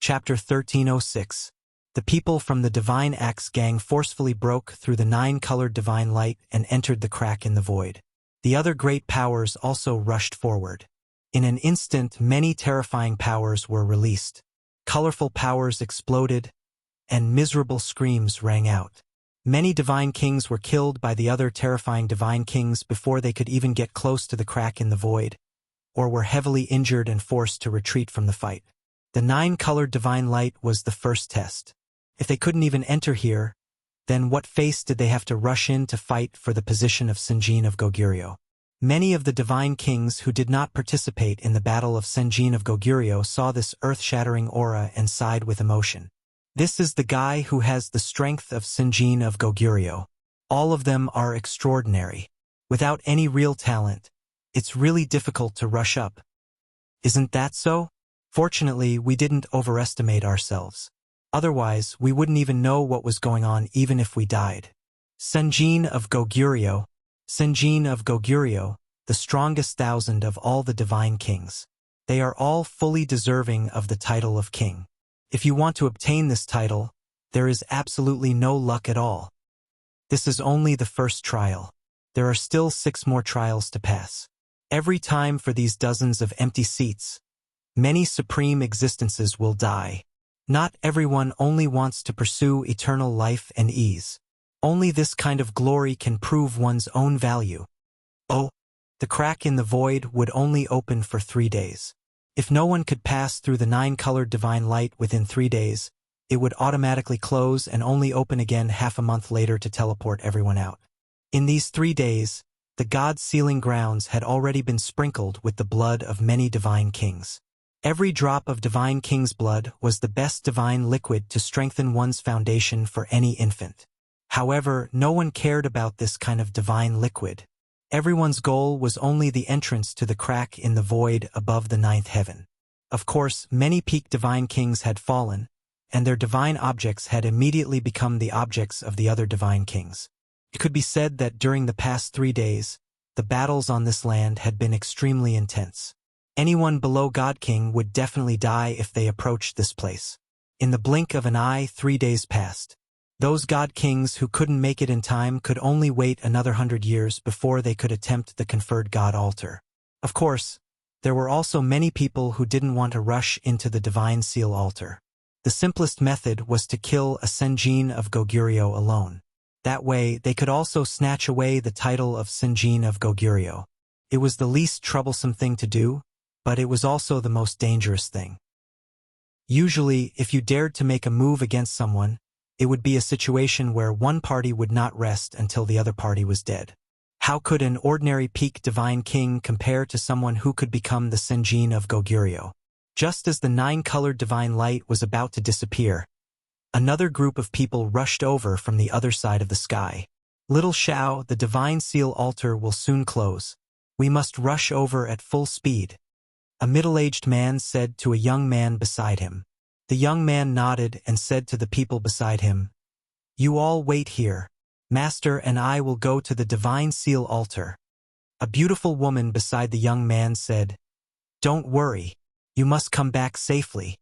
Chapter 1306. The people from the Divine Axe gang forcefully broke through the nine-colored divine light and entered the crack in the void. The other great powers also rushed forward. In an instant, many terrifying powers were released. Colorful powers exploded, and miserable screams rang out. Many divine kings were killed by the other terrifying divine kings before they could even get close to the crack in the void, or were heavily injured and forced to retreat from the fight. The nine-colored divine light was the first test. If they couldn't even enter here, then what face did they have to rush in to fight for the position of Senjin of Goguryeo? Many of the divine kings who did not participate in the battle of Senjin of Goguryeo saw this earth-shattering aura and sighed with emotion. This is the guy who has the strength of Senjin of Goguryeo. All of them are extraordinary. Without any real talent, it's really difficult to rush up. Isn't that so? Fortunately, we didn't overestimate ourselves. Otherwise, we wouldn't even know what was going on even if we died. Senjin of Goguryeo. Senjin of Goguryeo, the strongest 1,000 of all the divine kings. They are all fully deserving of the title of king. If you want to obtain this title, there is absolutely no luck at all. This is only the first trial. There are still 6 more trials to pass. Every time for these dozens of empty seats, many supreme existences will die. Not everyone only wants to pursue eternal life and ease. Only this kind of glory can prove one's own value. Oh, the crack in the void would only open for 3 days. If no one could pass through the nine-colored divine light within 3 days, it would automatically close and only open again half a month later to teleport everyone out. In these 3 days, the God's sealing grounds had already been sprinkled with the blood of many divine kings. Every drop of divine king's blood was the best divine liquid to strengthen one's foundation for any infant. However, no one cared about this kind of divine liquid. Everyone's goal was only the entrance to the crack in the void above the 9th heaven. Of course, many peak divine kings had fallen, and their divine objects had immediately become the objects of the other divine kings. It could be said that during the past 3 days, the battles on this land had been extremely intense. Anyone below God King would definitely die if they approached this place. In the blink of an eye, 3 days passed. Those God Kings who couldn't make it in time could only wait another 100 years before they could attempt the conferred God altar. Of course, there were also many people who didn't want to rush into the divine seal altar. The simplest method was to kill a Senjin of Goguryeo alone. That way, they could also snatch away the title of Senjin of Goguryeo. It was the least troublesome thing to do, but it was also the most dangerous thing. Usually, if you dared to make a move against someone, it would be a situation where one party would not rest until the other party was dead. How could an ordinary peak divine king compare to someone who could become the Senjin of Goguryeo? Just as the nine-colored divine light was about to disappear, another group of people rushed over from the other side of the sky. Little Shao, the divine seal altar will soon close. We must rush over at full speed. A middle-aged man said to a young man beside him. The young man nodded and said to the people beside him, "You all wait here. Master and I will go to the divine seal altar." A beautiful woman beside the young man said, "Don't worry. You must come back safely."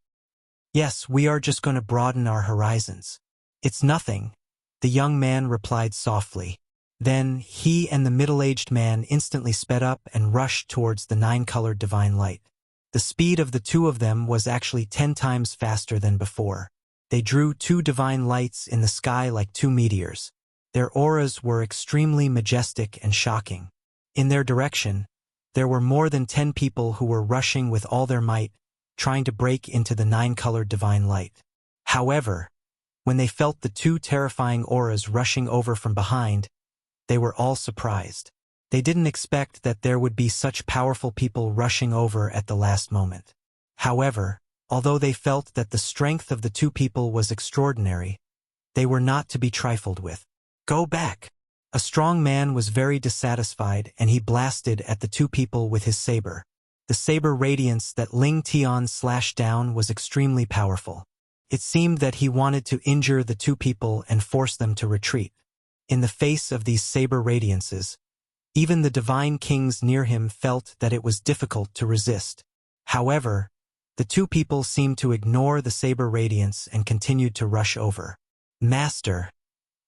"Yes, we are just going to broaden our horizons." "It's nothing," the young man replied softly. Then he and the middle-aged man instantly sped up and rushed towards the nine-colored divine light. The speed of the two of them was actually 10 times faster than before. They drew 2 divine lights in the sky like 2 meteors. Their auras were extremely majestic and shocking. In their direction, there were more than 10 people who were rushing with all their might, trying to break into the nine-colored divine light. However, when they felt the 2 terrifying auras rushing over from behind, they were all surprised. They didn't expect that there would be such powerful people rushing over at the last moment. However, although they felt that the strength of the 2 people was extraordinary, they were not to be trifled with. "Go back!" A strong man was very dissatisfied and he blasted at the 2 people with his saber. The saber radiance that Ling Tian slashed down was extremely powerful. It seemed that he wanted to injure the 2 people and force them to retreat. In the face of these saber radiances, even the divine kings near him felt that it was difficult to resist. However, The two people seemed to ignore the saber radiance and continued to rush over. "Master,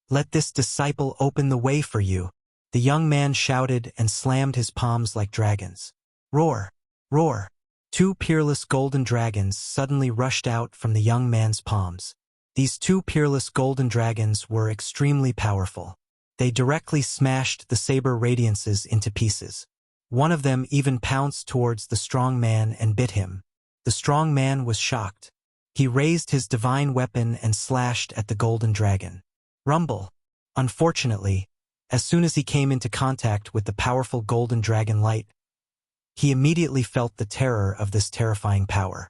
let this disciple open the way for you," the young man shouted and slammed his palms like dragons. Roar! Roar! Two peerless golden dragons suddenly rushed out from the young man's palms. These two peerless golden dragons were extremely powerful. They directly smashed the saber radiances into pieces. One of them even pounced towards the strong man and bit him. The strong man was shocked. He raised his divine weapon and slashed at the golden dragon. Rumble! Unfortunately, as soon as he came into contact with the powerful golden dragon light, he immediately felt the terror of this terrifying power.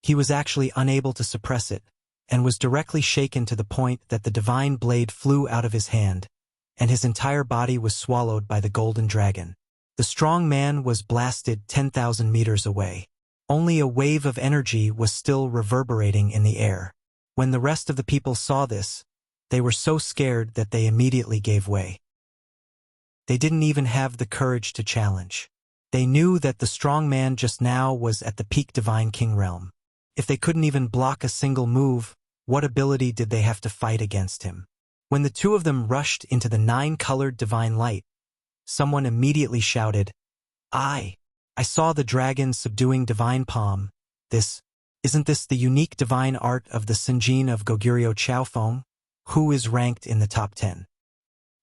He was actually unable to suppress it, and was directly shaken to the point that the divine blade flew out of his hand, and his entire body was swallowed by the golden dragon. The strong man was blasted 10,000 meters away. Only a wave of energy was still reverberating in the air. When the rest of the people saw this, they were so scared that they immediately gave way. They didn't even have the courage to challenge. They knew that the strong man just now was at the peak divine king realm. If they couldn't even block a single move, what ability did they have to fight against him? When the two of them rushed into the 9-colored divine light, someone immediately shouted, I saw the dragon subduing divine palm. Isn't this the unique divine art of the Senjin of Goguryeo Chaofeng, who is ranked in the top 10?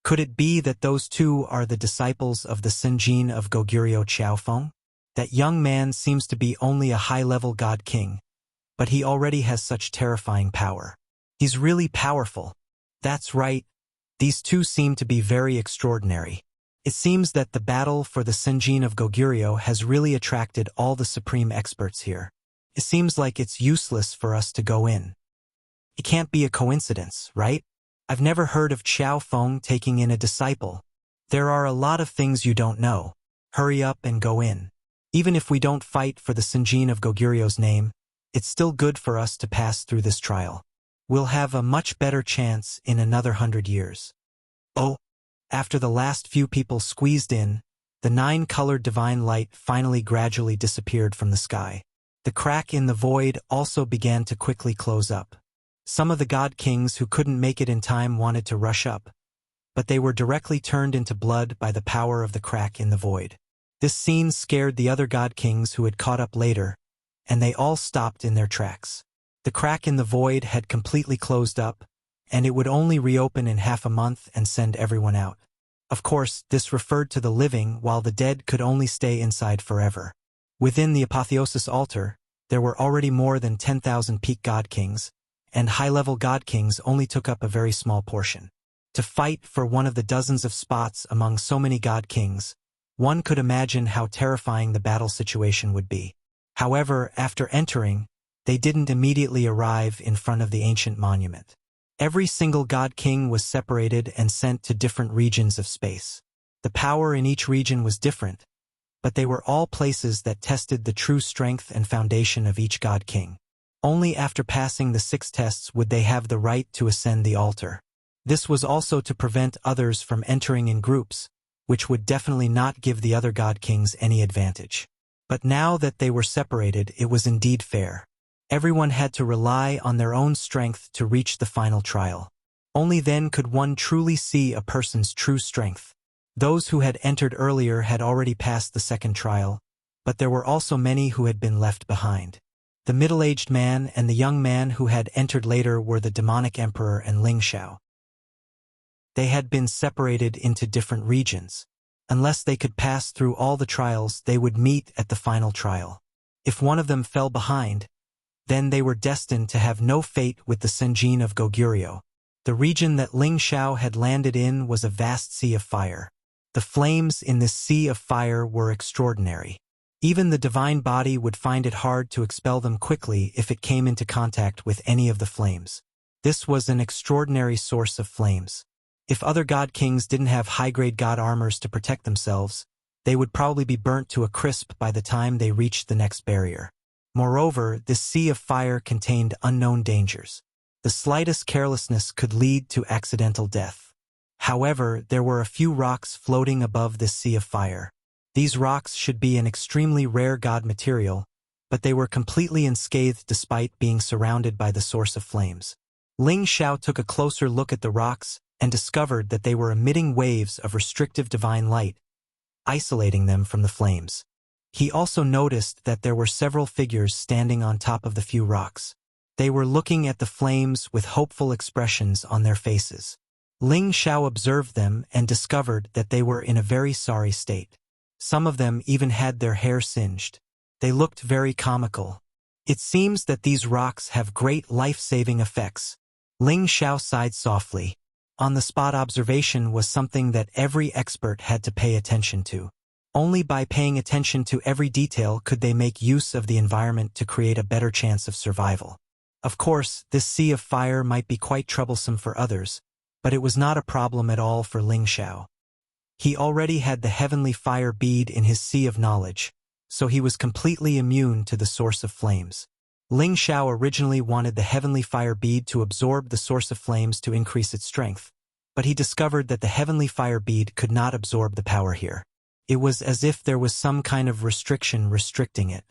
Could it be that those two are the disciples of the Senjin of Goguryeo Chaofeng? That young man seems to be only a high-level god king, but he already has such terrifying power. He's really powerful. That's right, these two seem to be very extraordinary. It seems that the battle for the Senjin of Goguryeo has really attracted all the supreme experts here. It seems like it's useless for us to go in. It can't be a coincidence, right? I've never heard of Chaofeng taking in a disciple. There are a lot of things you don't know. Hurry up and go in. Even if we don't fight for the Senjin of Goguryo's name, it's still good for us to pass through this trial. We'll have a much better chance in another 100 years. Oh, after the last few people squeezed in, the 9-colored divine light finally gradually disappeared from the sky. The crack in the void also began to quickly close up. Some of the god kings who couldn't make it in time wanted to rush up, but they were directly turned into blood by the power of the crack in the void. This scene scared the other god kings who had caught up later, and they all stopped in their tracks. The crack in the void had completely closed up, and it would only reopen in half a month and send everyone out. Of course, this referred to the living, while the dead could only stay inside forever. Within the apotheosis altar, there were already more than 10,000 peak god kings, and high-level god kings only took up a very small portion. To fight for one of the dozens of spots among so many god kings, one could imagine how terrifying the battle situation would be. However, after entering, they didn't immediately arrive in front of the ancient monument. Every single god king was separated and sent to different regions of space. The power in each region was different, but they were all places that tested the true strength and foundation of each god king. Only after passing the 6 tests would they have the right to ascend the altar. This was also to prevent others from entering in groups, which would definitely not give the other god kings any advantage. But now that they were separated, it was indeed fair. Everyone had to rely on their own strength to reach the final trial. Only then could one truly see a person's true strength. Those who had entered earlier had already passed the second trial, but there were also many who had been left behind. The middle-aged man and the young man who had entered later were the demonic emperor and Ling Xiao. They had been separated into different regions. Unless they could pass through all the trials, they would meet at the final trial. If one of them fell behind, then they were destined to have no fate with the Senjin of Goguryeo. The region that Ling Xiao had landed in was a vast sea of fire. The flames in this sea of fire were extraordinary. Even the divine body would find it hard to expel them quickly if it came into contact with any of the flames. This was an extraordinary source of flames. If other god kings didn't have high-grade god armors to protect themselves, they would probably be burnt to a crisp by the time they reached the next barrier. Moreover, this sea of fire contained unknown dangers. The slightest carelessness could lead to accidental death. However, there were a few rocks floating above this sea of fire. These rocks should be an extremely rare god material, but they were completely unscathed despite being surrounded by the source of flames. Ling Xiao took a closer look at the rocks and discovered that they were emitting waves of restrictive divine light, isolating them from the flames. He also noticed that there were several figures standing on top of the few rocks. They were looking at the flames with hopeful expressions on their faces. Ling Xiao observed them and discovered that they were in a very sorry state. Some of them even had their hair singed. They looked very comical. It seems that these rocks have great life-saving effects. Ling Xiao sighed softly. On-the-spot observation was something that every expert had to pay attention to. Only by paying attention to every detail could they make use of the environment to create a better chance of survival. Of course, this sea of fire might be quite troublesome for others, but it was not a problem at all for Ling Xiao. He already had the heavenly fire bead in his sea of knowledge, so he was completely immune to the source of flames. Ling Xiao originally wanted the heavenly fire bead to absorb the source of flames to increase its strength, but he discovered that the heavenly fire bead could not absorb the power here. It was as if there was some kind of restriction restricting it.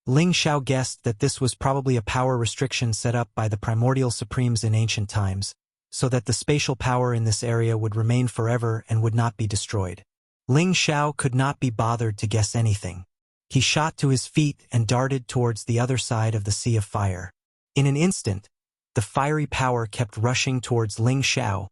Ling Xiao guessed that this was probably a power restriction set up by the primordial supremes in ancient times, so that the spatial power in this area would remain forever and would not be destroyed. Ling Xiao could not be bothered to guess anything. He shot to his feet and darted towards the other side of the sea of fire. In an instant, the fiery power kept rushing towards Ling Xiao,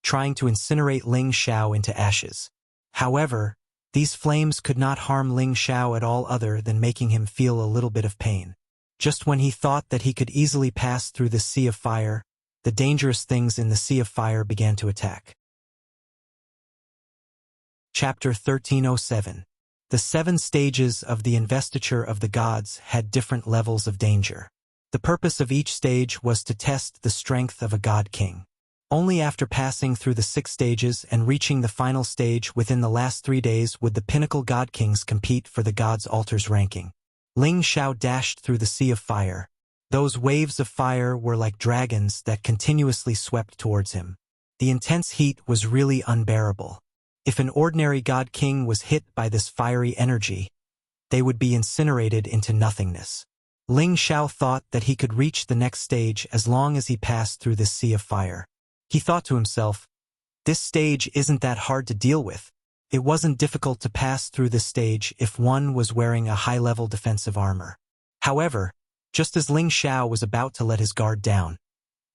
trying to incinerate Ling Xiao into ashes. However, these flames could not harm Ling Xiao at all other than making him feel a little bit of pain. Just when he thought that he could easily pass through the sea of fire, the dangerous things in the sea of fire began to attack. Chapter 1307. The 7 stages of the investiture of the gods had different levels of danger. The purpose of each stage was to test the strength of a god king. Only after passing through the 6 stages and reaching the final stage within the last 3 days would the pinnacle god kings compete for the gods' altars ranking. Ling Xiao dashed through the sea of fire. Those waves of fire were like dragons that continuously swept towards him. The intense heat was really unbearable. If an ordinary god king was hit by this fiery energy, they would be incinerated into nothingness. Ling Xiao thought that he could reach the next stage as long as he passed through this sea of fire. He thought to himself, this stage isn't that hard to deal with. It wasn't difficult to pass through this stage if one was wearing a high-level defensive armor. However, just as Ling Xiao was about to let his guard down,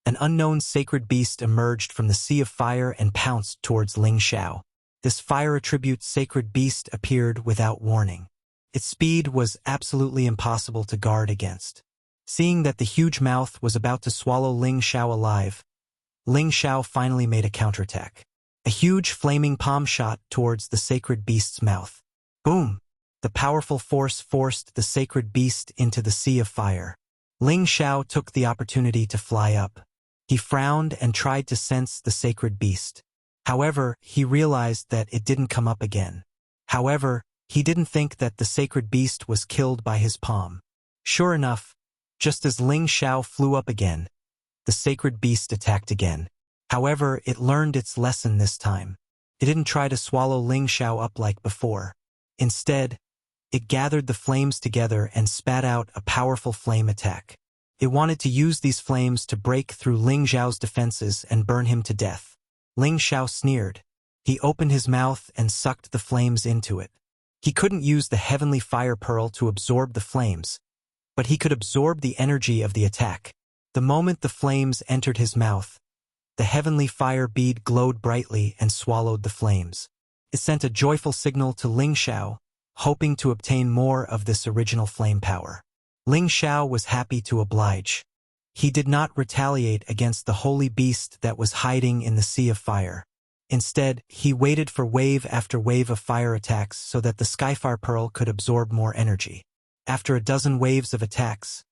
an unknown sacred beast emerged from the sea of fire and pounced towards Ling Xiao. This fire attribute sacred beast appeared without warning. Its speed was absolutely impossible to guard against. Seeing that the huge mouth was about to swallow Ling Xiao alive, Ling Xiao finally made a counterattack. A huge flaming palm shot towards the sacred beast's mouth. Boom! The powerful force forced the sacred beast into the sea of fire. Ling Xiao took the opportunity to fly up. He frowned and tried to sense the sacred beast. However, he realized that it didn't come up again. However, he didn't think that the sacred beast was killed by his palm. Sure enough, just as Ling Xiao flew up again, the sacred beast attacked again. However, it learned its lesson this time. It didn't try to swallow Ling Xiao up like before. Instead, it gathered the flames together and spat out a powerful flame attack. It wanted to use these flames to break through Ling Xiao's defenses and burn him to death. Ling Xiao sneered. He opened his mouth and sucked the flames into it. He couldn't use the heavenly fire pearl to absorb the flames, but he could absorb the energy of the attack. The moment the flames entered his mouth, the heavenly fire bead glowed brightly and swallowed the flames. It sent a joyful signal to Ling Xiao, hoping to obtain more of this original flame power. Ling Xiao was happy to oblige. He did not retaliate against the holy beast that was hiding in the sea of fire. Instead, he waited for wave after wave of fire attacks so that the Skyfire Pearl could absorb more energy. After a dozen waves of attacks,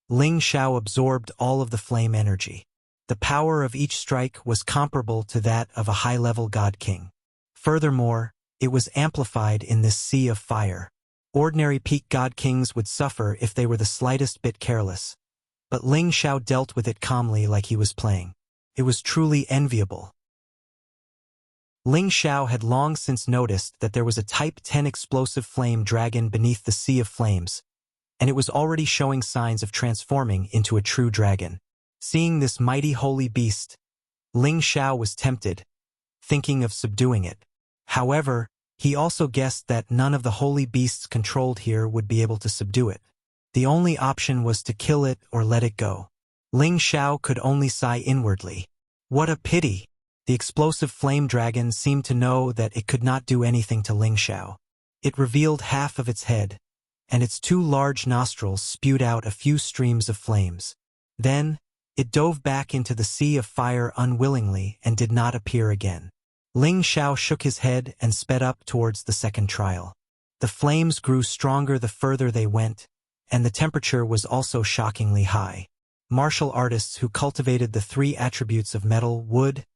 Ling Xiao absorbed all of the flame energy. The power of each strike was comparable to that of a high-level god king. Furthermore, it was amplified in this sea of fire. Ordinary peak god kings would suffer if they were the slightest bit careless, but Ling Xiao dealt with it calmly like he was playing. It was truly enviable. Ling Xiao had long since noticed that there was a Type 10 explosive flame dragon beneath the sea of flames, and it was already showing signs of transforming into a true dragon. Seeing this mighty holy beast, Ling Xiao was tempted, thinking of subduing it. However, he also guessed that none of the holy beasts controlled here would be able to subdue it. The only option was to kill it or let it go. Ling Xiao could only sigh inwardly. What a pity! The explosive flame dragon seemed to know that it could not do anything to Ling Xiao. It revealed half of its head, and its two large nostrils spewed out a few streams of flames. Then, it dove back into the sea of fire unwillingly and did not appear again. Ling Xiao shook his head and sped up towards the second trial. The flames grew stronger the further they went, and the temperature was also shockingly high. Martial artists who cultivated the three attributes of metal, wood,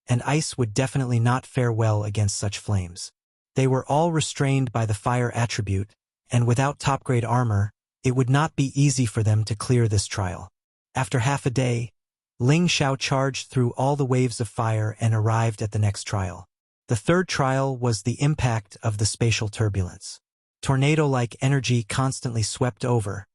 and ice would definitely not fare well against such flames. They were all restrained by the fire attribute, and without top-grade armor, it would not be easy for them to clear this trial. After half a day, Ling Xiao charged through all the waves of fire and arrived at the next trial. The third trial was the impact of the spatial turbulence. Tornado-like energy constantly swept over,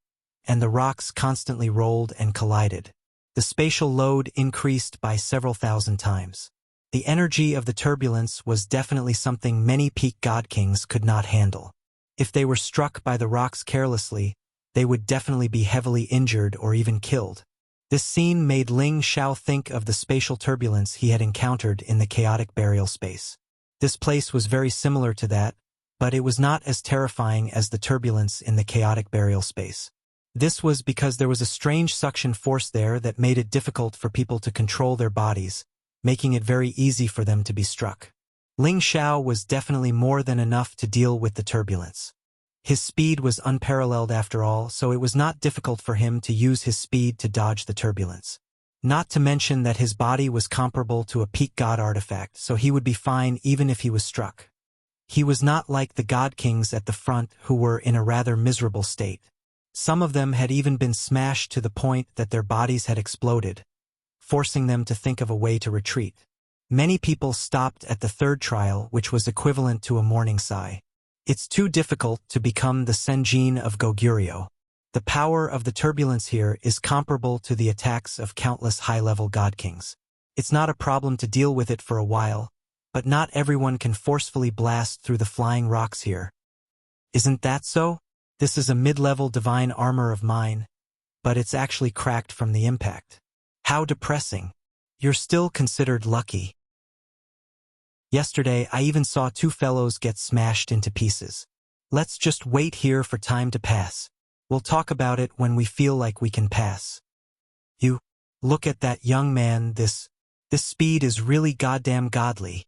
and the rocks constantly rolled and collided. The spatial load increased by several thousand times. The energy of the turbulence was definitely something many peak god kings could not handle. If they were struck by the rocks carelessly, they would definitely be heavily injured or even killed. This scene made Ling Xiao think of the spatial turbulence he had encountered in the chaotic burial space. This place was very similar to that, but it was not as terrifying as the turbulence in the chaotic burial space. This was because there was a strange suction force there that made it difficult for people to control their bodies, making it very easy for them to be struck. Ling Xiao was definitely more than enough to deal with the turbulence. His speed was unparalleled after all, so it was not difficult for him to use his speed to dodge the turbulence. Not to mention that his body was comparable to a peak god artifact, so he would be fine even if he was struck. He was not like the god kings at the front who were in a rather miserable state. Some of them had even been smashed to the point that their bodies had exploded, forcing them to think of a way to retreat. Many people stopped at the third trial, which was equivalent to a morning sigh. It's too difficult to become the Senjin of Goguryeo. The power of the turbulence here is comparable to the attacks of countless high-level god kings. It's not a problem to deal with it for a while, but not everyone can forcefully blast through the flying rocks here. Isn't that so? This is a mid-level divine armor of mine, but it's actually cracked from the impact. How depressing. You're still considered lucky. Yesterday, I even saw two fellows get smashed into pieces. Let's just wait here for time to pass. We'll talk about it when we feel like we can pass. You, look at that young man, this speed is really goddamn godly.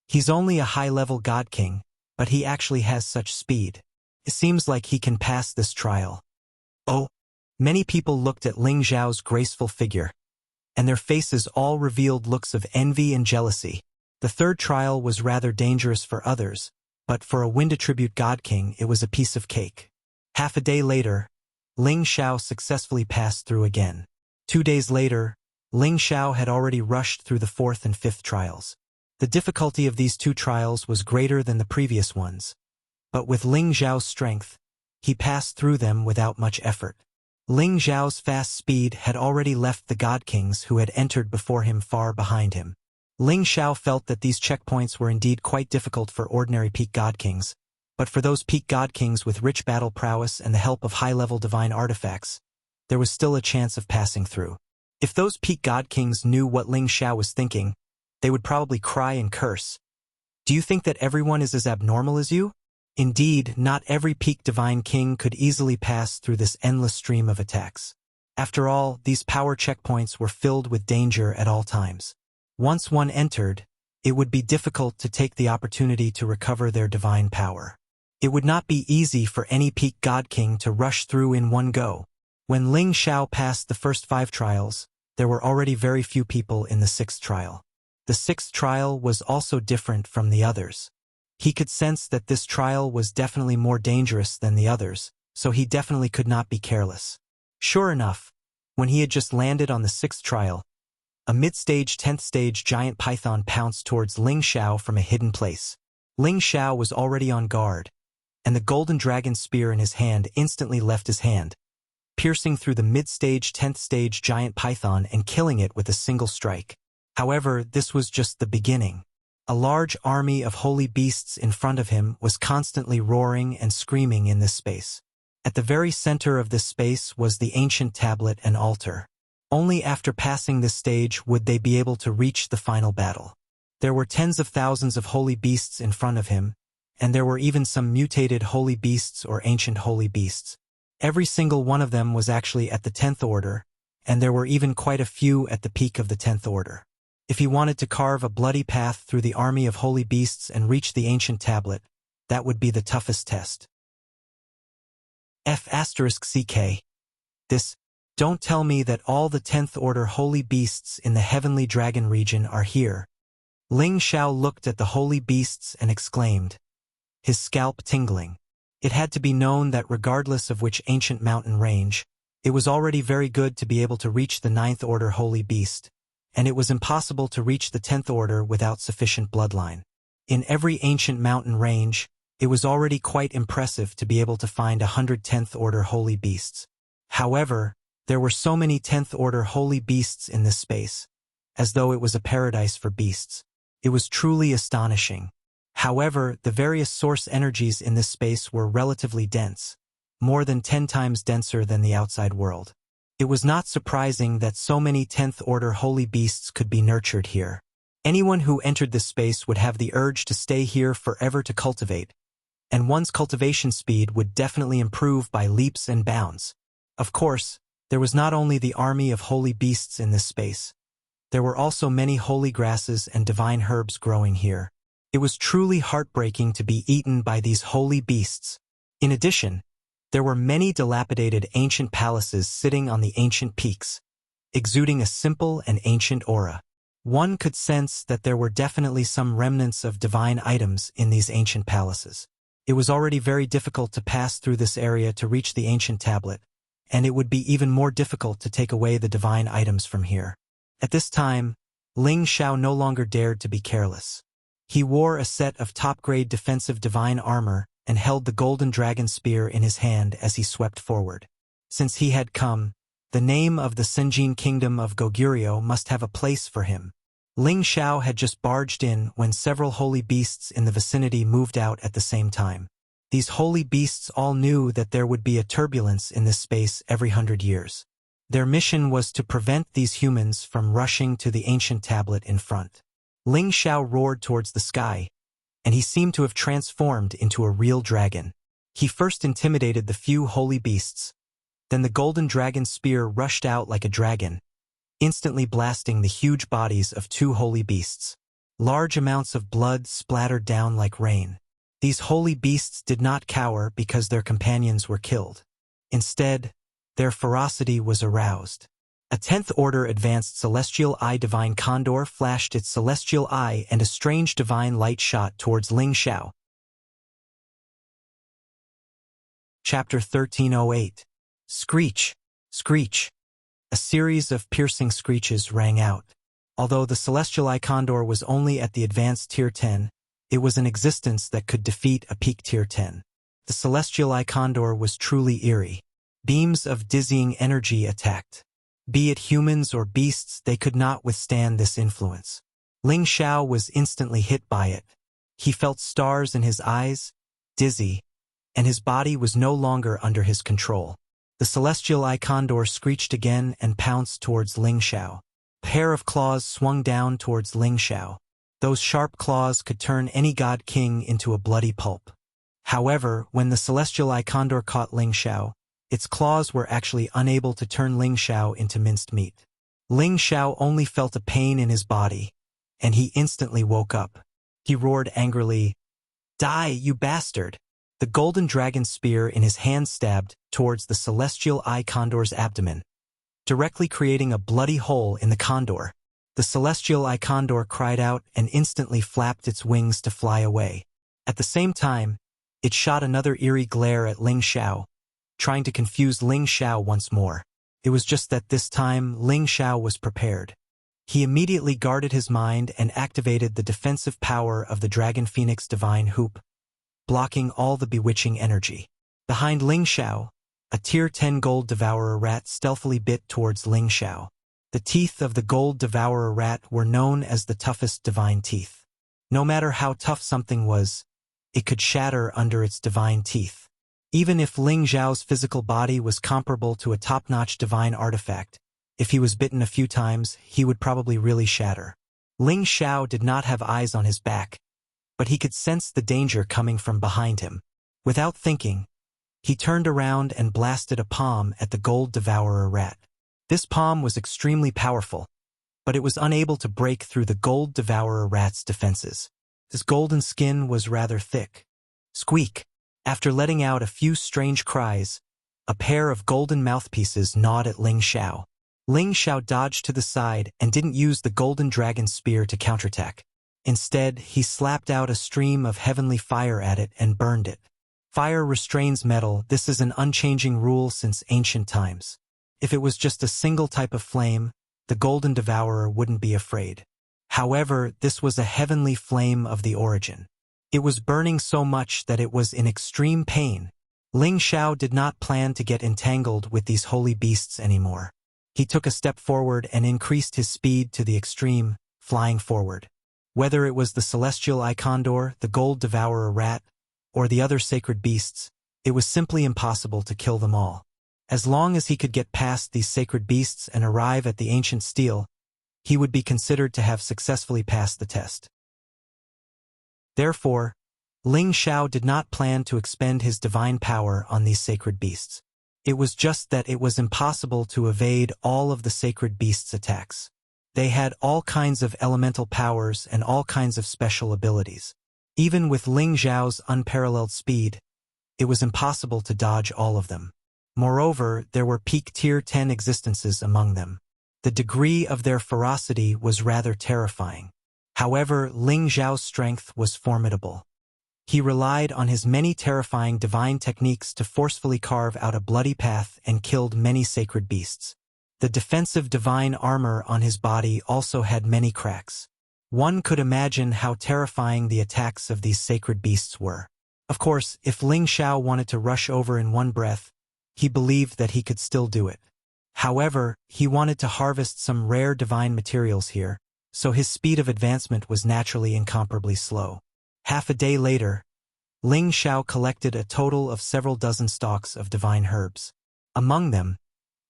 He's only a high-level god king, but he actually has such speed. It seems like he can pass this trial. Oh, many people looked at Ling Xiao's graceful figure, and their faces all revealed looks of envy and jealousy. The third trial was rather dangerous for others, but for a wind attribute god king it was a piece of cake. Half a day later, Ling Xiao successfully passed through again. 2 days later, Ling Xiao had already rushed through the fourth and fifth trials. The difficulty of these two trials was greater than the previous ones, but with Ling Xiao's strength, he passed through them without much effort. Ling Xiao's fast speed had already left the god kings who had entered before him far behind him. Ling Xiao felt that these checkpoints were indeed quite difficult for ordinary peak god kings, but for those peak god kings with rich battle prowess and the help of high-level divine artifacts, there was still a chance of passing through. If those peak god kings knew what Ling Xiao was thinking, they would probably cry and curse. Do you think that everyone is as abnormal as you? Indeed, not every peak divine king could easily pass through this endless stream of attacks. After all, these power checkpoints were filled with danger at all times. Once one entered, it would be difficult to take the opportunity to recover their divine power. It would not be easy for any peak god king to rush through in one go. When Ling Xiao passed the first 5 trials, there were already very few people in the 6th trial. The 6th trial was also different from the others. He could sense that this trial was definitely more dangerous than the others, so he definitely could not be careless. Sure enough, when he had just landed on the 6th trial, a mid-stage 10th stage giant python pounced towards Ling Xiao from a hidden place. Ling Xiao was already on guard, and the golden dragon spear in his hand instantly left his hand, piercing through the mid-stage 10th stage giant python and killing it with a single strike. However, this was just the beginning. A large army of holy beasts in front of him was constantly roaring and screaming in this space. At the very center of this space was the ancient tablet and altar. Only after passing this stage would they be able to reach the final battle. There were tens of thousands of holy beasts in front of him, and there were even some mutated holy beasts or ancient holy beasts. Every single one of them was actually at the 10th order, and there were even quite a few at the peak of the 10th order. If he wanted to carve a bloody path through the army of holy beasts and reach the ancient tablet, that would be the toughest test. F***CK. Don't tell me that all the 10th order holy beasts in the heavenly dragon region are here. Ling Xiao looked at the holy beasts and exclaimed, his scalp tingling. It had to be known that regardless of which ancient mountain range, it was already very good to be able to reach the 9th order holy beast, and it was impossible to reach the 10th order without sufficient bloodline. In every ancient mountain range, it was already quite impressive to be able to find 110th order holy beasts. However, there were so many 10th order holy beasts in this space, as though it was a paradise for beasts. It was truly astonishing. However, the various source energies in this space were relatively dense, more than 10 times denser than the outside world. It was not surprising that so many 10th order holy beasts could be nurtured here. Anyone who entered this space would have the urge to stay here forever to cultivate, and one's cultivation speed would definitely improve by leaps and bounds. Of course, there was not only the army of holy beasts in this space. There were also many holy grasses and divine herbs growing here. It was truly heartbreaking to be eaten by these holy beasts. In addition, there were many dilapidated ancient palaces sitting on the ancient peaks, exuding a simple and ancient aura. One could sense that there were definitely some remnants of divine items in these ancient palaces. It was already very difficult to pass through this area to reach the ancient tablet, and it would be even more difficult to take away the divine items from here. At this time, Ling Xiao no longer dared to be careless. He wore a set of top-grade defensive divine armor and held the golden dragon spear in his hand as he swept forward. Since he had come, the name of the Senjin kingdom of Goguryeo must have a place for him. Ling Xiao had just barged in when several holy beasts in the vicinity moved out at the same time. These holy beasts all knew that there would be a turbulence in this space every 100 years. Their mission was to prevent these humans from rushing to the ancient tablet in front. Ling Xiao roared towards the sky, and he seemed to have transformed into a real dragon. He first intimidated the few holy beasts. Then the golden dragon spear rushed out like a dragon, instantly blasting the huge bodies of 2 holy beasts. Large amounts of blood splattered down like rain. These holy beasts did not cower because their companions were killed. Instead, their ferocity was aroused. A 10th order advanced celestial eye divine condor flashed its celestial eye and a strange divine light shot towards Ling Xiao. Chapter 1308. Screech! Screech! A series of piercing screeches rang out. Although the celestial eye condor was only at the advanced tier 10, it was an existence that could defeat a peak tier 10. The celestial eye condor was truly eerie. Beams of dizzying energy attacked. Be it humans or beasts, they could not withstand this influence. Ling Xiao was instantly hit by it. He felt stars in his eyes, dizzy, and his body was no longer under his control. The celestial eye condor screeched again and pounced towards Ling Xiao. A pair of claws swung down towards Ling Xiao. Those sharp claws could turn any god king into a bloody pulp. However, when the celestial eye condor caught Ling Xiao, its claws were actually unable to turn Ling Xiao into minced meat. Ling Xiao only felt a pain in his body, and he instantly woke up. He roared angrily, "Die, you bastard!" The golden dragon spear in his hand stabbed towards the celestial eye condor's abdomen, directly creating a bloody hole in the condor. The celestial eye condor cried out and instantly flapped its wings to fly away. At the same time, it shot another eerie glare at Ling Xiao, trying to confuse Ling Xiao once more. It was just that this time Ling Xiao was prepared. He immediately guarded his mind and activated the defensive power of the Dragon Phoenix Divine Hoop, blocking all the bewitching energy. Behind Ling Xiao, a Tier 10 Gold Devourer rat stealthily bit towards Ling Xiao. The teeth of the Gold Devourer rat were known as the toughest divine teeth. No matter how tough something was, it could shatter under its divine teeth. Even if Ling Xiao's physical body was comparable to a top-notch divine artifact, if he was bitten a few times, he would probably really shatter. Ling Xiao did not have eyes on his back, but he could sense the danger coming from behind him. Without thinking, he turned around and blasted a palm at the Gold Devourer rat. This palm was extremely powerful, but it was unable to break through the Gold Devourer rat's defenses. His golden skin was rather thick. Squeak! After letting out a few strange cries, a pair of golden mouthpieces gnawed at Ling Xiao. Ling Xiao dodged to the side and didn't use the golden dragon spear to counterattack. Instead, he slapped out a stream of heavenly fire at it and burned it. Fire restrains metal. This is an unchanging rule since ancient times. If it was just a single type of flame, the Golden Devourer wouldn't be afraid. However, this was a heavenly flame of the origin. It was burning so much that it was in extreme pain. Ling Xiao did not plan to get entangled with these holy beasts anymore. He took a step forward and increased his speed to the extreme, flying forward. Whether it was the celestial Icondor, the Gold Devourer rat, or the other sacred beasts, it was simply impossible to kill them all. As long as he could get past these sacred beasts and arrive at the ancient steel, he would be considered to have successfully passed the test. Therefore, Ling Xiao did not plan to expend his divine power on these sacred beasts. It was just that it was impossible to evade all of the sacred beasts' attacks. They had all kinds of elemental powers and all kinds of special abilities. Even with Ling Xiao's unparalleled speed, it was impossible to dodge all of them. Moreover, there were peak Tier 10 existences among them. The degree of their ferocity was rather terrifying. However, Ling Xiao's strength was formidable. He relied on his many terrifying divine techniques to forcefully carve out a bloody path and killed many sacred beasts. The defensive divine armor on his body also had many cracks. One could imagine how terrifying the attacks of these sacred beasts were. Of course, if Ling Xiao wanted to rush over in one breath, he believed that he could still do it. However, he wanted to harvest some rare divine materials here, so his speed of advancement was naturally incomparably slow. Half a day later, Ling Xiao collected a total of several dozen stalks of divine herbs. Among them,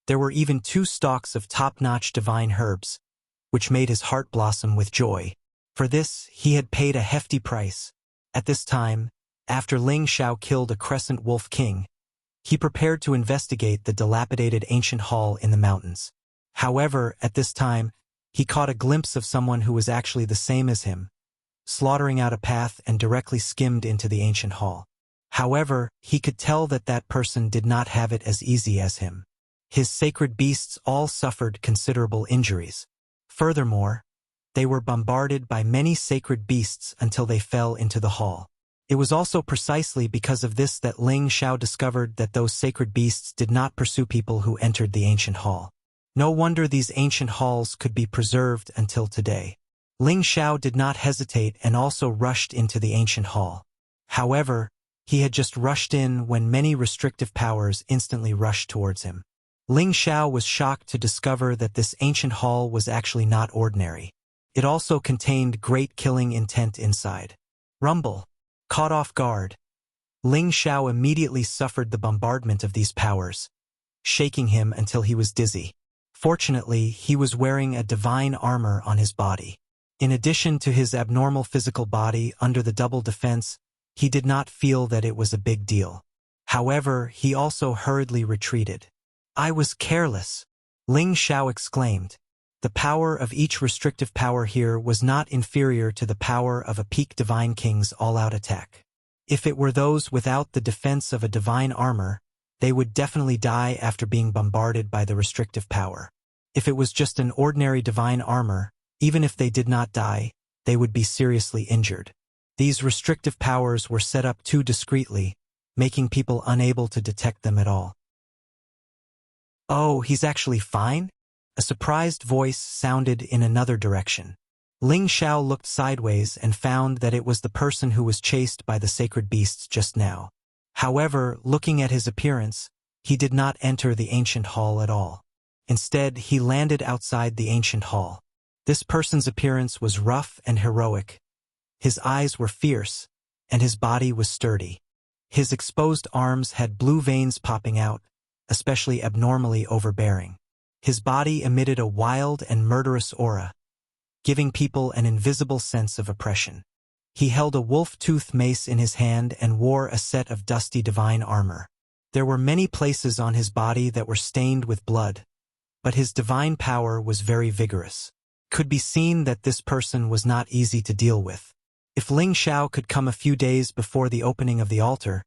there were even 2 stalks of top-notch divine herbs, which made his heart blossom with joy. For this, he had paid a hefty price. At this time, after Ling Xiao killed a crescent wolf king, he prepared to investigate the dilapidated ancient hall in the mountains. However, at this time, he caught a glimpse of someone who was actually the same as him, slaughtering out a path and directly skimmed into the ancient hall. However, he could tell that that person did not have it as easy as him. His sacred beasts all suffered considerable injuries. Furthermore, they were bombarded by many sacred beasts until they fell into the hall. It was also precisely because of this that Ling Xiao discovered that those sacred beasts did not pursue people who entered the ancient hall. No wonder these ancient halls could be preserved until today. Ling Xiao did not hesitate and also rushed into the ancient hall. However, he had just rushed in when many restrictive powers instantly rushed towards him. Ling Xiao was shocked to discover that this ancient hall was actually not ordinary. It also contained great killing intent inside. Rumble. Caught off guard, Ling Xiao immediately suffered the bombardment of these powers, shaking him until he was dizzy. Fortunately, he was wearing a divine armor on his body. In addition to his abnormal physical body under the double defense, he did not feel that it was a big deal. However, he also hurriedly retreated. "I was careless," Ling Xiao exclaimed. The power of each restrictive power here was not inferior to the power of a peak divine king's all-out attack. If it were those without the defense of a divine armor, they would definitely die after being bombarded by the restrictive power. If it was just an ordinary divine armor, even if they did not die, they would be seriously injured. These restrictive powers were set up too discreetly, making people unable to detect them at all. "Oh, he's actually fine?" A surprised voice sounded in another direction. Ling Xiao looked sideways and found that it was the person who was chased by the sacred beasts just now. However, looking at his appearance, he did not enter the ancient hall at all. Instead, he landed outside the ancient hall. This person's appearance was rough and heroic. His eyes were fierce, and his body was sturdy. His exposed arms had blue veins popping out, especially abnormally overbearing. His body emitted a wild and murderous aura, giving people an invisible sense of oppression. He held a wolf-tooth mace in his hand and wore a set of dusty divine armor. There were many places on his body that were stained with blood, but his divine power was very vigorous. Could be seen that this person was not easy to deal with. If Ling Xiao could come a few days before the opening of the altar,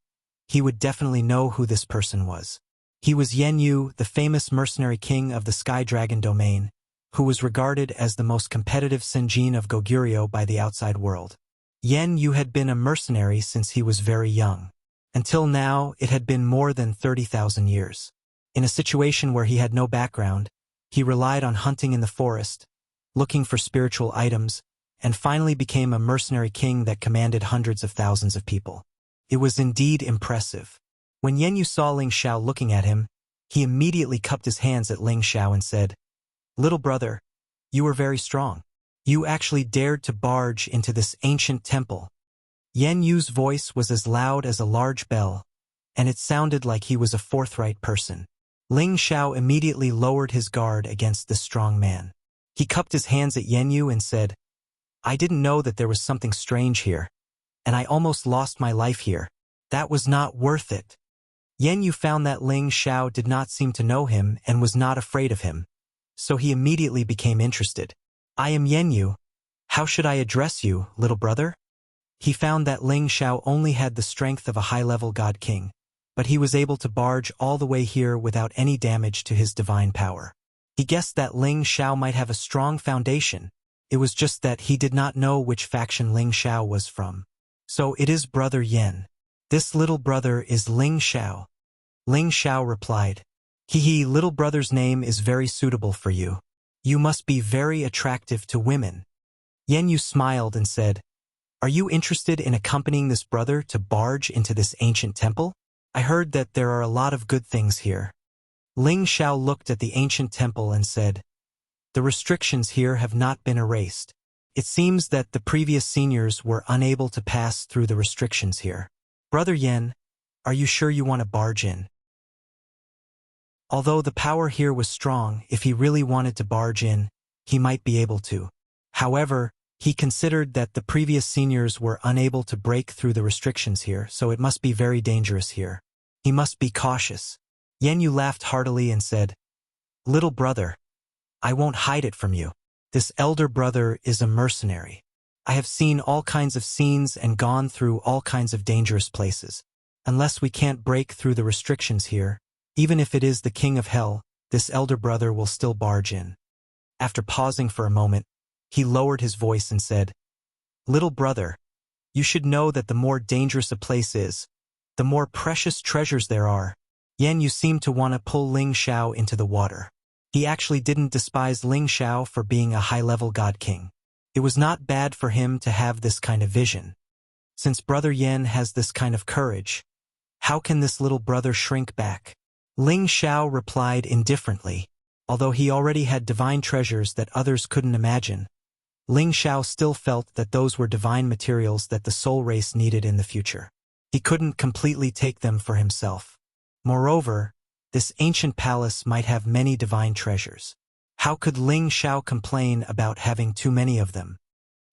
he would definitely know who this person was. He was Yen Yu, the famous mercenary king of the Sky Dragon domain, who was regarded as the most competitive Senjin of Goguryeo by the outside world. Yen Yu had been a mercenary since he was very young. Until now, it had been more than 30,000 years. In a situation where he had no background, he relied on hunting in the forest, looking for spiritual items, and finally became a mercenary king that commanded hundreds of thousands of people. It was indeed impressive. When Yen Yu saw Ling Xiao looking at him, he immediately cupped his hands at Ling Xiao and said, "Little brother, you were very strong. You actually dared to barge into this ancient temple." Yen Yu's voice was as loud as a large bell, and it sounded like he was a forthright person. Ling Xiao immediately lowered his guard against this strong man. He cupped his hands at Yen Yu and said, "I didn't know that there was something strange here, and I almost lost my life here. That was not worth it." Yen Yu found that Ling Xiao did not seem to know him and was not afraid of him, so he immediately became interested. "I am Yen Yu. How should I address you, little brother?" He found that Ling Xiao only had the strength of a high-level god king, but he was able to barge all the way here without any damage to his divine power. He guessed that Ling Xiao might have a strong foundation. It was just that he did not know which faction Ling Xiao was from. "So it is Brother Yen. This little brother is Ling Xiao." Ling Xiao replied, "He, little brother's name is very suitable for you. You must be very attractive to women." Yen Yu smiled and said, "Are you interested in accompanying this brother to barge into this ancient temple? I heard that there are a lot of good things here." Ling Xiao looked at the ancient temple and said, "The restrictions here have not been erased. It seems that the previous seniors were unable to pass through the restrictions here. Brother Yen, are you sure you want to barge in?" Although the power here was strong, if he really wanted to barge in, he might be able to. However, he considered that the previous seniors were unable to break through the restrictions here, so it must be very dangerous here. He must be cautious. Yen Yu laughed heartily and said, "Little brother, I won't hide it from you. This elder brother is a mercenary. I have seen all kinds of scenes and gone through all kinds of dangerous places. Unless we can't break through the restrictions here, even if it is the king of hell, this elder brother will still barge in." After pausing for a moment, he lowered his voice and said, "Little brother, you should know that the more dangerous a place is, the more precious treasures there are." Yen Yu seemed to want to pull Ling Xiao into the water. He actually didn't despise Ling Xiao for being a high-level god king. It was not bad for him to have this kind of vision. Since Brother Yen has this kind of courage, how can this little brother shrink back? Ling Xiao replied indifferently. Although he already had divine treasures that others couldn't imagine, Ling Xiao still felt that those were divine materials that the soul race needed in the future. He couldn't completely take them for himself. Moreover, this ancient palace might have many divine treasures. How could Ling Xiao complain about having too many of them?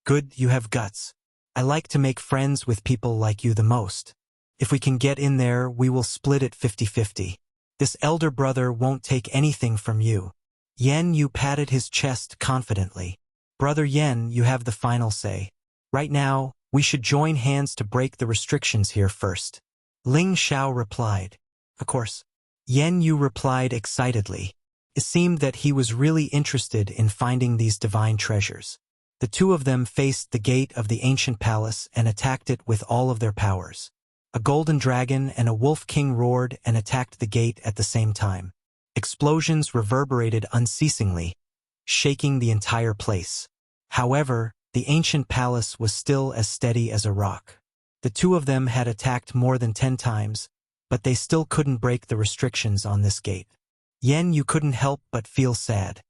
"Good, you have guts. I like to make friends with people like you the most. If we can get in there, we will split it 50-50. This elder brother won't take anything from you." Yen Yu patted his chest confidently. "Brother Yen, you have the final say. Right now, we should join hands to break the restrictions here first." Ling Xiao replied, "Of course." Yen Yu replied excitedly. It seemed that he was really interested in finding these divine treasures. The two of them faced the gate of the ancient palace and attacked it with all of their powers. A golden dragon and a wolf king roared and attacked the gate at the same time. Explosions reverberated unceasingly, shaking the entire place. However, the ancient palace was still as steady as a rock. The two of them had attacked more than 10 times, but they still couldn't break the restrictions on this gate. Yen Yu couldn't help but feel sad.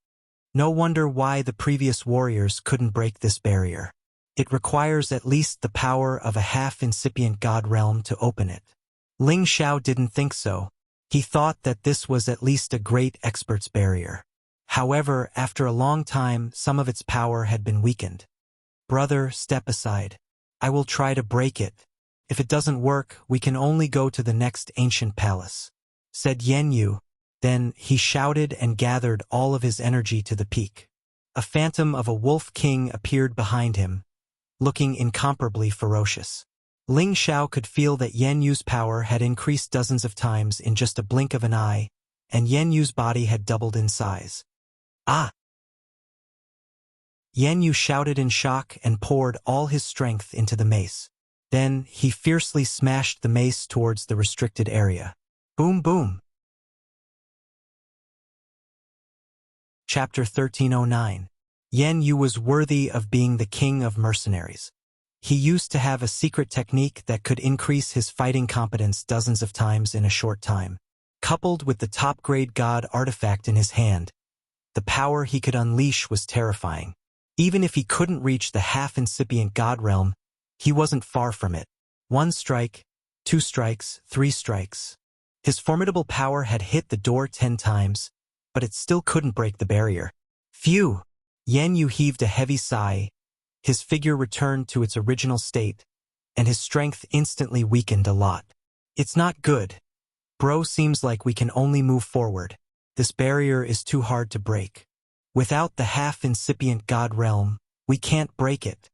No wonder why the previous warriors couldn't break this barrier. It requires at least the power of a half-incipient god realm to open it. Ling Xiao didn't think so. He thought that this was at least a great expert's barrier. However, after a long time, some of its power had been weakened. "Brother, step aside. I will try to break it. If it doesn't work, we can only go to the next ancient palace," said Yen Yu. Then he shouted and gathered all of his energy to the peak. A phantom of a wolf king appeared behind him, looking incomparably ferocious. Ling Xiao could feel that Yen Yu's power had increased dozens of times in just a blink of an eye, and Yen Yu's body had doubled in size. "Ah!" Yen Yu shouted in shock and poured all his strength into the mace. Then he fiercely smashed the mace towards the restricted area. Boom boom! Chapter 1309. Yen Yu was worthy of being the king of mercenaries. He used to have a secret technique that could increase his fighting competence dozens of times in a short time. Coupled with the top-grade god artifact in his hand, the power he could unleash was terrifying. Even if he couldn't reach the half-incipient god realm, he wasn't far from it. 1 strike, 2 strikes, 3 strikes. His formidable power had hit the door 10 times, but it still couldn't break the barrier. Phew! Yen Yu heaved a heavy sigh. His figure returned to its original state, and his strength instantly weakened a lot. "It's not good. Bro, seems like we can only move forward. This barrier is too hard to break. Without the half-incipient god realm, we can't break it."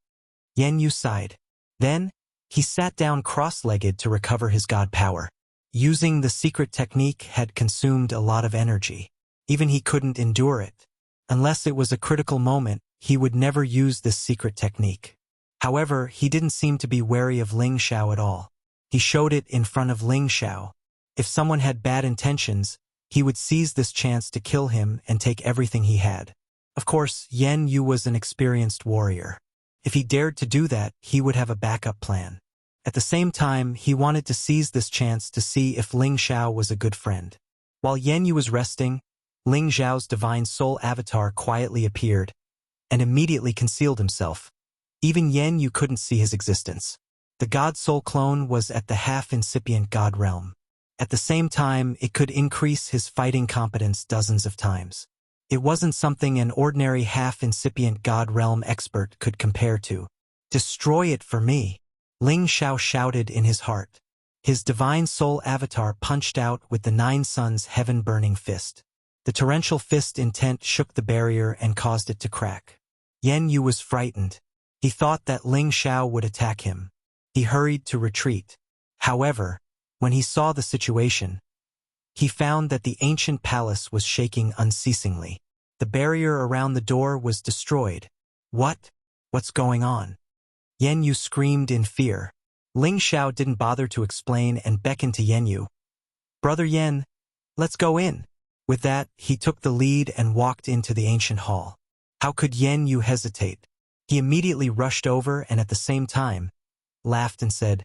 Yen Yu sighed. Then, he sat down cross-legged to recover his god power. Using the secret technique had consumed a lot of energy. Even he couldn't endure it. Unless it was a critical moment, he would never use this secret technique. However, he didn't seem to be wary of Ling Xiao at all. He showed it in front of Ling Xiao. If someone had bad intentions, he would seize this chance to kill him and take everything he had. Of course, Yen Yu was an experienced warrior. If he dared to do that, he would have a backup plan. At the same time, he wanted to seize this chance to see if Ling Xiao was a good friend. While Yen Yu was resting, Ling Xiao's divine soul avatar quietly appeared and immediately concealed himself. Even Yen Yu couldn't see his existence. The god soul clone was at the half-incipient god realm. At the same time, it could increase his fighting competence dozens of times. It wasn't something an ordinary half-incipient god realm expert could compare to. "Destroy it for me," Ling Xiao shouted in his heart. His divine soul avatar punched out with the 9 suns heaven-burning fist. The torrential fist intent shook the barrier and caused it to crack. Yen Yu was frightened. He thought that Ling Xiao would attack him. He hurried to retreat. However, when he saw the situation, he found that the ancient palace was shaking unceasingly. The barrier around the door was destroyed. What's going on? Yen Yu screamed in fear. Ling Xiao didn't bother to explain and beckoned to Yen Yu. "Brother Yen, let's go in." With that, he took the lead and walked into the ancient hall. How could Yen Yu hesitate? He immediately rushed over and at the same time, laughed and said,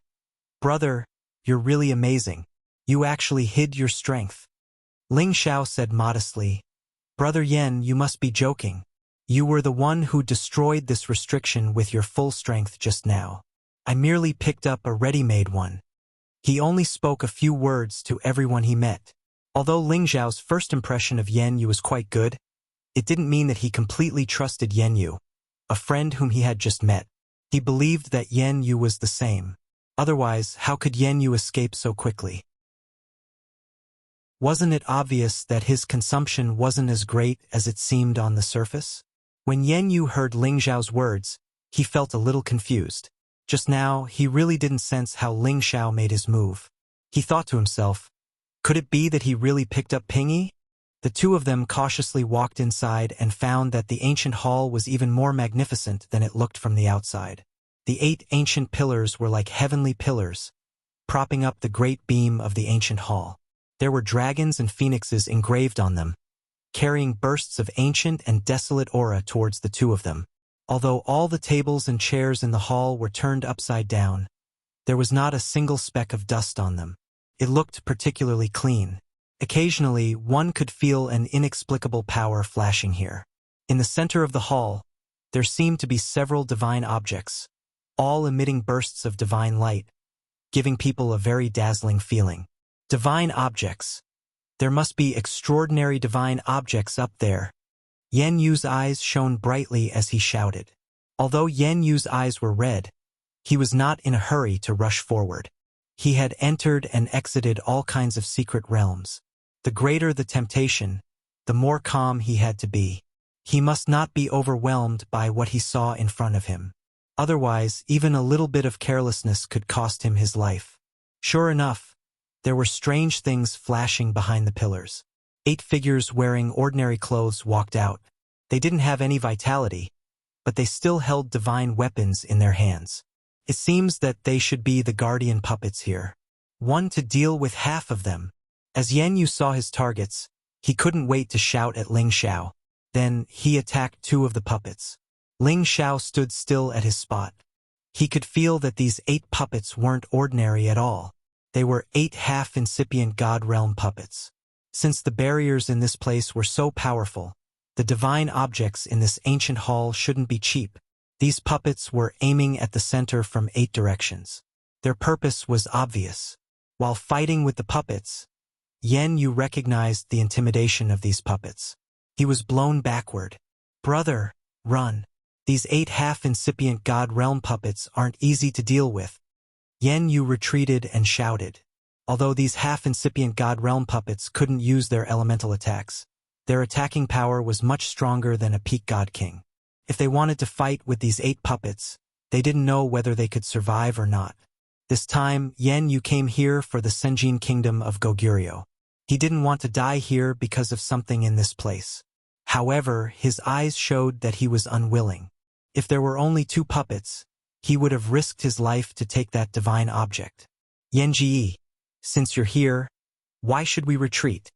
"Brother, you're really amazing. You actually hid your strength." Ling Xiao said modestly, "Brother Yen, you must be joking. You were the one who destroyed this restriction with your full strength just now. I merely picked up a ready-made one." He only spoke a few words to everyone he met. Although Ling Xiao's first impression of Yen Yu was quite good, it didn't mean that he completely trusted Yen Yu, a friend whom he had just met. He believed that Yen Yu was the same. Otherwise, how could Yen Yu escape so quickly? Wasn't it obvious that his consumption wasn't as great as it seemed on the surface? When Yen Yu heard Ling Xiao's words, he felt a little confused. Just now, he really didn't sense how Ling Xiao made his move. He thought to himself, could it be that he really picked up Pingy? The two of them cautiously walked inside and found that the ancient hall was even more magnificent than it looked from the outside. The 8 ancient pillars were like heavenly pillars, propping up the great beam of the ancient hall. There were dragons and phoenixes engraved on them, carrying bursts of ancient and desolate aura towards the two of them. Although all the tables and chairs in the hall were turned upside down, there was not a single speck of dust on them. It looked particularly clean. Occasionally, one could feel an inexplicable power flashing here. In the center of the hall, there seemed to be several divine objects, all emitting bursts of divine light, giving people a very dazzling feeling. Divine objects. There must be extraordinary divine objects up there. Yan Yu's eyes shone brightly as he shouted. Although Yan Yu's eyes were red, he was not in a hurry to rush forward. He had entered and exited all kinds of secret realms. The greater the temptation, the more calm he had to be. He must not be overwhelmed by what he saw in front of him. Otherwise, even a little bit of carelessness could cost him his life. Sure enough, there were strange things flashing behind the pillars. 8 figures wearing ordinary clothes walked out. They didn't have any vitality, but they still held divine weapons in their hands. It seems that they should be the guardian puppets here. One to deal with half of them. As Yan Yu saw his targets, he couldn't wait to shout at Ling Xiao. Then, he attacked 2 of the puppets. Ling Xiao stood still at his spot. He could feel that these 8 puppets weren't ordinary at all. They were 8 half-incipient God Realm puppets. Since the barriers in this place were so powerful, the divine objects in this ancient hall shouldn't be cheap. These puppets were aiming at the center from 8 directions. Their purpose was obvious. While fighting with the puppets, Yan Yu recognized the intimidation of these puppets. He was blown backward. Brother, run. These 8 half-incipient God Realm puppets aren't easy to deal with. Yan Yu retreated and shouted. Although these half-incipient God Realm puppets couldn't use their elemental attacks, their attacking power was much stronger than a peak God King. If they wanted to fight with these 8 puppets, they didn't know whether they could survive or not. This time, Yan Yu came here for the Senjin kingdom of Goguryeo. He didn't want to die here because of something in this place. However, his eyes showed that he was unwilling. If there were only 2 puppets, he would have risked his life to take that divine object. Yanji, since you're here, why should we retreat?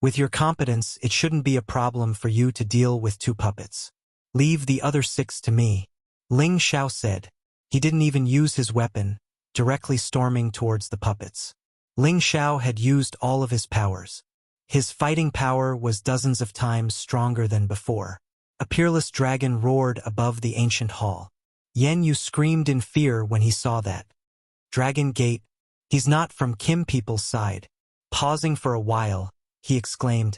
With your competence, it shouldn't be a problem for you to deal with 2 puppets. Leave the other 6 to me, Ling Xiao said. He didn't even use his weapon, directly storming towards the puppets. Ling Xiao had used all of his powers. His fighting power was dozens of times stronger than before. A peerless dragon roared above the ancient hall. Yan Yu screamed in fear when he saw that. Dragon Gate, he's not from Kim people's side. Pausing for a while, he exclaimed,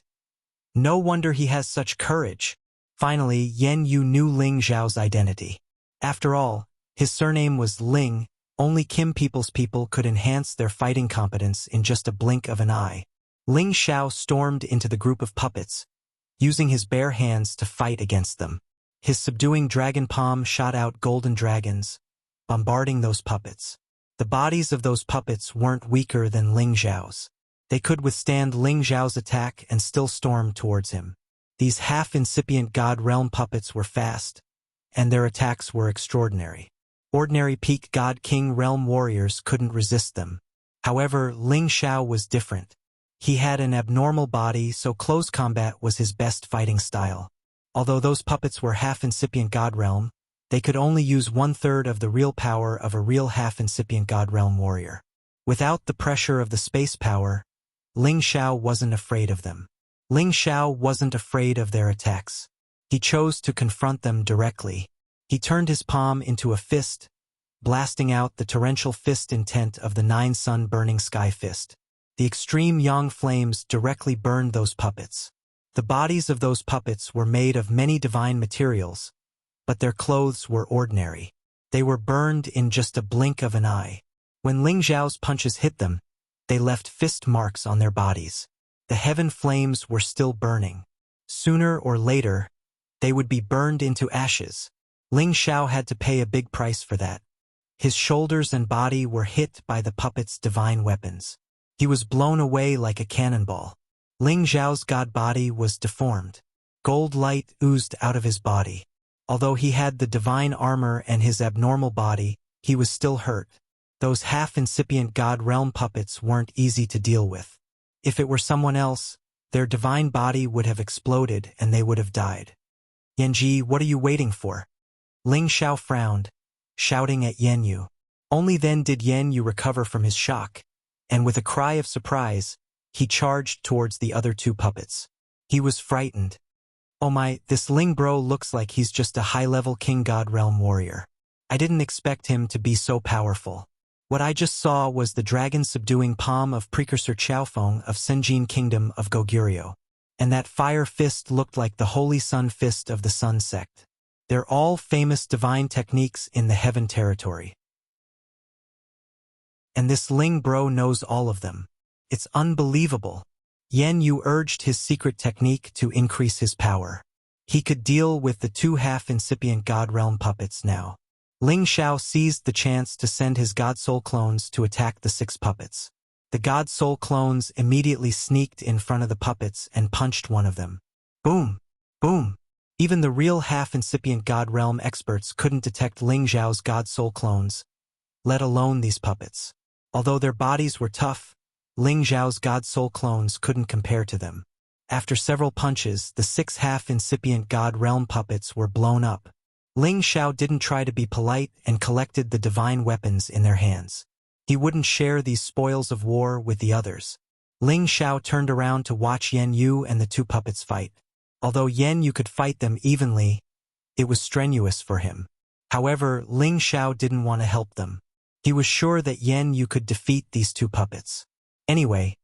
"No wonder he has such courage." Finally, Yan Yu knew Ling Xiao's identity. After all, his surname was Ling. Only Kim people's people could enhance their fighting competence in just a blink of an eye. Ling Xiao stormed into the group of puppets, using his bare hands to fight against them. His subduing dragon palm shot out golden dragons, bombarding those puppets. The bodies of those puppets weren't weaker than Ling Xiao's. They could withstand Ling Xiao's attack and still storm towards him. These half-incipient God Realm puppets were fast, and their attacks were extraordinary. Ordinary peak God King Realm warriors couldn't resist them. However, Ling Xiao was different. He had an abnormal body, so close combat was his best fighting style. Although those puppets were half-incipient God Realm, they could only use 1/3 of the real power of a real half-incipient God Realm warrior. Without the pressure of the space power, Ling Xiao wasn't afraid of them. Ling Xiao wasn't afraid of their attacks. He chose to confront them directly. He turned his palm into a fist, blasting out the torrential fist intent of the 9-sun burning sky fist. The extreme yang flames directly burned those puppets. The bodies of those puppets were made of many divine materials, but their clothes were ordinary. They were burned in just a blink of an eye. When Ling Xiao's punches hit them, they left fist marks on their bodies. The heaven flames were still burning. Sooner or later, they would be burned into ashes. Ling Xiao had to pay a big price for that. His shoulders and body were hit by the puppet's divine weapons. He was blown away like a cannonball. Ling Xiao's god body was deformed. Gold light oozed out of his body. Although he had the divine armor and his abnormal body, he was still hurt. Those half-incipient God Realm puppets weren't easy to deal with. If it were someone else, their divine body would have exploded and they would have died. Yanji, what are you waiting for? Ling Xiao frowned, shouting at Yan Yu. Only then did Yan Yu recover from his shock, and with a cry of surprise, he charged towards the other two puppets. He was frightened. Oh my, this Ling bro looks like he's just a high-level King God Realm warrior. I didn't expect him to be so powerful. What I just saw was the dragon-subduing palm of Precursor Chaofeng of Senjin Kingdom of Goguryeo. And that fire fist looked like the Holy Sun Fist of the Sun Sect. They're all famous divine techniques in the Heaven territory. And this Ling bro knows all of them. It's unbelievable. Yan Yu urged his secret technique to increase his power. He could deal with the two half-incipient God Realm puppets now. Ling Xiao seized the chance to send his God Soul clones to attack the 6 puppets. The God Soul clones immediately sneaked in front of the puppets and punched one of them. Boom! Boom! Even the real half-incipient God Realm experts couldn't detect Ling Xiao's God Soul clones, let alone these puppets. Although their bodies were tough, Ling Xiao's God Soul clones couldn't compare to them. After several punches, the 6 half-incipient God Realm puppets were blown up. Ling Xiao didn't try to be polite and collected the divine weapons in their hands. He wouldn't share these spoils of war with the others. Ling Xiao turned around to watch Yan Yu and the 2 puppets fight. Although Yan Yu could fight them evenly, it was strenuous for him. However, Ling Xiao didn't want to help them. He was sure that Yan Yu could defeat these 2 puppets. Anyway,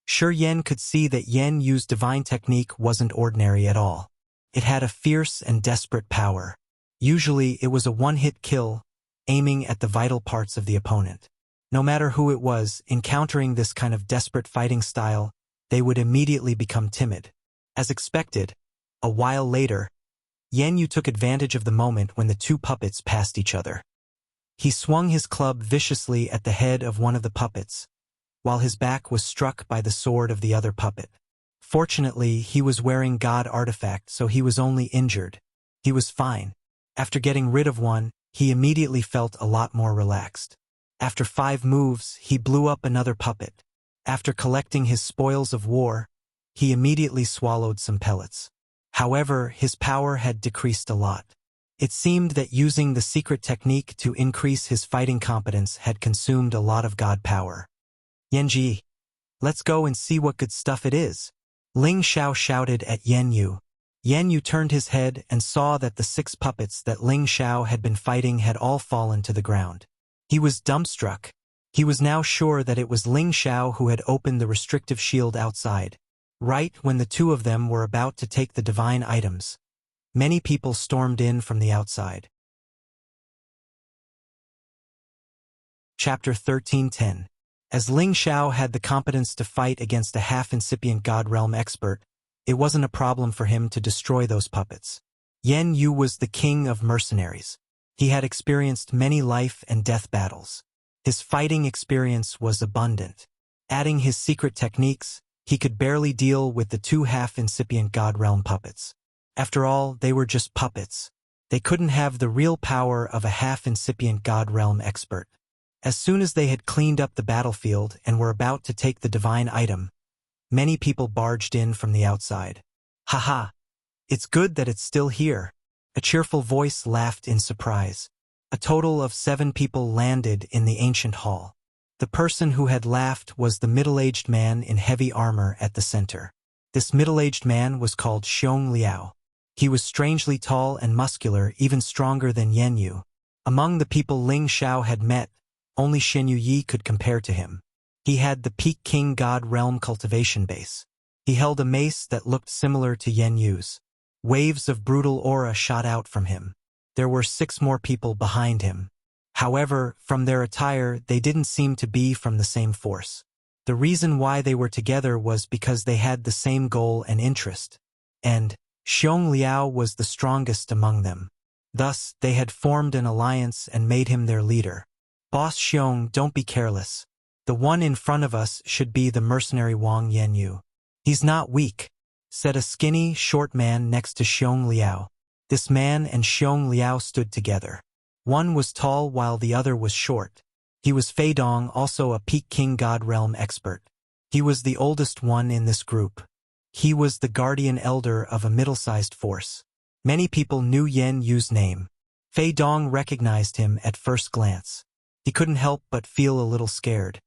Sure Yan could see that Yan Yu's divine technique wasn't ordinary at all. It had a fierce and desperate power. Usually it was a one-hit kill, aiming at the vital parts of the opponent. No matter who it was, encountering this kind of desperate fighting style, they would immediately become timid. As expected, a while later, Yan Yu took advantage of the moment when the 2 puppets passed each other. He swung his club viciously at the head of one of the puppets, while his back was struck by the sword of the other puppet. Fortunately, he was wearing God artifact, so he was only injured. He was fine. After getting rid of one, he immediately felt a lot more relaxed. After 5 moves, he blew up another puppet. After collecting his spoils of war, he immediately swallowed some pellets. However, his power had decreased a lot. It seemed that using the secret technique to increase his fighting competence had consumed a lot of God power. Yanji, let's go and see what good stuff it is. Ling Xiao shouted at Yan Yu. Yan Yu turned his head and saw that the 6 puppets that Ling Xiao had been fighting had all fallen to the ground. He was dumbstruck. He was now sure that it was Ling Xiao who had opened the restrictive shield outside. Right when the 2 of them were about to take the divine items, many people stormed in from the outside. Chapter 13:10. As Ling Xiao had the competence to fight against a half-incipient God Realm expert, it wasn't a problem for him to destroy those puppets. Yan Yu was the king of mercenaries. He had experienced many life and death battles. His fighting experience was abundant. Adding his secret techniques, he could barely deal with the 2 half-incipient God Realm puppets. After all, they were just puppets. They couldn't have the real power of a half-incipient God Realm expert. As soon as they had cleaned up the battlefield and were about to take the divine item, many people barged in from the outside. Haha! It's good that it's still here. A cheerful voice laughed in surprise. A total of 7 people landed in the ancient hall. The person who had laughed was the middle-aged man in heavy armor at the center. This middle-aged man was called Xiong Liao. He was strangely tall and muscular, even stronger than Yan Yu. Among the people Ling Xiao had met, only Shen Yi could compare to him. He had the Peak King God Realm cultivation base. He held a mace that looked similar to Yan Yu's. Waves of brutal aura shot out from him. There were 6 more people behind him. However, from their attire, they didn't seem to be from the same force. The reason why they were together was because they had the same goal and interest. And Xiong Liao was the strongest among them. Thus, they had formed an alliance and made him their leader. Boss Xiong, don't be careless. The one in front of us should be the mercenary Wang Yan Yu. He's not weak, said a skinny, short man next to Xiong Liao. This man and Xiong Liao stood together. One was tall while the other was short. He was Fei Dong, also a Peak King God Realm expert. He was the oldest one in this group. He was the guardian elder of a middle-sized force. Many people knew Yan Yu's name. Fei Dong recognized him at first glance. He couldn't help but feel a little scared.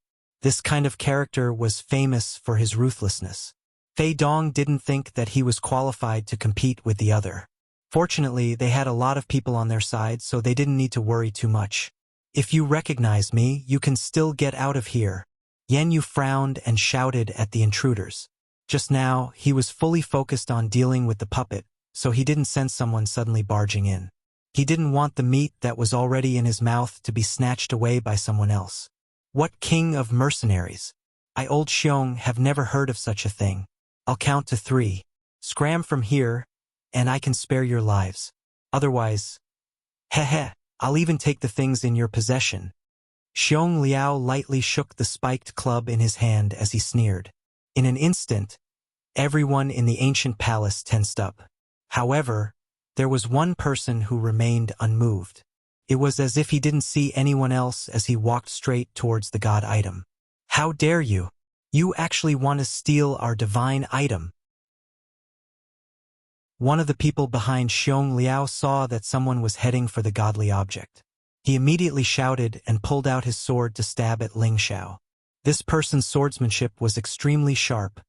This kind of character was famous for his ruthlessness. Fei Dong didn't think that he was qualified to compete with the other. Fortunately, they had a lot of people on their side, so they didn't need to worry too much. If you recognize me, you can still get out of here. Yan Yu frowned and shouted at the intruders. Just now, he was fully focused on dealing with the puppet, so he didn't sense someone suddenly barging in. He didn't want the meat that was already in his mouth to be snatched away by someone else. What king of mercenaries? I, Old Xiong, have never heard of such a thing. I'll count to 3. Scram from here, and I can spare your lives. Otherwise, heh, I'll even take the things in your possession. Xiong Liao lightly shook the spiked club in his hand as he sneered. In an instant, everyone in the ancient palace tensed up. However, there was one person who remained unmoved. It was as if he didn't see anyone else as he walked straight towards the god item. How dare you? You actually want to steal our divine item? One of the people behind Xiong Liao saw that someone was heading for the godly object. He immediately shouted and pulled out his sword to stab at Ling Xiao. This person's swordsmanship was extremely sharp,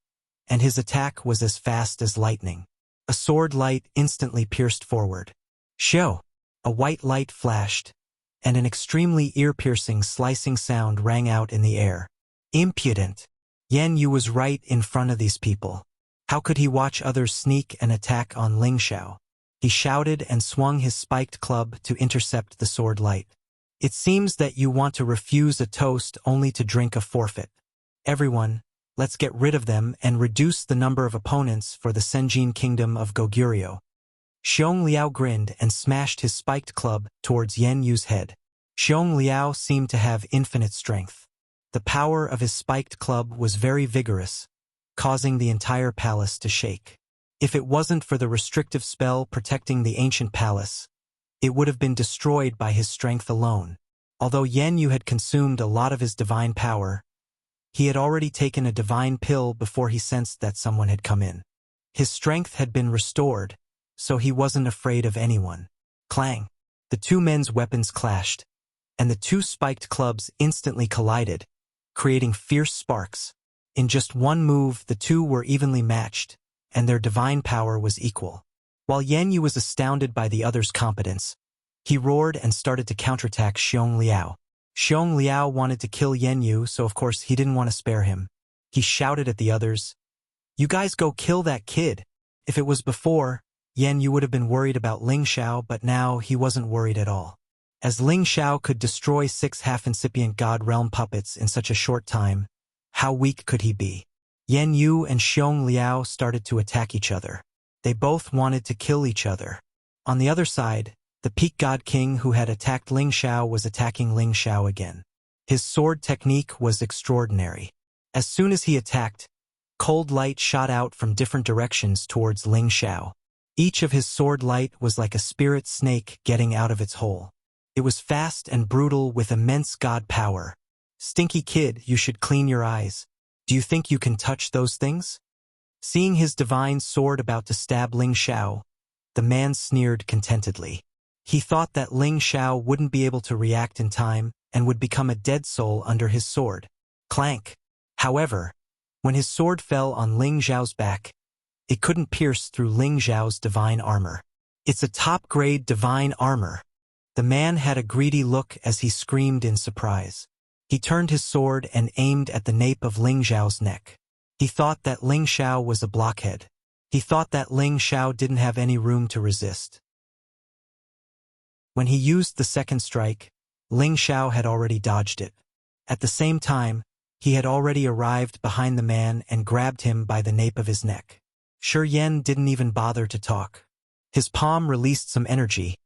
and his attack was as fast as lightning. A sword light instantly pierced forward. Xiao! A white light flashed, and an extremely ear-piercing slicing sound rang out in the air. Impudent! Yan Yu was right in front of these people. How could he watch others sneak and attack on Ling Xiao? He shouted and swung his spiked club to intercept the sword light. It seems that you want to refuse a toast only to drink a forfeit. Everyone, let's get rid of them and reduce the number of opponents for the Senjin kingdom of Goguryeo. Xiong Liao grinned and smashed his spiked club towards Yan Yu's head. Xiong Liao seemed to have infinite strength. The power of his spiked club was very vigorous, causing the entire palace to shake. If it wasn't for the restrictive spell protecting the ancient palace, it would have been destroyed by his strength alone. Although Yan Yu had consumed a lot of his divine power, he had already taken a divine pill before he sensed that someone had come in. His strength had been restored, so he wasn't afraid of anyone. Clang! The two men's weapons clashed, and the two spiked clubs instantly collided, creating fierce sparks. In just one move, the two were evenly matched, and their divine power was equal. While Yan Yu was astounded by the other's competence, he roared and started to counterattack Xiong Liao. Xiong Liao wanted to kill Yan Yu, so of course he didn't want to spare him. He shouted at the others, "You guys go kill that kid." If it was before, Yan Yu would have been worried about Ling Xiao, but now he wasn't worried at all. As Ling Xiao could destroy 6 half-incipient God Realm puppets in such a short time, how weak could he be? Yan Yu and Xiong Liao started to attack each other. They both wanted to kill each other. On the other side, the Peak God King who had attacked Ling Xiao was attacking Ling Xiao again. His sword technique was extraordinary. As soon as he attacked, cold light shot out from different directions towards Ling Xiao. Each of his sword light was like a spirit snake getting out of its hole. It was fast and brutal with immense god power. Stinky kid, you should clean your eyes. Do you think you can touch those things? Seeing his divine sword about to stab Ling Xiao, the man sneered contentedly. He thought that Ling Xiao wouldn't be able to react in time and would become a dead soul under his sword. Clank! However, when his sword fell on Ling Xiao's back, it couldn't pierce through Ling Xiao's divine armor. It's a top-grade divine armor. The man had a greedy look as he screamed in surprise. He turned his sword and aimed at the nape of Ling Xiao's neck. He thought that Ling Xiao was a blockhead. He thought that Ling Xiao didn't have any room to resist. When he used the second strike, Ling Xiao had already dodged it. At the same time, he had already arrived behind the man and grabbed him by the nape of his neck. Shi Yan didn't even bother to talk. His palm released some energy,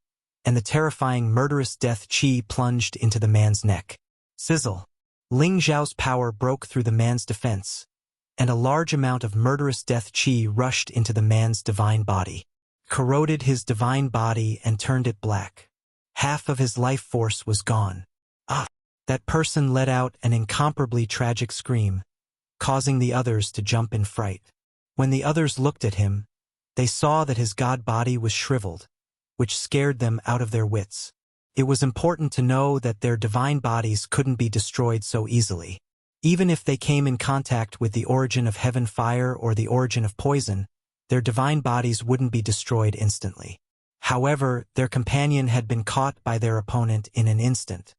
and the terrifying murderous death chi plunged into the man's neck. Sizzle! Ling Xiao's power broke through the man's defense, and a large amount of murderous death chi rushed into the man's divine body, corroded his divine body and turned it black. Half of his life force was gone. Ah! That person let out an incomparably tragic scream, causing the others to jump in fright. When the others looked at him, They saw that his god body was shriveled, which scared them out of their wits. It was important to know that their divine bodies couldn't be destroyed so easily. Even if they came in contact with the origin of heaven fire or the origin of poison, their divine bodies wouldn't be destroyed instantly. However, their companion had been caught by their opponent in an instant.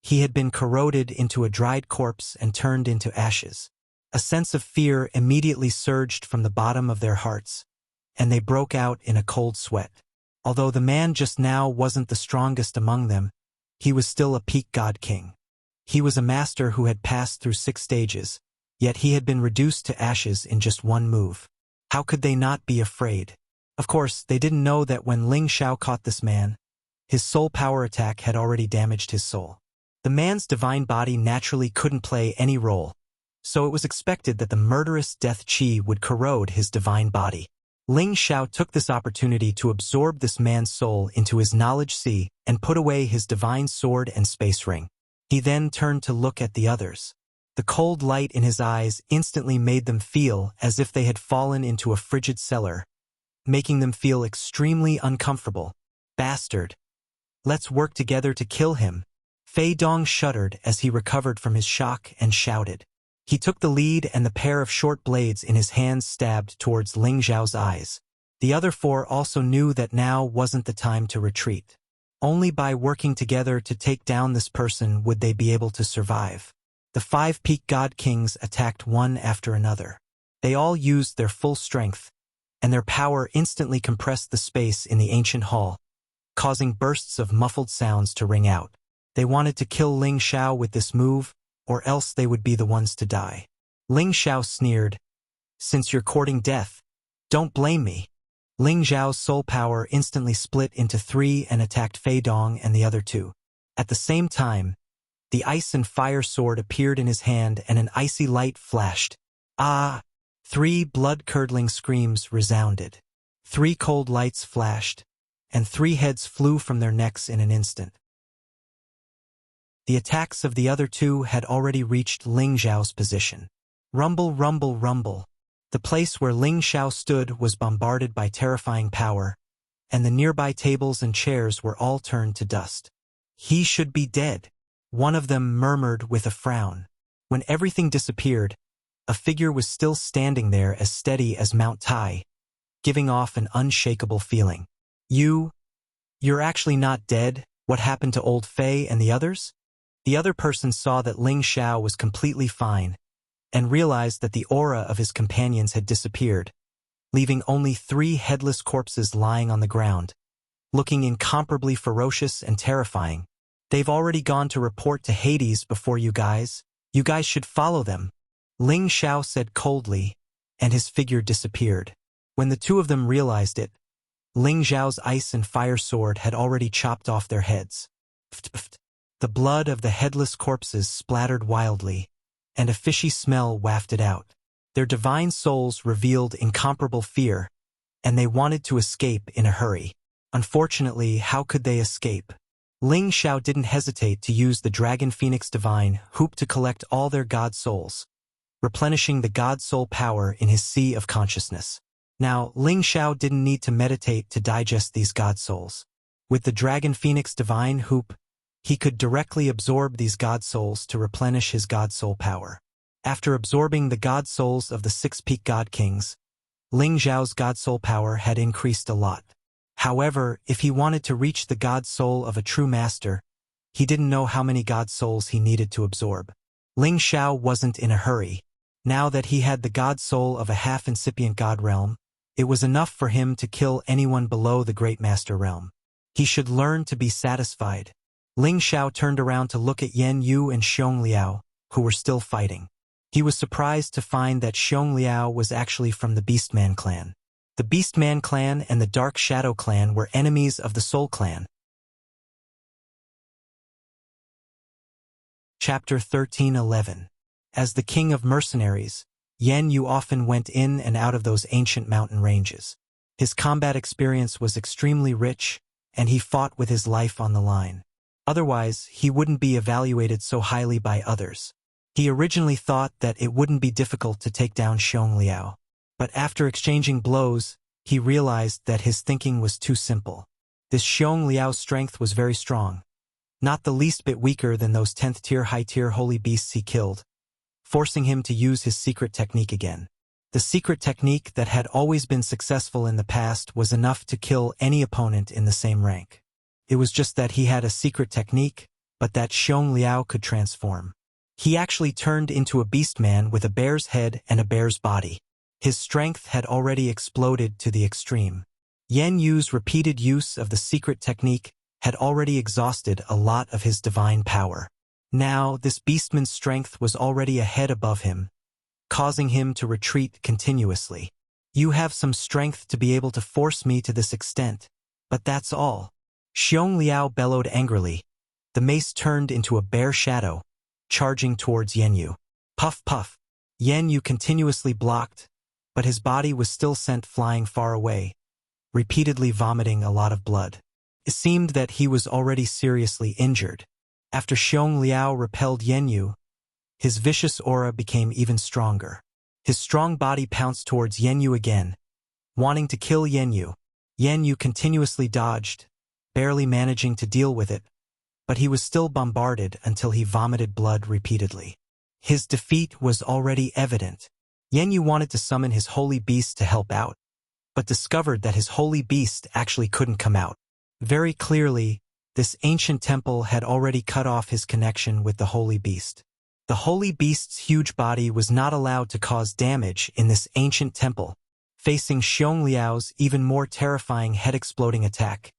He had been corroded into a dried corpse and turned into ashes. A sense of fear immediately surged from the bottom of their hearts, and they broke out in a cold sweat. Although the man just now wasn't the strongest among them, he was still a peak god king. He was a master who had passed through 6 stages, yet he had been reduced to ashes in just one move. How could they not be afraid? Of course, they didn't know that when Ling Xiao caught this man, his soul power attack had already damaged his soul. The man's divine body naturally couldn't play any role, so it was expected that the murderous death chi would corrode his divine body. Ling Xiao took this opportunity to absorb this man's soul into his knowledge sea and put away his divine sword and space ring. He then turned to look at the others. The cold light in his eyes instantly made them feel as if they had fallen into a frigid cellar, making them feel extremely uncomfortable. Bastard! Let's work together to kill him. Fei Dong shuddered as he recovered from his shock and shouted. He took the lead and the pair of short blades in his hands stabbed towards Ling Xiao's eyes. The other 4 also knew that now wasn't the time to retreat. Only by working together to take down this person would they be able to survive. The 5 peak god kings attacked one after another. They all used their full strength, and their power instantly compressed the space in the ancient hall, causing bursts of muffled sounds to ring out. They wanted to kill Ling Xiao with this move, or else they would be the ones to die. Ling Xiao sneered, "Since you're courting death, don't blame me." Ling Xiao's soul power instantly split into 3 and attacked Fei Dong and the other 2. At the same time, the ice and fire sword appeared in his hand and an icy light flashed. Ah! 3 blood-curdling screams resounded. 3 cold lights flashed, and 3 heads flew from their necks in an instant. The attacks of the other 2 had already reached Ling Xiao's position. Rumble, rumble, rumble. The place where Ling Xiao stood was bombarded by terrifying power, and the nearby tables and chairs were all turned to dust. "He should be dead," one of them murmured with a frown. When everything disappeared, a figure was still standing there as steady as Mount Tai, giving off an unshakable feeling. You're actually not dead? What happened to old Fei and the others?" The other person saw that Ling Xiao was completely fine, and realized that the aura of his companions had disappeared, leaving only 3 headless corpses lying on the ground, looking incomparably ferocious and terrifying. "They've already gone to report to Hades before you guys. You guys should follow them," Ling Xiao said coldly, and his figure disappeared. When the 2 of them realized it, Ling Xiao's ice and fire sword had already chopped off their heads. The blood of the headless corpses splattered wildly, and a fishy smell wafted out. Their divine souls revealed incomparable fear, and they wanted to escape in a hurry. Unfortunately, how could they escape? Ling Xiao didn't hesitate to use the Dragon Phoenix Divine Hoop to collect all their god souls, replenishing the god soul power in his sea of consciousness. Now, Ling Xiao didn't need to meditate to digest these god souls. With the Dragon Phoenix Divine Hoop, he could directly absorb these god souls to replenish his god soul power. After absorbing the god souls of the 6 peak god kings, Ling Xiao's god soul power had increased a lot. However, if he wanted to reach the god soul of a true master, he didn't know how many god souls he needed to absorb. Ling Xiao wasn't in a hurry. Now that he had the god soul of a half-incipient god realm, it was enough for him to kill anyone below the great master realm. He should learn to be satisfied. Ling Xiao turned around to look at Yan Yu and Xiong Liao, who were still fighting. He was surprised to find that Xiong Liao was actually from the Beastman clan. The Beastman clan and the Dark Shadow clan were enemies of the Soul clan. Chapter 13:11. As the king of mercenaries, Yan Yu often went in and out of those ancient mountain ranges. His combat experience was extremely rich, and he fought with his life on the line. Otherwise, he wouldn't be evaluated so highly by others. He originally thought that it wouldn't be difficult to take down Xiong Liao. But after exchanging blows, he realized that his thinking was too simple. This Xiong Liao's strength was very strong, not the least bit weaker than those 10th-tier high-tier holy beasts he killed, forcing him to use his secret technique again. The secret technique that had always been successful in the past was enough to kill any opponent in the same rank. It was just that he had a secret technique, but that Xiong Liao could transform. He actually turned into a beast man with a bear's head and a bear's body. His strength had already exploded to the extreme. Yan Yu's repeated use of the secret technique had already exhausted a lot of his divine power. Now, this beastman's strength was already a head above him, causing him to retreat continuously. You have some strength to be able to force me to this extent, but that's all. Xiong Liao bellowed angrily. The mace turned into a bear shadow, charging towards Yan Yu. Puff puff. Yan Yu continuously blocked, but his body was still sent flying far away, repeatedly vomiting a lot of blood. It seemed that he was already seriously injured. After Xiong Liao repelled Yan Yu, his vicious aura became even stronger. His strong body pounced towards Yan Yu again, wanting to kill Yan Yu. Yan Yu continuously dodged, barely managing to deal with it, but he was still bombarded until he vomited blood repeatedly. His defeat was already evident. Yan Yu wanted to summon his holy beast to help out, but discovered that his holy beast actually couldn't come out. Very clearly, this ancient temple had already cut off his connection with the holy beast. The holy beast's huge body was not allowed to cause damage in this ancient temple, facing Xiong Liao's even more terrifying head-exploding attack.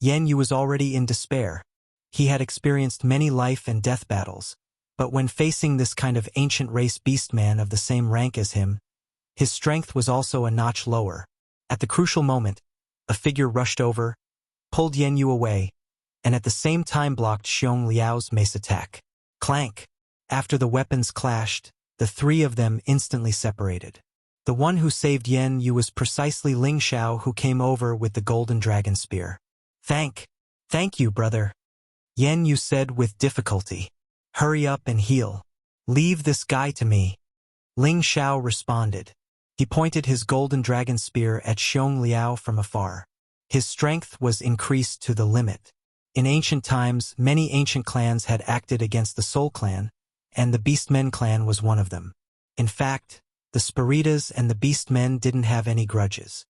Yan Yu was already in despair. He had experienced many life and death battles, but when facing this kind of ancient race beastman of the same rank as him, his strength was also a notch lower. At the crucial moment, a figure rushed over, pulled Yan Yu away, and at the same time blocked Xiong Liao's mace attack. Clank! After the weapons clashed, the three of them instantly separated. The one who saved Yan Yu was precisely Ling Xiao, who came over with the golden dragon spear. Thank you, brother," Yan Yu said with difficulty. "Hurry up and heal. Leave this guy to me." Ling Xiao responded. He pointed his golden dragon spear at Xiong Liao from afar. His strength was increased to the limit. In ancient times, many ancient clans had acted against the Soul Clan, and the Beastmen clan was one of them. In fact, the Spiritas and the Beastmen didn't have any grudges.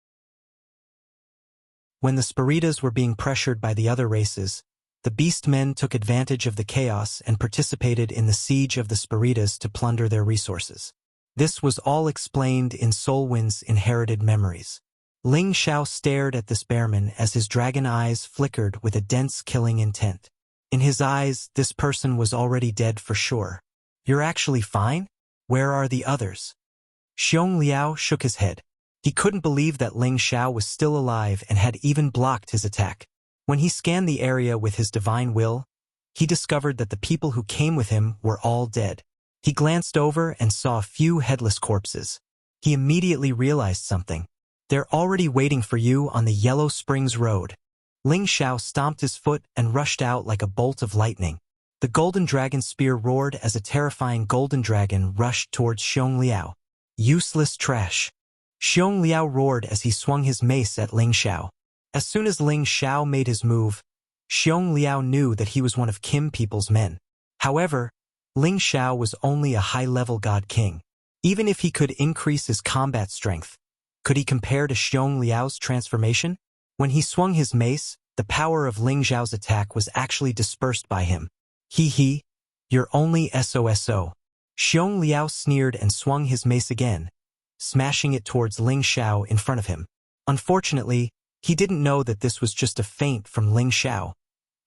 When the Spiritas were being pressured by the other races, the Beastmen took advantage of the chaos and participated in the siege of the Spiritas to plunder their resources. This was all explained in Soulwind's inherited memories. Ling Xiao stared at this bearman as his dragon eyes flickered with a dense killing intent. In his eyes, this person was already dead for sure. "You're actually fine? Where are the others?" Xiong Liao shook his head. He couldn't believe that Ling Xiao was still alive and had even blocked his attack. When he scanned the area with his divine will, he discovered that the people who came with him were all dead. He glanced over and saw a few headless corpses. He immediately realized something. "They're already waiting for you on the Yellow Springs Road." Ling Xiao stomped his foot and rushed out like a bolt of lightning. The golden dragon spear roared as a terrifying golden dragon rushed towards Xiong Liao. "Useless trash." Xiong Liao roared as he swung his mace at Ling Xiao. As soon as Ling Xiao made his move, Xiong Liao knew that he was one of Kim people's men. However, Ling Xiao was only a high-level god king. Even if he could increase his combat strength, could he compare to Xiong Liao's transformation? When he swung his mace, the power of Ling Xiao's attack was actually dispersed by him. "He, you're only SOSO. Xiong Liao sneered and swung his mace again, smashing it towards Ling Xiao in front of him. Unfortunately, he didn't know that this was just a feint from Ling Xiao,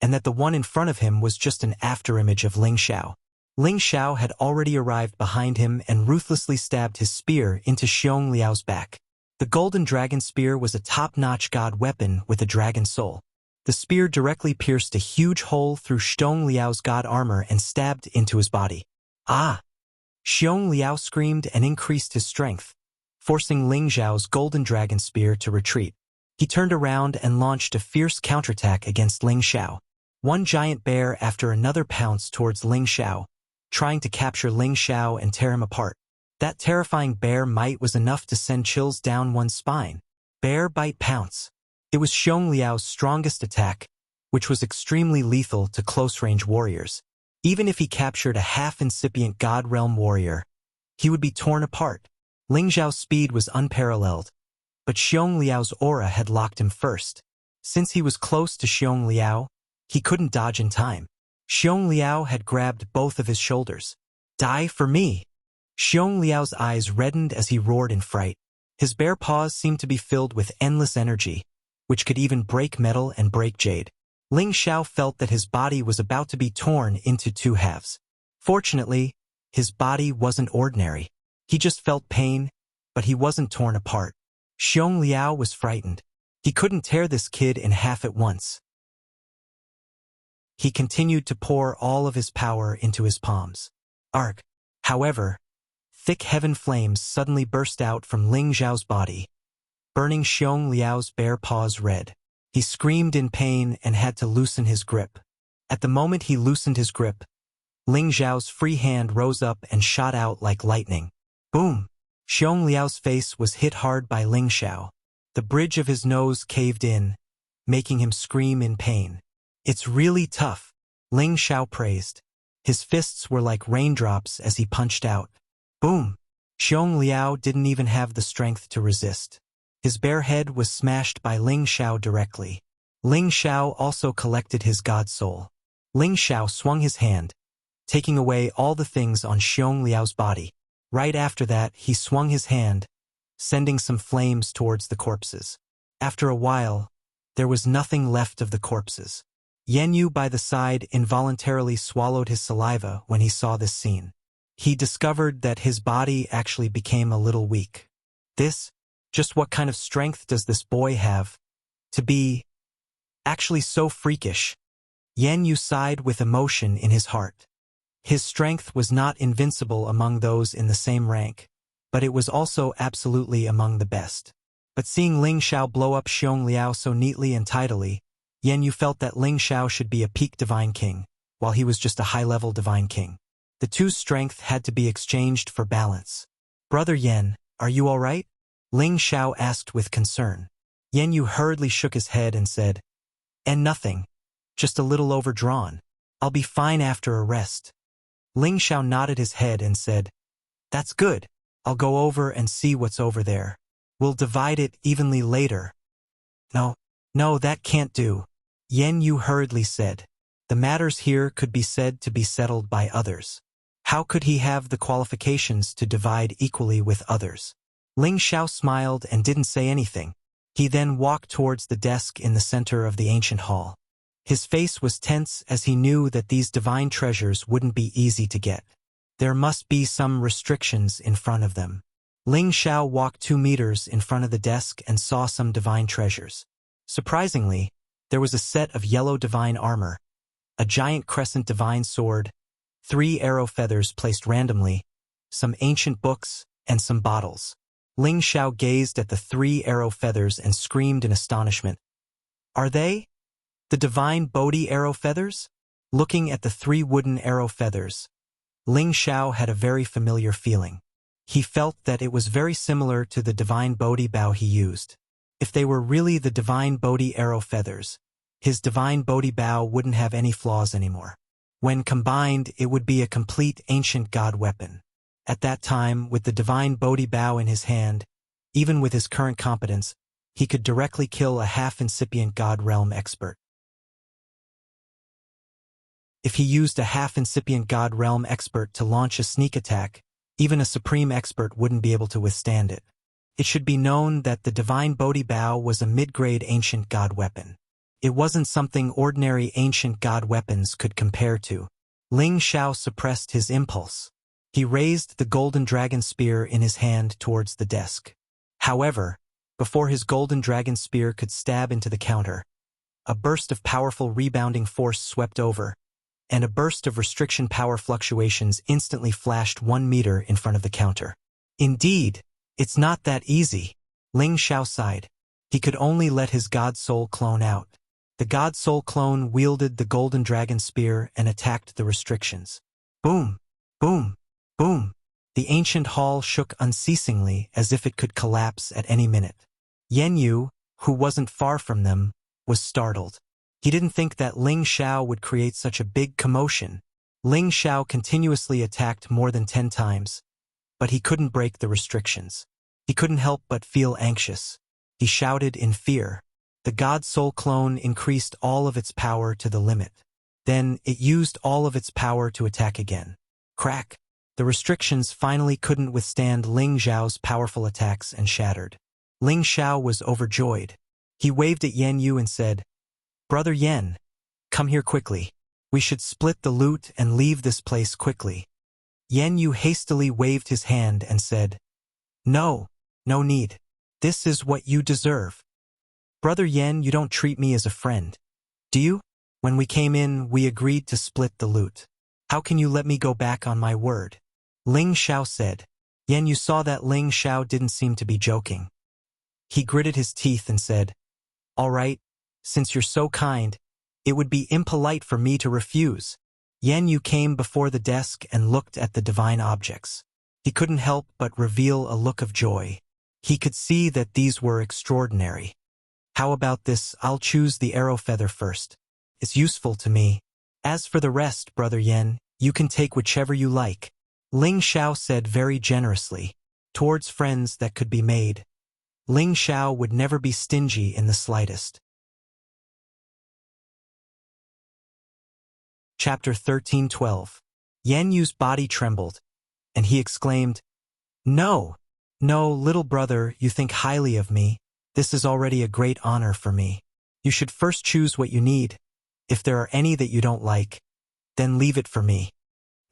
and that the one in front of him was just an afterimage of Ling Xiao. Ling Xiao had already arrived behind him and ruthlessly stabbed his spear into Xiong Liao's back. The golden dragon spear was a top-notch god weapon with a dragon soul. The spear directly pierced a huge hole through Xiong Liao's god armor and stabbed into his body. "Ah!" Xiong Liao screamed and increased his strength, forcing Ling Xiao's golden dragon spear to retreat. He turned around and launched a fierce counterattack against Ling Xiao. One giant bear after another pounced towards Ling Xiao, trying to capture Ling Xiao and tear him apart. That terrifying bear might was enough to send chills down one's spine. Bear Bite Pounce. It was Xiong Liao's strongest attack, which was extremely lethal to close-range warriors. Even if he captured a half-incipient God Realm warrior, he would be torn apart. Ling Xiao's speed was unparalleled, but Xiong Liao's aura had locked him first. Since he was close to Xiong Liao, he couldn't dodge in time. Xiong Liao had grabbed both of his shoulders. Die for me! Xiong Liao's eyes reddened as he roared in fright. His bare paws seemed to be filled with endless energy, which could even break metal and break jade. Ling Xiao felt that his body was about to be torn into two halves. Fortunately, his body wasn't ordinary. He just felt pain, but he wasn't torn apart. Xiong Liao was frightened. He couldn't tear this kid in half at once. He continued to pour all of his power into his palms. Arg! However, thick heaven flames suddenly burst out from Ling Xiao's body, burning Xiong Liao's bare paws red. He screamed in pain and had to loosen his grip. At the moment he loosened his grip, Ling Xiao's free hand rose up and shot out like lightning. Boom! Xiong Liao's face was hit hard by Ling Xiao. The bridge of his nose caved in, making him scream in pain. It's really tough, Ling Xiao praised. His fists were like raindrops as he punched out. Boom! Xiong Liao didn't even have the strength to resist. His bare head was smashed by Ling Xiao directly. Ling Xiao also collected his god soul. Ling Xiao swung his hand, taking away all the things on Xiong Liao's body. Right after that, he swung his hand, sending some flames towards the corpses. After a while, there was nothing left of the corpses. Yan Yu by the side involuntarily swallowed his saliva when he saw this scene. He discovered that his body actually became a little weak. Just what kind of strength does this boy have to be actually so freakish? Yan Yu sighed with emotion in his heart. His strength was not invincible among those in the same rank, but it was also absolutely among the best. But seeing Ling Xiao blow up Xiong Liao so neatly and tidily, Yan Yu felt that Ling Xiao should be a peak divine king, while he was just a high-level divine king. The two's strength had to be exchanged for balance. Brother Yan, are you all right? Ling Xiao asked with concern. Yan Yu hurriedly shook his head and said, And nothing, just a little overdrawn. I'll be fine after a rest. Ling Xiao nodded his head and said, That's good. I'll go over and see what's over there. We'll divide it evenly later. No, that can't do. Yan Yu hurriedly said. The matters here could be said to be settled by others. How could he have the qualifications to divide equally with others? Ling Xiao smiled and didn't say anything. He then walked towards the desk in the center of the ancient hall. His face was tense as he knew that these divine treasures wouldn't be easy to get. There must be some restrictions in front of them. Ling Xiao walked 2 meters in front of the desk and saw some divine treasures. Surprisingly, there was a set of yellow divine armor, a giant crescent divine sword, 3 arrow feathers placed randomly, some ancient books, and some bottles. Ling Xiao gazed at the 3 arrow feathers and screamed in astonishment. Are they the divine Bodhi arrow feathers? Looking at the 3 wooden arrow feathers, Ling Xiao had a very familiar feeling. He felt that it was very similar to the divine Bodhi bow he used. If they were really the divine Bodhi arrow feathers, his divine Bodhi bow wouldn't have any flaws anymore. When combined, it would be a complete ancient god weapon. At that time, with the divine Bodhi bow in his hand, even with his current competence, he could directly kill a half-incipient god realm expert. If he used a half-incipient god realm expert to launch a sneak attack, even a supreme expert wouldn't be able to withstand it. It should be known that the divine Bodhi bow was a mid-grade ancient god weapon. It wasn't something ordinary ancient god weapons could compare to. Ling Xiao suppressed his impulse. He raised the golden dragon spear in his hand towards the desk. However, before his golden dragon spear could stab into the counter, a burst of powerful rebounding force swept over, and a burst of restriction power fluctuations instantly flashed 1 meter in front of the counter. Indeed, it's not that easy. Ling Xiao sighed. He could only let his god soul clone out. The god soul clone wielded the golden dragon spear and attacked the restrictions. Boom! Boom! Boom! The ancient hall shook unceasingly as if it could collapse at any minute. Yan Yu, who wasn't far from them, was startled. He didn't think that Ling Xiao would create such a big commotion. Ling Xiao continuously attacked more than 10 times, but he couldn't break the restrictions. He couldn't help but feel anxious. He shouted in fear. The God Soul clone increased all of its power to the limit. Then it used all of its power to attack again. Crack! The restrictions finally couldn't withstand Ling Xiao's powerful attacks and shattered. Ling Xiao was overjoyed. He waved at Yan Yu and said, "Brother Yan, come here quickly. We should split the loot and leave this place quickly." Yan Yu hastily waved his hand and said, "No, no need. This is what you deserve. Brother Yan, you don't treat me as a friend, do you? When we came in, we agreed to split the loot. How can you let me go back on my word?" Ling Xiao said. Yan Yu saw that Ling Xiao didn't seem to be joking. He gritted his teeth and said, "All right, since you're so kind, it would be impolite for me to refuse." Yan Yu came before the desk and looked at the divine objects. He couldn't help but reveal a look of joy. He could see that these were extraordinary. "How about this? I'll choose the arrow feather first. It's useful to me. As for the rest, Brother Yan, you can take whichever you like." Ling Xiao said very generously. Towards friends that could be made, Ling Xiao would never be stingy in the slightest. Chapter 13:12. Yan Yu's body trembled, and he exclaimed, "No, no, little brother, you think highly of me. This is already a great honor for me. You should first choose what you need. If there are any that you don't like, then leave it for me."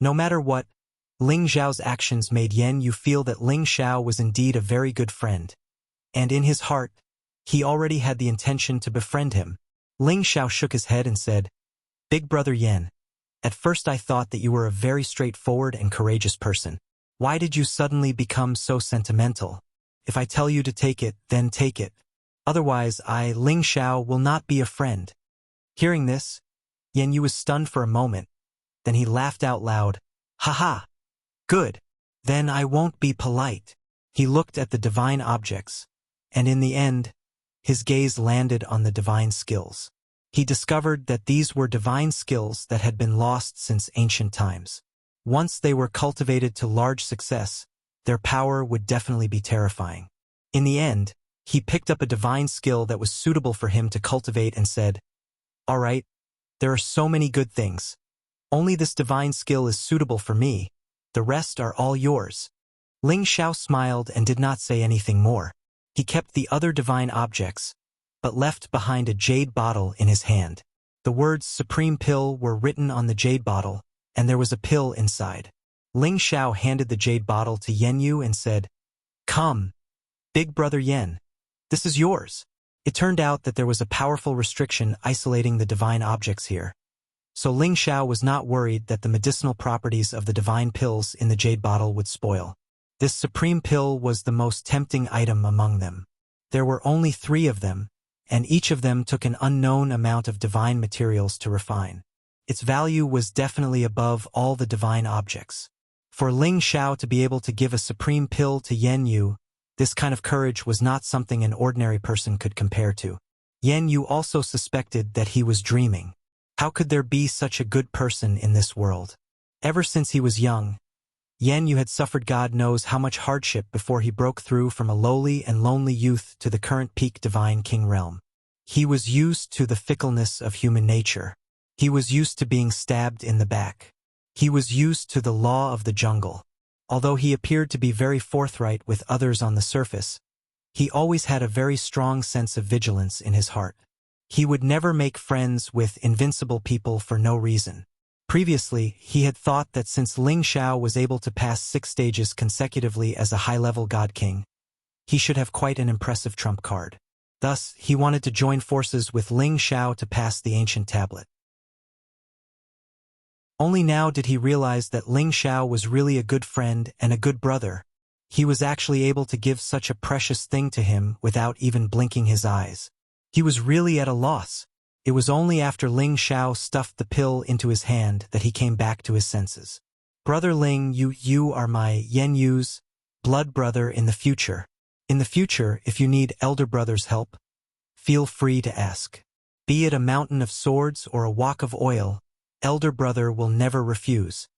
No matter what, Ling Xiao's actions made Yan Yu feel that Ling Xiao was indeed a very good friend. And in his heart, he already had the intention to befriend him. Ling Xiao shook his head and said, "Big brother Yan, at first I thought that you were a very straightforward and courageous person. Why did you suddenly become so sentimental? If I tell you to take it, then take it. Otherwise Ling Xiao, will not be a friend." Hearing this, Yan Yu was stunned for a moment. Then he laughed out loud. "Ha ha! Good. Then I won't be polite." He looked at the divine objects, and in the end, his gaze landed on the divine skills. He discovered that these were divine skills that had been lost since ancient times. Once they were cultivated to large success, their power would definitely be terrifying. In the end, he picked up a divine skill that was suitable for him to cultivate and said, "All right, there are so many good things. Only this divine skill is suitable for me. The rest are all yours." Ling Xiao smiled and did not say anything more. He kept the other divine objects, but left behind a jade bottle in his hand. The words "Supreme Pill" were written on the jade bottle, and there was a pill inside. Ling Xiao handed the jade bottle to Yan Yu and said, "Come, big brother Yan, this is yours." It turned out that there was a powerful restriction isolating the divine objects here. So Ling Xiao was not worried that the medicinal properties of the divine pills in the jade bottle would spoil. This supreme pill was the most tempting item among them. There were only 3 of them, and each of them took an unknown amount of divine materials to refine. Its value was definitely above all the divine objects. For Ling Xiao to be able to give a supreme pill to Yan Yu, this kind of courage was not something an ordinary person could compare to. Yan Yu also suspected that he was dreaming. How could there be such a good person in this world? Ever since he was young, Yan Yu had suffered God knows how much hardship before he broke through from a lowly and lonely youth to the current peak divine king realm. He was used to the fickleness of human nature. He was used to being stabbed in the back. He was used to the law of the jungle. Although he appeared to be very forthright with others on the surface, he always had a very strong sense of vigilance in his heart. He would never make friends with invincible people for no reason. Previously, he had thought that since Ling Xiao was able to pass 6 stages consecutively as a high-level god king, he should have quite an impressive trump card. Thus, he wanted to join forces with Ling Xiao to pass the ancient tablet. Only now did he realize that Ling Xiao was really a good friend and a good brother. He was actually able to give such a precious thing to him without even blinking his eyes. He was really at a loss. It was only after Ling Xiao stuffed the pill into his hand that he came back to his senses. "Brother Ling, you are my Yan Yu's blood brother in the future. In the future, if you need elder brother's help, feel free to ask. Be it a mountain of swords or a wok of oil, elder brother will never refuse.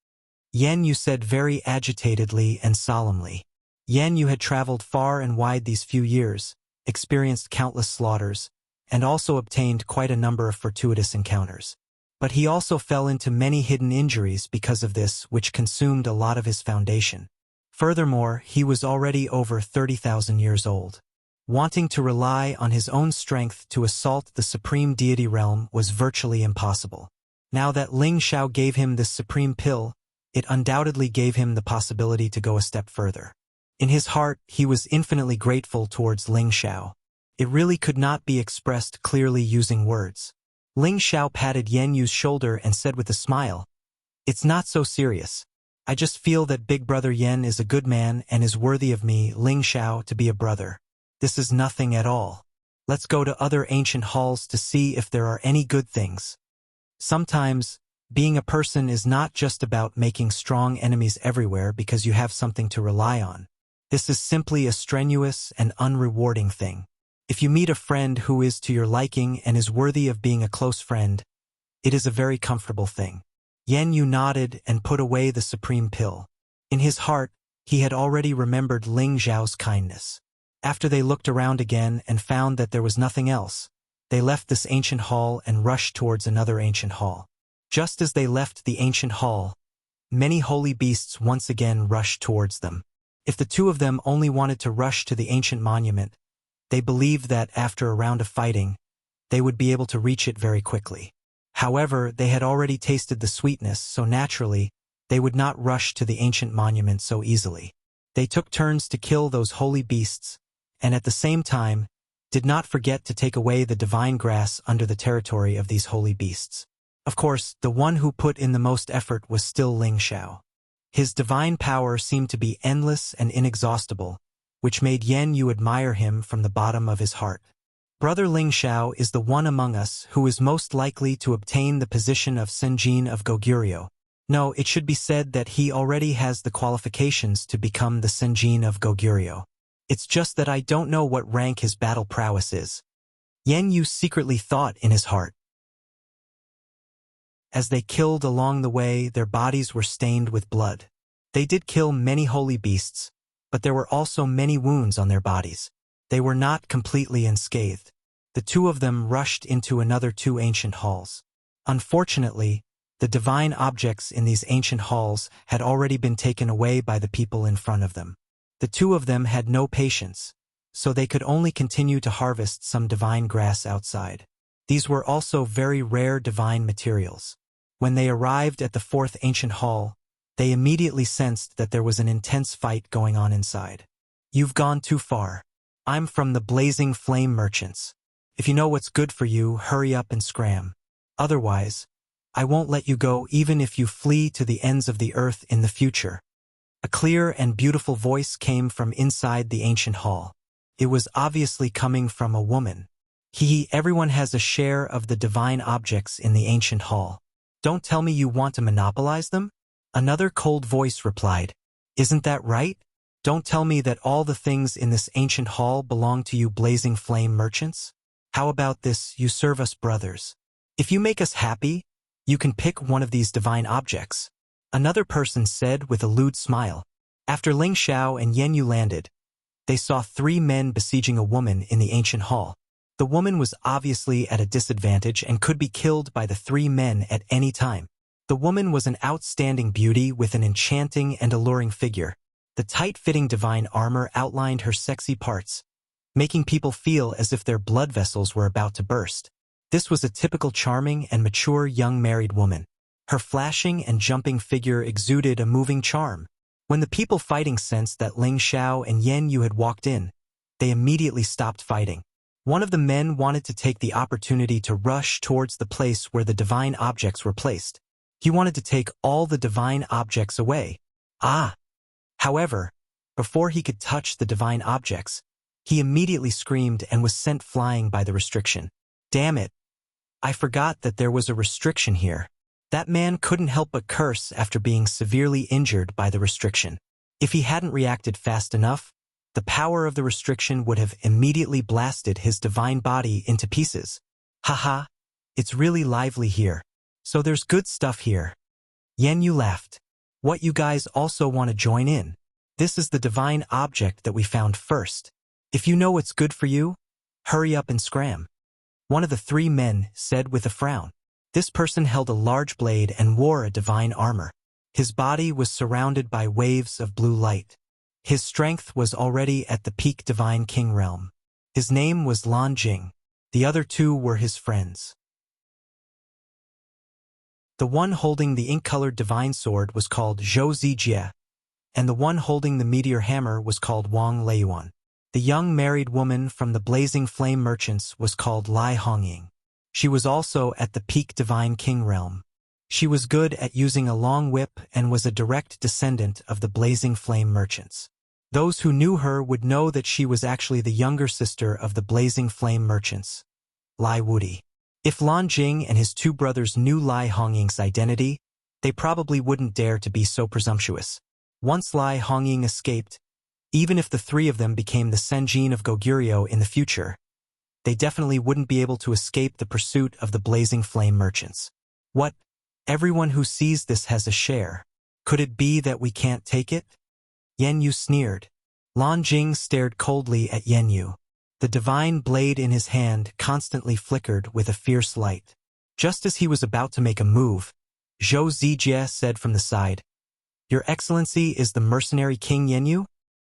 Yen Yu said very agitatedly and solemnly. Yen Yu had traveled far and wide these few years, experienced countless slaughters, and also obtained quite a number of fortuitous encounters. But he also fell into many hidden injuries because of this, which consumed a lot of his foundation. Furthermore, he was already over 30,000 years old. Wanting to rely on his own strength to assault the supreme deity realm was virtually impossible. Now that Ling Xiao gave him this supreme pill, it undoubtedly gave him the possibility to go a step further. In his heart, he was infinitely grateful towards Ling Xiao. It really could not be expressed clearly using words. Ling Xiao patted Yen Yu's shoulder and said with a smile, "It's not so serious. I just feel that Big Brother Yen is a good man and is worthy of me, Ling Xiao, to be a brother. This is nothing at all. Let's go to other ancient halls to see if there are any good things." Sometimes, being a person is not just about making strong enemies everywhere because you have something to rely on. This is simply a strenuous and unrewarding thing. If you meet a friend who is to your liking and is worthy of being a close friend, it is a very comfortable thing. Yen Yu nodded and put away the supreme pill. In his heart, he had already remembered Ling Xiao's kindness. After they looked around again and found that there was nothing else, they left this ancient hall and rushed towards another ancient hall. Just as they left the ancient hall, many holy beasts once again rushed towards them. If the two of them only wanted to rush to the ancient monument, they believed that after a round of fighting, they would be able to reach it very quickly. However, they had already tasted the sweetness, so naturally, they would not rush to the ancient monument so easily. They took turns to kill those holy beasts, and at the same time, did not forget to take away the divine grass under the territory of these holy beasts. Of course, the one who put in the most effort was still Ling Xiao. His divine power seemed to be endless and inexhaustible, which made Yen Yu admire him from the bottom of his heart. Brother Ling Xiao is the one among us who is most likely to obtain the position of Senjin of Goguryeo. No, it should be said that he already has the qualifications to become the Senjin of Goguryeo. It's just that I don't know what rank his battle prowess is. Yen Yu secretly thought in his heart. As they killed along the way, their bodies were stained with blood. They did kill many holy beasts, but there were also many wounds on their bodies. They were not completely unscathed. The two of them rushed into another two ancient halls. Unfortunately, the divine objects in these ancient halls had already been taken away by the people in front of them. The two of them had no patience, so they could only continue to harvest some divine grass outside. These were also very rare divine materials. When they arrived at the fourth ancient hall, they immediately sensed that there was an intense fight going on inside. "You've gone too far. I'm from the Blazing Flame Merchants. If you know what's good for you, hurry up and scram. Otherwise, I won't let you go even if you flee to the ends of the earth in the future." A clear and beautiful voice came from inside the ancient hall. It was obviously coming from a woman. Everyone has a share of the divine objects in the ancient hall. Don't tell me you want to monopolize them? Another cold voice replied. Isn't that right? Don't tell me that all the things in this ancient hall belong to you Blazing Flame Merchants? How about this, you serve us brothers? If you make us happy, you can pick one of these divine objects. Another person said with a lewd smile. After Ling Xiao and Yen Yu landed, they saw three men besieging a woman in the ancient hall. The woman was obviously at a disadvantage and could be killed by the three men at any time. The woman was an outstanding beauty with an enchanting and alluring figure. The tight-fitting divine armor outlined her sexy parts, making people feel as if their blood vessels were about to burst. This was a typical charming and mature young married woman. Her flashing and jumping figure exuded a moving charm. When the people fighting sensed that Ling Xiao and Yen Yu had walked in, they immediately stopped fighting. One of the men wanted to take the opportunity to rush towards the place where the divine objects were placed. He wanted to take all the divine objects away. However, before he could touch the divine objects, he immediately screamed and was sent flying by the restriction. Damn it! I forgot that there was a restriction here. That man couldn't help but curse after being severely injured by the restriction. If he hadn't reacted fast enough, the power of the restriction would have immediately blasted his divine body into pieces. Haha, it's really lively here. So there's good stuff here. Yenyu laughed. What, you guys also want to join in? This is the divine object that we found first. If you know what's good for you, hurry up and scram. One of the three men said with a frown. This person held a large blade and wore a divine armor. His body was surrounded by waves of blue light. His strength was already at the peak divine king realm. His name was Lan Jing. The other two were his friends. The one holding the ink-colored divine sword was called Zhou Zijie, and the one holding the meteor hammer was called Wang Leiyuan. The young married woman from the blazing flame merchants was called Lai Hongying. She was also at the peak divine king realm. She was good at using a long whip and was a direct descendant of the blazing flame merchants. Those who knew her would know that she was actually the younger sister of the blazing flame merchants, Lai Wudi. If Lan Jing and his two brothers knew Lai Hongying's identity, they probably wouldn't dare to be so presumptuous. Once Lai Hongying escaped, even if the three of them became the Senjin of Goguryeo in the future, they definitely wouldn't be able to escape the pursuit of the blazing flame merchants. What? Everyone who sees this has a share. Could it be that we can't take it? Yenyu sneered. Lan Jing stared coldly at Yenyu. The divine blade in his hand constantly flickered with a fierce light. Just as he was about to make a move, Zhou Zijie said from the side, Your Excellency is the mercenary King Yenyu?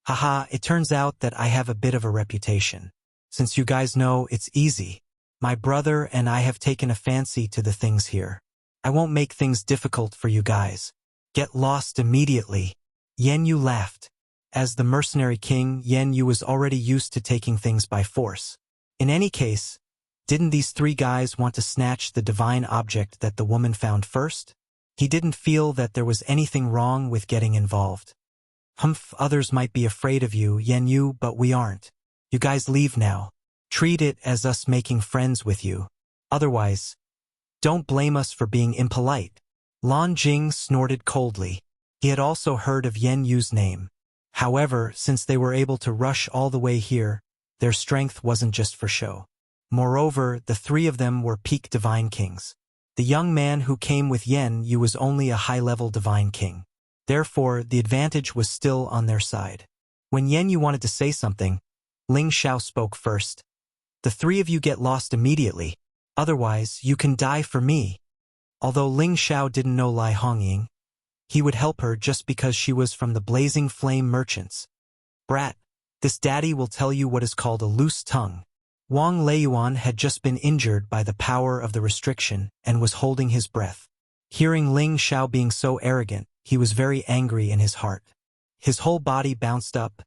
Haha, it turns out that I have a bit of a reputation. Since you guys know, it's easy. My brother and I have taken a fancy to the things here. I won't make things difficult for you guys. Get lost immediately. Yenyu laughed. As the mercenary king, Yenyu was already used to taking things by force. In any case, didn't these three guys want to snatch the divine object that the woman found first? He didn't feel that there was anything wrong with getting involved. Humph, others might be afraid of you, Yenyu, but we aren't. You guys leave now. Treat it as us making friends with you. Otherwise, don't blame us for being impolite. Lan Jing snorted coldly. He had also heard of Yenyu's name. However, since they were able to rush all the way here, their strength wasn't just for show. Moreover, the three of them were peak divine kings. The young man who came with Yenyu was only a high-level divine king. Therefore, the advantage was still on their side. When Yenyu wanted to say something, Ling Xiao spoke first. The three of you get lost immediately. Otherwise, you can die for me. Although Ling Xiao didn't know Lai Hongying, he would help her just because she was from the blazing flame merchants. Brat, this daddy will tell you what is called a loose tongue. Wang Leiyuan had just been injured by the power of the restriction and was holding his breath. Hearing Ling Xiao being so arrogant, he was very angry in his heart. His whole body bounced up,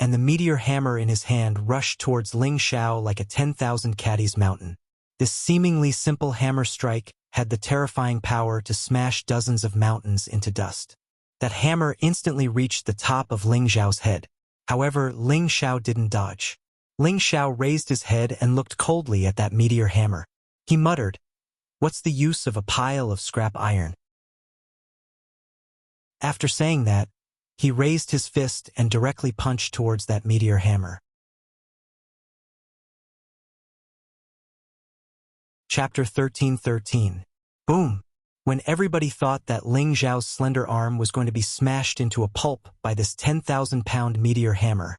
and the meteor hammer in his hand rushed towards Ling Xiao like a 10,000 caddies mountain. This seemingly simple hammer strike had the terrifying power to smash dozens of mountains into dust. That hammer instantly reached the top of Ling Xiao's head. However, Ling Xiao didn't dodge. Ling Xiao raised his head and looked coldly at that meteor hammer. He muttered, "What's the use of a pile of scrap iron?" After saying that, he raised his fist and directly punched towards that meteor hammer. Chapter 13:13. Boom! When everybody thought that Ling Xiao's slender arm was going to be smashed into a pulp by this 10,000-pound meteor hammer,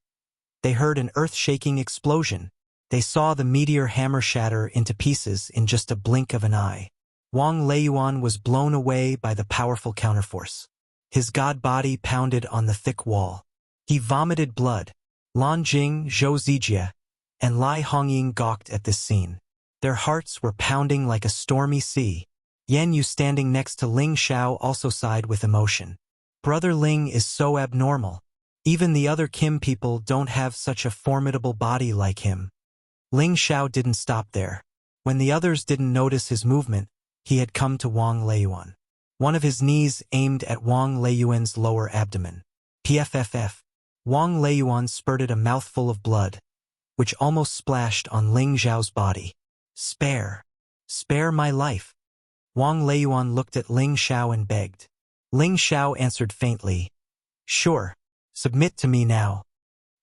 they heard an earth-shaking explosion. They saw the meteor hammer shatter into pieces in just a blink of an eye. Wang Leiyuan was blown away by the powerful counterforce. His god body pounded on the thick wall. He vomited blood. Lan Jing, Zhou Zijie, and Lai Hongying gawked at this scene. Their hearts were pounding like a stormy sea. Yenyu standing next to Ling Xiao also sighed with emotion. Brother Ling is so abnormal. Even the other Kim people don't have such a formidable body like him. Ling Xiao didn't stop there. When the others didn't notice his movement, he had come to Wang Leiyuan. One of his knees aimed at Wang Leiyuan's lower abdomen. PFFF. Wang Leiyuan spurted a mouthful of blood, which almost splashed on Ling Xiao's body. Spare my life. Wang Leiyuan looked at Ling Xiao and begged. Ling Xiao answered faintly, "Sure, submit to me now."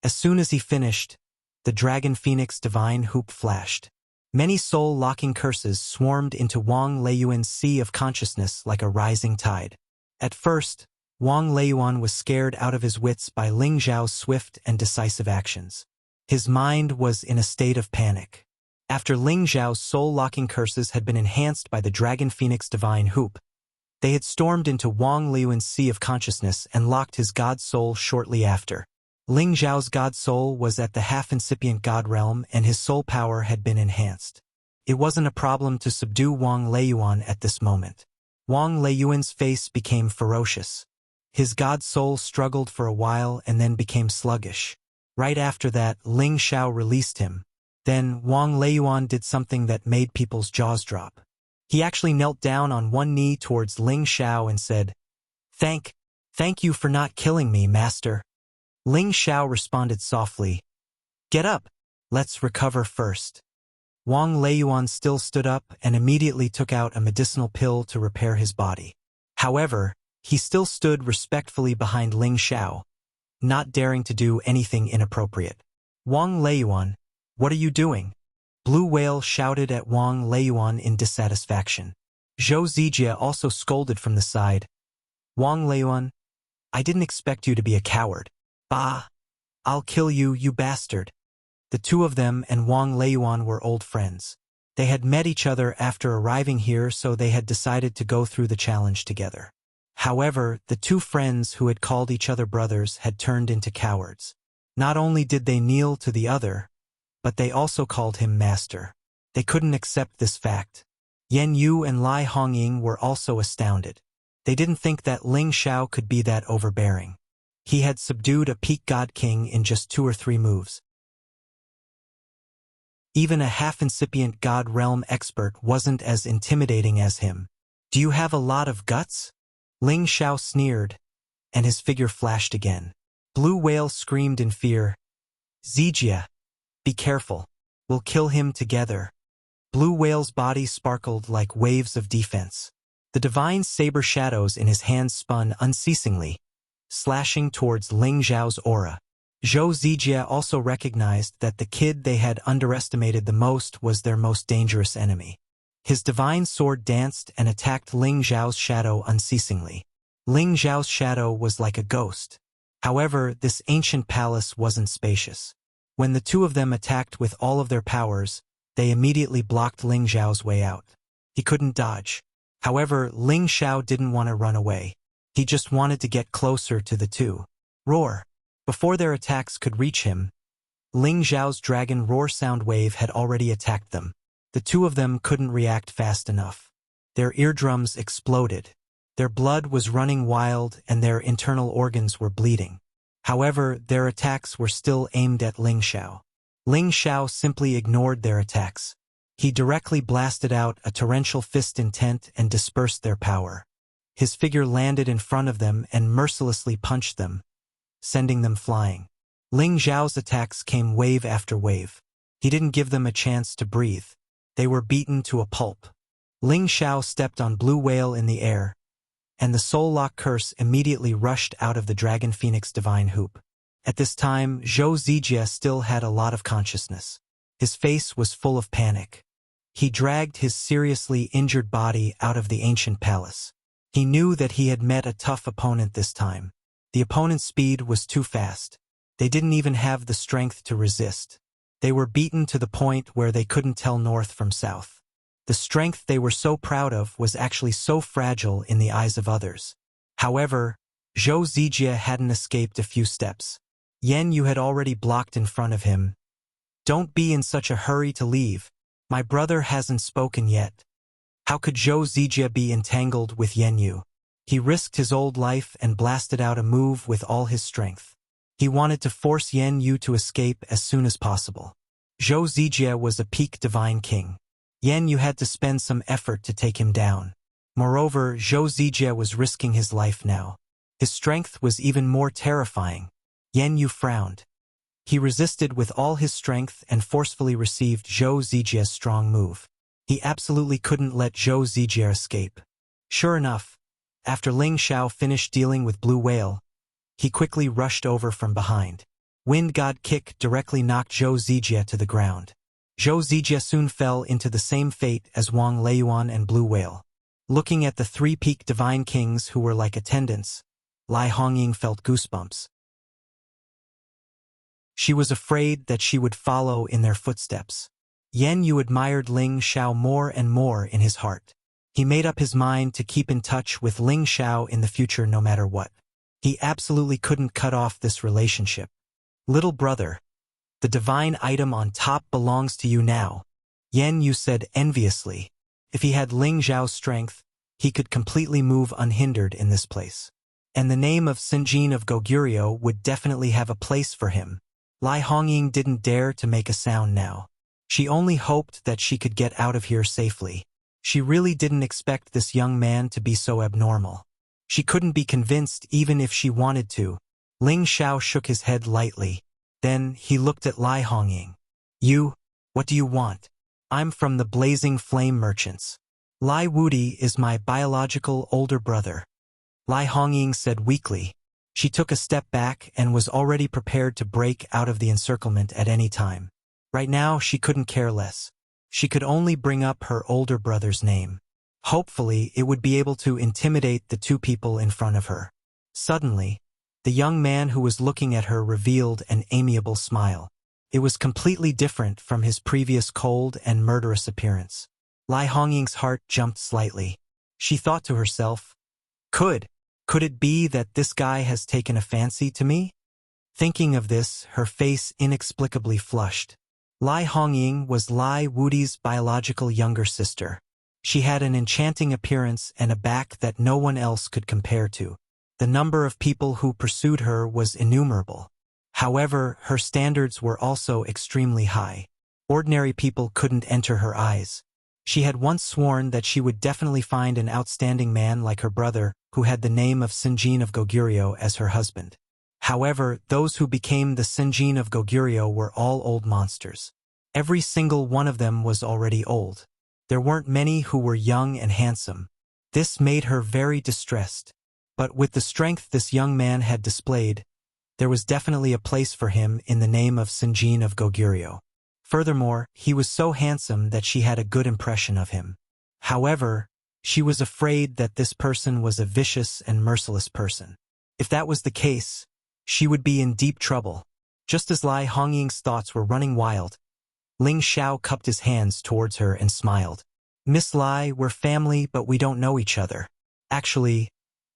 As soon as he finished, the Dragon Phoenix divine hoop flashed. Many soul-locking curses swarmed into Wang Leiyuan's sea of consciousness like a rising tide. At first, Wang Leiyuan was scared out of his wits by Ling Zhao's swift and decisive actions. His mind was in a state of panic. After Ling Zhao's soul-locking curses had been enhanced by the Dragon Phoenix divine hoop, they had stormed into Wang Leiyuan's sea of consciousness and locked his god soul shortly after. Ling Zhao's god soul was at the half-incipient god realm and his soul power had been enhanced. It wasn't a problem to subdue Wang Leiyuan at this moment. Wang Leiyuan's face became ferocious. His god soul struggled for a while and then became sluggish. Right after that, Ling Zhao released him. Then Wang Leiyuan did something that made people's jaws drop. He actually knelt down on one knee towards Ling Zhao and said, Thank you for not killing me, master." Ling Zhao responded softly, "Get up, let's recover first." Wang Leiyuan still stood up and immediately took out a medicinal pill to repair his body. However, he still stood respectfully behind Ling Zhao, not daring to do anything inappropriate. "Wang Leiyuan, what are you doing?" Blue Whale shouted at Wang Leiyuan in dissatisfaction. Zhou Zijie also scolded from the side. "Wang Leiyuan, I didn't expect you to be a coward. Bah! I'll kill you, you bastard." The two of them and Wang Leiyuan were old friends. They had met each other after arriving here, so they had decided to go through the challenge together. However, the two friends who had called each other brothers had turned into cowards. Not only did they kneel to the other, but they also called him master. They couldn't accept this fact. Yan Yu and Lai Hongying were also astounded. They didn't think that Ling Zhao could be that overbearing. He had subdued a peak god king in just 2 or 3 moves. Even a half-incipient god realm expert wasn't as intimidating as him. "Do you have a lot of guts?" Ling Zhao sneered, and his figure flashed again. Blue Whale screamed in fear, "Zijia, be careful. We'll kill him together." Blue Whale's body sparkled like waves of defense. The divine saber shadows in his hands spun unceasingly, slashing towards Ling Zhao's aura. Zhou Zijie also recognized that the kid they had underestimated the most was their most dangerous enemy. His divine sword danced and attacked Ling Zhao's shadow unceasingly. Ling Zhao's shadow was like a ghost. However, this ancient palace wasn't spacious. When the two of them attacked with all of their powers, they immediately blocked Ling Zhao's way out. He couldn't dodge. However, Ling Zhao didn't want to run away. He just wanted to get closer to the two. Roar! Before their attacks could reach him, Ling Zhao's dragon roar sound wave had already attacked them. The two of them couldn't react fast enough. Their eardrums exploded. Their blood was running wild and their internal organs were bleeding. However, their attacks were still aimed at Ling Zhao. Ling Zhao simply ignored their attacks. He directly blasted out a torrential fist intent and dispersed their power. His figure landed in front of them and mercilessly punched them, sending them flying. Ling Zhao's attacks came wave after wave. He didn't give them a chance to breathe. They were beaten to a pulp. Ling Zhao stepped on Blue Whale in the air, and the Soul Lock curse immediately rushed out of the Dragon Phoenix divine hoop. At this time, Zhou Zijie still had a lot of consciousness. His face was full of panic. He dragged his seriously injured body out of the ancient palace. He knew that he had met a tough opponent this time. The opponent's speed was too fast. They didn't even have the strength to resist. They were beaten to the point where they couldn't tell north from south. The strength they were so proud of was actually so fragile in the eyes of others. However, Zhou Zijie hadn't escaped a few steps. Yan Yu had already blocked in front of him. "Don't be in such a hurry to leave. My brother hasn't spoken yet." How could Zhou Zijie be entangled with Yan Yu? He risked his old life and blasted out a move with all his strength. He wanted to force Yan Yu to escape as soon as possible. Zhou Zijie was a peak divine king. Yan Yu had to spend some effort to take him down. Moreover, Zhou Zijie was risking his life now. His strength was even more terrifying. Yan Yu frowned. He resisted with all his strength and forcefully received Zhou Zijie's strong move. He absolutely couldn't let Zhou Zijie escape. Sure enough, after Ling Zhao finished dealing with Blue Whale, he quickly rushed over from behind. Wind God kick directly knocked Zhou Zijie to the ground. Zhou Zijie soon fell into the same fate as Wang Leiyuan and Blue Whale. Looking at the three-peak divine kings who were like attendants, Lai Hongying felt goosebumps. She was afraid that she would follow in their footsteps. Yan Yu admired Ling Xiao more and more in his heart. He made up his mind to keep in touch with Ling Xiao in the future no matter what. He absolutely couldn't cut off this relationship. Little brother, the divine item on top belongs to you now, Yan Yu said enviously. If he had Ling Xiao's strength, he could completely move unhindered in this place. And the name of Sinjin of Goguryeo would definitely have a place for him. Lai Hongying didn't dare to make a sound now. She only hoped that she could get out of here safely. She really didn't expect this young man to be so abnormal. She couldn't be convinced even if she wanted to. Ling Xiao shook his head lightly. Then he looked at Lai Hongying. You, what do you want? I'm from the Blazing Flame Merchants. Lai Wudi is my biological older brother. Lai Hongying said weakly. She took a step back and was already prepared to break out of the encirclement at any time. Right now she couldn't care less. She could only bring up her older brother's name. Hopefully it would be able to intimidate the two people in front of her. Suddenly, the young man who was looking at her revealed an amiable smile. It was completely different from his previous cold and murderous appearance. Lai Hongying's heart jumped slightly. She thought to herself, Could it be that this guy has taken a fancy to me? Thinking of this, her face inexplicably flushed. Lai Hongying was Lai Wudi's biological younger sister. She had an enchanting appearance and a back that no one else could compare to. The number of people who pursued her was innumerable. However, her standards were also extremely high. Ordinary people couldn't enter her eyes. She had once sworn that she would definitely find an outstanding man like her brother, who had the name of Sinjin of Goguryeo as her husband. However, those who became the Sinjin of Goguryeo were all old monsters. Every single one of them was already old. There weren't many who were young and handsome. This made her very distressed. But with the strength this young man had displayed, there was definitely a place for him in the name of Sinjin of Goguryeo. Furthermore, he was so handsome that she had a good impression of him. However, she was afraid that this person was a vicious and merciless person. If that was the case, she would be in deep trouble. Just as Lai Hongying's thoughts were running wild, Ling Xiao cupped his hands towards her and smiled. Miss Lai, we're family, but we don't know each other. Actually,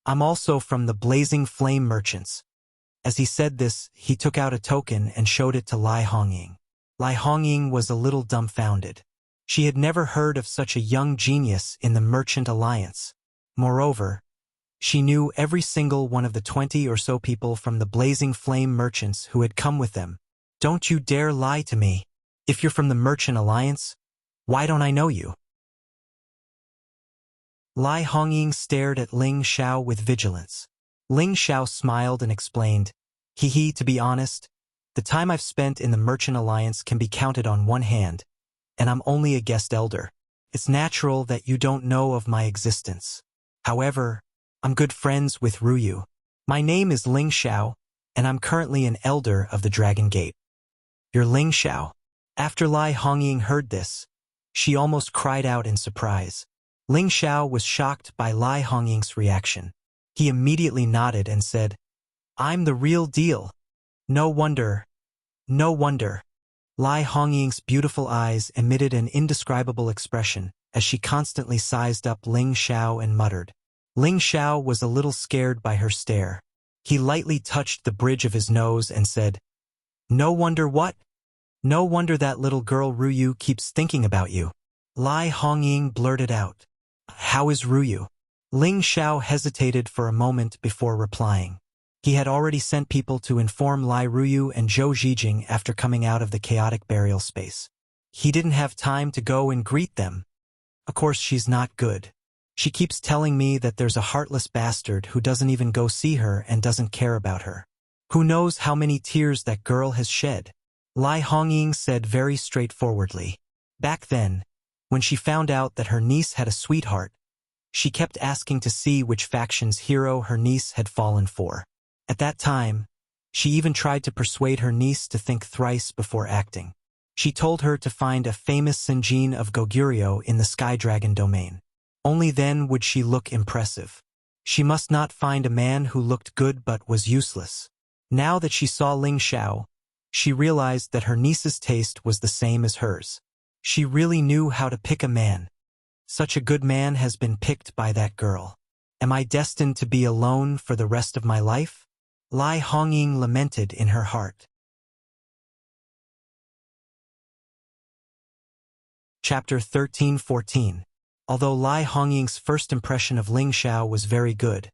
I'm also from the Blazing Flame Merchants. As he said this, he took out a token and showed it to Lai Hongying. Lai Hongying was a little dumbfounded. She had never heard of such a young genius in the Merchant Alliance. Moreover, she knew every single one of the 20 or so people from the Blazing Flame Merchants who had come with them. Don't you dare lie to me. If you're from the Merchant Alliance, why don't I know you? Lai Hongying stared at Ling Xiao with vigilance. Ling Xiao smiled and explained, to be honest, the time I've spent in the Merchant Alliance can be counted on one hand, and I'm only a guest elder. It's natural that you don't know of my existence. However, I'm good friends with Ruyu. My name is Ling Xiao, and I'm currently an elder of the Dragon Gate. You're Ling Xiao. After Lai Hongying heard this, she almost cried out in surprise. Ling Xiao was shocked by Lai Hongying's reaction. He immediately nodded and said, I'm the real deal. No wonder. Lai Hongying's beautiful eyes emitted an indescribable expression as she constantly sized up Ling Xiao and muttered. Ling Xiao was a little scared by her stare. He lightly touched the bridge of his nose and said, No wonder what? No wonder that little girl Ruyu keeps thinking about you. Lai Hongying blurted out. How is Ruyu? Ling Xiao hesitated for a moment before replying. He had already sent people to inform Lai Ruyu and Zhou Zijing after coming out of the chaotic burial space. He didn't have time to go and greet them. Of course she's not good. She keeps telling me that there's a heartless bastard who doesn't even go see her and doesn't care about her. Who knows how many tears that girl has shed? Lai Hongying said very straightforwardly. Back then, when she found out that her niece had a sweetheart, she kept asking to see which faction's hero her niece had fallen for. At that time, She even tried to persuade her niece to think thrice before acting. She told her to find a famous Sinjin of Goguryeo in the Sky Dragon domain. Only then would she look impressive. She must not find a man who looked good but was useless. Now that she saw Ling Xiao, she realized that her niece's taste was the same as hers. She really knew how to pick a man. Such a good man has been picked by that girl. Am I destined to be alone for the rest of my life? Lai Hongying lamented in her heart. Chapter 13-14. Although Lai Hongying's first impression of Ling Xiao was very good,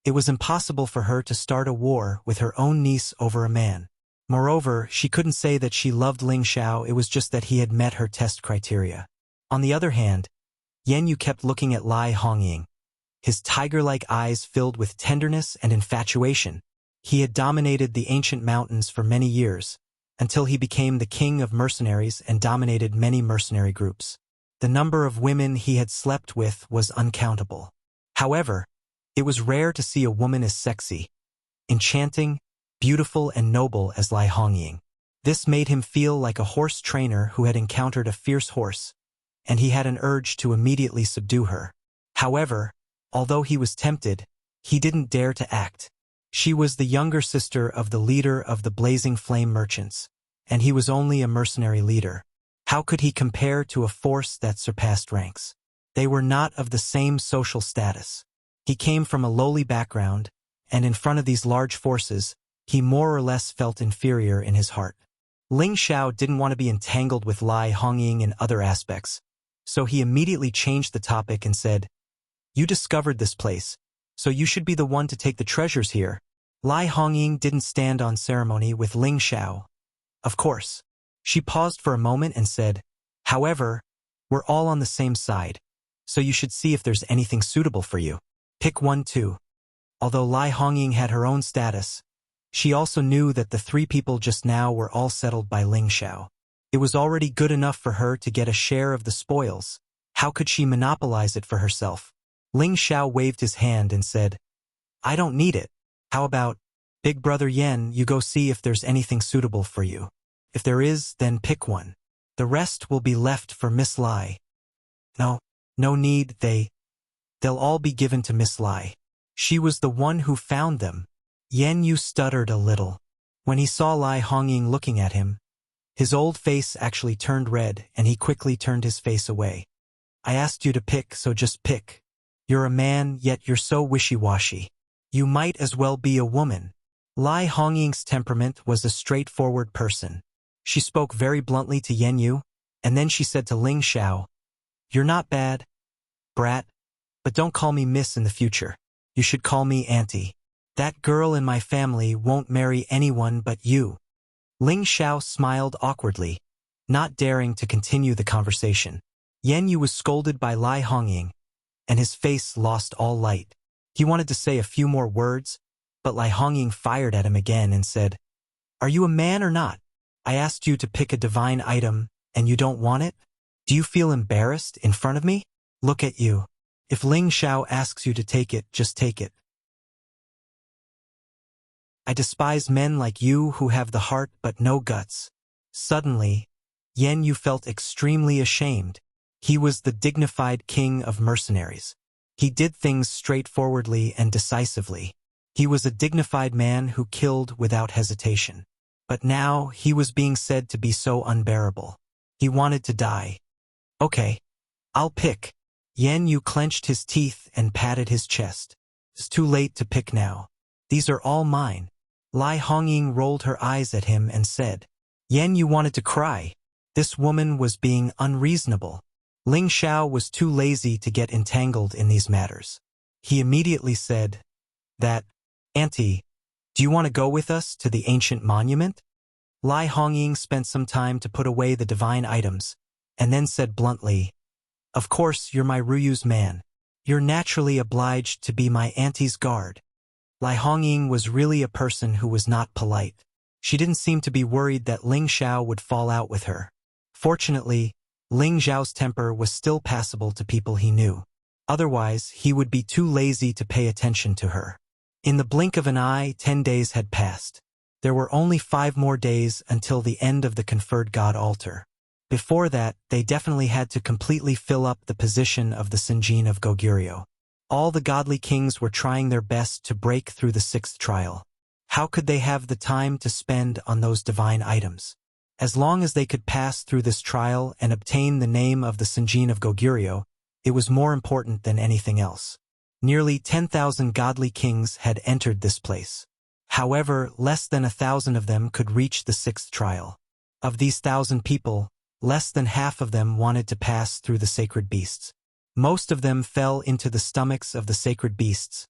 it was impossible for her to start a war with her own niece over a man. Moreover, she couldn't say that she loved Ling Xiao, it was just that he had met her test criteria. On the other hand, Yan Yu kept looking at Lai Hongying, his tiger-like eyes filled with tenderness and infatuation. He had dominated the ancient mountains for many years, until he became the king of mercenaries and dominated many mercenary groups. The number of women he had slept with was uncountable. However, it was rare to see a woman as sexy, enchanting, beautiful and noble as Lai Hongying. This made him feel like a horse trainer who had encountered a fierce horse, and he had an urge to immediately subdue her. However, although he was tempted, he didn't dare to act. She was the younger sister of the leader of the Blazing Flame merchants, and he was only a mercenary leader. How could he compare to a force that surpassed ranks? They were not of the same social status. He came from a lowly background, and in front of these large forces, he more or less felt inferior in his heart. Ling Xiao didn't want to be entangled with Lai Hongying in other aspects, so he immediately changed the topic and said, "You discovered this place, so you should be the one to take the treasures here." Lai Hongying didn't stand on ceremony with Ling Xiao. Of course. She paused for a moment and said, "However, we're all on the same side, so you should see if there's anything suitable for you. Pick one too." Although Lai Hongying had her own status, she also knew that the three people just now were all settled by Ling Xiao. It was already good enough for her to get a share of the spoils. How could she monopolize it for herself? Ling Xiao waved his hand and said, "I don't need it. How about, Big Brother Yen, you go see if there's anything suitable for you. If there is, then pick one. The rest will be left for Miss Lai." "No need, they'll all be given to Miss Lai. She was the one who found them." Yen Yu stuttered a little. When he saw Lai Hongying looking at him, his old face actually turned red and he quickly turned his face away. "I asked you to pick, so just pick. You're a man, yet you're so wishy-washy. You might as well be a woman." Lai Hongying's temperament was a straightforward person. She spoke very bluntly to Yen Yu, and then she said to Ling Xiao, "You're not bad, brat, but don't call me miss in the future. You should call me auntie. That girl in my family won't marry anyone but you." Ling Xiao smiled awkwardly, not daring to continue the conversation. Yen Yu was scolded by Lai Hongying, and his face lost all light. He wanted to say a few more words, but Lai Hongying fired at him again and said, "Are you a man or not? I asked you to pick a divine item, and you don't want it? Do you feel embarrassed in front of me? Look at you. If Ling Xiao asks you to take it, just take it. I despise men like you who have the heart but no guts." Suddenly, Yen Yu felt extremely ashamed. He was the dignified king of mercenaries. He did things straightforwardly and decisively. He was a dignified man who killed without hesitation. But now he was being said to be so unbearable. He wanted to die. "Okay, I'll pick." Yen Yu clenched his teeth and patted his chest. "It's too late to pick now. These are all mine." Lai Hongying rolled her eyes at him and said, Yen Yu wanted to cry. This woman was being unreasonable. Ling Xiao was too lazy to get entangled in these matters. He immediately said, "Auntie, do you want to go with us to the ancient monument?" Lai Hongying spent some time to put away the divine items, and then said bluntly, "Of course you're my Ruyu's man. You're naturally obliged to be my auntie's guard." Lai Hongying was really a person who was not polite. She didn't seem to be worried that Ling Xiao would fall out with her. Fortunately, Ling Xiao's temper was still passable to people he knew. Otherwise, he would be too lazy to pay attention to her. In the blink of an eye, 10 days had passed. There were only 5 more days until the end of the conferred god altar. Before that, they definitely had to completely fill up the position of the Senjin of Goguryeo. All the godly kings were trying their best to break through the 6th trial. How could they have the time to spend on those divine items? As long as they could pass through this trial and obtain the name of the Senjin of Goguryeo, it was more important than anything else. Nearly 10,000 godly kings had entered this place. However, less than 1,000 of them could reach the 6th trial. Of these 1,000 people, less than half of them wanted to pass through the sacred beasts. Most of them fell into the stomachs of the sacred beasts,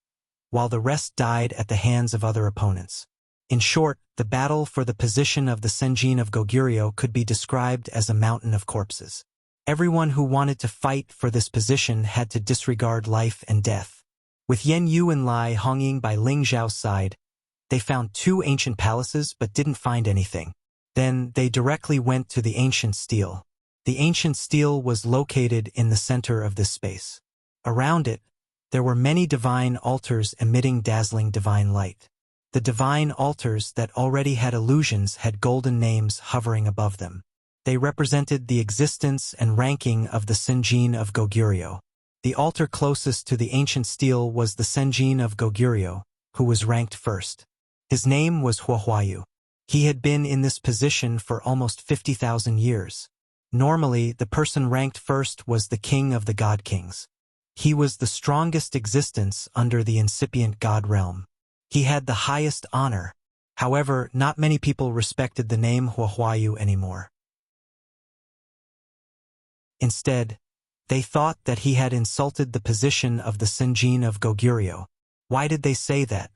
while the rest died at the hands of other opponents. In short, the battle for the position of the Senjin of Goguryeo could be described as a mountain of corpses. Everyone who wanted to fight for this position had to disregard life and death. With Yen Yu and Lai Hongying by Ling Zhao's side, they found 2 ancient palaces but didn't find anything. Then they directly went to the ancient stele. The ancient stele was located in the center of this space. Around it, there were many divine altars emitting dazzling divine light. The divine altars that already had illusions had golden names hovering above them. They represented the existence and ranking of the Senjin of Goguryeo. The altar closest to the ancient stele was the Senjin of Goguryeo, who was ranked first. His name was Huahuayu. He had been in this position for almost 50,000 years. Normally, the person ranked first was the king of the god kings. He was the strongest existence under the incipient god realm. He had the highest honor. However, not many people respected the name Huahuayu anymore. Instead, they thought that he had insulted the position of the Senjin of Goguryeo. Why did they say that?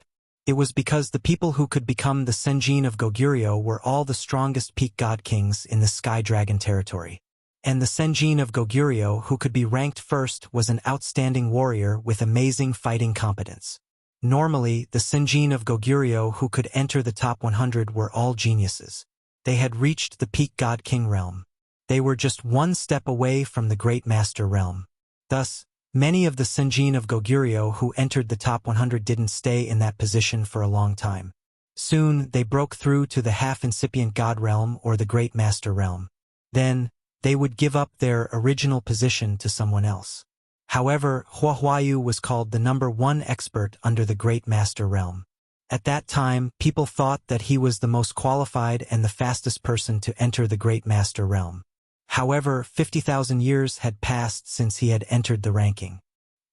It was because the people who could become the Senjin of Goguryeo were all the strongest peak god kings in the Sky Dragon territory. And the Senjin of Goguryeo who could be ranked first was an outstanding warrior with amazing fighting competence. Normally, the Senjin of Goguryeo who could enter the top 100 were all geniuses. They had reached the peak god king realm. They were just one step away from the great master realm. Thus, many of the Senjin of Goguryeo who entered the top 100 didn't stay in that position for a long time. Soon, they broke through to the half-incipient god realm or the great master realm. Then, they would give up their original position to someone else. However, Huahuayu was called the #1 expert under the great master realm. At that time, people thought that he was the most qualified and the fastest person to enter the great master realm. However, 50,000 years had passed since he had entered the ranking.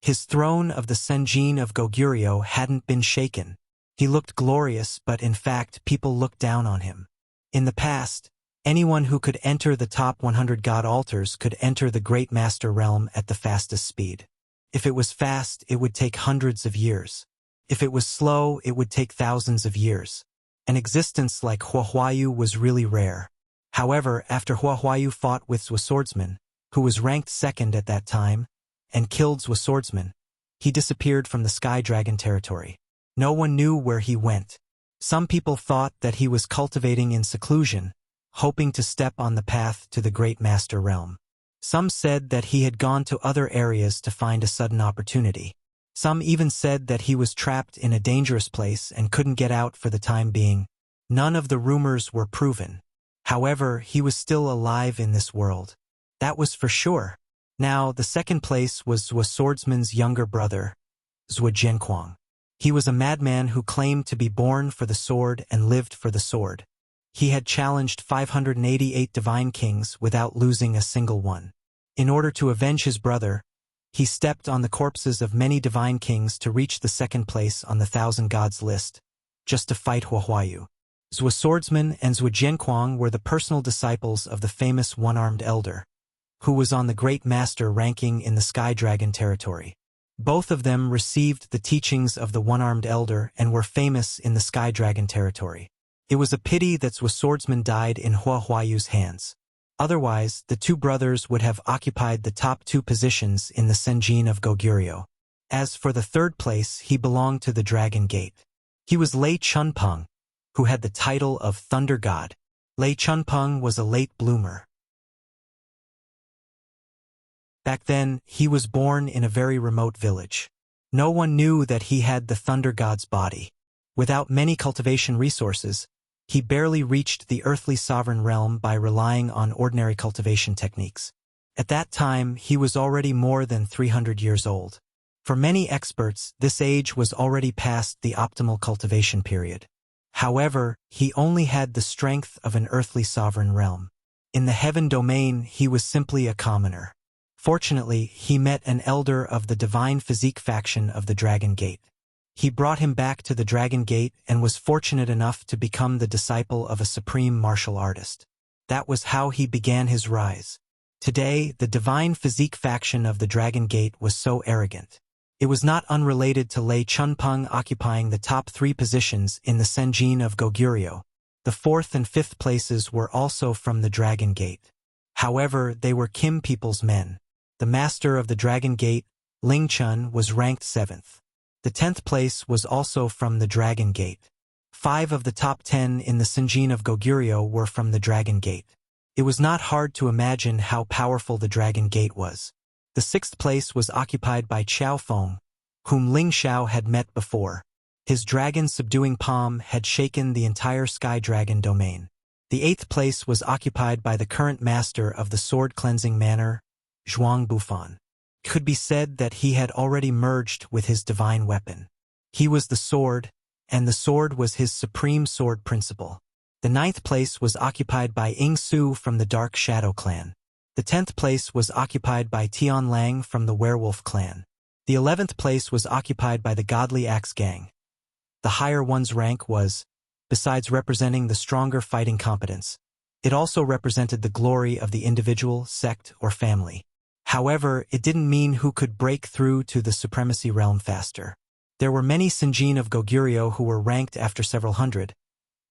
His throne of the Senjin of Goguryeo hadn't been shaken. He looked glorious, but in fact, people looked down on him. In the past, anyone who could enter the top 100 god altars could enter the great master realm at the fastest speed. If it was fast, it would take hundreds of years. If it was slow, it would take thousands of years. An existence like Huahuayu was really rare. However, after Huahuayu fought with Zhou Swordsman, who was ranked second at that time, and killed Zhou Swordsman, he disappeared from the Sky Dragon territory. No one knew where he went. Some people thought that he was cultivating in seclusion, hoping to step on the path to the great master realm. Some said that he had gone to other areas to find a sudden opportunity. Some even said that he was trapped in a dangerous place and couldn't get out for the time being. None of the rumors were proven. However, he was still alive in this world. That was for sure. Now, the second place was Zhou Swordsman's younger brother, Zhou Jianquang. He was a madman who claimed to be born for the sword and lived for the sword. He had challenged 588 divine kings without losing a single one. In order to avenge his brother, he stepped on the corpses of many divine kings to reach the second place on the 1,000 gods list, just to fight Huahuayu. Zhou Swordsman and Zhou Jianquang were the personal disciples of the famous one-armed elder, who was on the great master ranking in the Sky Dragon territory. Both of them received the teachings of the one-armed elder and were famous in the Sky Dragon territory. It was a pity that Zhou Swordsman died in Huahuayu's hands. Otherwise, the two brothers would have occupied the top 2 positions in the Senjin of Goguryeo. As for the third place, he belonged to the Dragon Gate. He was Lei Chunpeng, who had the title of Thunder God. Lei Chunpeng was a late bloomer. Back then, he was born in a very remote village. No one knew that he had the Thunder God's body. Without many cultivation resources, He barely reached the earthly sovereign realm by relying on ordinary cultivation techniques. At that time, he was already more than 300 years old. For many experts, this age was already past the optimal cultivation period. However, he only had the strength of an earthly sovereign realm. In the heaven domain, he was simply a commoner. Fortunately, he met an elder of the divine physique faction of the Dragon Gate. He brought him back to the Dragon Gate and was fortunate enough to become the disciple of a supreme martial artist. That was how he began his rise. Today, the divine physique faction of the Dragon Gate was so arrogant. It was not unrelated to Lei Chunpeng occupying the top 3 positions in the Senjin of Goguryeo. The 4th and 5th places were also from the Dragon Gate. However, they were Kim people's men. The master of the Dragon Gate, Ling Chun, was ranked 7th. The 10th place was also from the Dragon Gate. 5 of the top 10 in the Senjin of Goguryeo were from the Dragon Gate. It was not hard to imagine how powerful the Dragon Gate was. The 6th place was occupied by Qiao Feng, whom Ling Xiao had met before. His dragon-subduing palm had shaken the entire Sky Dragon domain. The 8th place was occupied by the current master of the sword-cleansing manor, Zhuang Bufan. It could be said that he had already merged with his divine weapon. He was the sword, and the sword was his supreme sword principle. The 9th place was occupied by Ying Su from the Dark Shadow clan. The 10th place was occupied by Tian Lang from the Werewolf clan. The 11th place was occupied by the Godly Axe gang. The higher one's rank was, besides representing the stronger fighting competence, it also represented the glory of the individual, sect, or family. However, it didn't mean who could break through to the supremacy realm faster. There were many Senjin of Goguryeo who were ranked after several hundred,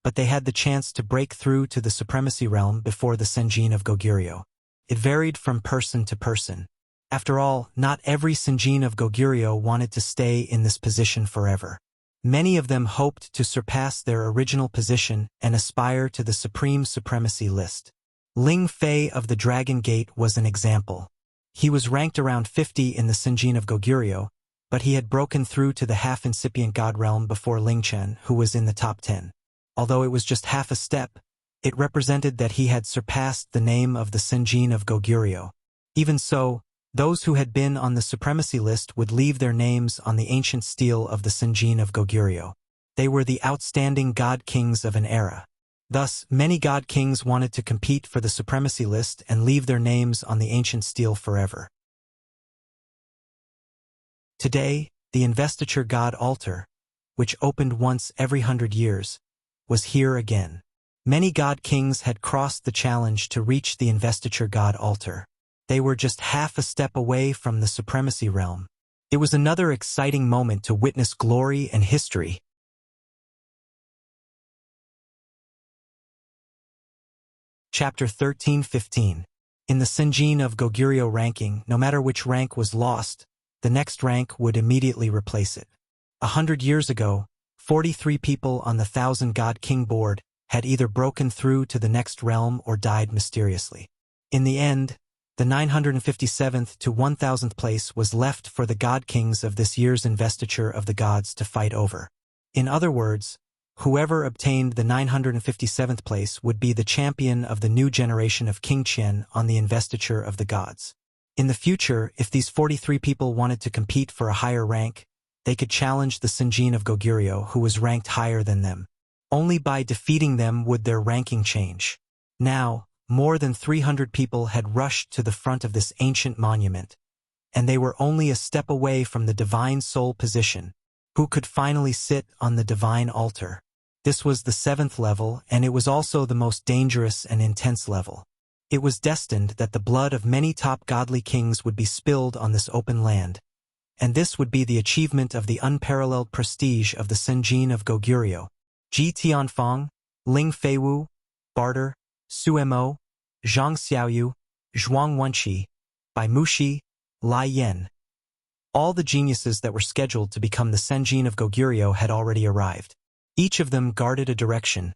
but they had the chance to break through to the supremacy realm before the Senjin of Goguryeo. It varied from person to person. After all, not every Senjin of Goguryeo wanted to stay in this position forever. Many of them hoped to surpass their original position and aspire to the supreme supremacy list. Ling Fei of the Dragon Gate was an example. He was ranked around 50 in the Senjin of Goguryeo, but he had broken through to the half-incipient god realm before Ling Chen, who was in the top 10. Although it was just half a step, it represented that he had surpassed the name of the Senjin of Goguryeo. Even so, those who had been on the supremacy list would leave their names on the ancient stele of the Senjin of Goguryeo. They were the outstanding god kings of an era. Thus, many god kings wanted to compete for the supremacy list and leave their names on the ancient stele forever. Today, the investiture god altar, which opened once every 100 years, was here again. Many god kings had crossed the challenge to reach the investiture god altar. They were just half a step away from the supremacy realm. It was another exciting moment to witness glory and history. Chapter 13-15. In the Senjin of Goguryeo ranking, no matter which rank was lost, the next rank would immediately replace it. 100 years ago, 43 people on the 1,000 God King board had either broken through to the next realm or died mysteriously. In the end, the 957th to 1,000th place was left for the God Kings of this year's investiture of the gods to fight over. In other words, whoever obtained the 957th place would be the champion of the new generation of King Qian on the investiture of the gods. In the future, if these 43 people wanted to compete for a higher rank, they could challenge the Senjin of Goguryeo, who was ranked higher than them. Only by defeating them would their ranking change. Now, more than 300 people had rushed to the front of this ancient monument, and they were only a step away from the divine soul position, who could finally sit on the divine altar. This was the 7th level, and it was also the most dangerous and intense level. It was destined that the blood of many top godly kings would be spilled on this open land, and this would be the achievement of the unparalleled prestige of the Senjin of Goguryeo. Ji Tianfang, Ling Feiwu, Barter, Suemo, Zhang Xiaoyu, Zhuang Wenqi, Bai Mushi, Lai Yan. All the geniuses that were scheduled to become the Senjin of Goguryeo had already arrived. Each of them guarded a direction,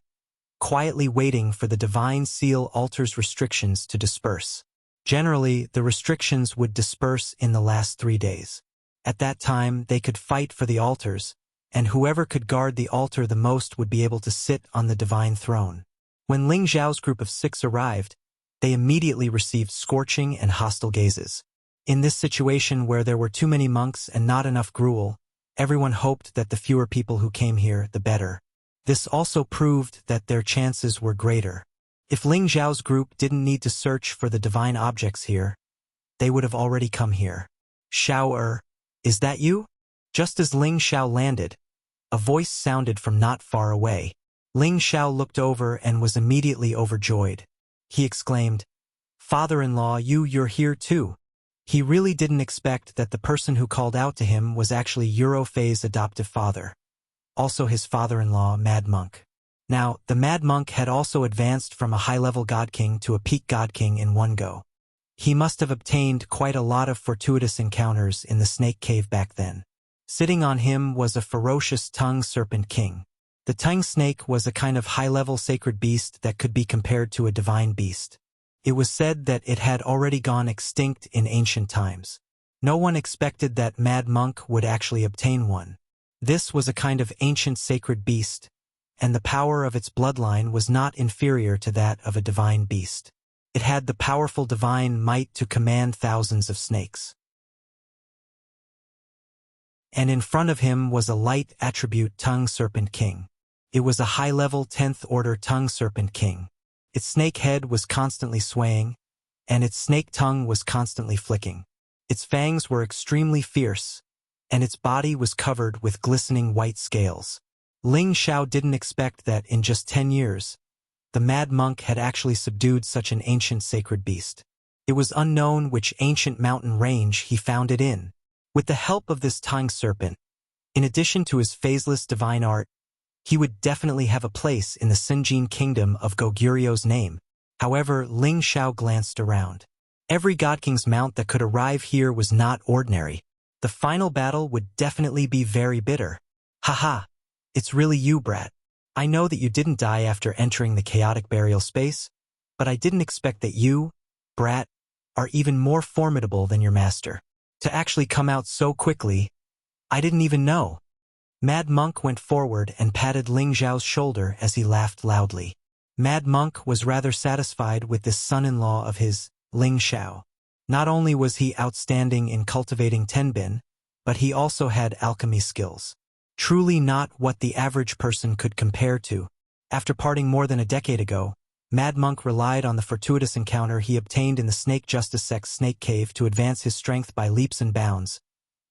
quietly waiting for the divine seal altar's restrictions to disperse. Generally, the restrictions would disperse in the last 3 days. At that time, they could fight for the altars, and whoever could guard the altar the most would be able to sit on the divine throne. When Ling Xiao's group of 6 arrived, they immediately received scorching and hostile gazes. In this situation where there were too many monks and not enough gruel, everyone hoped that the fewer people who came here, the better. This also proved that their chances were greater. If Ling Xiao's group didn't need to search for the divine objects here, they would have already come here. Xiao is that you? Just as Ling Xiao landed, a voice sounded from not far away. Ling Xiao looked over and was immediately overjoyed. He exclaimed, "Father-in-law, you're here too." He really didn't expect that the person who called out to him was actually Eurofei's adoptive father, also his father-in-law, Mad Monk. Now, the Mad Monk had also advanced from a high-level God King to a peak God King in one go. He must have obtained quite a lot of fortuitous encounters in the snake cave back then. Sitting on him was a ferocious tongue serpent king. The tongue snake was a kind of high-level sacred beast that could be compared to a divine beast. It was said that it had already gone extinct in ancient times. No one expected that Mad Monk would actually obtain one. This was a kind of ancient sacred beast, and the power of its bloodline was not inferior to that of a divine beast. It had the powerful divine might to command thousands of snakes. And in front of him was a light attribute tongue serpent king. It was a high-level 10th order tongue serpent king. Its snake head was constantly swaying, and its snake tongue was constantly flicking. Its fangs were extremely fierce, and its body was covered with glistening white scales. Ling Xiao didn't expect that in just 10 years, the Mad Monk had actually subdued such an ancient sacred beast. It was unknown which ancient mountain range he found it in. With the help of this tongue serpent, in addition to his phaseless divine art, he would definitely have a place in the Sinjin kingdom of Goguryu's name. However, Ling Xiao glanced around. Every God King's mount that could arrive here was not ordinary. The final battle would definitely be very bitter. Haha, it's really you, brat. I know that you didn't die after entering the chaotic burial space, but I didn't expect that you, brat, are even more formidable than your master. To actually come out so quickly, I didn't even know. Mad Monk went forward and patted Ling Xiao's shoulder as he laughed loudly. Mad Monk was rather satisfied with this son-in-law of his, Ling Xiao. Not only was he outstanding in cultivating tenbin, but he also had alchemy skills. Truly not what the average person could compare to. After parting more than a decade ago, Mad Monk relied on the fortuitous encounter he obtained in the Snake Justice Sect's Snake Cave to advance his strength by leaps and bounds,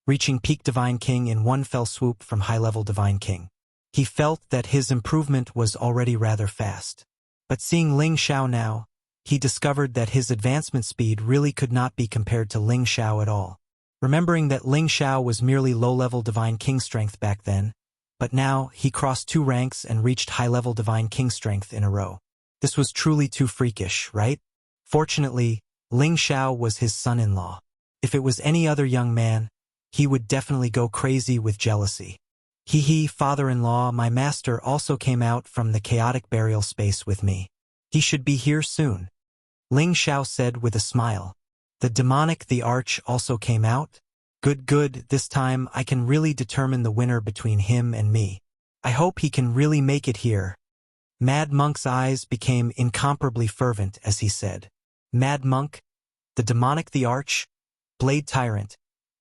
reaching peak Divine King in one fell swoop from high-level Divine King. He felt that his improvement was already rather fast. But seeing Ling Xiao now, he discovered that his advancement speed really could not be compared to Ling Xiao at all. Remembering that Ling Xiao was merely low-level Divine King strength back then, but now he crossed 2 ranks and reached high-level Divine King strength in a row. This was truly too freakish, right? Fortunately, Ling Xiao was his son-in-law. If it was any other young man, he would definitely go crazy with jealousy. Hee, father-in-law, my master also came out from the chaotic burial space with me. He should be here soon. Ling Xiao said with a smile. The demonic the arch also came out? Good, this time I can really determine the winner between him and me. I hope he can really make it here. Mad Monk's eyes became incomparably fervent as he said. Mad Monk, the demonic the arch, Blade Tyrant,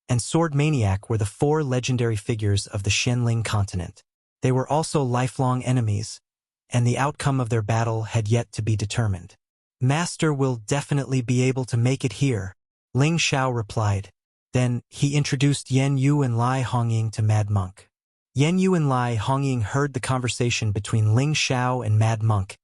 and Sword Maniac were the 4 legendary figures of the Xianling continent. They were also lifelong enemies, and the outcome of their battle had yet to be determined. Master will definitely be able to make it here, Ling Xiao replied. Then he introduced Yan Yu and Lai Hongying to Mad Monk. Yan Yu and Lai Hongying heard the conversation between Ling Xiao and Mad Monk,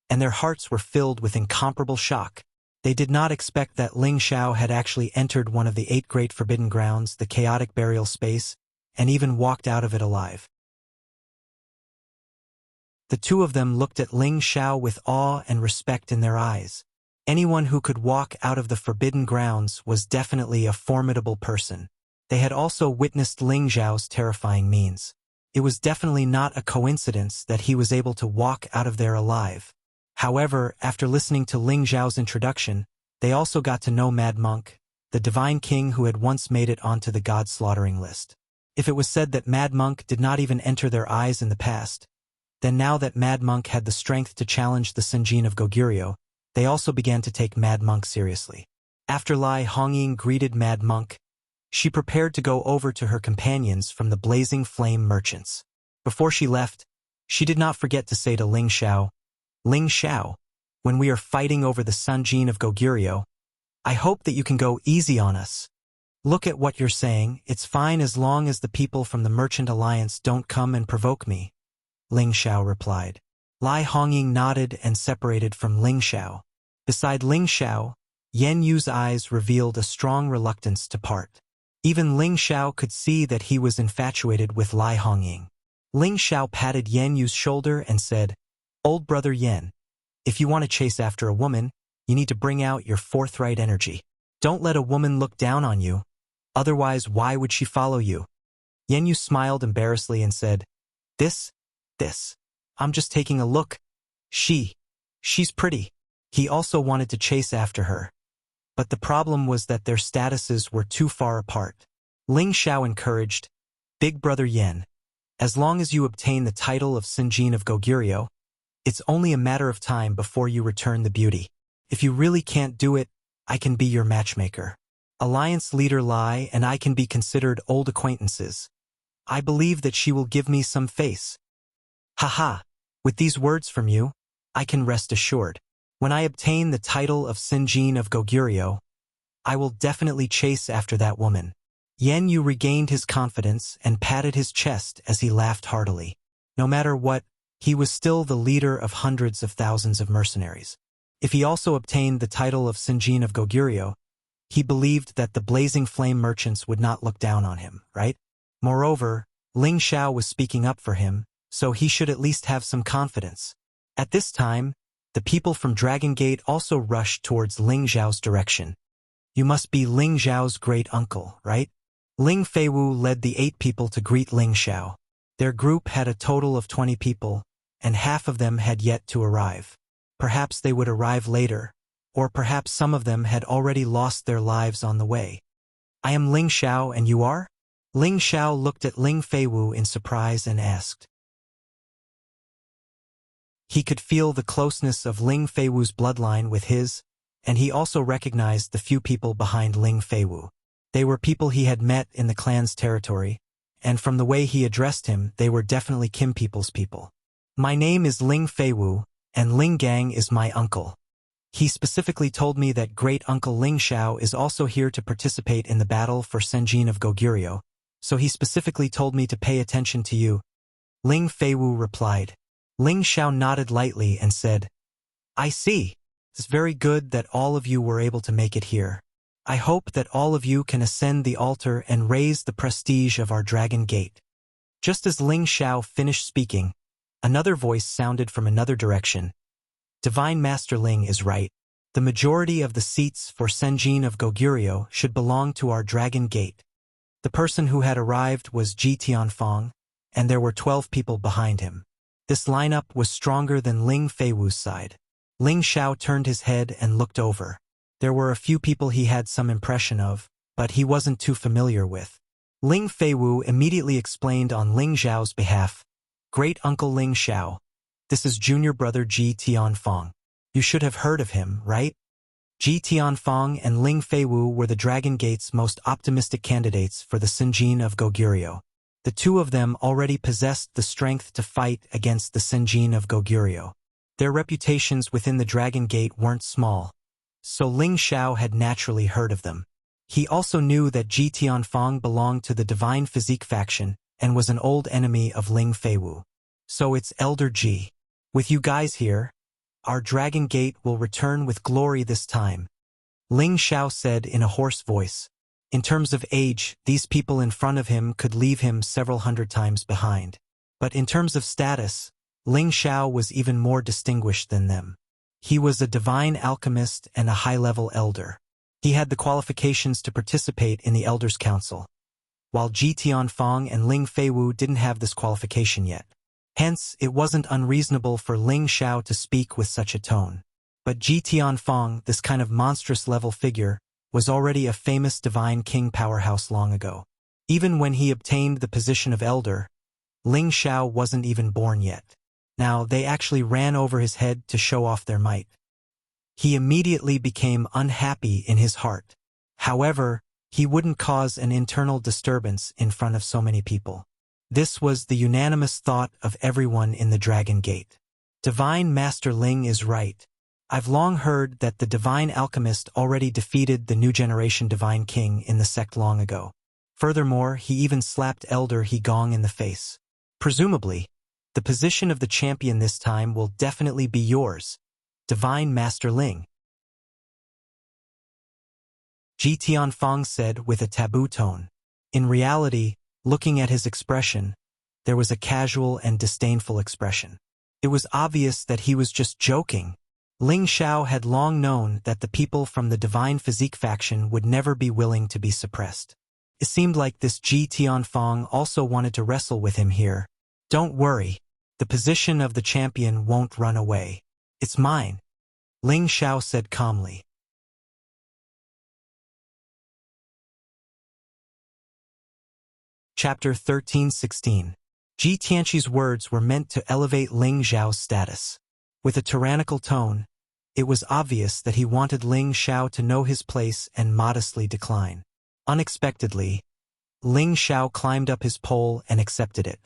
and their hearts were filled with incomparable shock. They did not expect that Ling Xiao had actually entered one of the 8 great forbidden grounds, the chaotic burial space, and even walked out of it alive. The two of them looked at Ling Xiao with awe and respect in their eyes. Anyone who could walk out of the forbidden grounds was definitely a formidable person. They had also witnessed Ling Xiao's terrifying means. It was definitely not a coincidence that he was able to walk out of there alive. However, after listening to Ling Xiao's introduction, they also got to know Mad Monk, the Divine King who had once made it onto the God-slaughtering list. If it was said that Mad Monk did not even enter their eyes in the past, then now that Mad Monk had the strength to challenge the Senjin of Goguryeo, they also began to take Mad Monk seriously. After Lai Hongying greeted Mad Monk, she prepared to go over to her companions from the Blazing Flame merchants. Before she left, she did not forget to say to Ling Xiao, "Ling Xiao, when we are fighting over the Senjin of Goguryeo, I hope that you can go easy on us. Look at what you're saying, it's fine as long as the people from the Merchant Alliance don't come and provoke me," Ling Xiao replied. Lai Hongying nodded and separated from Ling Xiao. Beside Ling Xiao, Yan Yu's eyes revealed a strong reluctance to part. Even Ling Xiao could see that he was infatuated with Lai Hongying. Ling Xiao patted Yan Yu's shoulder and said, "Old brother Yan, if you want to chase after a woman, you need to bring out your forthright energy. Don't let a woman look down on you. Otherwise, why would she follow you?" Yan Yu smiled embarrassedly and said, This, I'm just taking a look. She's pretty." He also wanted to chase after her. But the problem was that their statuses were too far apart. Ling Xiao encouraged, "Big brother Yan, as long as you obtain the title of Senjin of Goguryeo, it's only a matter of time before you return the beauty. If you really can't do it, I can be your matchmaker. Alliance leader Lai and I can be considered old acquaintances. I believe that she will give me some face." Haha, with these words from you, I can rest assured. When I obtain the title of Senjin of Goguryeo, I will definitely chase after that woman. Yan Yu regained his confidence and patted his chest as he laughed heartily. No matter what, he was still the leader of hundreds of thousands of mercenaries. If he also obtained the title of Senjin of Goguryeo, he believed that the Blazing Flame merchants would not look down on him, right? Moreover, Ling Xiao was speaking up for him, so he should at least have some confidence. At this time, the people from Dragon Gate also rushed towards Ling Xiao's direction. "You must be Ling Xiao's great uncle, right?" Ling Feiwu led the 8 people to greet Ling Xiao. Their group had a total of 20 people, and half of them had yet to arrive. Perhaps they would arrive later, or perhaps some of them had already lost their lives on the way. "I am Ling Xiao and you are?" Ling Xiao looked at Ling Feiwu in surprise and asked. He could feel the closeness of Ling Feiwu's bloodline with his, and he also recognized the few people behind Ling Feiwu. They were people he had met in the clan's territory, and from the way he addressed him, they were definitely Kim people's people. "My name is Ling Feiwu, and Ling Gang is my uncle. He specifically told me that great-uncle Ling Xiao is also here to participate in the battle for Senjin of Goguryeo, so he specifically told me to pay attention to you," Ling Feiwu replied. Ling Xiao nodded lightly and said, "I see. It's very good that all of you were able to make it here. I hope that all of you can ascend the altar and raise the prestige of our Dragon Gate." Just as Ling Xiao finished speaking, another voice sounded from another direction. "Divine Master Ling is right. The majority of the seats for Senjin of Goguryeo should belong to our Dragon Gate." The person who had arrived was Ji Tianfang, and there were 12 people behind him. This lineup was stronger than Ling Feiwu's side. Ling Xiao turned his head and looked over. There were a few people he had some impression of, but he wasn't too familiar with. Ling Feiwu immediately explained on Ling Xiao's behalf, "Great Uncle Ling Xiao, this is junior brother Ji Tianfang. You should have heard of him, right?" Ji Tianfang and Ling Feiwu were the Dragon Gate's most optimistic candidates for the Senjin of Goguryeo. The two of them already possessed the strength to fight against the Senjin of Goguryeo. Their reputations within the Dragon Gate weren't small, so Ling Xiao had naturally heard of them. He also knew that Ji Tianfang belonged to the Divine Physique faction and was an old enemy of Ling Feiwu. "So it's Elder Ji. With you guys here, our Dragon Gate will return with glory this time," Ling Xiao said in a hoarse voice. In terms of age, these people in front of him could leave him several hundred times behind. But in terms of status, Ling Xiao was even more distinguished than them. He was a divine alchemist and a high-level elder. He had the qualifications to participate in the Elders' Council, while Ji Tianfang and Ling Feiwu didn't have this qualification yet. Hence, it wasn't unreasonable for Ling Xiao to speak with such a tone. But Ji Tianfang, this kind of monstrous-level figure, was already a famous divine king powerhouse long ago. Even when he obtained the position of elder, Ling Xiao wasn't even born yet. Now they actually ran over his head to show off their might. He immediately became unhappy in his heart. However, he wouldn't cause an internal disturbance in front of so many people. This was the unanimous thought of everyone in the Dragon Gate. Divine Master Ling is right. I've long heard that the Divine Alchemist already defeated the new generation Divine King in the sect long ago. Furthermore, he even slapped Elder He Gong in the face. Presumably, the position of the champion this time will definitely be yours, Divine Master Ling. Ji Tianfang said with a taboo tone. In reality, looking at his expression, there was a casual and disdainful expression. It was obvious that he was just joking. Ling Xiao had long known that the people from the Divine Physique faction would never be willing to be suppressed. It seemed like this Ji Tianfang also wanted to wrestle with him here. Don't worry, the position of the champion won't run away. It's mine, Ling Xiao said calmly. Chapter 13:16. Ji Tianqi's words were meant to elevate Ling Xiao's status. With a tyrannical tone, it was obvious that he wanted Ling Xiao to know his place and modestly decline. Unexpectedly, Ling Xiao climbed up his pole and accepted it.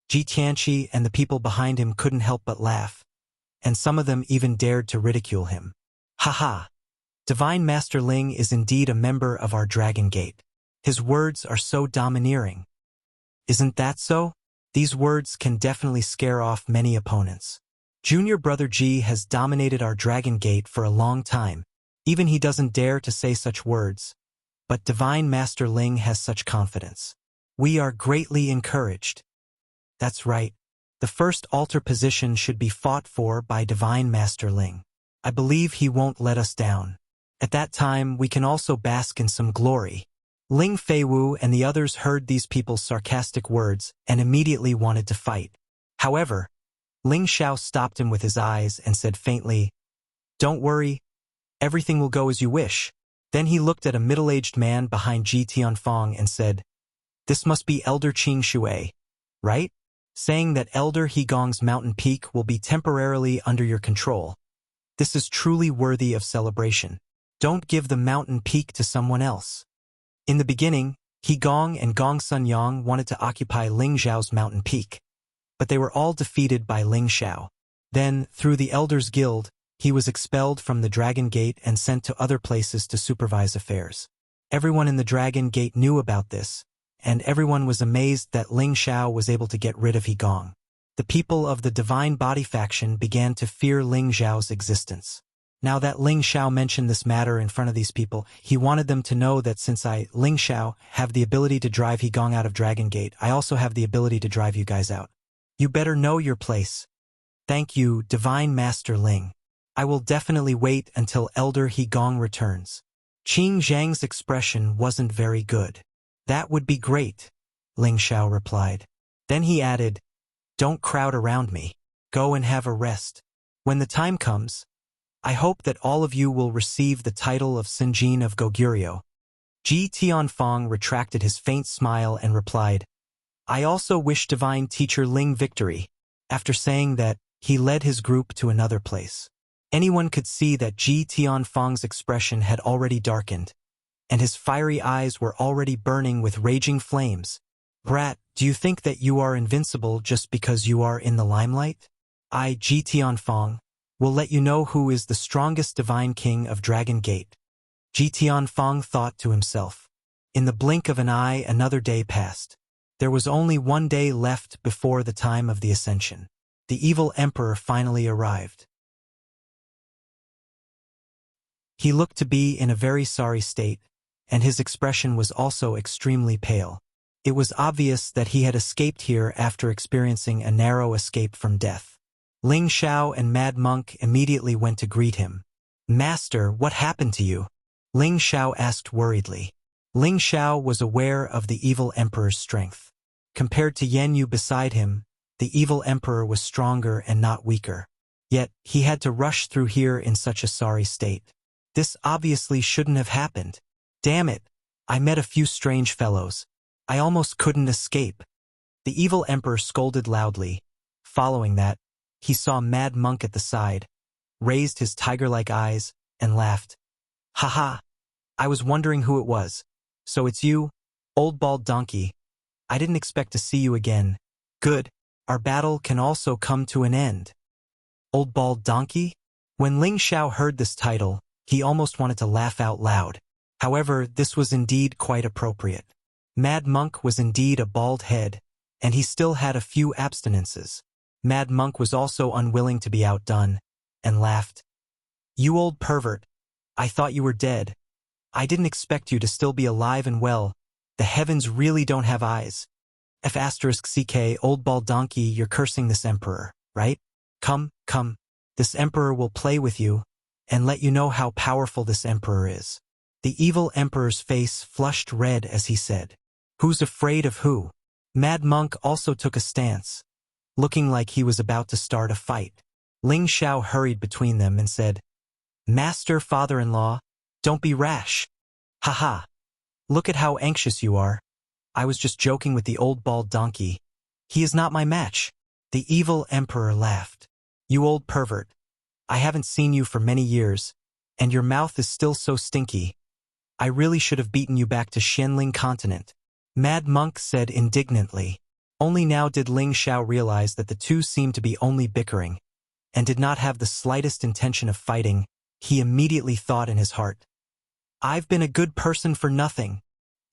Ji Tianqi and the people behind him couldn't help but laugh, and some of them even dared to ridicule him. Haha! Divine Master Ling is indeed a member of our Dragon Gate. His words are so domineering. Isn't that so? These words can definitely scare off many opponents. Junior Brother Ji has dominated our Dragon Gate for a long time. Even he doesn't dare to say such words. But Divine Master Ling has such confidence. We are greatly encouraged. That's right. The first altar position should be fought for by Divine Master Ling. I believe he won't let us down. At that time, we can also bask in some glory. Ling Feiwu and the others heard these people's sarcastic words and immediately wanted to fight. However, Ling Xiao stopped him with his eyes and said faintly, "Don't worry, everything will go as you wish." Then he looked at a middle-aged man behind Ji Tianfang and said, "This must be Elder Qing Shui, right? Saying that Elder He Gong's mountain peak will be temporarily under your control. This is truly worthy of celebration. Don't give the mountain peak to someone else." In the beginning, He Gong and Gong Sun Yang wanted to occupy Ling Xiao's mountain peak, but they were all defeated by Ling Xiao. Then, through the Elders Guild, he was expelled from the Dragon Gate and sent to other places to supervise affairs. Everyone in the Dragon Gate knew about this, and everyone was amazed that Ling Xiao was able to get rid of He Gong. The people of the Divine Body faction began to fear Ling Xiao's existence. Now that Ling Xiao mentioned this matter in front of these people, he wanted them to know that since I, Ling Xiao, have the ability to drive He Gong out of Dragon Gate, I also have the ability to drive you guys out. You better know your place. Thank you, Divine Master Ling. I will definitely wait until Elder He Gong returns. Qing Zhang's expression wasn't very good. That would be great, Ling Xiao replied. Then he added, "Don't crowd around me. Go and have a rest. When the time comes, I hope that all of you will receive the title of Sinjin of Goguryeo." Ji Tianfang retracted his faint smile and replied, "I also wish Divine Teacher Ling victory," after saying that he led his group to another place. Anyone could see that Ji Tianfang's expression had already darkened, and his fiery eyes were already burning with raging flames. "Brat, do you think that you are invincible just because you are in the limelight? I, Ji Tianfang, will let you know who is the strongest Divine King of Dragon Gate." Ji Tianfang thought to himself. In the blink of an eye, another day passed. There was only one day left before the time of the ascension. The evil emperor finally arrived. He looked to be in a very sorry state, and his expression was also extremely pale. It was obvious that he had escaped here after experiencing a narrow escape from death. Ling Xiao and Mad Monk immediately went to greet him. "Master, what happened to you?" Ling Xiao asked worriedly. Ling Xiao was aware of the evil emperor's strength. Compared to Yan Yu beside him, the evil emperor was stronger and not weaker. Yet, he had to rush through here in such a sorry state. This obviously shouldn't have happened. Damn it, I met a few strange fellows. I almost couldn't escape. The evil emperor scolded loudly. Following that, he saw Mad Monk at the side, raised his tiger-like eyes, and laughed. "Ha! I was wondering who it was. So it's you, old bald donkey. I didn't expect to see you again. Good, our battle can also come to an end." Old bald donkey? When Ling Xiao heard this title, he almost wanted to laugh out loud. However, this was indeed quite appropriate. Mad Monk was indeed a bald head, and he still had a few abstinences. Mad Monk was also unwilling to be outdone, and laughed. "You old pervert, I thought you were dead. I didn't expect you to still be alive and well. The heavens really don't have eyes. F***ck, old bald donkey, you're cursing this emperor, right? Come, this emperor will play with you, and let you know how powerful this emperor is." The evil emperor's face flushed red as he said, "Who's afraid of who?" Mad Monk also took a stance, looking like he was about to start a fight. Ling Xiao hurried between them and said, "Master father-in-law, don't be rash. Haha. Look at how anxious you are. I was just joking with the old bald donkey. He is not my match." The evil emperor laughed. "You old pervert. I haven't seen you for many years, and your mouth is still so stinky. I really should have beaten you back to Xianling continent." Mad Monk said indignantly. Only now did Ling Xiao realize that the two seemed to be only bickering, and did not have the slightest intention of fighting. He immediately thought in his heart, "I've been a good person for nothing."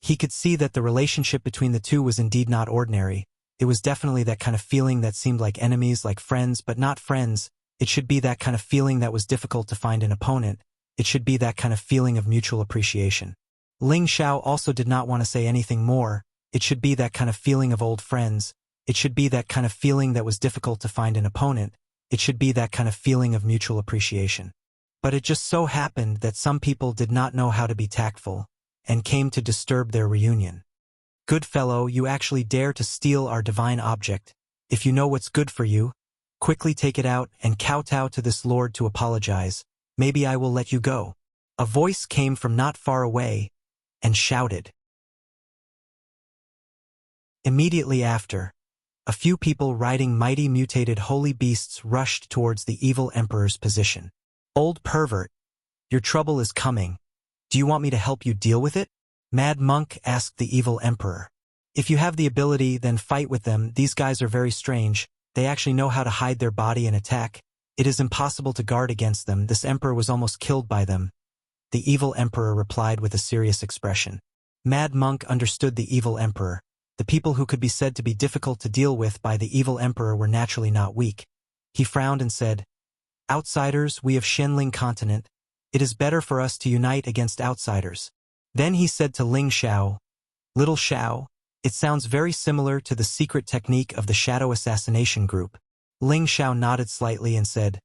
He could see that the relationship between the two was indeed not ordinary. It was definitely that kind of feeling that seemed like enemies, like friends, but not friends. It should be that kind of feeling that was difficult to find an opponent. It should be that kind of feeling of mutual appreciation. Ling Xiao also did not want to say anything more. It should be that kind of feeling of old friends. It should be that kind of feeling that was difficult to find an opponent. It should be that kind of feeling of mutual appreciation. But it just so happened that some people did not know how to be tactful, and came to disturb their reunion. "Good fellow, you actually dare to steal our divine object. If you know what's good for you, quickly take it out and kowtow to this lord to apologize. Maybe I will let you go." A voice came from not far away, and shouted. Immediately after, a few people riding mighty mutated holy beasts rushed towards the evil emperor's position. "Old pervert, your trouble is coming. Do you want me to help you deal with it?" Mad Monk asked the evil emperor. "If you have the ability, then fight with them. These guys are very strange. They actually know how to hide their body and attack. It is impossible to guard against them. This emperor was almost killed by them." The evil emperor replied with a serious expression. Mad Monk understood the evil emperor. The people who could be said to be difficult to deal with by the evil emperor were naturally not weak. He frowned and said, "Outsiders, we of Xianling continent, it is better for us to unite against outsiders." Then he said to Ling Xiao, "Little Xiao, it sounds very similar to the secret technique of the Shadow Assassination Group." Ling Xiao nodded slightly and said,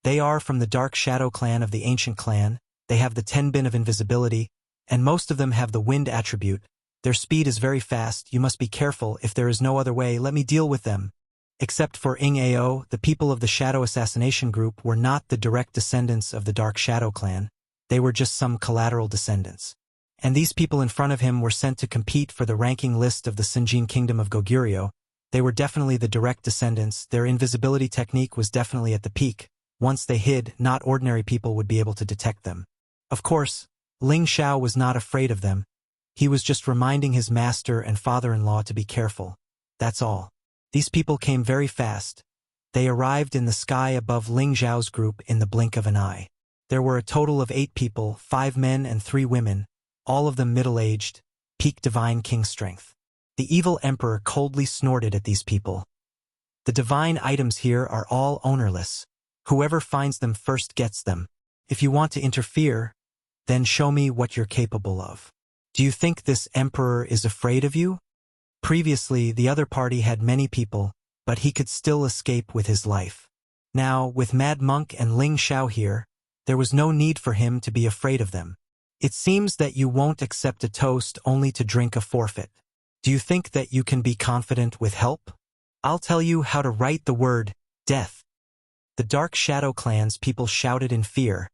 "They are from the Dark Shadow clan of the ancient clan. They have the 10 bin of invisibility, and most of them have the wind attribute. Their speed is very fast. You must be careful. If there is no other way, let me deal with them." Except for Ing Ao, the people of the Shadow Assassination Group were not the direct descendants of the Dark Shadow clan. They were just some collateral descendants. And these people in front of him were sent to compete for the ranking list of the Sinjin Kingdom of Goguryeo. They were definitely the direct descendants. Their invisibility technique was definitely at the peak. Once they hid, not ordinary people would be able to detect them. Of course, Ling Xiao was not afraid of them. He was just reminding his master and father-in-law to be careful. That's all. These people came very fast. They arrived in the sky above Ling Xiao's group in the blink of an eye. There were a total of 8 people, 5 men and 3 women, all of them middle-aged, peak divine king strength. The evil emperor coldly snorted at these people. "The divine items here are all ownerless. Whoever finds them first gets them. If you want to interfere, then show me what you're capable of. Do you think this emperor is afraid of you?" Previously, the other party had many people, but he could still escape with his life. Now, with Mad Monk and Ling Xiao here, there was no need for him to be afraid of them. "It seems that you won't accept a toast only to drink a forfeit. Do you think that you can be confident with help? I'll tell you how to write the word, death." The Dark Shadow clan's people shouted in fear,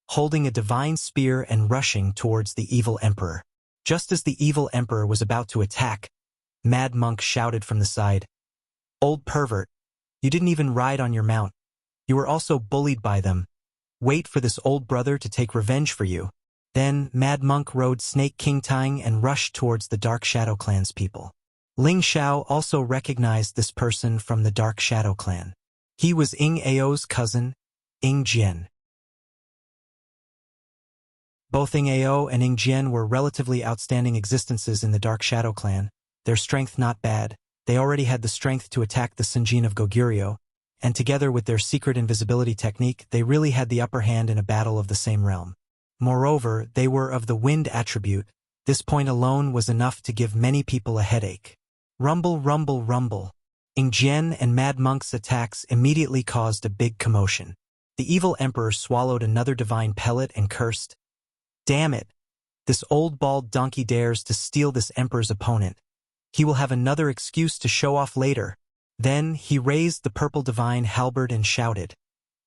holding a divine spear and rushing towards the evil emperor. Just as the evil emperor was about to attack, Mad Monk shouted from the side, "Old pervert, you didn't even ride on your mount. You were also bullied by them. Wait for this old brother to take revenge for you." Then Mad Monk rode Snake King Tang and rushed towards the Dark Shadow Clan's people. Ling Xiao also recognized this person from the Dark Shadow Clan. He was Ying Ao's cousin, Ying Jian. Both Ying Ao and Ying Jian were relatively outstanding existences in the Dark Shadow Clan, their strength not bad. They already had the strength to attack the Sinjin of Goguryeo, and together with their secret invisibility technique, they really had the upper hand in a battle of the same realm. Moreover, they were of the wind attribute. This point alone was enough to give many people a headache. Rumble, rumble, rumble. Ying Jian and Mad Monk's attacks immediately caused a big commotion. The evil emperor swallowed another divine pellet and cursed, "Damn it! This old bald donkey dares to steal this emperor's opponent. He will have another excuse to show off later." Then he raised the purple divine halberd and shouted,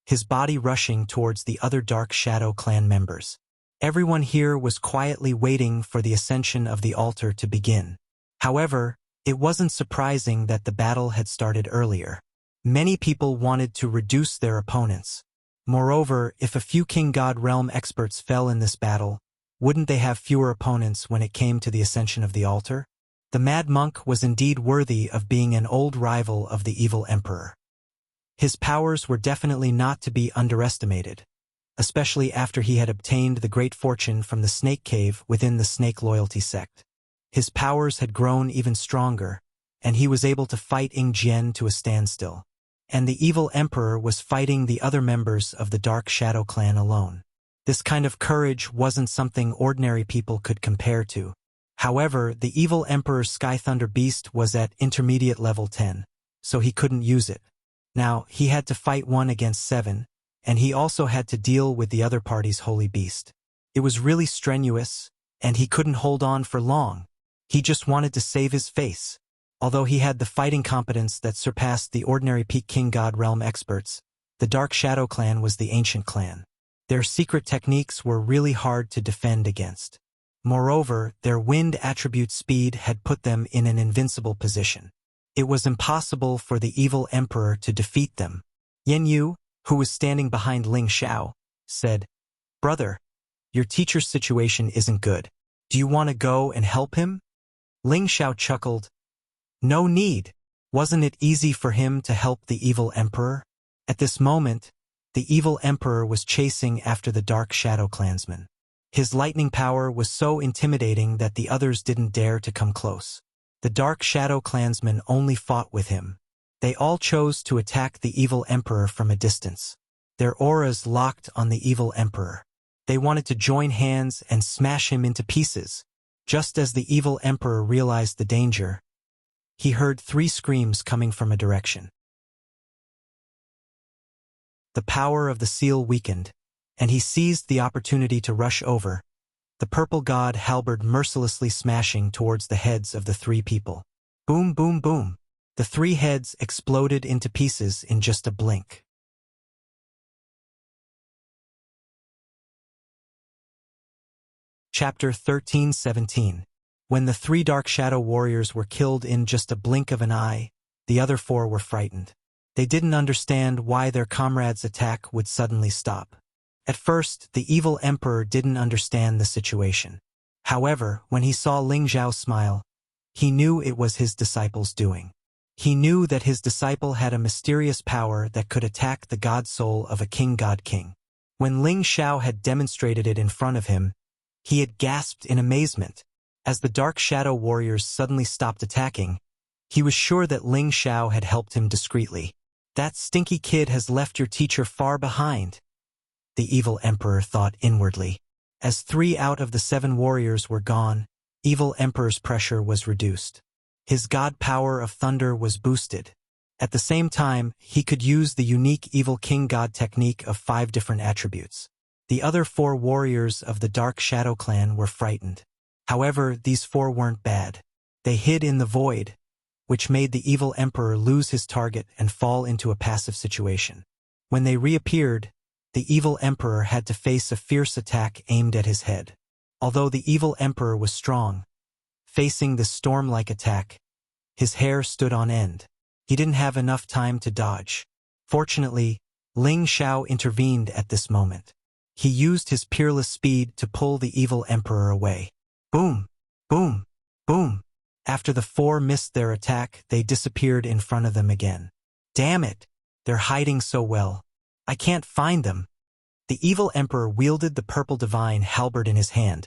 his body rushing towards the other Dark Shadow Clan members. Everyone here was quietly waiting for the ascension of the altar to begin. However, it wasn't surprising that the battle had started earlier. Many people wanted to reduce their opponents. Moreover, if a few King God Realm experts fell in this battle, wouldn't they have fewer opponents when it came to the ascension of the altar? The Mad Monk was indeed worthy of being an old rival of the evil emperor. His powers were definitely not to be underestimated, especially after he had obtained the great fortune from the snake cave within the snake loyalty sect. His powers had grown even stronger, and he was able to fight Ying Jian to a standstill. And the evil emperor was fighting the other members of the Dark Shadow Clan alone. This kind of courage wasn't something ordinary people could compare to. However, the evil emperor's Sky Thunder Beast was at intermediate level 10, so he couldn't use it. Now, he had to fight 1 against 7, and he also had to deal with the other party's Holy Beast. It was really strenuous, and he couldn't hold on for long. He just wanted to save his face. Although he had the fighting competence that surpassed the ordinary peak King God Realm experts, the Dark Shadow Clan was the ancient clan. Their secret techniques were really hard to defend against. Moreover, their wind attribute speed had put them in an invincible position. It was impossible for the evil emperor to defeat them. Yen Yu, who was standing behind Ling Xiao, said, "Brother, your teacher's situation isn't good. Do you want to go and help him?" Ling Xiao chuckled. No need. Wasn't it easy for him to help the evil emperor? At this moment, the evil emperor was chasing after the Dark Shadow Clansman. His lightning power was so intimidating that the others didn't dare to come close. The Dark Shadow Clansmen only fought with him. They all chose to attack the evil emperor from a distance. Their auras locked on the evil emperor. They wanted to join hands and smash him into pieces. Just as the evil emperor realized the danger, he heard 3 screams coming from a direction. The power of the seal weakened, and he seized the opportunity to rush over, the purple god halberd mercilessly smashing towards the heads of the 3 people. Boom, boom, boom. The 3 heads exploded into pieces in just a blink. Chapter 13:17. When the 3 Dark Shadow warriors were killed in just a blink of an eye, the other 4 were frightened. They didn't understand why their comrades' attack would suddenly stop. At first, the evil emperor didn't understand the situation. However, when he saw Ling Xiao smile, he knew it was his disciple's doing. He knew that his disciple had a mysterious power that could attack the god soul of a god king. When Ling Xiao had demonstrated it in front of him, he had gasped in amazement. As the Dark Shadow warriors suddenly stopped attacking, he was sure that Ling Xiao had helped him discreetly. That stinky kid has left your teacher far behind, the evil emperor thought inwardly. As 3 out of the 7 warriors were gone, evil emperor's pressure was reduced. His god power of thunder was boosted. At the same time, he could use the unique evil king god technique of 5 different attributes. The other 4 warriors of the Dark Shadow Clan were frightened. However, these 4 weren't bad. They hid in the void, which made the evil emperor lose his target and fall into a passive situation. When they reappeared, the evil emperor had to face a fierce attack aimed at his head. Although the evil emperor was strong, facing this storm-like attack, his hair stood on end. He didn't have enough time to dodge. Fortunately, Ling Xiao intervened at this moment. He used his peerless speed to pull the evil emperor away. Boom! Boom! Boom! After the four missed their attack, they disappeared in front of them again. Damn it! They're hiding so well. I can't find them. The evil emperor wielded the purple divine halberd in his hand,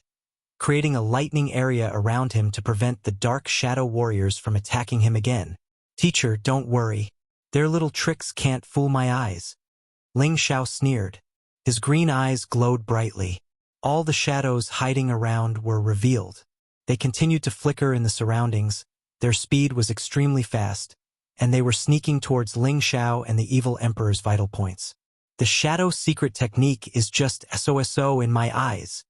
creating a lightning area around him to prevent the dark shadow warriors from attacking him again. Teacher, don't worry. Their little tricks can't fool my eyes. Ling Xiao sneered. His green eyes glowed brightly. All the shadows hiding around were revealed. They continued to flicker in the surroundings. Their speed was extremely fast, and they were sneaking towards Ling Xiao and the evil emperor's vital points. The shadow secret technique is just SOSO in my eyes,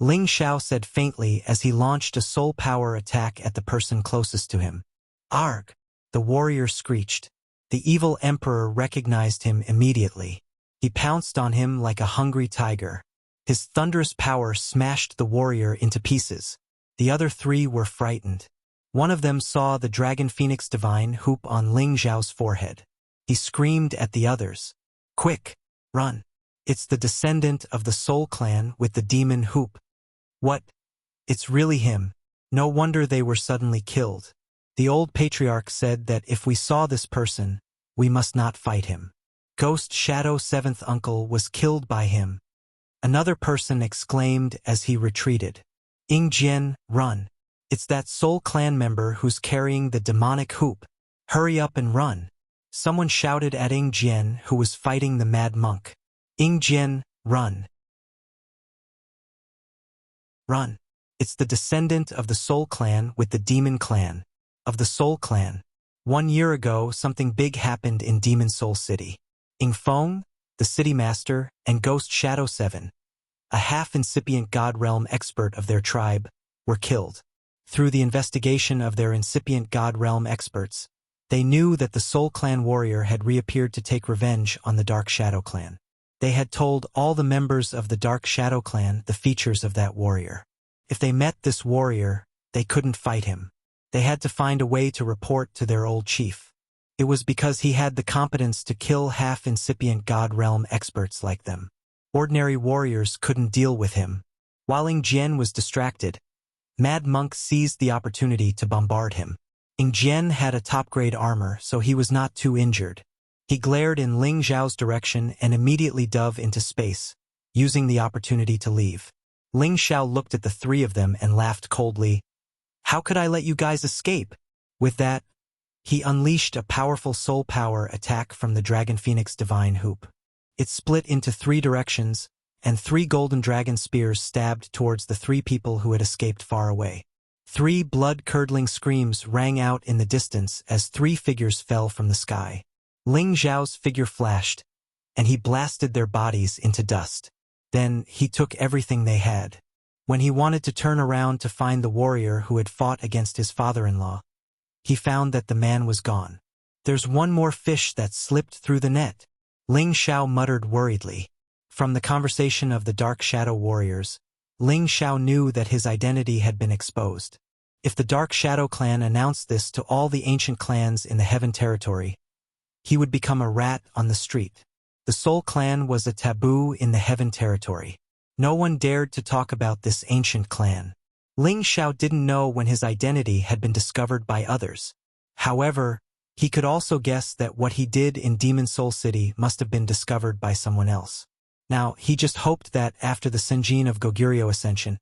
Ling Xiao said faintly as he launched a soul power attack at the person closest to him. Arg! The warrior screeched. The evil emperor recognized him immediately. He pounced on him like a hungry tiger. His thunderous power smashed the warrior into pieces. The other three were frightened. One of them saw the Dragon Phoenix Divine hoop on Ling Xiao's forehead. He screamed at the others. Quick! Run! It's the descendant of the Soul Clan with the demon hoop. What? It's really him. No wonder they were suddenly killed. The old patriarch said that if we saw this person, we must not fight him. Ghost Shadow Seventh Uncle was killed by him. Another person exclaimed as he retreated. Ing Jian, run. It's that Soul Clan member who's carrying the demonic hoop. Hurry up and run. Someone shouted at Ing Jian, who was fighting the mad monk. Ing Jian, run. Run. It's the descendant of the Soul Clan with the Demon Clan. Of the Soul Clan. 1 year ago, something big happened in Demon Soul City. Ing Feng, the city master, and Ghost Shadow 7, a half-incipient god realm expert of their tribe, were killed. Through the investigation of their incipient god realm experts, they knew that the Soul Clan warrior had reappeared to take revenge on the Dark Shadow Clan. They had told all the members of the Dark Shadow Clan the features of that warrior. If they met this warrior, they couldn't fight him. They had to find a way to report to their old chief. It was because he had the competence to kill half-incipient god realm experts like them. Ordinary warriors couldn't deal with him. While Ing Jian was distracted, Mad Monk seized the opportunity to bombard him. Ing Jian had a top-grade armor, so he was not too injured. He glared in Ling Xiao's direction and immediately dove into space, using the opportunity to leave. Ling Xiao looked at the three of them and laughed coldly. How could I let you guys escape? With that, he unleashed a powerful soul power attack from the Dragon Phoenix Divine Hoop. It split into 3 directions, and 3 golden dragon spears stabbed towards the 3 people who had escaped far away. 3 blood-curdling screams rang out in the distance as 3 figures fell from the sky. Ling Xiao's figure flashed, and he blasted their bodies into dust. Then he took everything they had. When he wanted to turn around to find the warrior who had fought against his father-in-law, he found that the man was gone. There's one more fish that slipped through the net, Ling Xiao muttered worriedly. From the conversation of the Dark Shadow warriors, Ling Xiao knew that his identity had been exposed. If the Dark Shadow clan announced this to all the ancient clans in the Heaven territory, he would become a rat on the street. The Soul Clan was a taboo in the Heaven territory. No one dared to talk about this ancient clan. Ling Xiao didn't know when his identity had been discovered by others. However, he could also guess that what he did in Demon Soul City must have been discovered by someone else. Now, he just hoped that after the Senjin of Goguryeo Ascension,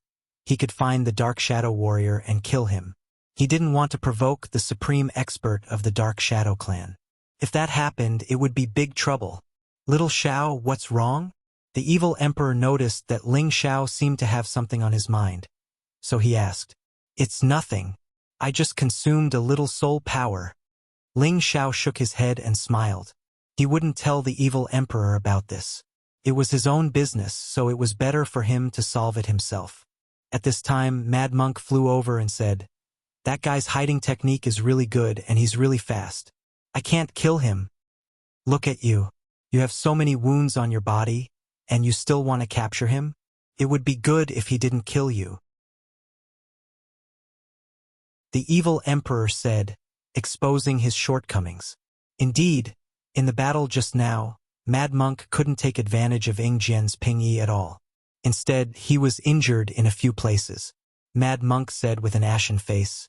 he could find the Dark Shadow warrior and kill him. He didn't want to provoke the supreme expert of the Dark Shadow clan. If that happened, it would be big trouble. Little Xiao, what's wrong? The evil emperor noticed that Ling Xiao seemed to have something on his mind. So he asked, It's nothing. I just consumed a little soul power. Ling Xiao shook his head and smiled. He wouldn't tell the evil emperor about this. It was his own business, so it was better for him to solve it himself. At this time, Mad Monk flew over and said, That guy's hiding technique is really good and he's really fast. I can't kill him. Look at you. You have so many wounds on your body, and you still want to capture him? It would be good if he didn't kill you. the evil emperor said, exposing his shortcomings. Indeed, in the battle just now, Mad Monk couldn't take advantage of Ing Jian's ping-yi at all. Instead, he was injured in a few places. Mad Monk said with an ashen face,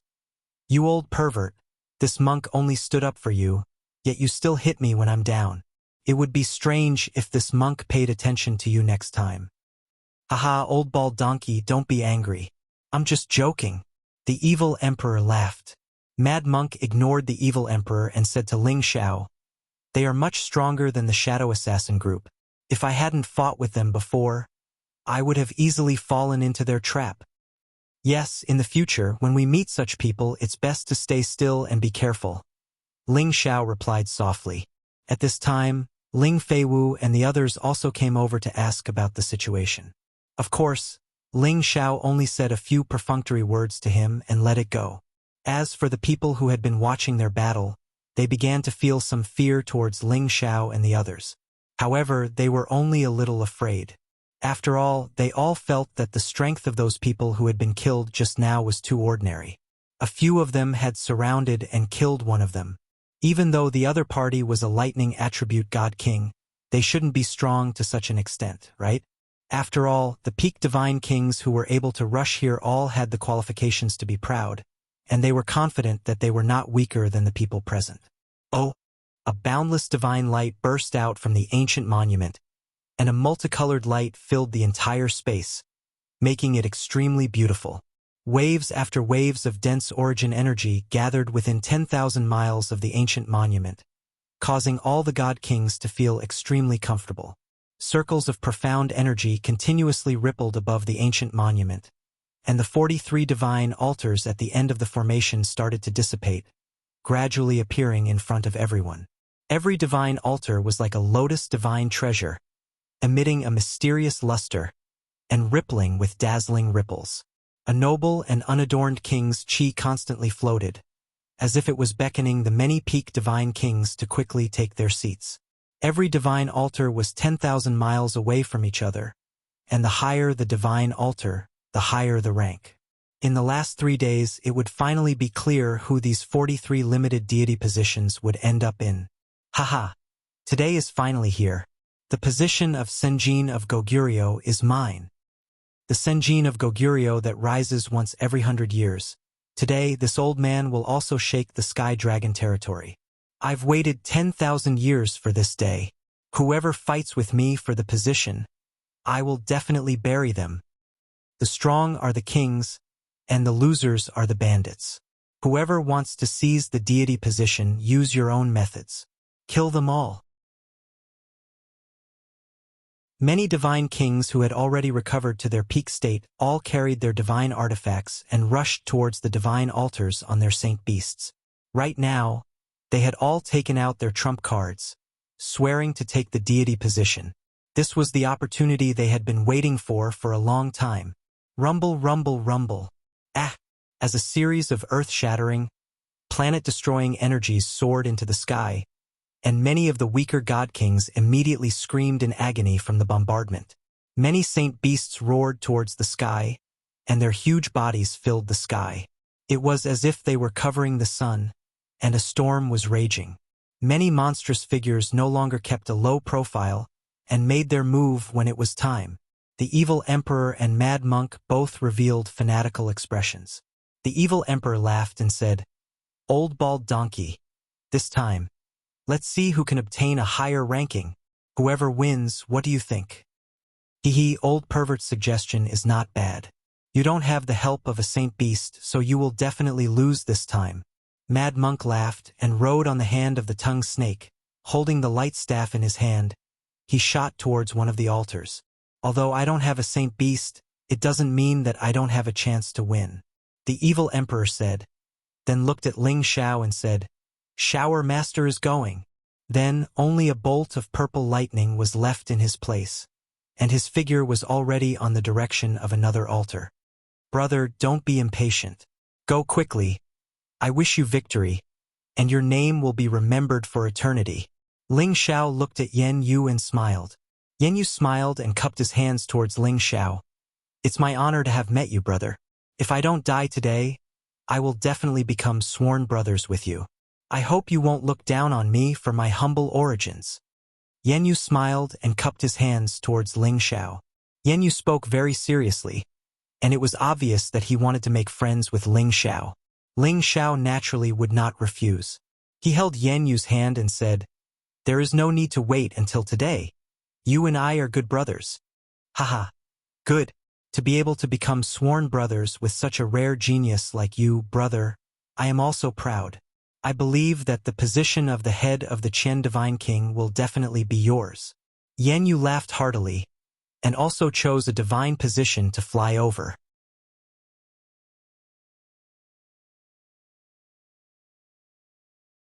"You old pervert, this monk only stood up for you, yet you still hit me when I'm down. It would be strange if this monk paid attention to you next time." "Haha, old bald donkey, don't be angry. I'm just joking." The evil emperor laughed. Mad Monk ignored the evil emperor and said to Ling Xiao, "They are much stronger than the Shadow Assassin group. If I hadn't fought with them before, I would have easily fallen into their trap. Yes, in the future, when we meet such people, it's best to stay still and be careful." Ling Xiao replied softly. At this time, Ling Feiwu and the others also came over to ask about the situation. Of course, Ling Xiao only said a few perfunctory words to him and let it go. As for the people who had been watching their battle, they began to feel some fear towards Ling Xiao and the others. However, they were only a little afraid. After all, they all felt that the strength of those people who had been killed just now was too ordinary. A few of them had surrounded and killed one of them. Even though the other party was a lightning attribute god king, they shouldn't be strong to such an extent, right? After all, the peak divine kings who were able to rush here all had the qualifications to be proud, and they were confident that they were not weaker than the people present. Oh! A boundless divine light burst out from the ancient monument, and a multicolored light filled the entire space, making it extremely beautiful. Waves after waves of dense origin energy gathered within 10,000 miles of the ancient monument, causing all the god kings to feel extremely comfortable. Circles of profound energy continuously rippled above the ancient monument, and the 43 divine altars at the end of the formation started to dissipate, gradually appearing in front of everyone. Every divine altar was like a lotus divine treasure, emitting a mysterious luster and rippling with dazzling ripples. A noble and unadorned king's chi constantly floated, as if it was beckoning the many peak divine kings to quickly take their seats. Every divine altar was 10,000 miles away from each other, and the higher the divine altar, the higher the rank. In the last 3 days, it would finally be clear who these 43 limited deity positions would end up in. Haha! Today is finally here. The position of Senjin of Goguryeo is mine. The Senjin of Goguryeo that rises once every 100 years. Today, this old man will also shake the Sky Dragon territory. I've waited 10,000 years for this day. Whoever fights with me for the position, I will definitely bury them. The strong are the kings, and the losers are the bandits. Whoever wants to seize the deity position, use your own methods. Kill them all. Many divine kings who had already recovered to their peak state all carried their divine artifacts and rushed towards the divine altars on their saint beasts. Right now, they had all taken out their trump cards, swearing to take the deity position. This was the opportunity they had been waiting for a long time. Rumble, rumble, rumble. As a series of earth-shattering, planet-destroying energies soared into the sky, and many of the weaker god kings immediately screamed in agony from the bombardment. Many saint beasts roared towards the sky, and their huge bodies filled the sky. It was as if they were covering the sun, and a storm was raging. Many monstrous figures no longer kept a low profile and made their move when it was time. The evil emperor and Mad Monk both revealed fanatical expressions. The evil emperor laughed and said, "Old bald donkey, this time, let's see who can obtain a higher ranking. Whoever wins, what do you think?" Hee, old pervert's suggestion is not bad. You don't have the help of a saint beast, so you will definitely lose this time. Mad Monk laughed and rode on the hand of the tongue snake. Holding the light staff in his hand, he shot towards one of the altars. Although I don't have a saint beast, it doesn't mean that I don't have a chance to win. The evil emperor said, then looked at Ling Xiao and said, "Shower master is going." Then only a bolt of purple lightning was left in his place, and his figure was already on the direction of another altar. "Brother, don't be impatient. Go quickly. I wish you victory, and your name will be remembered for eternity." Ling Xiao looked at Yen Yu and smiled. Yen Yu smiled and cupped his hands towards Ling Xiao. "It's my honor to have met you, brother. If I don't die today, I will definitely become sworn brothers with you. I hope you won't look down on me for my humble origins." Yan Yu smiled and cupped his hands towards Ling Xiao. Yan Yu spoke very seriously, and it was obvious that he wanted to make friends with Ling Xiao. Ling Xiao naturally would not refuse. He held Yan Yu's hand and said, "There is no need to wait until today. You and I are good brothers." Haha. Good. To be able to become sworn brothers with such a rare genius like you, brother, I am also proud. I believe that the position of the head of the Qian Divine King will definitely be yours. Yan Yu laughed heartily, and also chose a divine position to fly over.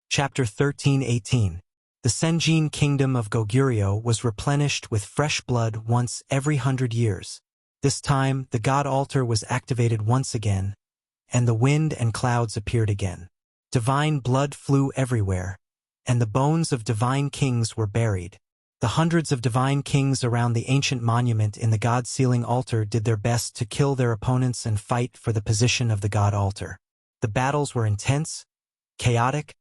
Chapter 13:18. The Senjin kingdom of Goguryeo was replenished with fresh blood once every 100 years. This time, the god altar was activated once again, and the wind and clouds appeared again. Divine blood flew everywhere, and the bones of divine kings were buried. The hundreds of divine kings around the ancient monument in the god-sealing altar did their best to kill their opponents and fight for the position of the god altar. The battles were intense, chaotic,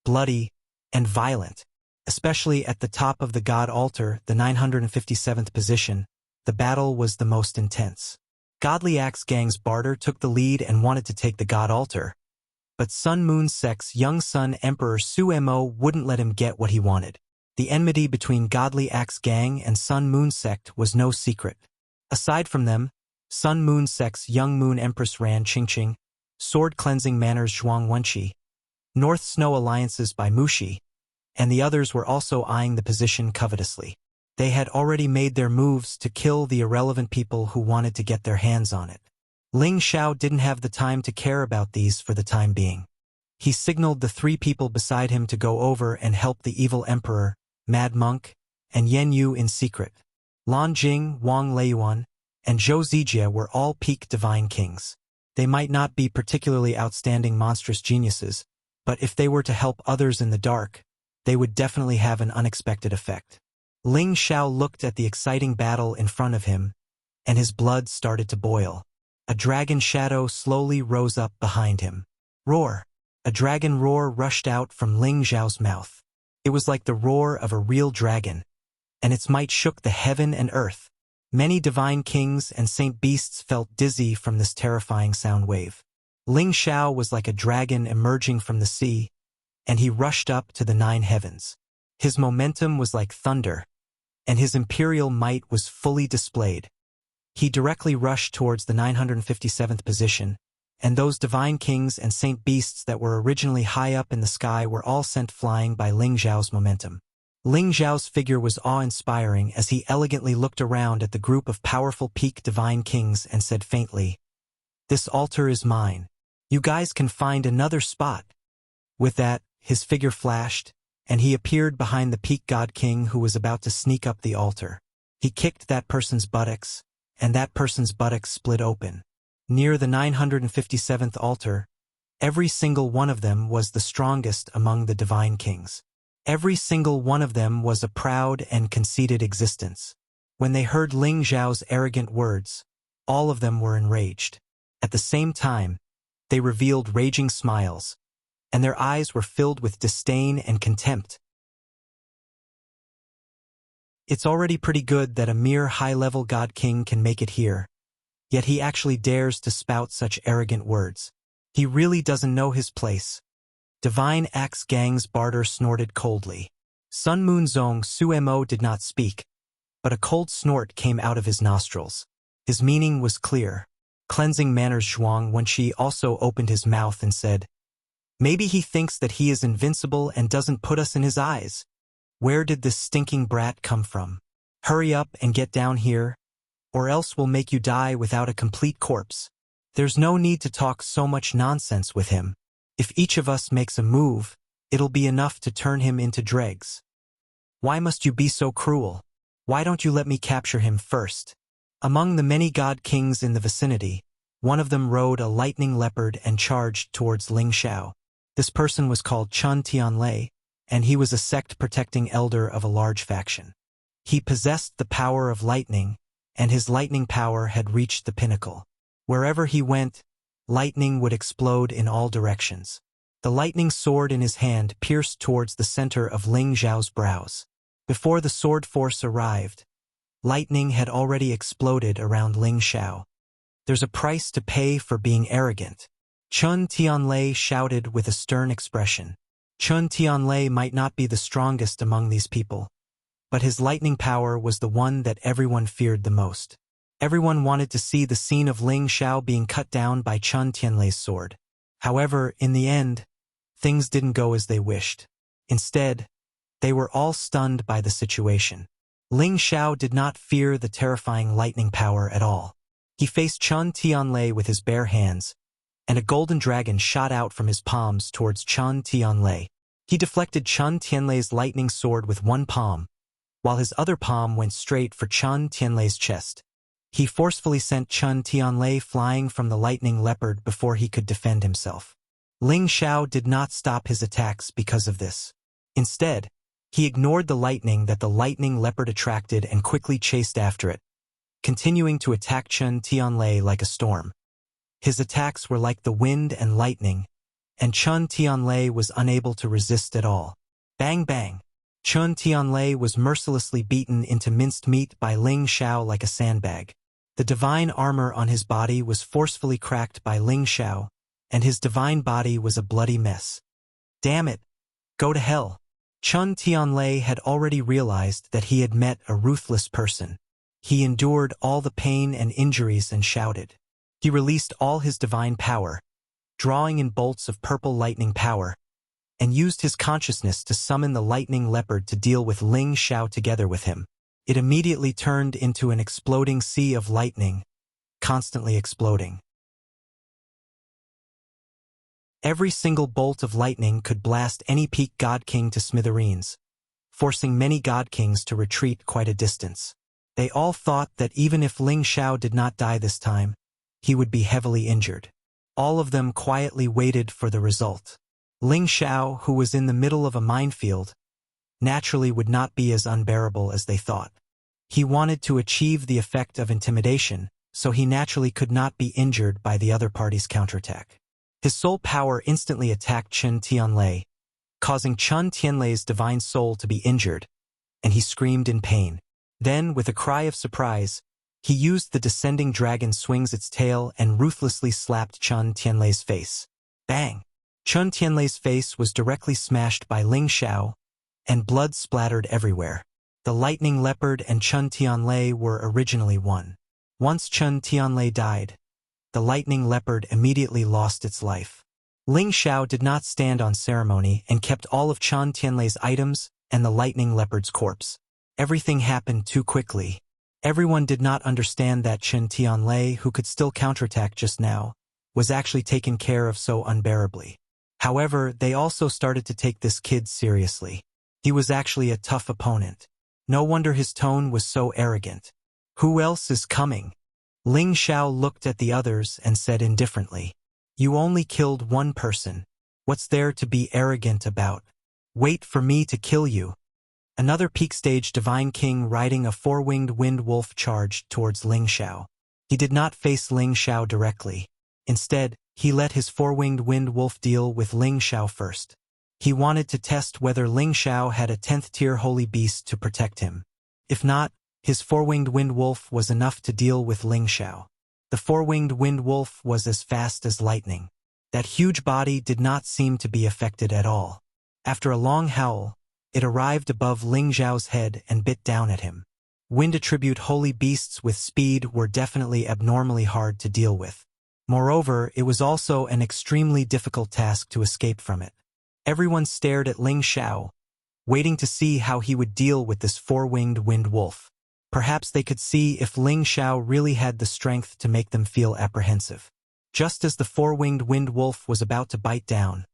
bloody, and violent. Especially at the top of the god altar, the 957th position, the battle was the most intense. Godly Axe Gang's Barter took the lead and wanted to take the god altar, but Sun Moon Sect's young son Emperor Su Mo wouldn't let him get what he wanted. The enmity between Godly Axe Gang and Sun Moon Sect was no secret. Aside from them, Sun Moon Sect's young Moon Empress Ran Qingqing, Sword Cleansing Manners Zhuang Wenqi, North Snow Alliances by Mushi, and the others were also eyeing the position covetously. They had already made their moves to kill the irrelevant people who wanted to get their hands on it. Ling Xiao didn't have the time to care about these for the time being. He signaled the 3 people beside him to go over and help the evil emperor, Mad Monk, and Yan Yu in secret. Lan Jing, Wang Leiyuan, and Zhou Zijie were all peak divine kings. They might not be particularly outstanding monstrous geniuses, but if they were to help others in the dark, they would definitely have an unexpected effect. Ling Xiao looked at the exciting battle in front of him, and his blood started to boil. A dragon shadow slowly rose up behind him. Roar! A dragon roar rushed out from Ling Xiao's mouth. It was like the roar of a real dragon, and its might shook the heaven and earth. Many divine kings and saint beasts felt dizzy from this terrifying sound wave. Ling Xiao was like a dragon emerging from the sea, and he rushed up to the 9 heavens. His momentum was like thunder, and his imperial might was fully displayed. He directly rushed towards the 957th position, and those divine kings and saint beasts that were originally high up in the sky were all sent flying by Ling Xiao's momentum. Ling Xiao's figure was awe-inspiring as he elegantly looked around at the group of powerful peak divine kings and said faintly, "This altar is mine. You guys can find another spot." With that, his figure flashed, and he appeared behind the peak god king who was about to sneak up the altar. He kicked that person's buttocks, and that person's buttocks split open. Near the 957th altar, every single one of them was the strongest among the divine kings. Every single one of them was a proud and conceited existence. When they heard Ling Xiao's arrogant words, all of them were enraged. At the same time, they revealed raging smiles, and their eyes were filled with disdain and contempt. It's already pretty good that a mere high-level god king can make it here, yet he actually dares to spout such arrogant words. He really doesn't know his place. Divine Axe Gang's Barter snorted coldly. Sun Moon Zong Suemo did not speak, but a cold snort came out of his nostrils. His meaning was clear. Cleansing Manners Zhuang Wenqi also opened his mouth and said, "Maybe he thinks that he is invincible and doesn't put us in his eyes. Where did this stinking brat come from? Hurry up and get down here, or else we'll make you die without a complete corpse. There's no need to talk so much nonsense with him. If each of us makes a move, it'll be enough to turn him into dregs. Why must you be so cruel? Why don't you let me capture him first?" Among the many god kings in the vicinity, one of them rode a lightning leopard and charged towards Ling Xiao. This person was called Chun Tianlei, and he was a sect-protecting elder of a large faction. He possessed the power of lightning, and his lightning power had reached the pinnacle. Wherever he went, lightning would explode in all directions. The lightning sword in his hand pierced towards the center of Ling Xiao's brows. Before the sword force arrived, lightning had already exploded around Ling Xiao. There's a price to pay for being arrogant. Chun Tianlei shouted with a stern expression. Chun Tianlei might not be the strongest among these people, but his lightning power was the one that everyone feared the most. Everyone wanted to see the scene of Ling Xiao being cut down by Chun Tianlei's sword. However, in the end, things didn't go as they wished. Instead, they were all stunned by the situation. Ling Xiao did not fear the terrifying lightning power at all. He faced Chun Tianlei with his bare hands, and a golden dragon shot out from his palms towards Chun Tianlei. He deflected Chun Tianlei's lightning sword with one palm, while his other palm went straight for Chun Tianlei's chest. He forcefully sent Chun Tianlei flying from the lightning leopard before he could defend himself. Ling Xiao did not stop his attacks because of this. Instead, he ignored the lightning that the lightning leopard attracted and quickly chased after it, continuing to attack Chun Tianlei like a storm. His attacks were like the wind and lightning, and Chun Tianlei was unable to resist at all. Bang bang! Chun Tianlei was mercilessly beaten into minced meat by Ling Xiao like a sandbag. The divine armor on his body was forcefully cracked by Ling Xiao, and his divine body was a bloody mess. Damn it! Go to hell! Chun Tianlei had already realized that he had met a ruthless person. He endured all the pain and injuries and shouted. He released all his divine power, drawing in bolts of purple lightning power, and used his consciousness to summon the lightning leopard to deal with Ling Xiao together with him. It immediately turned into an exploding sea of lightning, constantly exploding. Every single bolt of lightning could blast any peak god king to smithereens, forcing many god kings to retreat quite a distance. They all thought that even if Ling Xiao did not die this time, he would be heavily injured. All of them quietly waited for the result. Ling Xiao, who was in the middle of a minefield, naturally would not be as unbearable as they thought. He wanted to achieve the effect of intimidation, so he naturally could not be injured by the other party's counterattack. His soul power instantly attacked Chun Tianlei, causing Chun Tianlei's divine soul to be injured, and he screamed in pain. Then, with a cry of surprise, he used the descending dragon swings its tail and ruthlessly slapped Chun Tianlei's face. Bang! Chun Tianlei's face was directly smashed by Ling Xiao, and blood splattered everywhere. The lightning leopard and Chun Tianlei were originally one. Once Chun Tianlei died, the lightning leopard immediately lost its life. Ling Xiao did not stand on ceremony and kept all of Chun Tianlei's items and the lightning leopard's corpse. Everything happened too quickly. Everyone did not understand that Chun Tianlei, who could still counterattack just now, was actually taken care of so unbearably. However, they also started to take this kid seriously. He was actually a tough opponent. No wonder his tone was so arrogant. Who else is coming? Ling Xiao looked at the others and said indifferently, "You only killed one person. What's there to be arrogant about? Wait for me to kill you." Another peak stage divine king riding a four-winged wind wolf charged towards Ling Xiao. He did not face Ling Xiao directly. Instead, he let his four-winged wind wolf deal with Ling Xiao first. He wanted to test whether Ling Xiao had a 10th tier holy beast to protect him. If not, his four-winged wind wolf was enough to deal with Ling Xiao. The four-winged wind wolf was as fast as lightning. That huge body did not seem to be affected at all. After a long howl, it arrived above Ling Xiao's head and bit down at him. Wind attribute holy beasts with speed were definitely abnormally hard to deal with. Moreover, it was also an extremely difficult task to escape from it. Everyone stared at Ling Xiao, waiting to see how he would deal with this four-winged wind wolf. Perhaps they could see if Ling Xiao really had the strength to make them feel apprehensive. Just as the four-winged wind wolf was about to bite down,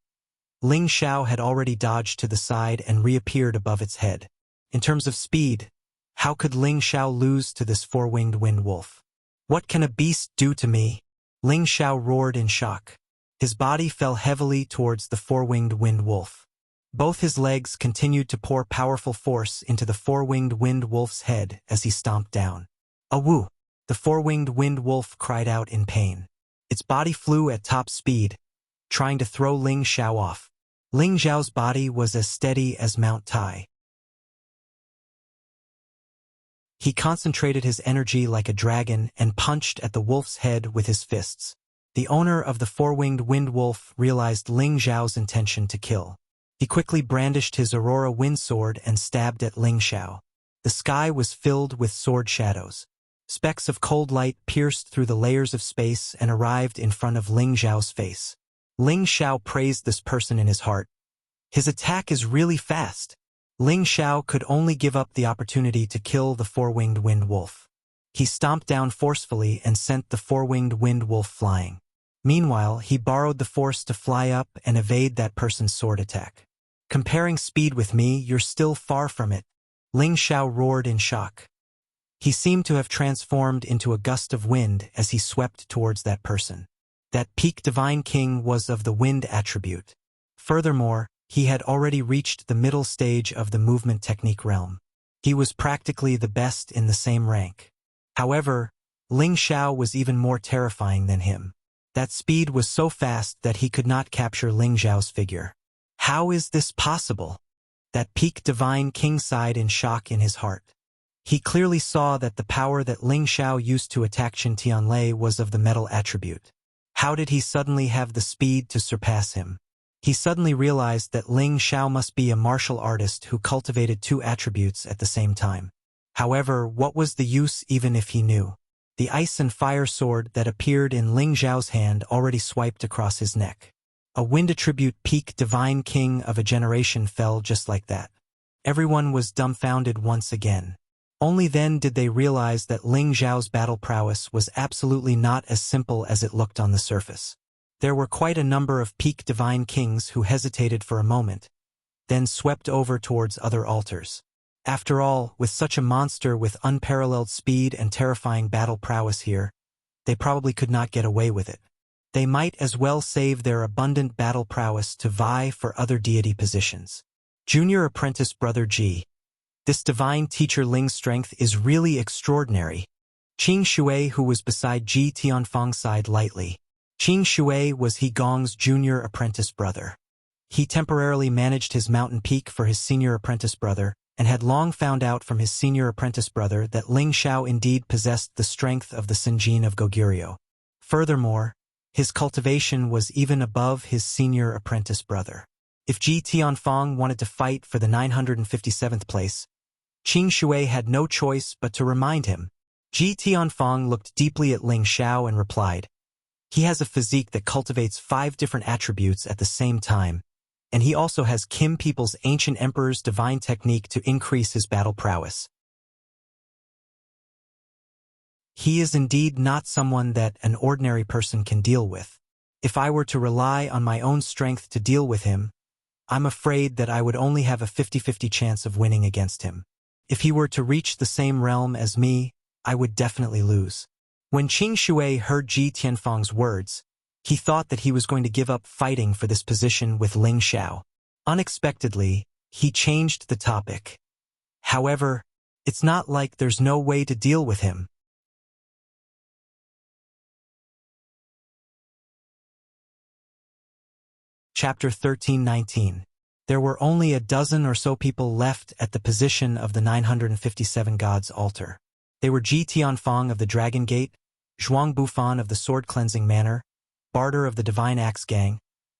Ling Xiao had already dodged to the side and reappeared above its head. In terms of speed, how could Ling Xiao lose to this four-winged wind wolf? "What can a beast do to me?" Ling Xiao roared in shock. His body fell heavily towards the four-winged wind wolf. Both his legs continued to pour powerful force into the four-winged wind wolf's head as he stomped down. "Awoo!" The four-winged wind wolf cried out in pain. Its body flew at top speed, trying to throw Ling Xiao off. Ling Xiao's body was as steady as Mount Tai. He concentrated his energy like a dragon and punched at the wolf's head with his fists. The owner of the four-winged wind wolf realized Ling Xiao's intention to kill. He quickly brandished his Aurora wind sword and stabbed at Ling Xiao. The sky was filled with sword shadows. Specks of cold light pierced through the layers of space and arrived in front of Ling Xiao's face. Ling Xiao praised this person in his heart. His attack is really fast. Ling Xiao could only give up the opportunity to kill the four-winged wind wolf. He stomped down forcefully and sent the four-winged wind wolf flying. Meanwhile, he borrowed the force to fly up and evade that person's sword attack. Comparing speed with me, you're still far from it. Ling Xiao roared in shock. He seemed to have transformed into a gust of wind as he swept towards that person. That peak divine king was of the wind attribute. Furthermore, he had already reached the middle stage of the movement technique realm. He was practically the best in the same rank. However, Ling Xiao was even more terrifying than him. That speed was so fast that he could not capture Ling Xiao's figure. How is this possible? That peak divine king sighed in shock in his heart. He clearly saw that the power that Ling Xiao used to attack Qin Tianlei was of the metal attribute. How did he suddenly have the speed to surpass him? He suddenly realized that Ling Xiao must be a martial artist who cultivated two attributes at the same time. However, what was the use even if he knew? The ice and fire sword that appeared in Ling Xiao's hand already swiped across his neck. A wind attribute peak divine king of a generation fell just like that. Everyone was dumbfounded once again. Only then did they realize that Ling Xiao's battle prowess was absolutely not as simple as it looked on the surface. There were quite a number of peak divine kings who hesitated for a moment, then swept over towards other altars. After all, with such a monster with unparalleled speed and terrifying battle prowess here, they probably could not get away with it. They might as well save their abundant battle prowess to vie for other deity positions. Junior Apprentice Brother Ji. This divine teacher Ling's strength is really extraordinary. Qing Shui, who was beside Ji Tianfeng, sighed lightly. Qing Shui was He Gong's junior apprentice brother. He temporarily managed his mountain peak for his senior apprentice brother, and had long found out from his senior apprentice brother that Ling Xiao indeed possessed the strength of the Sinjin of Goguryeo. Furthermore, his cultivation was even above his senior apprentice brother. If Ji Tianfeng wanted to fight for the 957th place, Qing Shui had no choice but to remind him. Ji Tianfeng looked deeply at Ling Xiao and replied, "He has a physique that cultivates 5 different attributes at the same time, and he also has Kim People's ancient emperor's divine technique to increase his battle prowess. He is indeed not someone that an ordinary person can deal with. If I were to rely on my own strength to deal with him, I'm afraid that I would only have a 50-50 chance of winning against him. If he were to reach the same realm as me, I would definitely lose." When Qing Shui heard Ji Tianfeng's words, he thought that he was going to give up fighting for this position with Ling Xiao. Unexpectedly, he changed the topic. However, it's not like there's no way to deal with him. Chapter 13:19. There were only a dozen or so people left at the position of the 957 gods' altar. They were Ji Tianfeng of the Dragon Gate, Zhuang Bufan of the Sword Cleansing Manor, Barter of the Divine Axe Gang,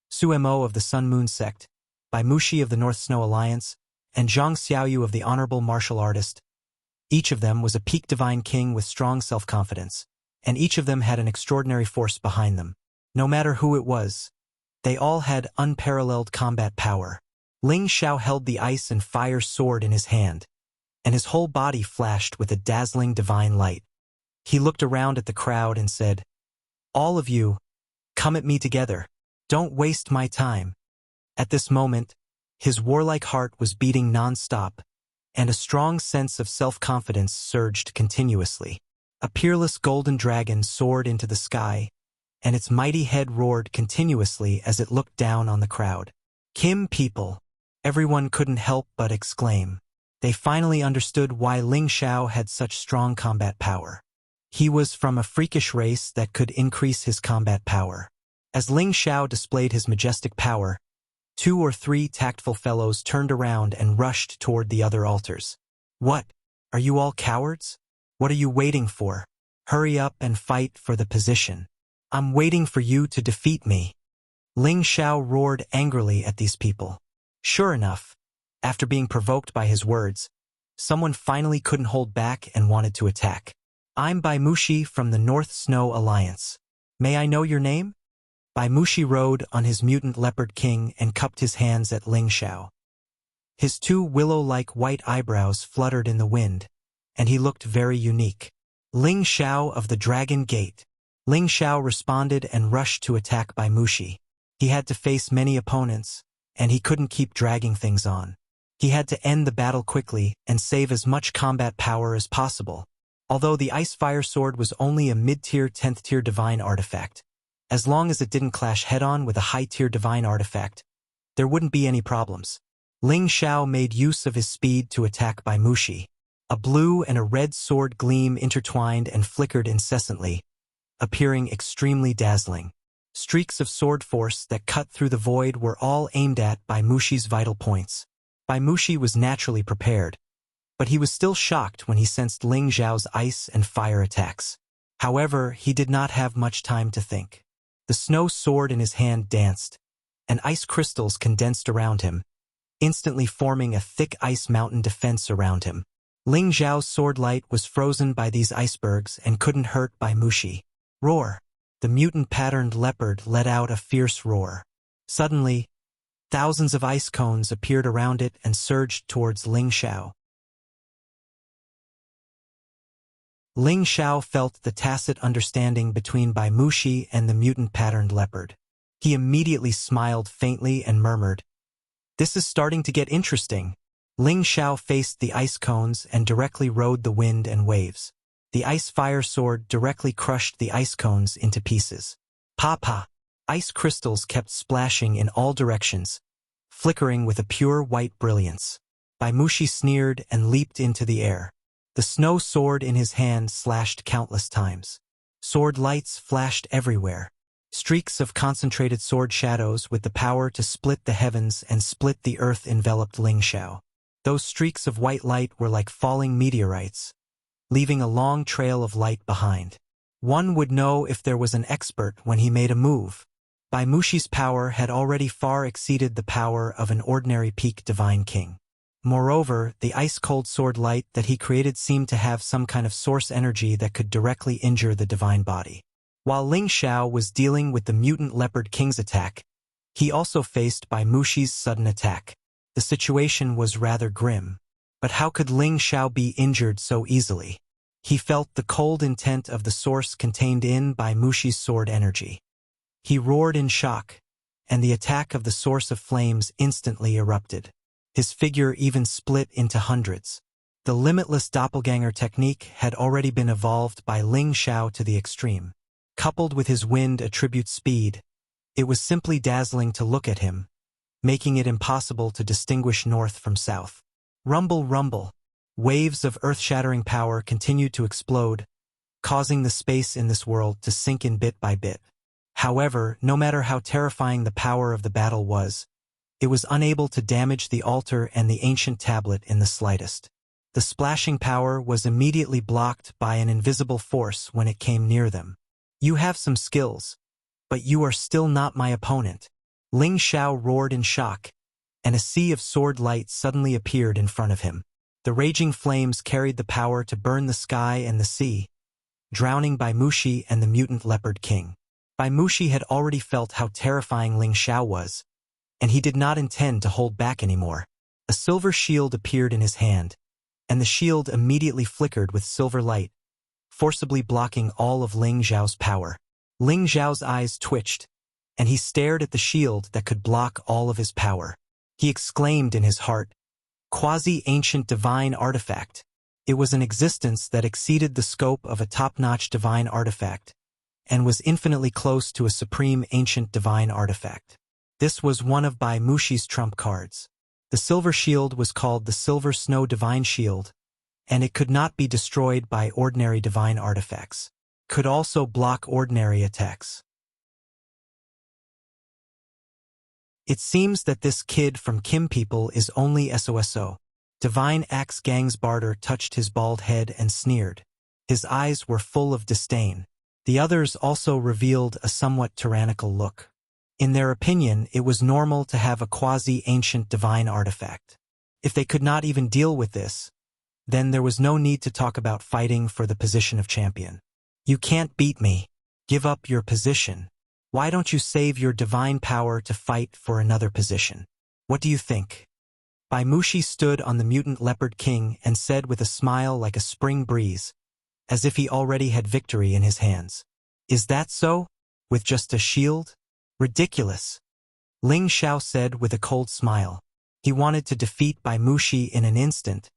Su Mo of the Sun Moon Sect, Bai Mushi of the North Snow Alliance, and Zhang Xiaoyu of the Honorable Martial Artist. Each of them was a peak divine king with strong self-confidence, and each of them had an extraordinary force behind them. No matter who it was, they all had unparalleled combat power. Ling Xiao held the ice and fire sword in his hand, and his whole body flashed with a dazzling divine light. He looked around at the crowd and said, "All of you, come at me together. Don't waste my time." At this moment, his warlike heart was beating non-stop, and a strong sense of self-confidence surged continuously. A peerless golden dragon soared into the sky, and its mighty head roared continuously as it looked down on the crowd. "Kim people!" Everyone couldn't help but exclaim. They finally understood why Ling Xiao had such strong combat power. He was from a freakish race that could increase his combat power. As Ling Xiao displayed his majestic power, 2 or 3 tactful fellows turned around and rushed toward the other altars. What? Are you all cowards? What are you waiting for? Hurry up and fight for the position. I'm waiting for you to defeat me. Ling Xiao roared angrily at these people. Sure enough, after being provoked by his words, someone finally couldn't hold back and wanted to attack. I'm Bai Mushi from the North Snow Alliance. May I know your name? Bai Mushi rode on his mutant leopard king and cupped his hands at Ling Xiao. His 2 willow-like white eyebrows fluttered in the wind, and he looked very unique. Ling Xiao of the Dragon Gate. Ling Xiao responded and rushed to attack Bai Mushi. He had to face many opponents, and he couldn't keep dragging things on. He had to end the battle quickly and save as much combat power as possible. Although the Ice Fire Sword was only a mid-tier 10th-tier divine artifact, as long as it didn't clash head-on with a high-tier divine artifact, there wouldn't be any problems. Ling Xiao made use of his speed to attack Bai Mushi. A blue and a red sword gleam intertwined and flickered incessantly, appearing extremely dazzling. Streaks of sword force that cut through the void were all aimed at Bai Mushi's vital points. Bai Mushi was naturally prepared, but he was still shocked when he sensed Ling Xiao's ice and fire attacks. However, he did not have much time to think. The snow sword in his hand danced, and ice crystals condensed around him, instantly forming a thick ice mountain defense around him. Ling Xiao's sword light was frozen by these icebergs and couldn't hurt Bai Mushi. Roar! The mutant-patterned leopard let out a fierce roar. Suddenly, thousands of ice cones appeared around it and surged towards Ling Xiao. Ling Xiao felt the tacit understanding between Bai Mushi and the mutant-patterned leopard. He immediately smiled faintly and murmured, "This is starting to get interesting." Ling Xiao faced the ice cones and directly rode the wind and waves. The ice fire sword directly crushed the ice cones into pieces. Pa! Ice crystals kept splashing in all directions, flickering with a pure white brilliance. Bai Mushi sneered and leaped into the air. The snow sword in his hand slashed countless times. Sword lights flashed everywhere. Streaks of concentrated sword shadows with the power to split the heavens and split the earth enveloped Ling Xiao. Those streaks of white light were like falling meteorites, leaving a long trail of light behind. One would know if there was an expert when he made a move. Bai Mushi's power had already far exceeded the power of an ordinary peak divine king. Moreover, the ice-cold sword light that he created seemed to have some kind of source energy that could directly injure the divine body. While Ling Xiao was dealing with the mutant leopard king's attack, he also faced Bai Mushi's sudden attack. The situation was rather grim. But how could Ling Xiao be injured so easily? He felt the cold intent of the source contained in Bai Mushi's sword energy. He roared in shock, and the attack of the source of flames instantly erupted. His figure even split into hundreds. The limitless doppelganger technique had already been evolved by Ling Xiao to the extreme. Coupled with his wind attribute speed, it was simply dazzling to look at him, making it impossible to distinguish north from south. Rumble, rumble. Waves of earth-shattering power continued to explode, causing the space in this world to sink in bit by bit. However, no matter how terrifying the power of the battle was, it was unable to damage the altar and the ancient tablet in the slightest. The splashing power was immediately blocked by an invisible force when it came near them. You have some skills, but you are still not my opponent. Ling Xiao roared in shock, and a sea of sword light suddenly appeared in front of him. The raging flames carried the power to burn the sky and the sea, drowning Bai Mushi and the mutant leopard king. Bai Mushi had already felt how terrifying Ling Xiao was, and he did not intend to hold back anymore. A silver shield appeared in his hand, and the shield immediately flickered with silver light, forcibly blocking all of Ling Xiao's power. Ling Xiao's eyes twitched, and he stared at the shield that could block all of his power. He exclaimed in his heart, "Quasi-ancient divine artifact." It was an existence that exceeded the scope of a top-notch divine artifact, and was infinitely close to a supreme ancient divine artifact. This was one of Bai Mushi's trump cards. The silver shield was called the Silver Snow Divine Shield, and it could not be destroyed by ordinary divine artifacts. Could also block ordinary attacks. It seems that this kid from Kim people is only SOSO. Divine Axe Gang's barter touched his bald head and sneered. His eyes were full of disdain. The others also revealed a somewhat tyrannical look. In their opinion, it was normal to have a quasi-ancient divine artifact. If they could not even deal with this, then there was no need to talk about fighting for the position of champion. You can't beat me. Give up your position. Why don't you save your divine power to fight for another position? What do you think? Baimushi stood on the mutant leopard king and said with a smile like a spring breeze, as if he already had victory in his hands. Is that so? With just a shield? Ridiculous. Ling Xiao said with a cold smile. He wanted to defeat Baimushi in an instant,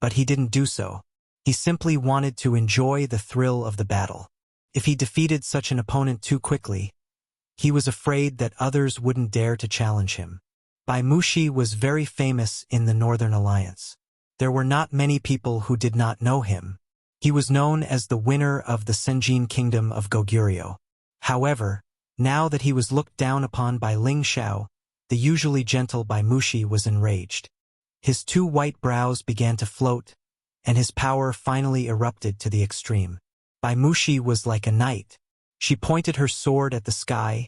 but he didn't do so. He simply wanted to enjoy the thrill of the battle. If he defeated such an opponent too quickly, he was afraid that others wouldn't dare to challenge him. Baimushi was very famous in the Northern Alliance. There were not many people who did not know him. He was known as the winner of the Senjin Kingdom of Goguryeo. However, now that he was looked down upon by Ling Xiao, the usually gentle Baimushi was enraged. His two white brows began to float, and his power finally erupted to the extreme. Baimushi was like a knight. She pointed her sword at the sky,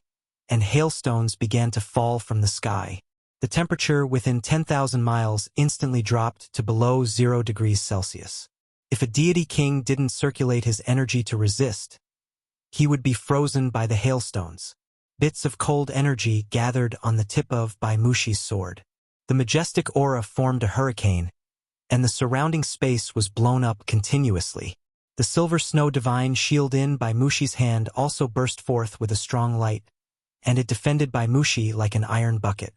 and hailstones began to fall from the sky. The temperature within 10,000 miles instantly dropped to below 0 degrees Celsius. If a deity king didn't circulate his energy to resist, he would be frozen by the hailstones. Bits of cold energy gathered on the tip of Baimushi's sword. The majestic aura formed a hurricane, and the surrounding space was blown up continuously. The silver snow divine shield in Baimushi's hand also burst forth with a strong light, and it defended Baimushi like an iron bucket.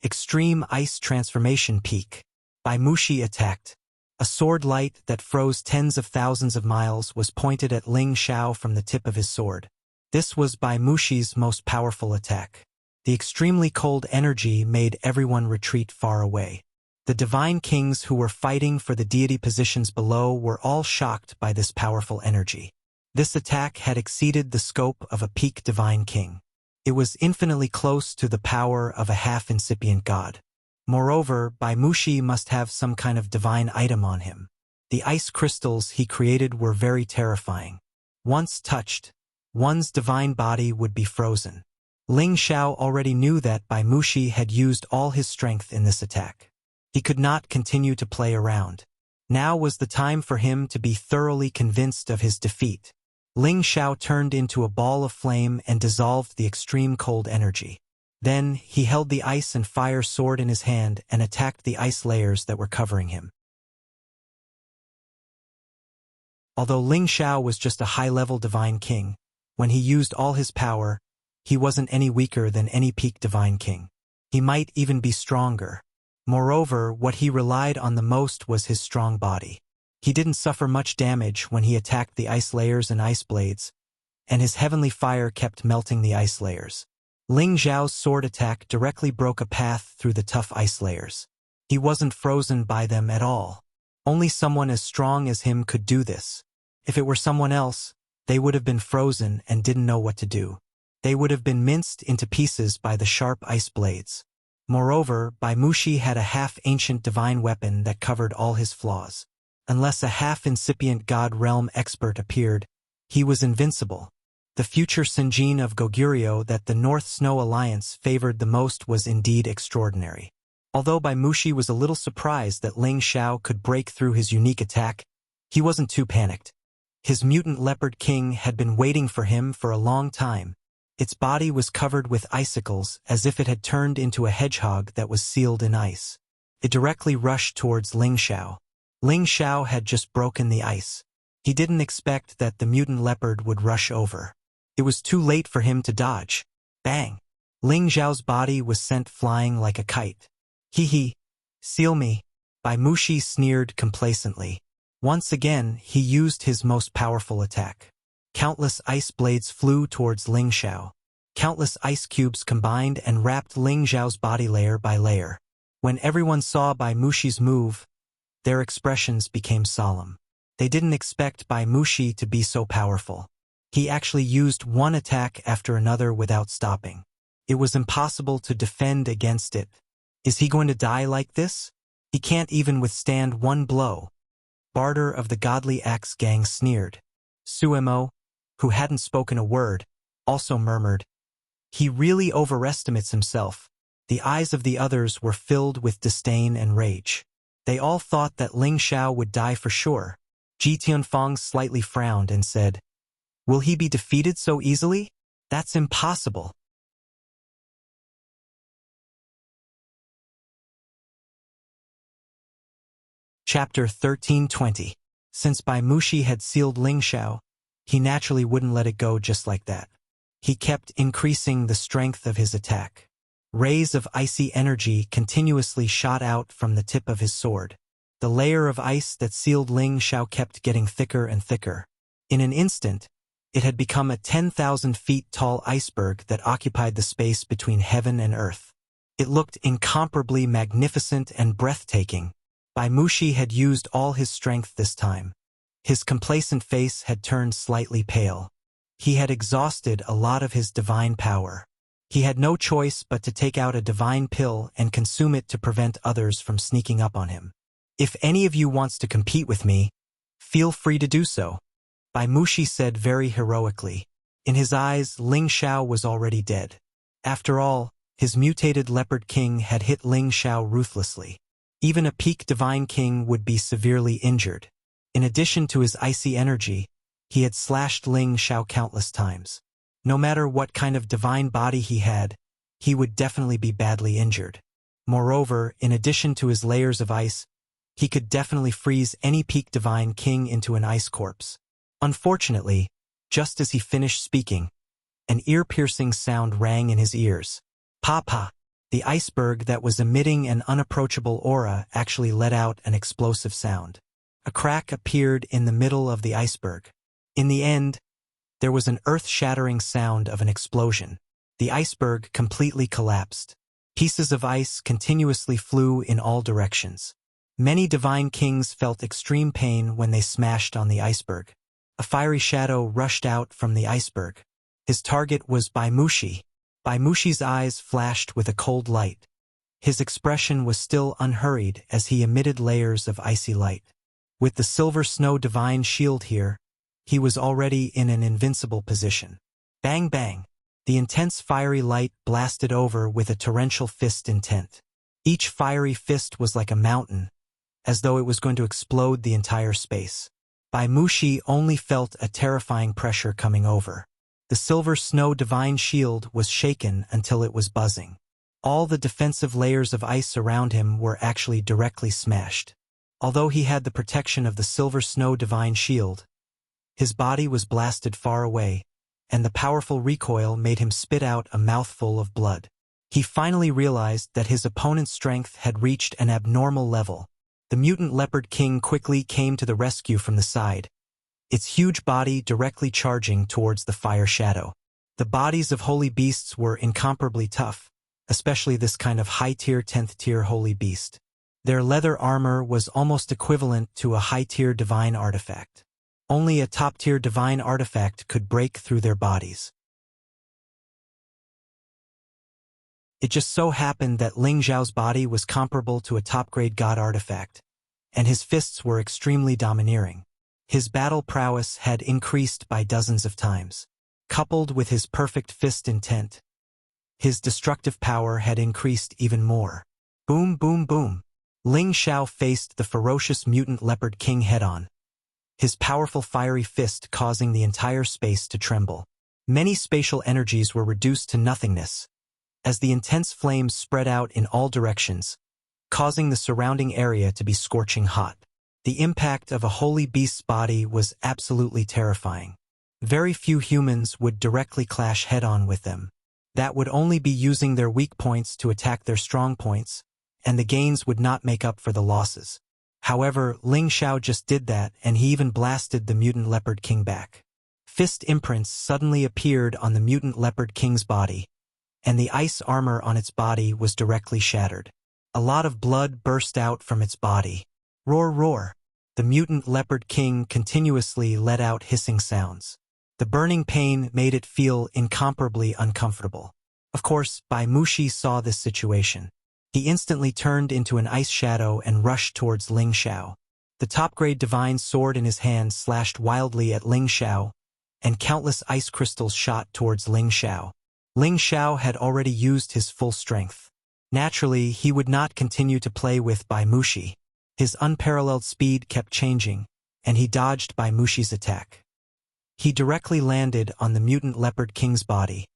Extreme ice transformation peak. Baimushi attacked. A sword light that froze tens of thousands of miles was pointed at Ling Xiao from the tip of his sword. This was Baimushi's most powerful attack. The extremely cold energy made everyone retreat far away. The divine kings who were fighting for the deity positions below were all shocked by this powerful energy. This attack had exceeded the scope of a peak divine king. It was infinitely close to the power of a half-incipient god. Moreover, Baimushi must have some kind of divine item on him. The ice crystals he created were very terrifying. Once touched, one's divine body would be frozen. Ling Xiao already knew that Baimushi had used all his strength in this attack. He could not continue to play around. Now was the time for him to be thoroughly convinced of his defeat. Ling Xiao turned into a ball of flame and dissolved the extreme cold energy. Then, he held the ice and fire sword in his hand and attacked the ice layers that were covering him. Although Ling Xiao was just a high-level divine king, when he used all his power, he wasn't any weaker than any peak divine king. He might even be stronger. Moreover, what he relied on the most was his strong body. He didn't suffer much damage when he attacked the ice layers and ice blades, and his heavenly fire kept melting the ice layers. Ling Xiao's sword attack directly broke a path through the tough ice layers. He wasn't frozen by them at all. Only someone as strong as him could do this. If it were someone else, they would have been frozen and didn't know what to do. They would have been minced into pieces by the sharp ice blades. Moreover, Baimushi had a half-ancient divine weapon that covered all his flaws. Unless a half-incipient god realm expert appeared, he was invincible. The future Senjin of Goguryeo that the North Snow Alliance favored the most was indeed extraordinary. Although Baimushi was a little surprised that Ling Xiao could break through his unique attack, he wasn't too panicked. His mutant leopard king had been waiting for him for a long time. Its body was covered with icicles as if it had turned into a hedgehog that was sealed in ice. It directly rushed towards Ling Xiao. Ling Xiao had just broken the ice. He didn't expect that the mutant leopard would rush over. It was too late for him to dodge. Bang! Ling Xiao's body was sent flying like a kite. Hee, seal me. Baimushi sneered complacently. Once again, he used his most powerful attack. Countless ice blades flew towards Ling Xiao. Countless ice cubes combined and wrapped Ling Xiao's body layer by layer. When everyone saw Baimushi's move, Their expressions became solemn. They didn't expect Bai Mushi to be so powerful. He actually used one attack after another without stopping. It was impossible to defend against it. Is he going to die like this? He can't even withstand one blow. Barter of the Godly Axe Gang sneered. Suemo, who hadn't spoken a word, also murmured, "He really overestimates himself." The eyes of the others were filled with disdain and rage. They all thought that Ling Xiao would die for sure. Ji Tianfang slightly frowned and said, "Will he be defeated so easily? That's impossible." Chapter 1320. Since Bai Mushi had sealed Ling Xiao, he naturally wouldn't let it go just like that. He kept increasing the strength of his attack. Rays of icy energy continuously shot out from the tip of his sword. The layer of ice that sealed Ling Xiao kept getting thicker and thicker. In an instant, it had become a 10,000 feet tall iceberg that occupied the space between heaven and earth. It looked incomparably magnificent and breathtaking. Bai Mushi had used all his strength this time. His complacent face had turned slightly pale. He had exhausted a lot of his divine power. He had no choice but to take out a divine pill and consume it to prevent others from sneaking up on him. "If any of you wants to compete with me, feel free to do so," Bai Mushi said very heroically. In his eyes, Ling Xiao was already dead. After all, his mutated leopard king had hit Ling Xiao ruthlessly. Even a peak divine king would be severely injured. In addition to his icy energy, he had slashed Ling Xiao countless times. No matter what kind of divine body he had, he would definitely be badly injured. Moreover, in addition to his layers of ice, he could definitely freeze any peak divine king into an ice corpse. Unfortunately, just as he finished speaking, an ear-piercing sound rang in his ears. "Papa!" The iceberg that was emitting an unapproachable aura actually let out an explosive sound. A crack appeared in the middle of the iceberg. In the end, there was an earth-shattering sound of an explosion. The iceberg completely collapsed. Pieces of ice continuously flew in all directions. Many divine kings felt extreme pain when they smashed on the iceberg. A fiery shadow rushed out from the iceberg. His target was Bai Mushi. Bai Mushi's eyes flashed with a cold light. His expression was still unhurried as he emitted layers of icy light. With the silver snow divine shield here, he was already in an invincible position. Bang bang! The intense fiery light blasted over with a torrential fist intent. Each fiery fist was like a mountain, as though it was going to explode the entire space. Bai Mushi only felt a terrifying pressure coming over. The silver snow divine shield was shaken until it was buzzing. All the defensive layers of ice around him were actually directly smashed. Although he had the protection of the silver snow divine shield, his body was blasted far away, and the powerful recoil made him spit out a mouthful of blood. He finally realized that his opponent's strength had reached an abnormal level. The mutant leopard king quickly came to the rescue from the side, its huge body directly charging towards the fire shadow. The bodies of holy beasts were incomparably tough, especially this kind of high-tier 10th-tier holy beast. Their leather armor was almost equivalent to a high-tier divine artifact. Only a top-tier divine artifact could break through their bodies. It just so happened that Ling Xiao's body was comparable to a top-grade god artifact, and his fists were extremely domineering. His battle prowess had increased by dozens of times. Coupled with his perfect fist intent, his destructive power had increased even more. Boom, boom, boom. Ling Xiao faced the ferocious mutant leopard king head-on, his powerful fiery fist causing the entire space to tremble. Many spatial energies were reduced to nothingness, as the intense flames spread out in all directions, causing the surrounding area to be scorching hot. The impact of a holy beast's body was absolutely terrifying. Very few humans would directly clash head-on with them. That would only be using their weak points to attack their strong points, and the gains would not make up for the losses. However, Ling Xiao just did that, and he even blasted the mutant leopard king back. Fist imprints suddenly appeared on the mutant leopard king's body, and the ice armor on its body was directly shattered. A lot of blood burst out from its body. Roar, roar. The mutant leopard king continuously let out hissing sounds. The burning pain made it feel incomparably uncomfortable. Of course, Bai Mushi saw this situation. He instantly turned into an ice shadow and rushed towards Ling Xiao. The top-grade divine sword in his hand slashed wildly at Ling Xiao, and countless ice crystals shot towards Ling Xiao. Ling Xiao had already used his full strength. Naturally, he would not continue to play with Bai Mushi. His unparalleled speed kept changing, and he dodged Bai Mushi's attack. He directly landed on the mutant leopard king's body,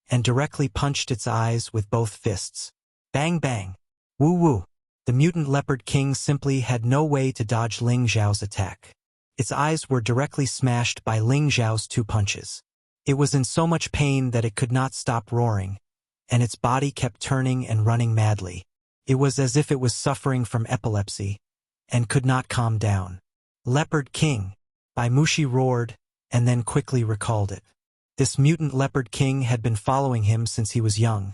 and directly punched its eyes with both fists. Bang bang! Woo woo! The mutant leopard king simply had no way to dodge Ling Xiao's attack. Its eyes were directly smashed by Ling Xiao's 2 punches. It was in so much pain that it could not stop roaring, and its body kept turning and running madly. It was as if it was suffering from epilepsy, and could not calm down. Leopard King! Bai Mushi roared, and then quickly recalled it. This mutant leopard king had been following him since he was young,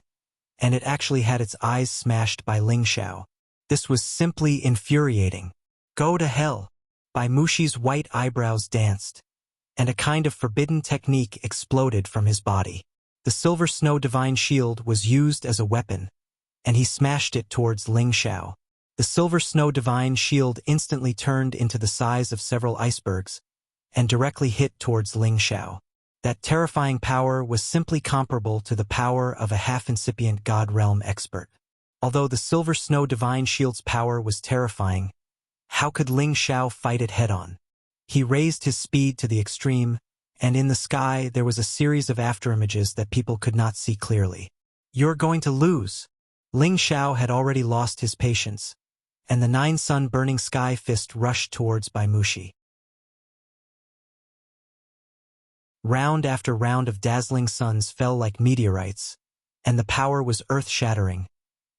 and it actually had its eyes smashed by Ling Xiao. This was simply infuriating. Go to hell! Bai Mushi's white eyebrows danced, and a kind of forbidden technique exploded from his body. The silver snow divine shield was used as a weapon, and he smashed it towards Ling Xiao. The silver snow divine shield instantly turned into the size of several icebergs, and directly hit towards Ling Xiao. That terrifying power was simply comparable to the power of a half-incipient God Realm expert. Although the silver snow divine shield's power was terrifying, how could Ling Xiao fight it head-on? He raised his speed to the extreme, and in the sky there was a series of afterimages that people could not see clearly. You're going to lose! Ling Xiao had already lost his patience, and the 9-sun burning sky fist rushed towards Bai Mushi. Round after round of dazzling suns fell like meteorites, and the power was earth-shattering,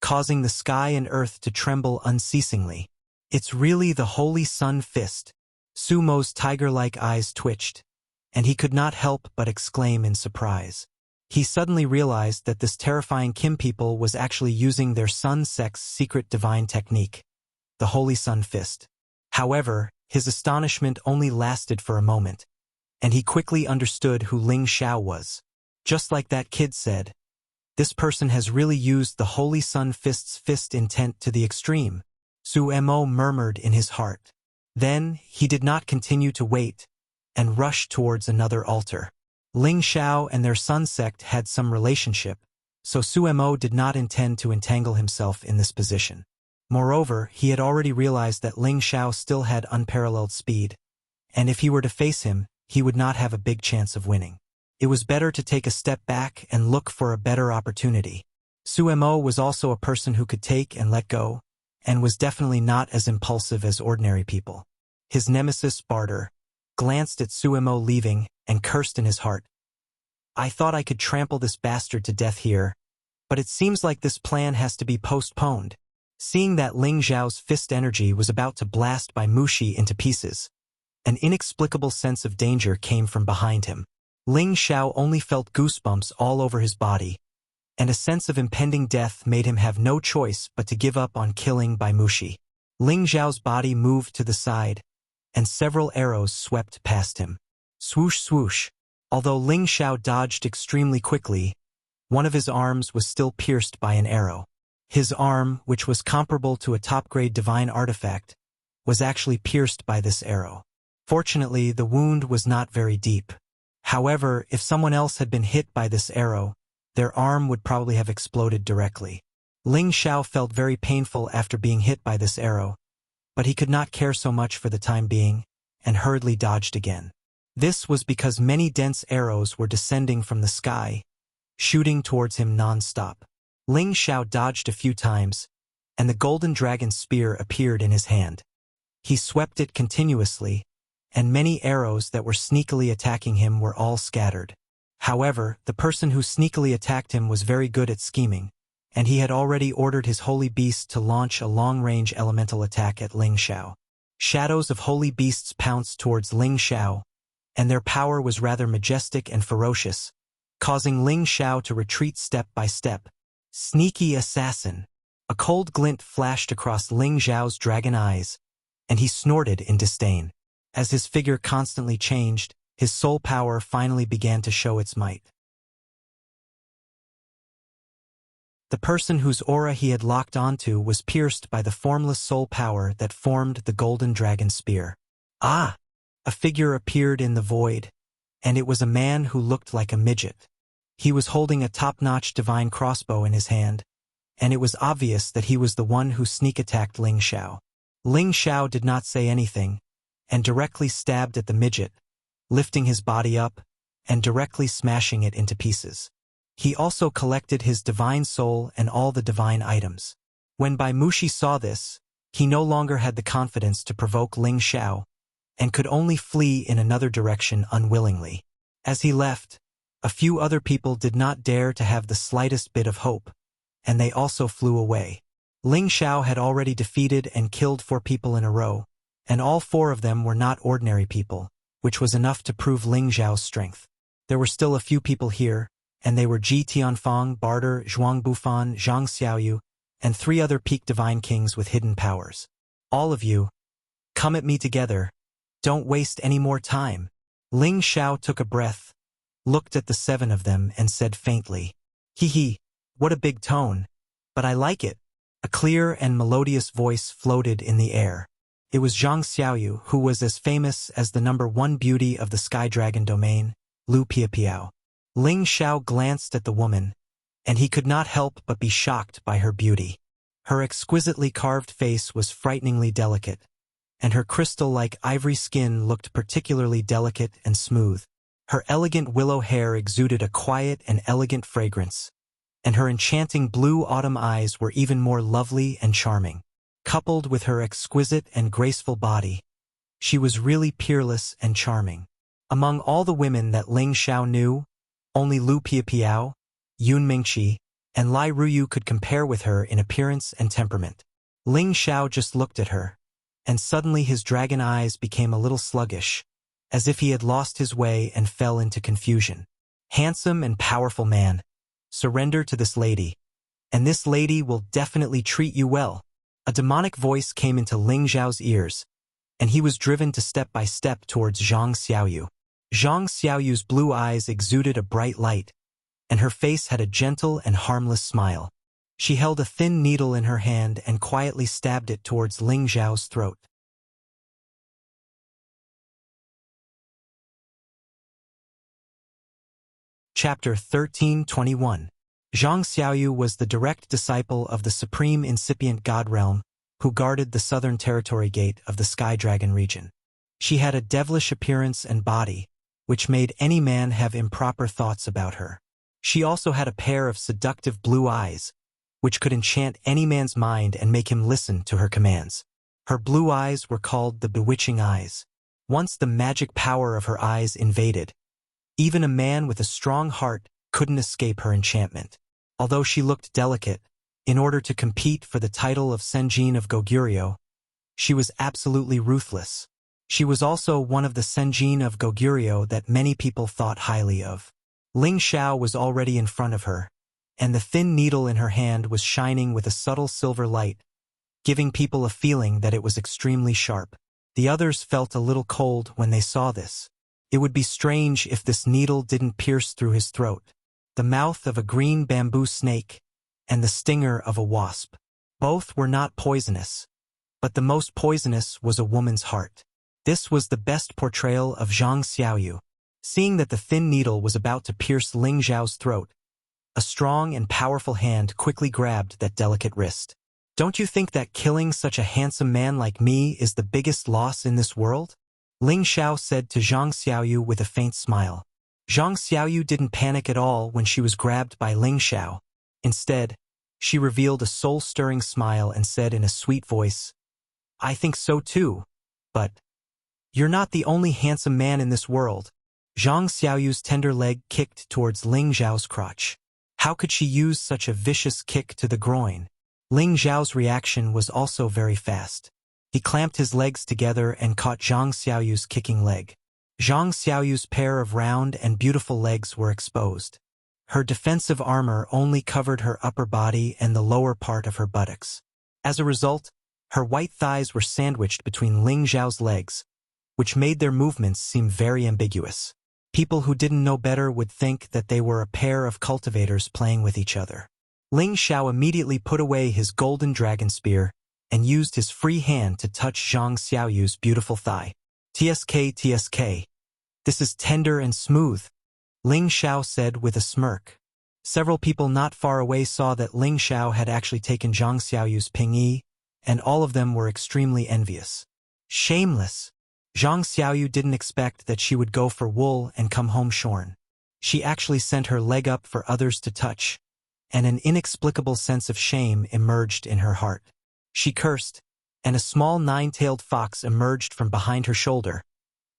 causing the sky and earth to tremble unceasingly. It's really the Holy Sun Fist. Sumo's tiger-like eyes twitched, and he could not help but exclaim in surprise. He suddenly realized that this terrifying Kim people was actually using their Sun sect's secret divine technique, the Holy Sun Fist. However, his astonishment only lasted for a moment, and he quickly understood who Ling Xiao was. Just like that kid said, this person has really used the Holy Sun Fist's fist intent to the extreme, Su Mo murmured in his heart. Then, he did not continue to wait, and rushed towards another altar. Ling Xiao and their Sun sect had some relationship, so Su Mo did not intend to entangle himself in this position. Moreover, he had already realized that Ling Xiao still had unparalleled speed, and if he were to face him, he would not have a big chance of winning. It was better to take a step back and look for a better opportunity. Su Mo was also a person who could take and let go, and was definitely not as impulsive as ordinary people. His nemesis, Barter, glanced at Su Mo leaving and cursed in his heart. I thought I could trample this bastard to death here, but it seems like this plan has to be postponed. Seeing that Ling Xiao's fist energy was about to blast Bai Mushi into pieces, an inexplicable sense of danger came from behind him. Ling Xiao only felt goosebumps all over his body, and a sense of impending death made him have no choice but to give up on killing Bai Mushi. Ling Xiao's body moved to the side, and several arrows swept past him. Swoosh swoosh. Although Ling Xiao dodged extremely quickly, one of his arms was still pierced by an arrow. His arm, which was comparable to a top-grade divine artifact, was actually pierced by this arrow. Fortunately, the wound was not very deep. However, if someone else had been hit by this arrow, their arm would probably have exploded directly. Ling Xiao felt very painful after being hit by this arrow, but he could not care so much for the time being, and hurriedly dodged again. This was because many dense arrows were descending from the sky, shooting towards him non-stop. Ling Xiao dodged a few times, and the golden dragon spear appeared in his hand. He swept it continuously, and many arrows that were sneakily attacking him were all scattered. However, the person who sneakily attacked him was very good at scheming, and he had already ordered his holy beast to launch a long-range elemental attack at Ling Xiao. Shadows of holy beasts pounced towards Ling Xiao, and their power was rather majestic and ferocious, causing Ling Xiao to retreat step by step. Sneaky assassin! A cold glint flashed across Ling Xiao's dragon eyes, and he snorted in disdain. As his figure constantly changed, his soul power finally began to show its might. The person whose aura he had locked onto was pierced by the formless soul power that formed the golden dragon spear. Ah! A figure appeared in the void, and it was a man who looked like a midget. He was holding a top-notch divine crossbow in his hand, and it was obvious that he was the one who sneak-attacked Ling Xiao. Ling Xiao did not say anything, and directly stabbed at the midget, lifting his body up and directly smashing it into pieces. He also collected his divine soul and all the divine items. When Bai Mushi saw this, he no longer had the confidence to provoke Ling Xiao, and could only flee in another direction unwillingly. As he left, a few other people did not dare to have the slightest bit of hope, and they also flew away. Ling Xiao had already defeated and killed 4 people in a row, and all 4 of them were not ordinary people, which was enough to prove Ling Xiao's strength. There were still a few people here, and they were Ji Tianfang, Barter, Zhuang Bufan, Zhang Xiaoyu, and 3 other peak divine kings with hidden powers. All of you, come at me together. Don't waste any more time. Ling Xiao took a breath, looked at the 7 of them and said faintly, "Hee, what a big tone. But I like it." A clear and melodious voice floated in the air. It was Zhang Xiaoyu, who was as famous as the #1 beauty of the Sky Dragon domain, Lu Piapiao. Ling Xiao glanced at the woman, and he could not help but be shocked by her beauty. Her exquisitely carved face was frighteningly delicate, and her crystal-like ivory skin looked particularly delicate and smooth. Her elegant willow hair exuded a quiet and elegant fragrance, and her enchanting blue autumn eyes were even more lovely and charming. Coupled with her exquisite and graceful body, she was really peerless and charming. Among all the women that Ling Xiao knew, only Lu Piapiao, Yun Mingqi, and Lai Ruyu could compare with her in appearance and temperament. Ling Xiao just looked at her, and suddenly his dragon eyes became a little sluggish, as if he had lost his way and fell into confusion. Handsome and powerful man, surrender to this lady, and this lady will definitely treat you well. A demonic voice came into Ling Xiao's ears, and he was driven to step by step towards Zhang Xiaoyu. Zhang Xiaoyu's blue eyes exuded a bright light, and her face had a gentle and harmless smile. She held a thin needle in her hand and quietly stabbed it towards Ling Xiao's throat. Chapter 13:21. Zhang Xiaoyu was the direct disciple of the supreme incipient god realm who guarded the southern territory gate of the Sky Dragon region. She had a devilish appearance and body, which made any man have improper thoughts about her. She also had a pair of seductive blue eyes, which could enchant any man's mind and make him listen to her commands. Her blue eyes were called the bewitching eyes. Once the magic power of her eyes invaded, even a man with a strong heart couldn't escape her enchantment. Although she looked delicate, in order to compete for the title of Senjin of Goguryeo, she was absolutely ruthless. She was also one of the Senjin of Goguryeo that many people thought highly of. Ling Xiao was already in front of her, and the thin needle in her hand was shining with a subtle silver light, giving people a feeling that it was extremely sharp. The others felt a little cold when they saw this. It would be strange if this needle didn't pierce through his throat. The mouth of a green bamboo snake and the stinger of a wasp. Both were not poisonous, but the most poisonous was a woman's heart. This was the best portrayal of Zhang Xiaoyu. Seeing that the thin needle was about to pierce Ling Xiao's throat, a strong and powerful hand quickly grabbed that delicate wrist. "Don't you think that killing such a handsome man like me is the biggest loss in this world?" Ling Xiao said to Zhang Xiaoyu with a faint smile. Zhang Xiaoyu didn't panic at all when she was grabbed by Ling Xiao. Instead, she revealed a soul-stirring smile and said in a sweet voice, "I think so too, but you're not the only handsome man in this world." Zhang Xiaoyu's tender leg kicked towards Ling Xiao's crotch. How could she use such a vicious kick to the groin? Ling Xiao's reaction was also very fast. He clamped his legs together and caught Zhang Xiaoyu's kicking leg. Zhang Xiaoyu's pair of round and beautiful legs were exposed. Her defensive armor only covered her upper body and the lower part of her buttocks. As a result, Her white thighs were sandwiched between Ling Xiao's legs, which made their movements seem very ambiguous. People who didn't know better would think that they were a pair of cultivators playing with each other. Ling Xiao immediately put away his golden dragon spear and used his free hand to touch Zhang Xiaoyu's beautiful thigh. "TSK, TSK. This is tender and smooth," Ling Xiao said with a smirk. Several people not far away saw that Ling Xiao had actually taken Zhang Xiaoyu's pingyi, and all of them were extremely envious. Shameless! Zhang Xiaoyu didn't expect that she would go for wool and come home shorn. She actually sent her leg up for others to touch, and an inexplicable sense of shame emerged in her heart. She cursed, and a small nine-tailed fox emerged from behind her shoulder,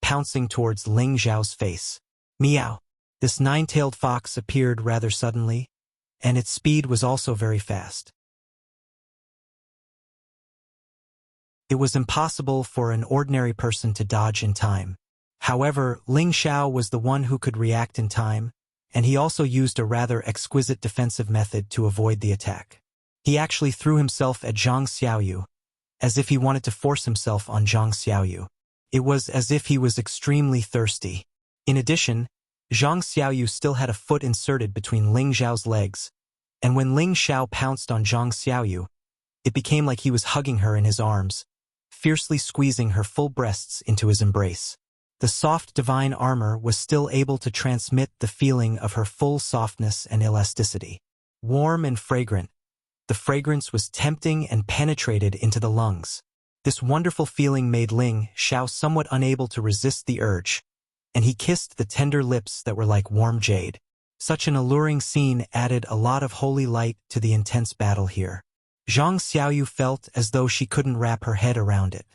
pouncing towards Ling Xiao's face. Meow! This nine-tailed fox appeared rather suddenly, and its speed was also very fast. It was impossible for an ordinary person to dodge in time. However, Ling Xiao was the one who could react in time, and he also used a rather exquisite defensive method to avoid the attack. He actually threw himself at Zhang Xiaoyu, as if he wanted to force himself on Zhang Xiaoyu. It was as if he was extremely thirsty. In addition, Zhang Xiaoyu still had a foot inserted between Ling Xiao's legs, and when Ling Xiao pounced on Zhang Xiaoyu, it became like he was hugging her in his arms, fiercely squeezing her full breasts into his embrace. The soft divine armor was still able to transmit the feeling of her full softness and elasticity. Warm and fragrant, the fragrance was tempting and penetrated into the lungs. This wonderful feeling made Ling Xiao somewhat unable to resist the urge, and he kissed the tender lips that were like warm jade. Such an alluring scene added a lot of holy light to the intense battle here. Zhang Xiaoyu felt as though she couldn't wrap her head around it.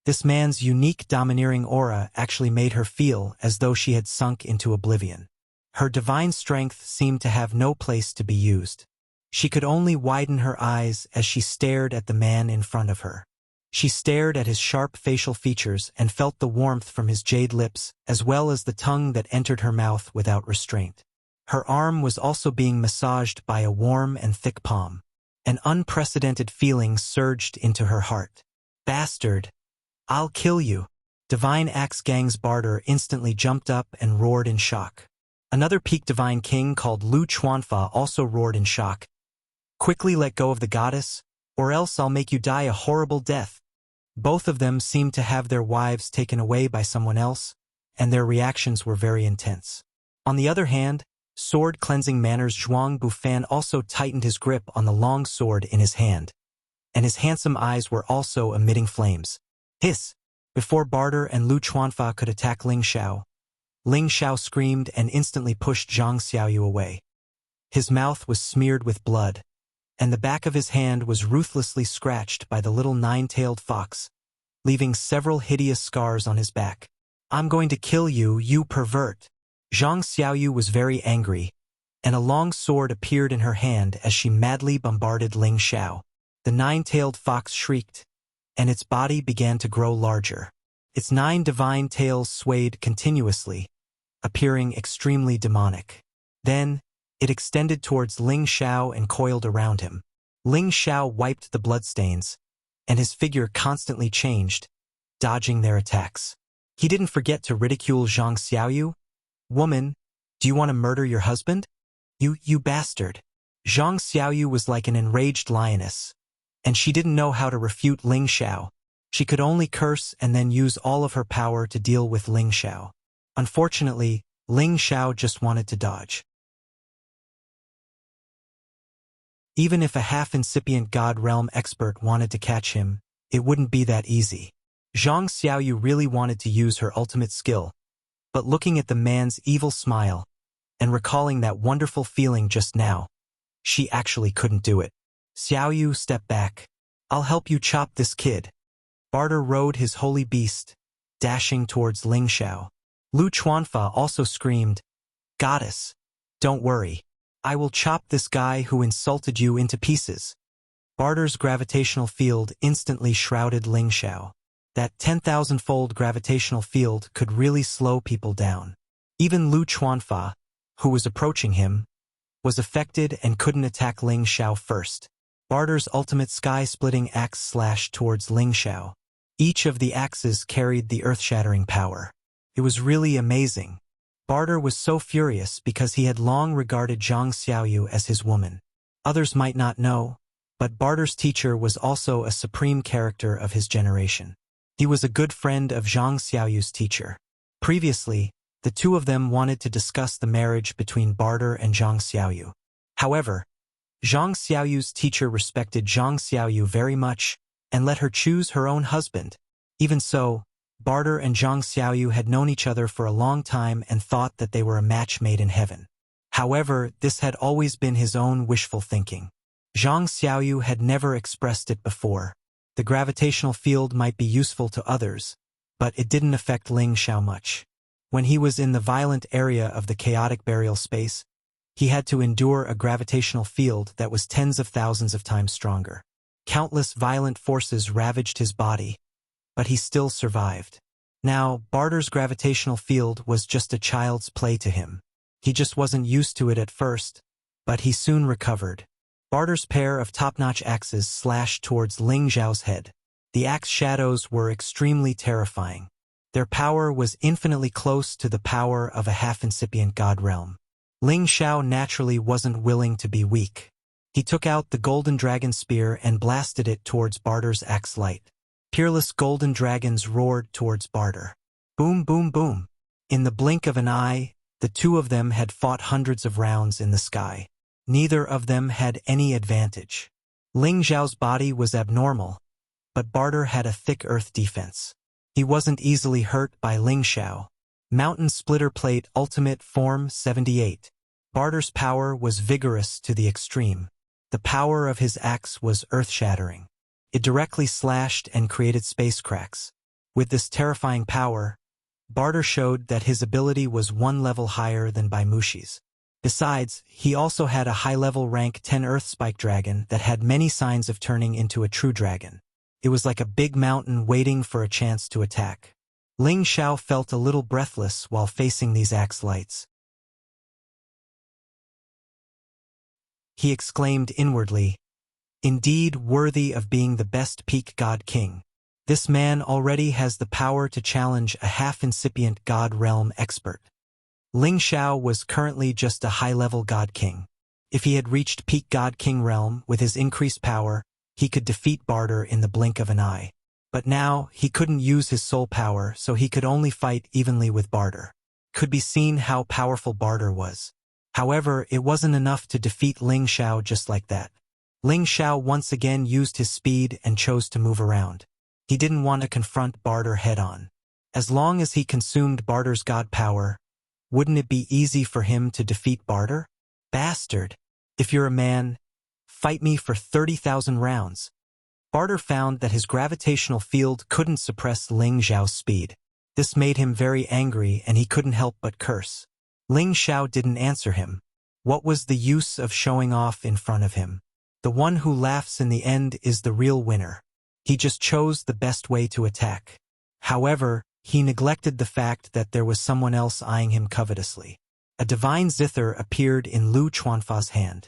This man's unique domineering aura actually made her feel as though she had sunk into oblivion. Her divine strength seemed to have no place to be used. She could only widen her eyes as she stared at the man in front of her. She stared at his sharp facial features and felt the warmth from his jade lips as well as the tongue that entered her mouth without restraint. Her arm was also being massaged by a warm and thick palm. An unprecedented feeling surged into her heart. "Bastard! I'll kill you!" Divine Axe Gang's barter instantly jumped up and roared in shock. Another peak divine king called Lu Chuanfa also roared in shock. "Quickly let go of the goddess, or else I'll make you die a horrible death." Both of them seemed to have their wives taken away by someone else, and their reactions were very intense. On the other hand, Sword Cleansing Manners Zhuang Bufan also tightened his grip on the long sword in his hand, and his handsome eyes were also emitting flames. Hiss! Before Barter and Lu Chuanfa could attack Ling Xiao screamed and instantly pushed Zhang Xiaoyu away. His mouth was smeared with blood, and the back of his hand was ruthlessly scratched by the little nine-tailed fox, leaving several hideous scars on his back. "I'm going to kill you, you pervert!" Zhang Xiaoyu was very angry, and a long sword appeared in her hand as she madly bombarded Ling Xiao. The nine-tailed fox shrieked, and its body began to grow larger. Its 9 divine tails swayed continuously, appearing extremely demonic. Then, it extended towards Ling Xiao and coiled around him. Ling Xiao wiped the bloodstains, and his figure constantly changed, dodging their attacks. He didn't forget to ridicule Zhang Xiaoyu. "Woman, do you want to murder your husband? You bastard." Zhang Xiaoyu was like an enraged lioness, and she didn't know how to refute Ling Xiao. She could only curse and then use all of her power to deal with Ling Xiao. Unfortunately, Ling Xiao just wanted to dodge. Even if a half-incipient God Realm expert wanted to catch him, it wouldn't be that easy. Zhang Xiaoyu really wanted to use her ultimate skill, but looking at the man's evil smile and recalling that wonderful feeling just now, she actually couldn't do it. "Xiaoyu, step back. I'll help you chop this kid." Barter rode his holy beast, dashing towards Ling Xiao. Lu Chuanfa also screamed, "Goddess, don't worry. I will chop this guy who insulted you into pieces." Barter's gravitational field instantly shrouded Ling Xiao. That 10,000-fold gravitational field could really slow people down. Even Lu Chuanfa, who was approaching him, was affected and couldn't attack Ling Xiao first. Barter's ultimate sky-splitting axe slashed towards Ling Xiao. Each of the axes carried the earth-shattering power. It was really amazing. Barter was so furious because he had long regarded Zhang Xiaoyu as his woman. Others might not know, but Barter's teacher was also a supreme character of his generation. He was a good friend of Zhang Xiaoyu's teacher. Previously, the two of them wanted to discuss the marriage between Barter and Zhang Xiaoyu. However, Zhang Xiaoyu's teacher respected Zhang Xiaoyu very much and let her choose her own husband. Even so, Barter and Zhang Xiaoyu had known each other for a long time and thought that they were a match made in heaven. However, this had always been his own wishful thinking. Zhang Xiaoyu had never expressed it before. The gravitational field might be useful to others, but it didn't affect Ling Xiao much. When he was in the violent area of the chaotic burial space, he had to endure a gravitational field that was tens of thousands of times stronger. Countless violent forces ravaged his body, but he still survived. Now, Barter's gravitational field was just a child's play to him. He just wasn't used to it at first, but he soon recovered. Barter's pair of top-notch axes slashed towards Ling Xiao's head. The axe shadows were extremely terrifying. Their power was infinitely close to the power of a half-incipient god realm. Ling Xiao naturally wasn't willing to be weak. He took out the golden dragon spear and blasted it towards Barter's axe light. Peerless golden dragons roared towards Barter. Boom, boom, boom. In the blink of an eye, the two of them had fought hundreds of rounds in the sky. Neither of them had any advantage. Ling Xiao's body was abnormal, but Barter had a thick earth defense. He wasn't easily hurt by Ling Xiao. Mountain Splitter Plate Ultimate Form 78. Barter's power was vigorous to the extreme. The power of his axe was earth-shattering. It directly slashed and created space cracks. With this terrifying power, Barter showed that his ability was one level higher than Baimushi's. Besides, he also had a high-level rank 10 Earth Spike Dragon that had many signs of turning into a true dragon. It was like a big mountain waiting for a chance to attack. Ling Xiao felt a little breathless while facing these axe lights. He exclaimed inwardly, "Indeed worthy of being the best peak god king. This man already has the power to challenge a half-incipient god realm expert." Ling Xiao was currently just a high-level god king. If he had reached peak god king realm with his increased power, he could defeat Barter in the blink of an eye. But now, he couldn't use his soul power, so he could only fight evenly with Barter. Could be seen how powerful Barter was. However, it wasn't enough to defeat Ling Xiao just like that. Ling Xiao once again used his speed and chose to move around. He didn't want to confront Barter head-on. As long as he consumed Barter's god power, wouldn't it be easy for him to defeat Barter? Bastard! If you're a man, fight me for 30,000 rounds. Barter found that his gravitational field couldn't suppress Ling Xiao's speed. This made him very angry and he couldn't help but curse. Ling Xiao didn't answer him. What was the use of showing off in front of him? The one who laughs in the end is the real winner. He just chose the best way to attack. However, he neglected the fact that there was someone else eyeing him covetously. A divine zither appeared in Lu Chuanfa's hand.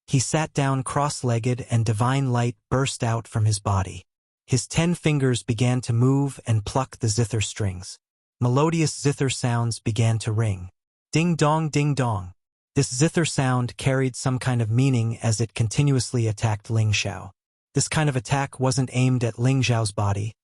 He sat down cross-legged and divine light burst out from his body. His 10 fingers began to move and pluck the zither strings. Melodious zither sounds began to ring. Ding-dong, ding-dong. This zither sound carried some kind of meaning as it continuously attacked Ling Xiao. This kind of attack wasn't aimed at Ling Xiao's body,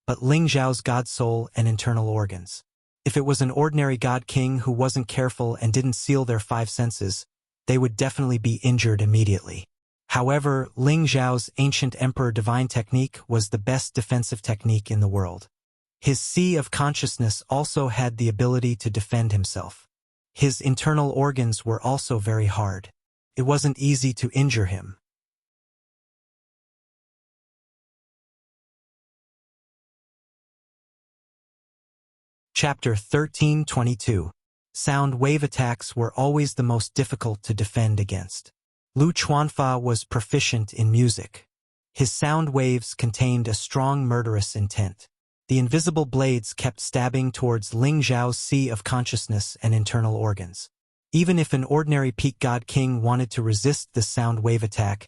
but Ling Xiao's god soul and internal organs. If it was an ordinary god king who wasn't careful and didn't seal their 5 senses, they would definitely be injured immediately. However, Ling Xiao's ancient emperor divine technique was the best defensive technique in the world. His sea of consciousness also had the ability to defend himself. His internal organs were also very hard. It wasn't easy to injure him. Chapter 1322. Sound wave attacks were always the most difficult to defend against. Lu Chuanfa was proficient in music. His sound waves contained a strong murderous intent. The invisible blades kept stabbing towards Ling Xiao's sea of consciousness and internal organs. Even if an ordinary peak god king wanted to resist this sound wave attack,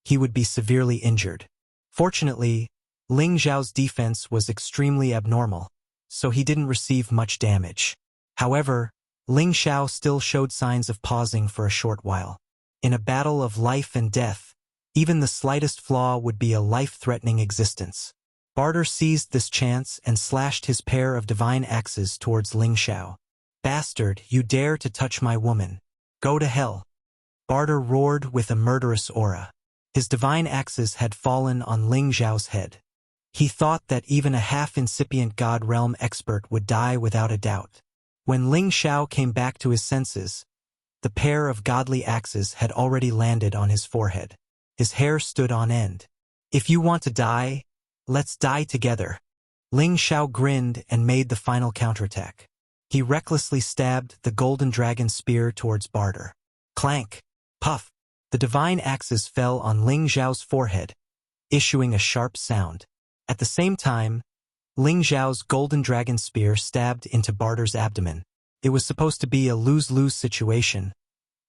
he would be severely injured. Fortunately, Ling Xiao's defense was extremely abnormal, so he didn't receive much damage. However, Ling Xiao still showed signs of pausing for a short while. In a battle of life and death, even the slightest flaw would be a life-threatening existence. Barter seized this chance and slashed his pair of divine axes towards Ling Xiao. "Bastard, you dare to touch my woman. Go to hell." Barter roared with a murderous aura. His divine axes had fallen on Ling Xiao's head. He thought that even a half-incipient God Realm expert would die without a doubt. When Ling Xiao came back to his senses, the pair of godly axes had already landed on his forehead. His hair stood on end. "If you want to die, let's die together." Ling Xiao grinned and made the final counterattack. He recklessly stabbed the golden dragon spear towards Barter. Clank! Puff! The divine axes fell on Ling Xiao's forehead, issuing a sharp sound. At the same time, Ling Xiao's golden dragon spear stabbed into Barter's abdomen. It was supposed to be a lose-lose situation,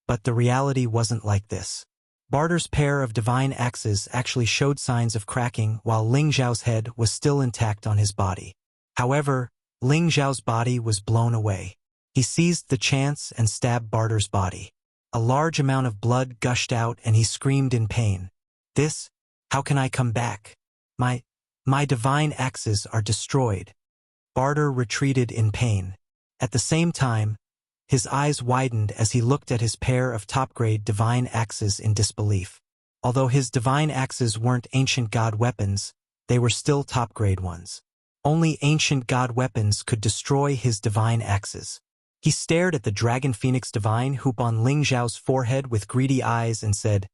but the reality wasn't like this. Barter's pair of divine axes actually showed signs of cracking while Ling Xiao's head was still intact on his body. However, Ling Xiao's body was blown away. He seized the chance and stabbed Barter's body. A large amount of blood gushed out and he screamed in pain. How can I come back? My divine axes are destroyed." Barter retreated in pain. At the same time, his eyes widened as he looked at his pair of top-grade divine axes in disbelief. Although his divine axes weren't ancient god weapons, they were still top-grade ones. Only ancient god weapons could destroy his divine axes. He stared at the Dragon Phoenix Divine hoop on Ling Xiao's forehead with greedy eyes and said,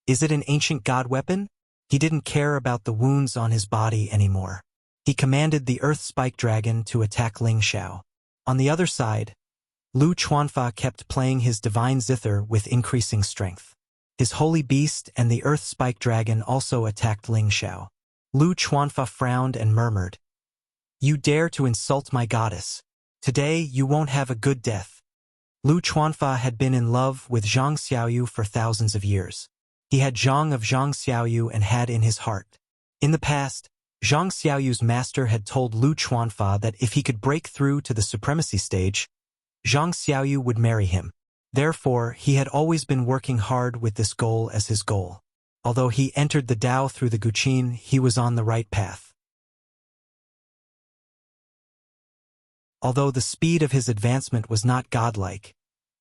"Is it an ancient god weapon?" He didn't care about the wounds on his body anymore. He commanded the Earth Spike Dragon to attack Ling Xiao. On the other side, Lu Chuanfa kept playing his divine zither with increasing strength. His holy beast and the Earth Spike Dragon also attacked Ling Xiao. Lu Chuanfa frowned and murmured, "You dare to insult my goddess. Today you won't have a good death." Lu Chuanfa had been in love with Zhang Xiaoyu for thousands of years. He had Zhang of Zhang Xiaoyu and had in his heart. In the past, Zhang Xiaoyu's master had told Lu Chuanfa that if he could break through to the supremacy stage, Zhang Xiaoyu would marry him. Therefore, he had always been working hard with this goal as his goal. Although he entered the Dao through the Guqin, he was on the right path. Although the speed of his advancement was not godlike,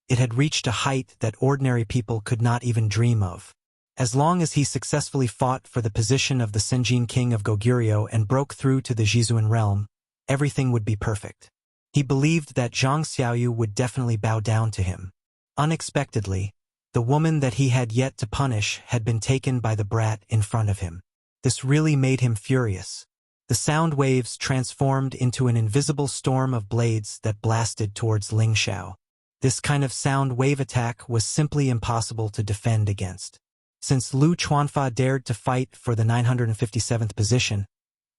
it had reached a height that ordinary people could not even dream of. As long as he successfully fought for the position of the Senjin King of Goguryeo and broke through to the Jizuan realm, everything would be perfect. He believed that Zhang Xiaoyu would definitely bow down to him. Unexpectedly, the woman that he had yet to punish had been taken by the brat in front of him. This really made him furious. The sound waves transformed into an invisible storm of blades that blasted towards Ling Xiao. This kind of sound wave attack was simply impossible to defend against. Since Lu Chuanfa dared to fight for the 957th position,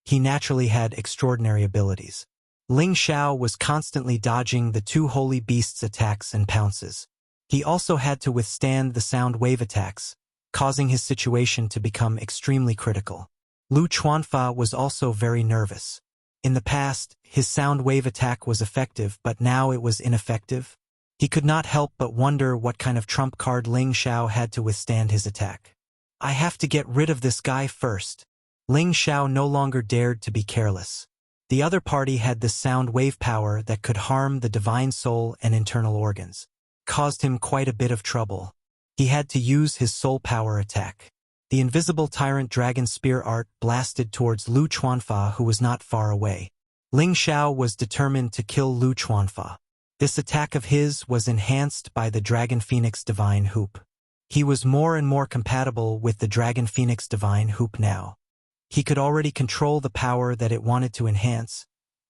he naturally had extraordinary abilities. Ling Xiao was constantly dodging the two holy beasts' attacks and pounces. He also had to withstand the sound wave attacks, causing his situation to become extremely critical. Lu Chuanfa was also very nervous. In the past, his sound wave attack was effective, but now it was ineffective. He could not help but wonder what kind of trump card Ling Xiao had to withstand his attack. "I have to get rid of this guy first." Ling Xiao no longer dared to be careless. The other party had this sound wave power that could harm the divine soul and internal organs. Caused him quite a bit of trouble. He had to use his soul power attack. The invisible tyrant dragon spear art blasted towards Lu Chuanfa, who was not far away. Ling Xiao was determined to kill Lu Chuanfa. This attack of his was enhanced by the Dragon Phoenix Divine Hoop. He was more and more compatible with the Dragon Phoenix Divine Hoop now. He could already control the power that it wanted to enhance,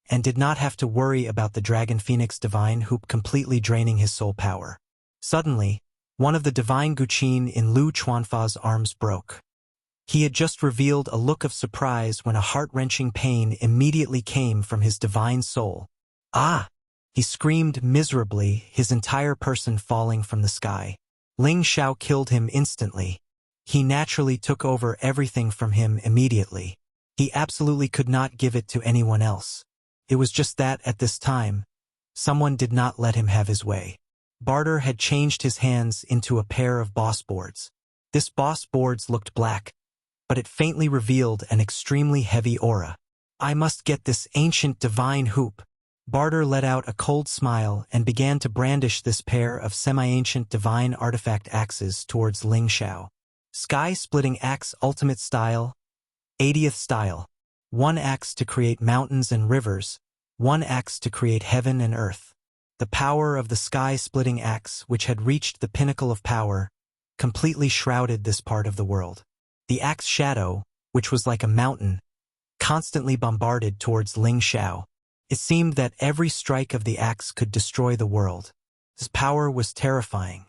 and did not have to worry about the Dragon Phoenix Divine Hoop completely draining his soul power. Suddenly, one of the Divine Guqin in Lu Chuanfa's arms broke. He had just revealed a look of surprise when a heart-wrenching pain immediately came from his divine soul. "Ah!" He screamed miserably, his entire person falling from the sky. Ling Xiao killed him instantly. He naturally took over everything from him immediately. He absolutely could not give it to anyone else. It was just that, at this time, someone did not let him have his way. Barter had changed his hands into a pair of boss boards. This boss boards looked black, but it faintly revealed an extremely heavy aura. I must get this ancient divine hoop. Barter let out a cold smile and began to brandish this pair of semi-ancient divine artifact axes towards Ling Xiao. Sky-splitting axe ultimate style, 80th style. One axe to create mountains and rivers, one axe to create heaven and earth. The power of the sky-splitting axe, which had reached the pinnacle of power, completely shrouded this part of the world. The axe shadow, which was like a mountain, constantly bombarded towards Ling Xiao. It seemed that every strike of the axe could destroy the world. His power was terrifying.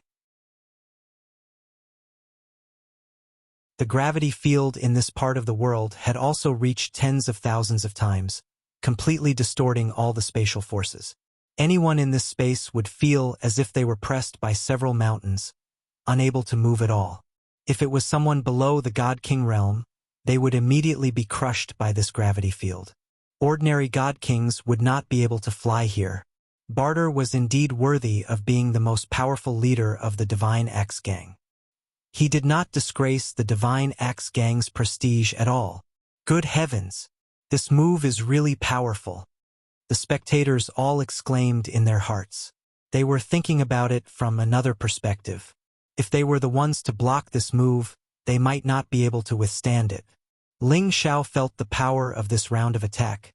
The gravity field in this part of the world had also reached tens of thousands of times, completely distorting all the spatial forces. Anyone in this space would feel as if they were pressed by several mountains, unable to move at all. If it was someone below the God King realm, they would immediately be crushed by this gravity field. Ordinary God Kings would not be able to fly here. Barter was indeed worthy of being the most powerful leader of the Divine Axe Gang. He did not disgrace the Divine Axe Gang's prestige at all. Good heavens! This move is really powerful. The spectators all exclaimed in their hearts. They were thinking about it from another perspective. If they were the ones to block this move, they might not be able to withstand it. Ling Xiao felt the power of this round of attack,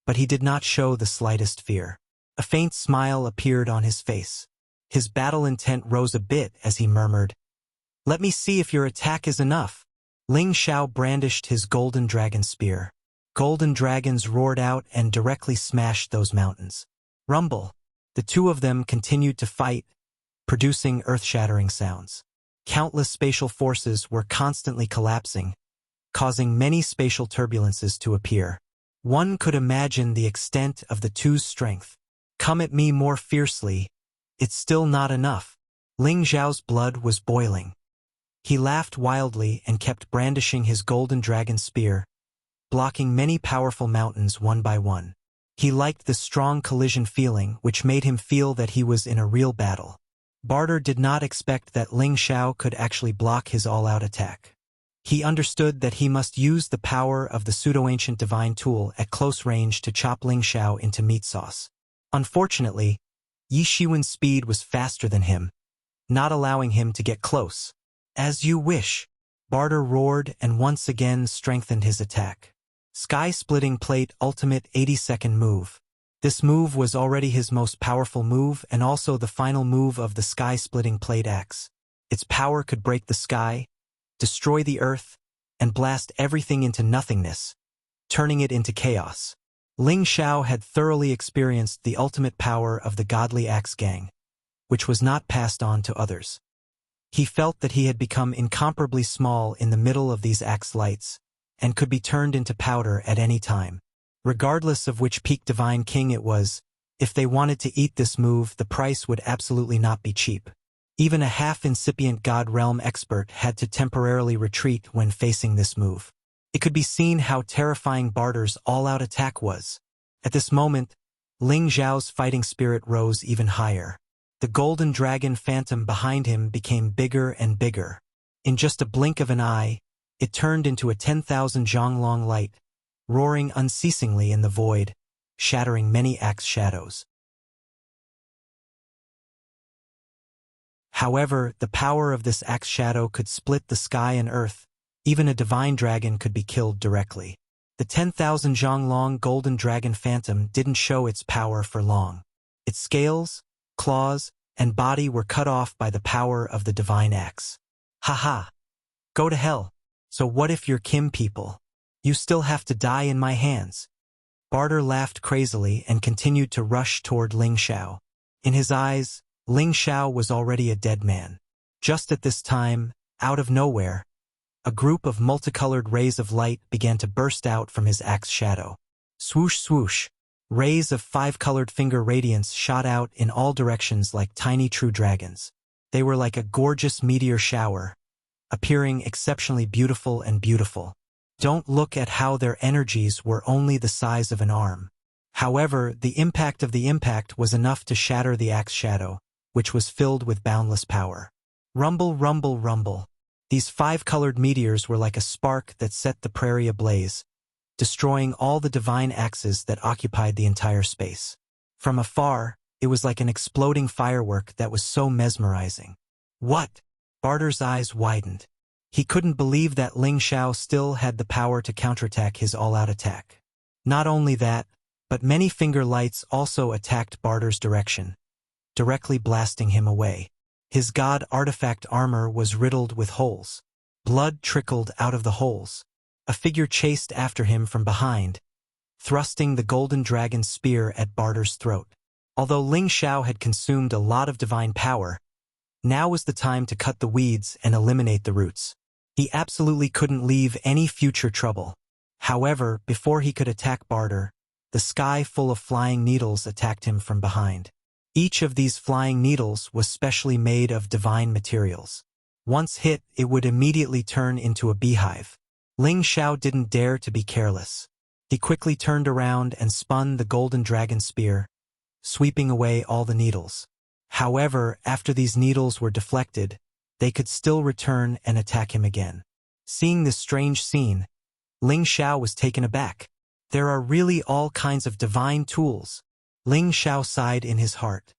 but he did not show the slightest fear. A faint smile appeared on his face. His battle intent rose a bit as he murmured, "Let me see if your attack is enough." Ling Xiao brandished his golden dragon spear. Golden dragons roared out and directly smashed those mountains. Rumble! The two of them continued to fight, producing earth-shattering sounds. Countless spatial forces were constantly collapsing, causing many spatial turbulences to appear. One could imagine the extent of the two's strength. Come at me more fiercely. It's still not enough. Ling Xiao's blood was boiling. He laughed wildly and kept brandishing his golden dragon spear, blocking many powerful mountains one by one. He liked the strong collision feeling, which made him feel that he was in a real battle. Barter did not expect that Ling Xiao could actually block his all-out attack. He understood that he must use the power of the pseudo-ancient divine tool at close range to chop Ling Xiao into meat sauce. Unfortunately, Yi Shiwen's speed was faster than him, not allowing him to get close. As you wish, Barter roared and once again strengthened his attack. Sky-splitting plate ultimate 80-second move. This move was already his most powerful move and also the final move of the sky-splitting plate axe. Its power could break the sky, destroy the earth, and blast everything into nothingness, turning it into chaos. Ling Xiao had thoroughly experienced the ultimate power of the godly axe gang, which was not passed on to others. He felt that he had become incomparably small in the middle of these axe lights, and could be turned into powder at any time. Regardless of which peak divine king it was, if they wanted to eat this move, the price would absolutely not be cheap. Even a half-incipient God Realm expert had to temporarily retreat when facing this move. It could be seen how terrifying Barter's all-out attack was. At this moment, Ling Xiao's fighting spirit rose even higher. The golden dragon phantom behind him became bigger and bigger. In just a blink of an eye, it turned into a 10,000 zhonglong light, roaring unceasingly in the void, shattering many axe shadows. However, the power of this axe shadow could split the sky and earth. Even a divine dragon could be killed directly. The 10,000 zhonglong golden dragon phantom didn't show its power for long. Its scales, claws, and body were cut off by the power of the divine axe. Haha! Go to hell. So what if you're Kim people? You still have to die in my hands. Barter laughed crazily and continued to rush toward Ling Xiao. In his eyes, Ling Xiao was already a dead man. Just at this time, out of nowhere, a group of multicolored rays of light began to burst out from his axe shadow. Swoosh swoosh, rays of five-colored finger radiance shot out in all directions like tiny true dragons. They were like a gorgeous meteor shower, appearing exceptionally beautiful. Don't look at how their energies were only the size of an arm. However, the impact was enough to shatter the axe shadow, which was filled with boundless power. Rumble, rumble, rumble. These 5-colored meteors were like a spark that set the prairie ablaze, destroying all the divine axes that occupied the entire space. From afar, it was like an exploding firework that was so mesmerizing. What? Barter's eyes widened. He couldn't believe that Ling Xiao still had the power to counterattack his all-out attack. Not only that, but many finger lights also attacked Barter's direction, directly blasting him away. His god artifact armor was riddled with holes. Blood trickled out of the holes. A figure chased after him from behind, thrusting the golden dragon spear at Barter's throat. Although Ling Xiao had consumed a lot of divine power, now was the time to cut the weeds and eliminate the roots. He absolutely couldn't leave any future trouble. However, before he could attack Barter, the sky full of flying needles attacked him from behind. Each of these flying needles was specially made of divine materials. Once hit, it would immediately turn into a beehive. Ling Xiao didn't dare to be careless. He quickly turned around and spun the golden dragon spear, sweeping away all the needles. However, after these needles were deflected, they could still return and attack him again. Seeing this strange scene, Ling Xiao was taken aback. There are really all kinds of divine tools. Ling Xiao sighed in his heart.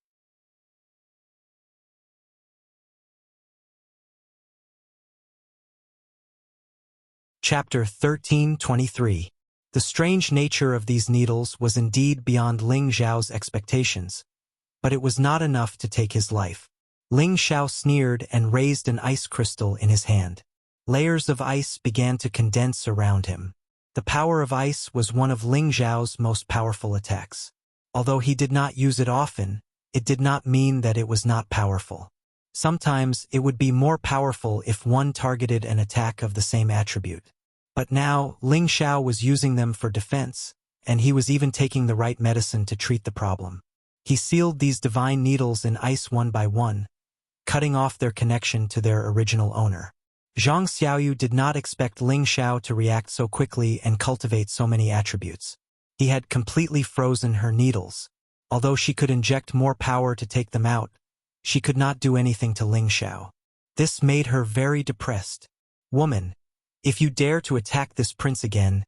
Chapter 13:23. The strange nature of these needles was indeed beyond Ling Xiao's expectations, but it was not enough to take his life. Ling Xiao sneered and raised an ice crystal in his hand. Layers of ice began to condense around him. The power of ice was one of Ling Xiao's most powerful attacks. Although he did not use it often, it did not mean that it was not powerful. Sometimes it would be more powerful if one targeted an attack of the same attribute. But now, Ling Xiao was using them for defense, and he was even taking the right medicine to treat the problem. He sealed these divine needles in ice one by one, cutting off their connection to their original owner. Zhang Xiaoyu did not expect Ling Xiao to react so quickly and cultivate so many attributes. He had completely frozen her needles. Although she could inject more power to take them out, she could not do anything to Ling Xiao. This made her very depressed. Woman, if you dare to attack this prince again,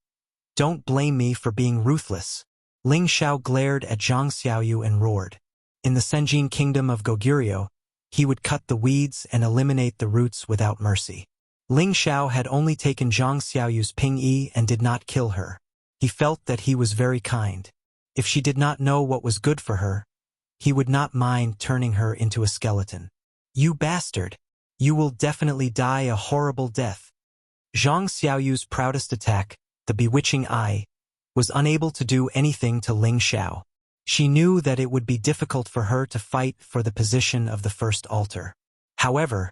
don't blame me for being ruthless. Ling Xiao glared at Zhang Xiaoyu and roared. In the Senjin kingdom of Goguryeo, he would cut the weeds and eliminate the roots without mercy. Ling Xiao had only taken Zhang Xiaoyu's Ping Yi and did not kill her. He felt that he was very kind. If she did not know what was good for her, he would not mind turning her into a skeleton. You bastard! You will definitely die a horrible death. Zhang Xiaoyu's proudest attack, the bewitching eye, was unable to do anything to Ling Xiao. She knew that it would be difficult for her to fight for the position of the first altar. However,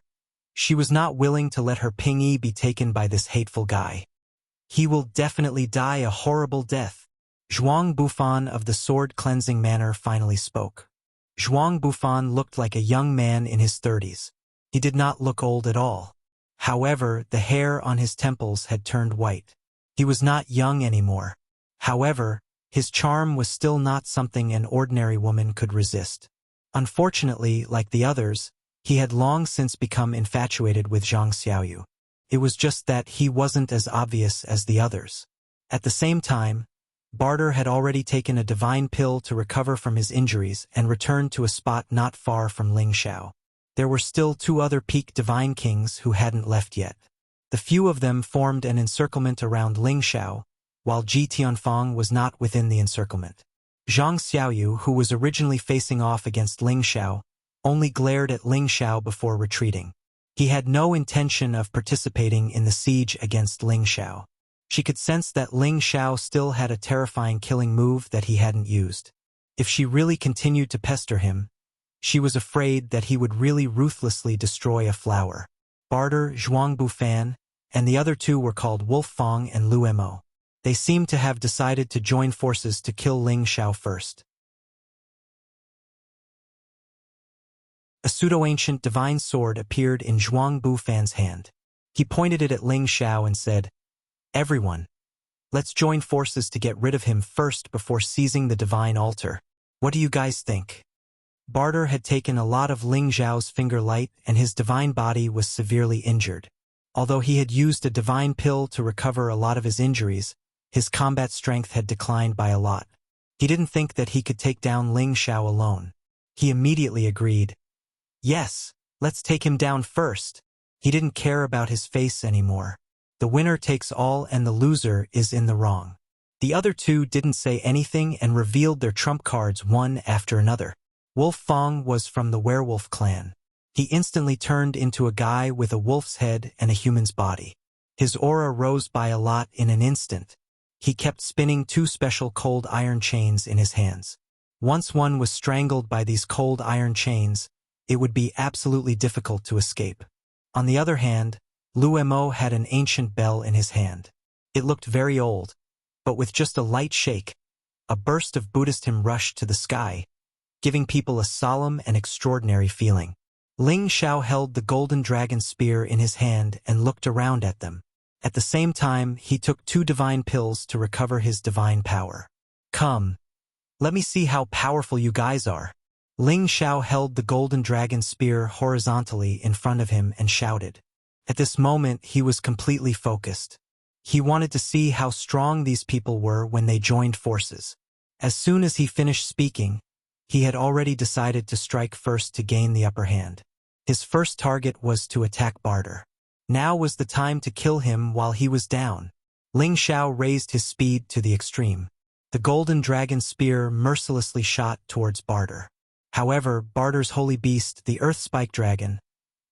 she was not willing to let her Ping Yi be taken by this hateful guy. He will definitely die a horrible death. Zhuang Bufan of the sword-cleansing manor finally spoke. Zhuang Bufan looked like a young man in his 30s. He did not look old at all. However, the hair on his temples had turned white. He was not young anymore. However, his charm was still not something an ordinary woman could resist. Unfortunately, like the others, he had long since become infatuated with Zhang Xiaoyu. It was just that he wasn't as obvious as the others. At the same time, Barter had already taken a divine pill to recover from his injuries and returned to a spot not far from Ling Xiao. There were still 2 other peak divine kings who hadn't left yet. The few of them formed an encirclement around Ling Xiao, while Ji Tianfang was not within the encirclement. Zhang Xiaoyu, who was originally facing off against Ling Xiao, only glared at Ling Xiao before retreating. He had no intention of participating in the siege against Ling Xiao. She could sense that Ling Xiao still had a terrifying killing move that he hadn't used. If she really continued to pester him, she was afraid that he would really ruthlessly destroy a flower. Barter, Zhuang Bufan, and the other 2 were called Wolf Fong and Lu Mo. They seemed to have decided to join forces to kill Ling Xiao first. A pseudo-ancient divine sword appeared in Zhuang Bufan's hand. He pointed it at Ling Xiao and said, "Everyone, let's join forces to get rid of him first before seizing the divine altar. What do you guys think?" Barter had taken a lot of Ling Xiao's finger light and his divine body was severely injured. Although he had used a divine pill to recover a lot of his injuries, his combat strength had declined by a lot. He didn't think that he could take down Ling Xiao alone. He immediately agreed. "Yes, let's take him down first." He didn't care about his face anymore. The winner takes all and the loser is in the wrong. The other two didn't say anything and revealed their trump cards one after another. Wolf Fong was from the werewolf clan. He instantly turned into a guy with a wolf's head and a human's body. His aura rose by a lot in an instant. He kept spinning two special cold iron chains in his hands. Once one was strangled by these cold iron chains, it would be absolutely difficult to escape. On the other hand, Lu Mo had an ancient bell in his hand. It looked very old, but with just a light shake, a burst of Buddhist hymn rushed to the sky, giving people a solemn and extraordinary feeling. Ling Xiao held the golden dragon spear in his hand and looked around at them. At the same time, he took 2 divine pills to recover his divine power. "Come, let me see how powerful you guys are." Ling Xiao held the golden dragon spear horizontally in front of him and shouted. At this moment, he was completely focused. He wanted to see how strong these people were when they joined forces. As soon as he finished speaking, he had already decided to strike first to gain the upper hand. His first target was to attack Barter. Now was the time to kill him while he was down. Ling Xiao raised his speed to the extreme. The golden dragon spear mercilessly shot towards Barter. However, Barter's holy beast, the Earth Spike Dragon,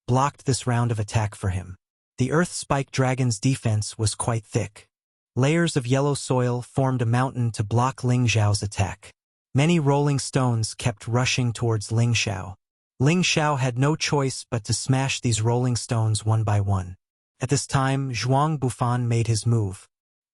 blocked this round of attack for him. The Earth Spike Dragon's defense was quite thick. Layers of yellow soil formed a mountain to block Ling Xiao's attack. Many rolling stones kept rushing towards Ling Xiao. Ling Xiao had no choice but to smash these rolling stones one by one. At this time, Zhuang Bufan made his move.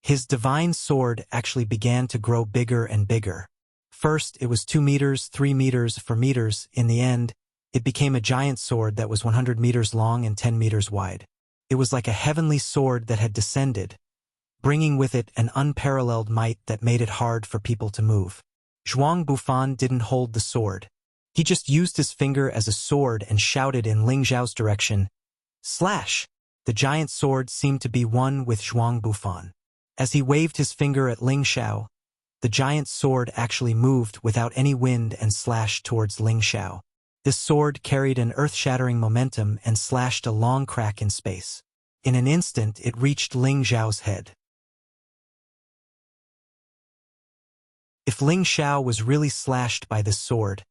His divine sword actually began to grow bigger and bigger. First, it was 2 meters, 3 meters, 4 meters. In the end, it became a giant sword that was 100 meters long and 10 meters wide. It was like a heavenly sword that had descended, bringing with it an unparalleled might that made it hard for people to move. Zhuang Bufan didn't hold the sword. He just used his finger as a sword and shouted in Ling Xiao's direction, "Slash!" The giant sword seemed to be one with Zhuang Bufan. As he waved his finger at Ling Xiao, the giant sword actually moved without any wind and slashed towards Ling Xiao. This sword carried an earth-shattering momentum and slashed a long crack in space. In an instant, it reached Ling Xiao's head. If Ling Xiao was really slashed by this sword,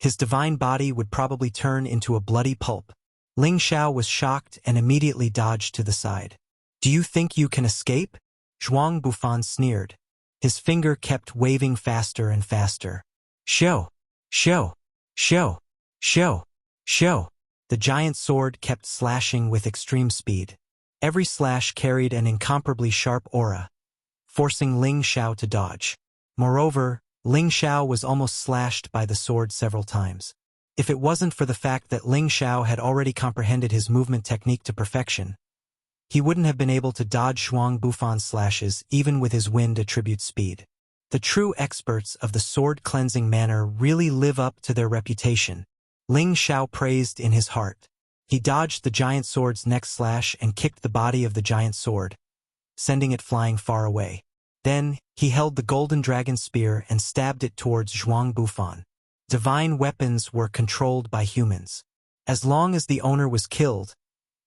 his divine body would probably turn into a bloody pulp. Ling Xiao was shocked and immediately dodged to the side. "Do you think you can escape?" Zhuang Bufan sneered. His finger kept waving faster and faster. "Show! Show! Show! Show! Show!" The giant sword kept slashing with extreme speed. Every slash carried an incomparably sharp aura, forcing Ling Xiao to dodge. Moreover, Ling Xiao was almost slashed by the sword several times. If it wasn't for the fact that Ling Xiao had already comprehended his movement technique to perfection, he wouldn't have been able to dodge Zhuang Bufan's slashes even with his wind attribute speed. The true experts of the sword-cleansing manner really live up to their reputation. Ling Xiao praised in his heart. He dodged the giant sword's next slash and kicked the body of the giant sword, sending it flying far away. Then, he held the golden dragon spear and stabbed it towards Zhuang Bufan. Divine weapons were controlled by humans. As long as the owner was killed,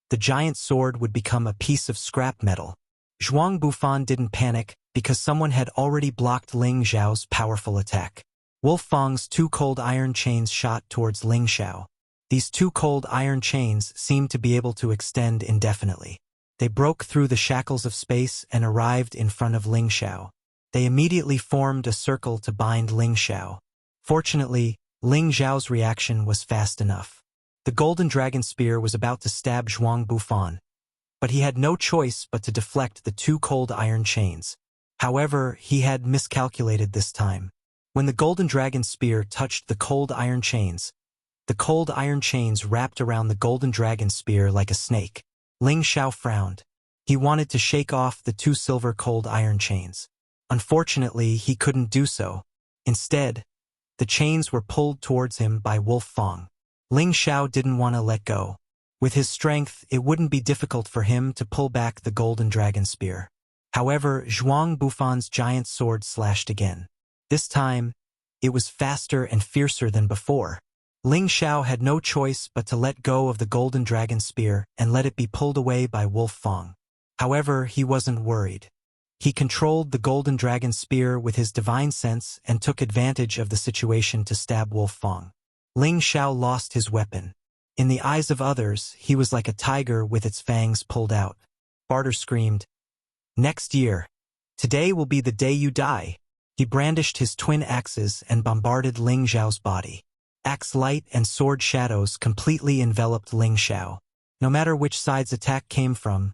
the giant sword would become a piece of scrap metal. Zhuang Bufan didn't panic because someone had already blocked Ling Xiao's powerful attack. Wolf Fang's 2 cold iron chains shot towards Ling Xiao. These 2 cold iron chains seemed to be able to extend indefinitely. They broke through the shackles of space and arrived in front of Ling Xiao. They immediately formed a circle to bind Ling Xiao. Fortunately, Ling Xiao's reaction was fast enough. The golden dragon spear was about to stab Zhuang Bufan, but he had no choice but to deflect the 2 cold iron chains. However, he had miscalculated this time. When the golden dragon spear touched the cold iron chains wrapped around the golden dragon spear like a snake. Ling Xiao frowned. He wanted to shake off the 2 silver cold iron chains. Unfortunately, he couldn't do so. Instead, the chains were pulled towards him by Wolf Fong. Ling Xiao didn't want to let go. With his strength, it wouldn't be difficult for him to pull back the golden dragon spear. However, Zhuang Bufan's giant sword slashed again. This time, it was faster and fiercer than before. Ling Xiao had no choice but to let go of the golden dragon spear and let it be pulled away by Wolf Fong. However, he wasn't worried. He controlled the golden dragon spear with his divine sense and took advantage of the situation to stab Wolf Fong. Ling Xiao lost his weapon. In the eyes of others, he was like a tiger with its fangs pulled out. Barter screamed, "Next year. Today will be the day you die." He brandished his twin axes and bombarded Ling Xiao's body. Axe light and sword shadows completely enveloped Ling Xiao. No matter which side's attack came from,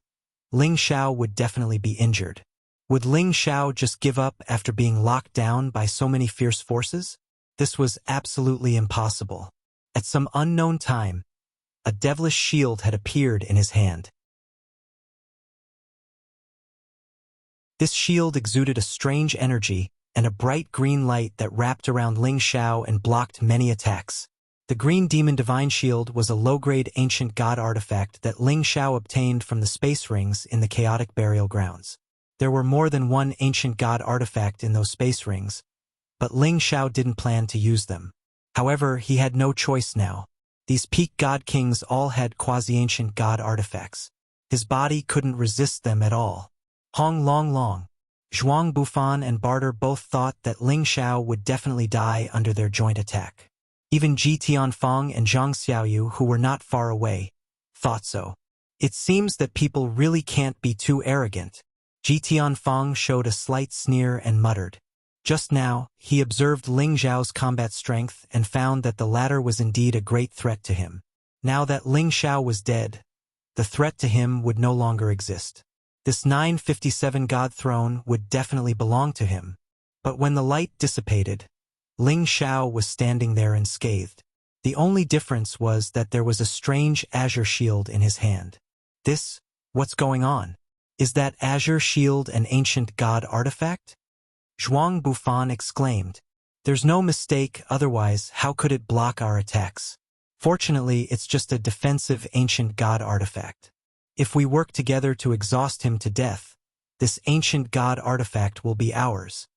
Ling Xiao would definitely be injured. Would Ling Xiao just give up after being locked down by so many fierce forces? This was absolutely impossible. At some unknown time, a devilish shield had appeared in his hand. This shield exuded a strange energy and a bright green light that wrapped around Ling Xiao and blocked many attacks. The Green Demon Divine Shield was a low-grade ancient god artifact that Ling Xiao obtained from the space rings in the chaotic burial grounds. There were more than one ancient god artifact in those space rings, but Ling Xiao didn't plan to use them. However, he had no choice now. These peak god kings all had quasi-ancient god artifacts. His body couldn't resist them at all. Hong Long Long, Zhuang Bufan and Barter both thought that Ling Xiao would definitely die under their joint attack. Even Ji Tianfeng and Zhang Xiaoyu, who were not far away, thought so. It seems that people really can't be too arrogant. Ji Tianfeng showed a slight sneer and muttered. Just now, he observed Ling Xiao's combat strength and found that the latter was indeed a great threat to him. Now that Ling Xiao was dead, the threat to him would no longer exist. This 957 God throne would definitely belong to him. But when the light dissipated, Ling Xiao was standing there unscathed. The only difference was that there was a strange azure shield in his hand. What's going on? Is that azure shield an ancient god artifact? Zhuang Bufan exclaimed. There's no mistake, otherwise how could it block our attacks? Fortunately, it's just a defensive ancient god artifact. If we work together to exhaust him to death, this ancient god artifact will be ours.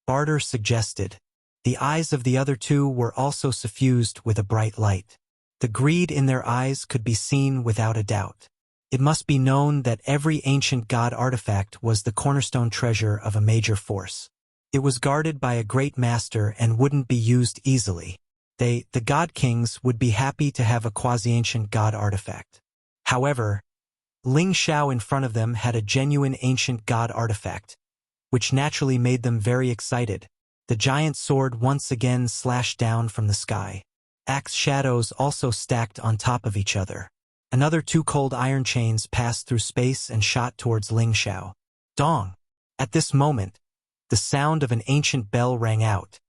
Barter suggested. The eyes of the other two were also suffused with a bright light. The greed in their eyes could be seen without a doubt. It must be known that every ancient god artifact was the cornerstone treasure of a major force. It was guarded by a great master and wouldn't be used easily. The god kings, would be happy to have a quasi-ancient god artifact. However, Ling Xiao in front of them had a genuine ancient god artifact, which naturally made them very excited. The giant sword once again slashed down from the sky. Axe shadows also stacked on top of each other. Another 2 cold iron chains passed through space and shot towards Ling Xiao. Dong! At this moment, the sound of an ancient bell rang out.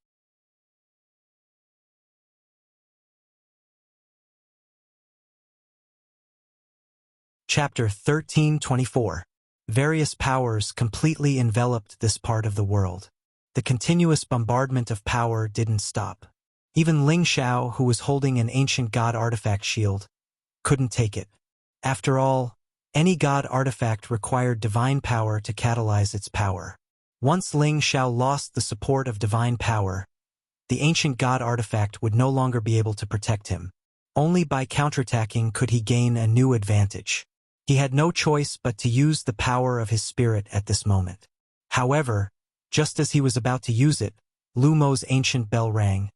Chapter 1324. Various powers completely enveloped this part of the world. The continuous bombardment of power didn't stop. Even Ling Xiao, who was holding an ancient god artifact shield, couldn't take it. After all, any god artifact required divine power to catalyze its power. Once Ling Xiao lost the support of divine power, the ancient god artifact would no longer be able to protect him. Only by counterattacking could he gain a new advantage. He had no choice but to use the power of his spirit at this moment. However, just as he was about to use it, Lu Mo's ancient bell rang,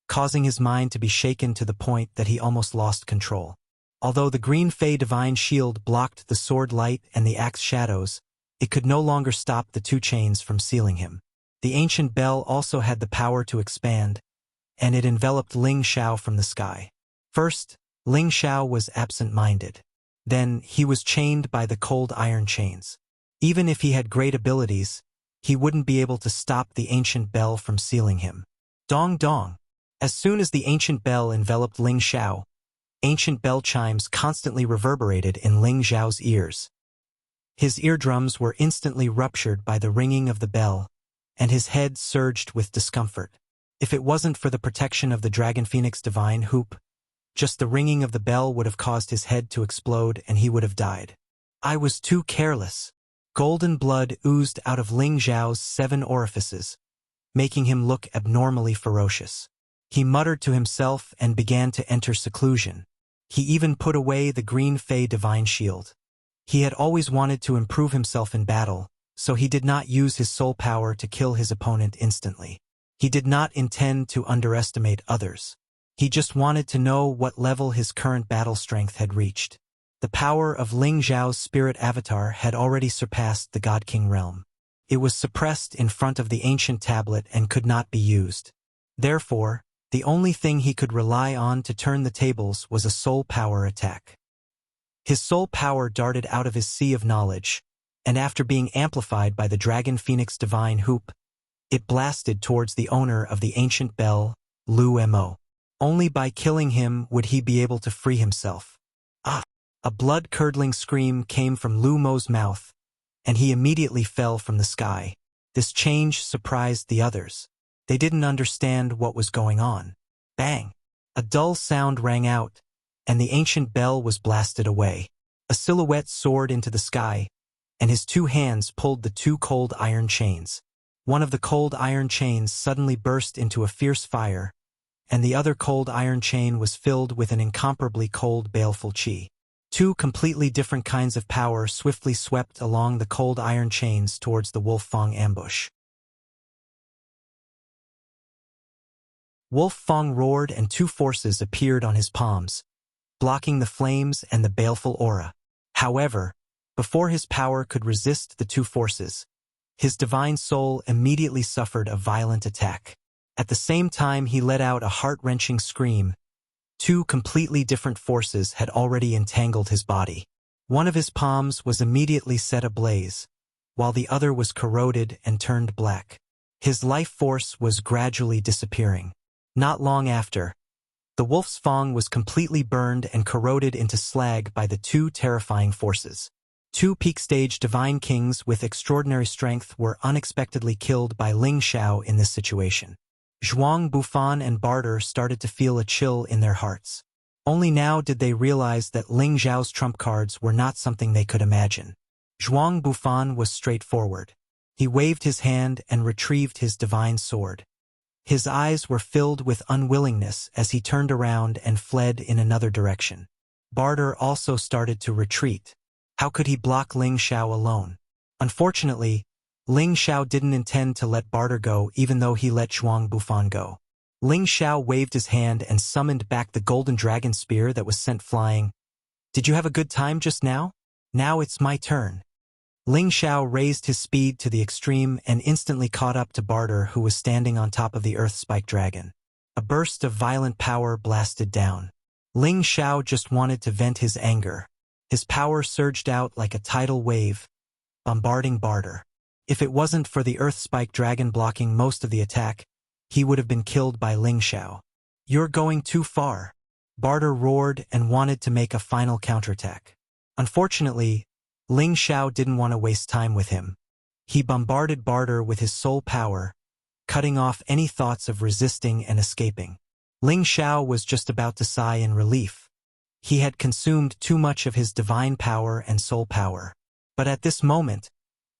causing his mind to be shaken to the point that he almost lost control. Although the Green Fey Divine Shield blocked the sword light and the axe shadows, it could no longer stop the 2 chains from sealing him. The ancient bell also had the power to expand, and it enveloped Ling Xiao from the sky. First, Ling Xiao was absent-minded. Then, he was chained by the cold iron chains. Even if he had great abilities, he wouldn't be able to stop the ancient bell from sealing him. Dong dong! As soon as the ancient bell enveloped Ling Xiao, ancient bell chimes constantly reverberated in Ling Xiao's ears. His eardrums were instantly ruptured by the ringing of the bell, and his head surged with discomfort. If it wasn't for the protection of the Dragon Phoenix Divine Hoop, just the ringing of the bell would have caused his head to explode and he would have died. I was too careless. Golden blood oozed out of Ling Xiao's 7 orifices, making him look abnormally ferocious. He muttered to himself and began to enter seclusion. He even put away the green Fey Divine Shield. He had always wanted to improve himself in battle, so he did not use his soul power to kill his opponent instantly. He did not intend to underestimate others. He just wanted to know what level his current battle strength had reached. The power of Ling Xiao's spirit avatar had already surpassed the God King realm. It was suppressed in front of the ancient tablet and could not be used. Therefore, the only thing he could rely on to turn the tables was a soul power attack. His soul power darted out of his sea of knowledge, and after being amplified by the Dragon Phoenix Divine Hoop, it blasted towards the owner of the ancient bell, Lu Mo. Only by killing him would he be able to free himself. Ah! A blood-curdling scream came from Lu Mo's mouth, and he immediately fell from the sky. This change surprised the others. They didn't understand what was going on. Bang! A dull sound rang out, and the ancient bell was blasted away. A silhouette soared into the sky, and his 2 hands pulled the 2 cold iron chains. One of the cold iron chains suddenly burst into a fierce fire, and the other cold iron chain was filled with an incomparably cold, baleful qi. 2 completely different kinds of power swiftly swept along the cold iron chains towards the Wolf Fang ambush. Wolf Fang roared and 2 forces appeared on his palms, blocking the flames and the baleful aura. However, before his power could resist the 2 forces, his divine soul immediately suffered a violent attack. At the same time he let out a heart-wrenching scream. 2 completely different forces had already entangled his body. One of his palms was immediately set ablaze, while the other was corroded and turned black. His life force was gradually disappearing. Not long after, the Wolf's Fang was completely burned and corroded into slag by the 2 terrifying forces. 2 peak-stage divine kings with extraordinary strength were unexpectedly killed by Ling Xiao in this situation. Zhuang Bufan and Barter started to feel a chill in their hearts. Only now did they realize that Ling Xiao's trump cards were not something they could imagine. Zhuang Bufan was straightforward. He waved his hand and retrieved his divine sword. His eyes were filled with unwillingness as he turned around and fled in another direction. Barter also started to retreat. How could he block Ling Xiao alone? Unfortunately, Ling Xiao didn't intend to let Barter go even though he let Zhuang Bufan go. Ling Xiao waved his hand and summoned back the golden dragon spear that was sent flying. Did you have a good time just now? Now it's my turn. Ling Xiao raised his speed to the extreme and instantly caught up to Barter, who was standing on top of the Earth Spike Dragon. A burst of violent power blasted down. Ling Xiao just wanted to vent his anger. His power surged out like a tidal wave, bombarding Barter. If it wasn't for the Earth Spike Dragon blocking most of the attack, he would have been killed by Ling Xiao. You're going too far. Barter roared and wanted to make a final counterattack. Unfortunately, Ling Xiao didn't want to waste time with him. He bombarded Barter with his soul power, cutting off any thoughts of resisting and escaping. Ling Xiao was just about to sigh in relief. He had consumed too much of his divine power and soul power. But at this moment,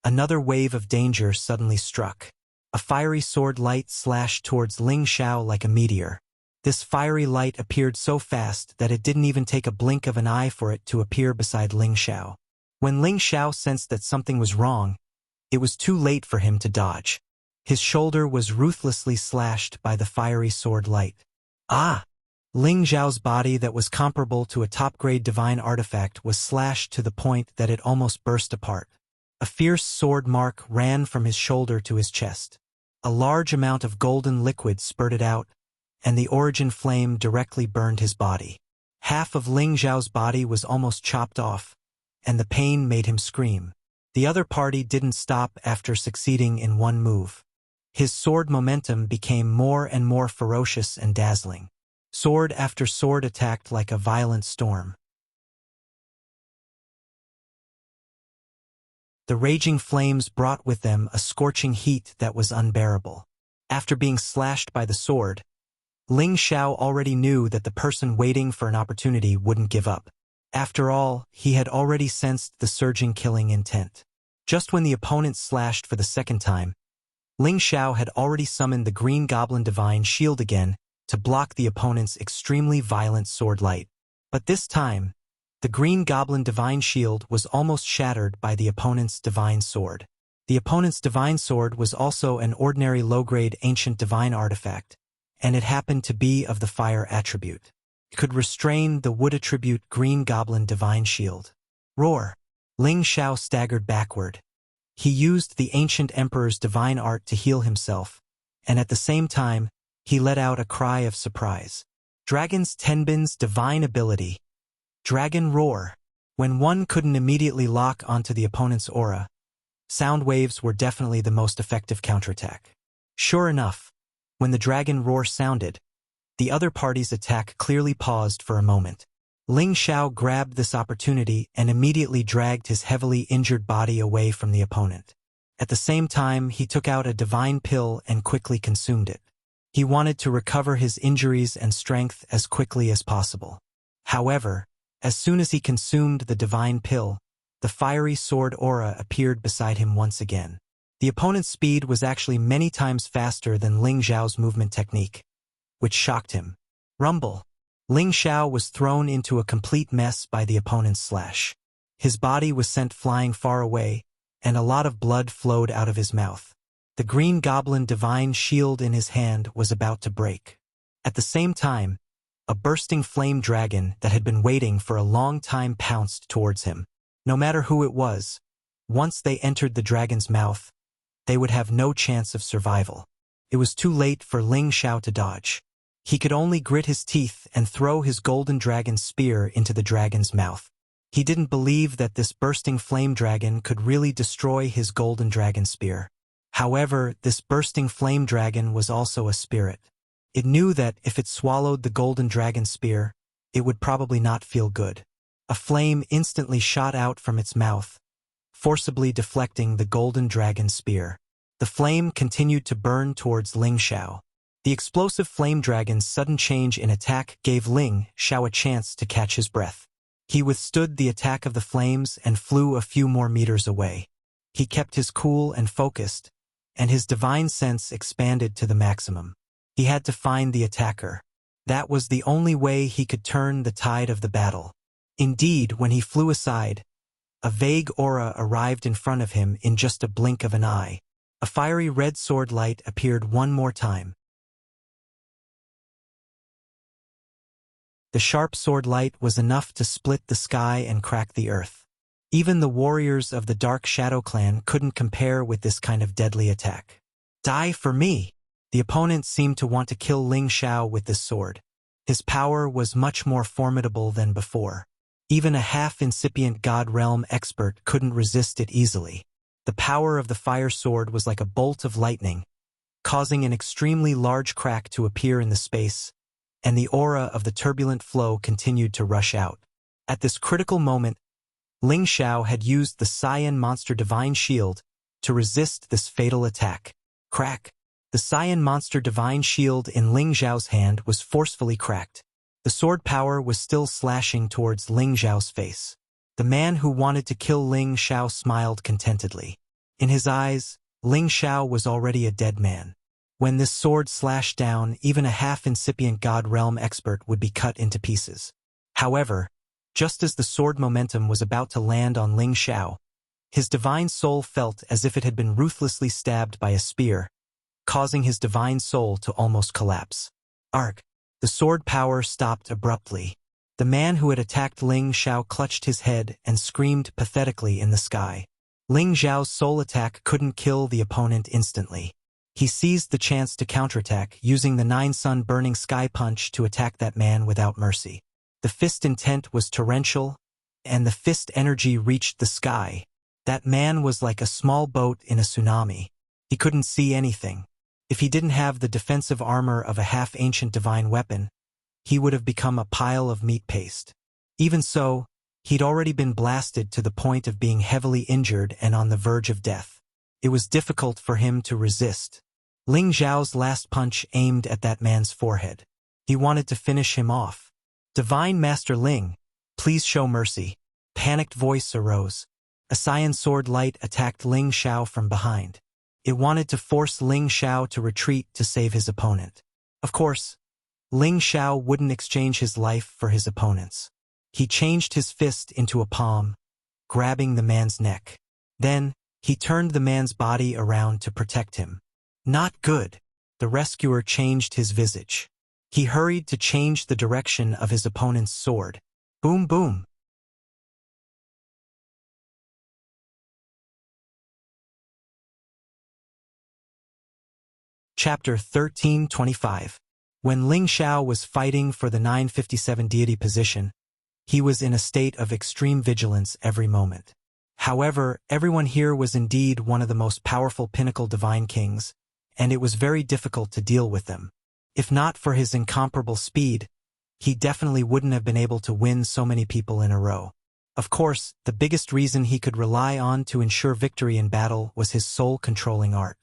another wave of danger suddenly struck. A fiery sword light slashed towards Ling Xiao like a meteor. This fiery light appeared so fast that it didn't even take a blink of an eye for it to appear beside Ling Xiao. When Ling Xiao sensed that something was wrong, it was too late for him to dodge. His shoulder was ruthlessly slashed by the fiery sword light. Ah! Ling Xiao's body that was comparable to a top-grade divine artifact was slashed to the point that it almost burst apart. A fierce sword mark ran from his shoulder to his chest. A large amount of golden liquid spurted out, and the origin flame directly burned his body. Half of Ling Xiao's body was almost chopped off, and the pain made him scream. The other party didn't stop after succeeding in one move. His sword momentum became more and more ferocious and dazzling. Sword after sword attacked like a violent storm. The raging flames brought with them a scorching heat that was unbearable. After being slashed by the sword, Ling Xiao already knew that the person waiting for an opportunity wouldn't give up. After all, he had already sensed the surging killing intent. Just when the opponent slashed for the second time, Ling Xiao had already summoned the Green Goblin Divine Shield again to block the opponent's extremely violent sword light. But this time, the Green Goblin Divine Shield was almost shattered by the opponent's Divine Sword. The opponent's Divine Sword was also an ordinary low-grade ancient divine artifact, and it happened to be of the fire attribute. It could restrain the wood attribute Green Goblin Divine Shield. Roar! Ling Xiao staggered backward. He used the ancient emperor's divine art to heal himself, and at the same time, he let out a cry of surprise. Dragon's Tenbin's divine ability. Dragon Roar. When one couldn't immediately lock onto the opponent's aura, sound waves were definitely the most effective counterattack. Sure enough, when the dragon roar sounded, the other party's attack clearly paused for a moment. Ling Xiao grabbed this opportunity and immediately dragged his heavily injured body away from the opponent. At the same time, he took out a divine pill and quickly consumed it. He wanted to recover his injuries and strength as quickly as possible. However, as soon as he consumed the divine pill, the fiery sword aura appeared beside him once again. The opponent's speed was actually many times faster than Ling Xiao's movement technique, which shocked him. Rumble! Ling Xiao was thrown into a complete mess by the opponent's slash. His body was sent flying far away, and a lot of blood flowed out of his mouth. The Green Goblin Divine Shield in his hand was about to break. At the same time, a bursting flame dragon that had been waiting for a long time pounced towards him. No matter who it was, once they entered the dragon's mouth, they would have no chance of survival. It was too late for Ling Xiao to dodge. He could only grit his teeth and throw his golden dragon spear into the dragon's mouth. He didn't believe that this bursting flame dragon could really destroy his golden dragon spear. However, this bursting flame dragon was also a spirit. It knew that if it swallowed the golden dragon spear, it would probably not feel good. A flame instantly shot out from its mouth, forcibly deflecting the golden dragon spear. The flame continued to burn towards Ling Xiao. The explosive flame dragon's sudden change in attack gave Ling Xiao a chance to catch his breath. He withstood the attack of the flames and flew a few more meters away. He kept his cool and focused, and his divine sense expanded to the maximum. He had to find the attacker. That was the only way he could turn the tide of the battle. Indeed, when he flew aside, a vague aura arrived in front of him in just a blink of an eye. A fiery red sword light appeared one more time. The sharp sword light was enough to split the sky and crack the earth. Even the warriors of the Dark Shadow Clan couldn't compare with this kind of deadly attack. Die for me! The opponent seemed to want to kill Ling Xiao with this sword. His power was much more formidable than before. Even a half-incipient God Realm expert couldn't resist it easily. The power of the fire sword was like a bolt of lightning, causing an extremely large crack to appear in the space, and the aura of the turbulent flow continued to rush out. At this critical moment, Ling Xiao had used the Cyan Monster Divine Shield to resist this fatal attack. Crack! The Cyan Monster Divine Shield in Ling Xiao's hand was forcefully cracked. The sword power was still slashing towards Ling Xiao's face. The man who wanted to kill Ling Xiao smiled contentedly. In his eyes, Ling Xiao was already a dead man. When this sword slashed down, even a half-incipient God Realm expert would be cut into pieces. However, just as the sword momentum was about to land on Ling Xiao, his divine soul felt as if it had been ruthlessly stabbed by a spear, causing his divine soul to almost collapse. Arg! The sword power stopped abruptly. The man who had attacked Ling Xiao clutched his head and screamed pathetically in the sky. Ling Xiao's soul attack couldn't kill the opponent instantly. He seized the chance to counterattack, using the 9-sun burning sky punch to attack that man without mercy. The fist intent was torrential, and the fist energy reached the sky. That man was like a small boat in a tsunami. He couldn't see anything. If he didn't have the defensive armor of a half-ancient divine weapon, he would have become a pile of meat paste. Even so, he'd already been blasted to the point of being heavily injured and on the verge of death. It was difficult for him to resist. Ling Zhao's last punch aimed at that man's forehead. He wanted to finish him off. "Divine Master Ling, please show mercy." Panicked voice arose. A cyan sword light attacked Ling Xiao from behind. It wanted to force Ling Xiao to retreat to save his opponent. Of course, Ling Xiao wouldn't exchange his life for his opponent's. He changed his fist into a palm, grabbing the man's neck. Then, he turned the man's body around to protect him. Not good. The rescuer changed his visage. He hurried to change the direction of his opponent's sword. Boom boom. Chapter 13:25. When Ling Xiao was fighting for the 957 deity position, he was in a state of extreme vigilance every moment. However, everyone here was indeed one of the most powerful pinnacle divine kings, and it was very difficult to deal with them. If not for his incomparable speed, he definitely wouldn't have been able to win so many people in a row. Of course, the biggest reason he could rely on to ensure victory in battle was his soul-controlling art.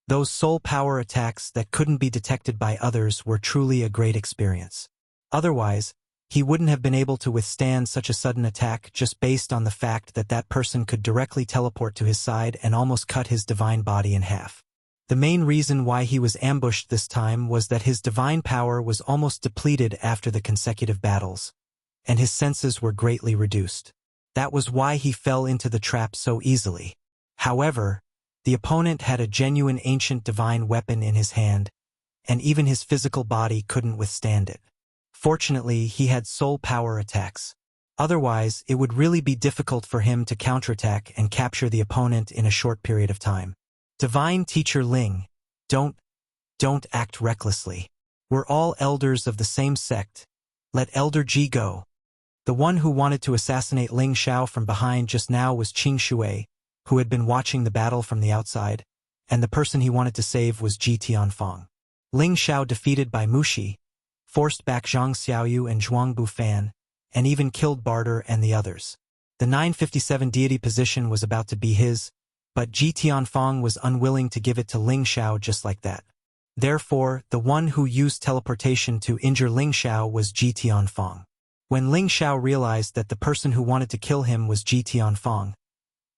Those soul power attacks that couldn't be detected by others were truly a great experience. Otherwise, he wouldn't have been able to withstand such a sudden attack just based on the fact that that person could directly teleport to his side and almost cut his divine body in half. The main reason why he was ambushed this time was that his divine power was almost depleted after the consecutive battles, and his senses were greatly reduced. That was why he fell into the trap so easily. However, the opponent had a genuine ancient divine weapon in his hand, and even his physical body couldn't withstand it. Fortunately, he had soul power attacks. Otherwise, it would really be difficult for him to counterattack and capture the opponent in a short period of time. Divine Teacher Ling, don't act recklessly. We're all elders of the same sect. Let Elder Ji go. The one who wanted to assassinate Ling Xiao from behind just now was Qing Shui, who had been watching the battle from the outside, and the person he wanted to save was Ji Tianfang. Ling Xiao defeated by Mushi, forced back Zhang Xiaoyu and Zhuang Bufan, and even killed Barter and the others. The 957 deity position was about to be his, but Ji Tianfang was unwilling to give it to Ling Xiao just like that. Therefore, the one who used teleportation to injure Ling Xiao was Ji Tianfang. When Ling Xiao realized that the person who wanted to kill him was Ji Tianfang,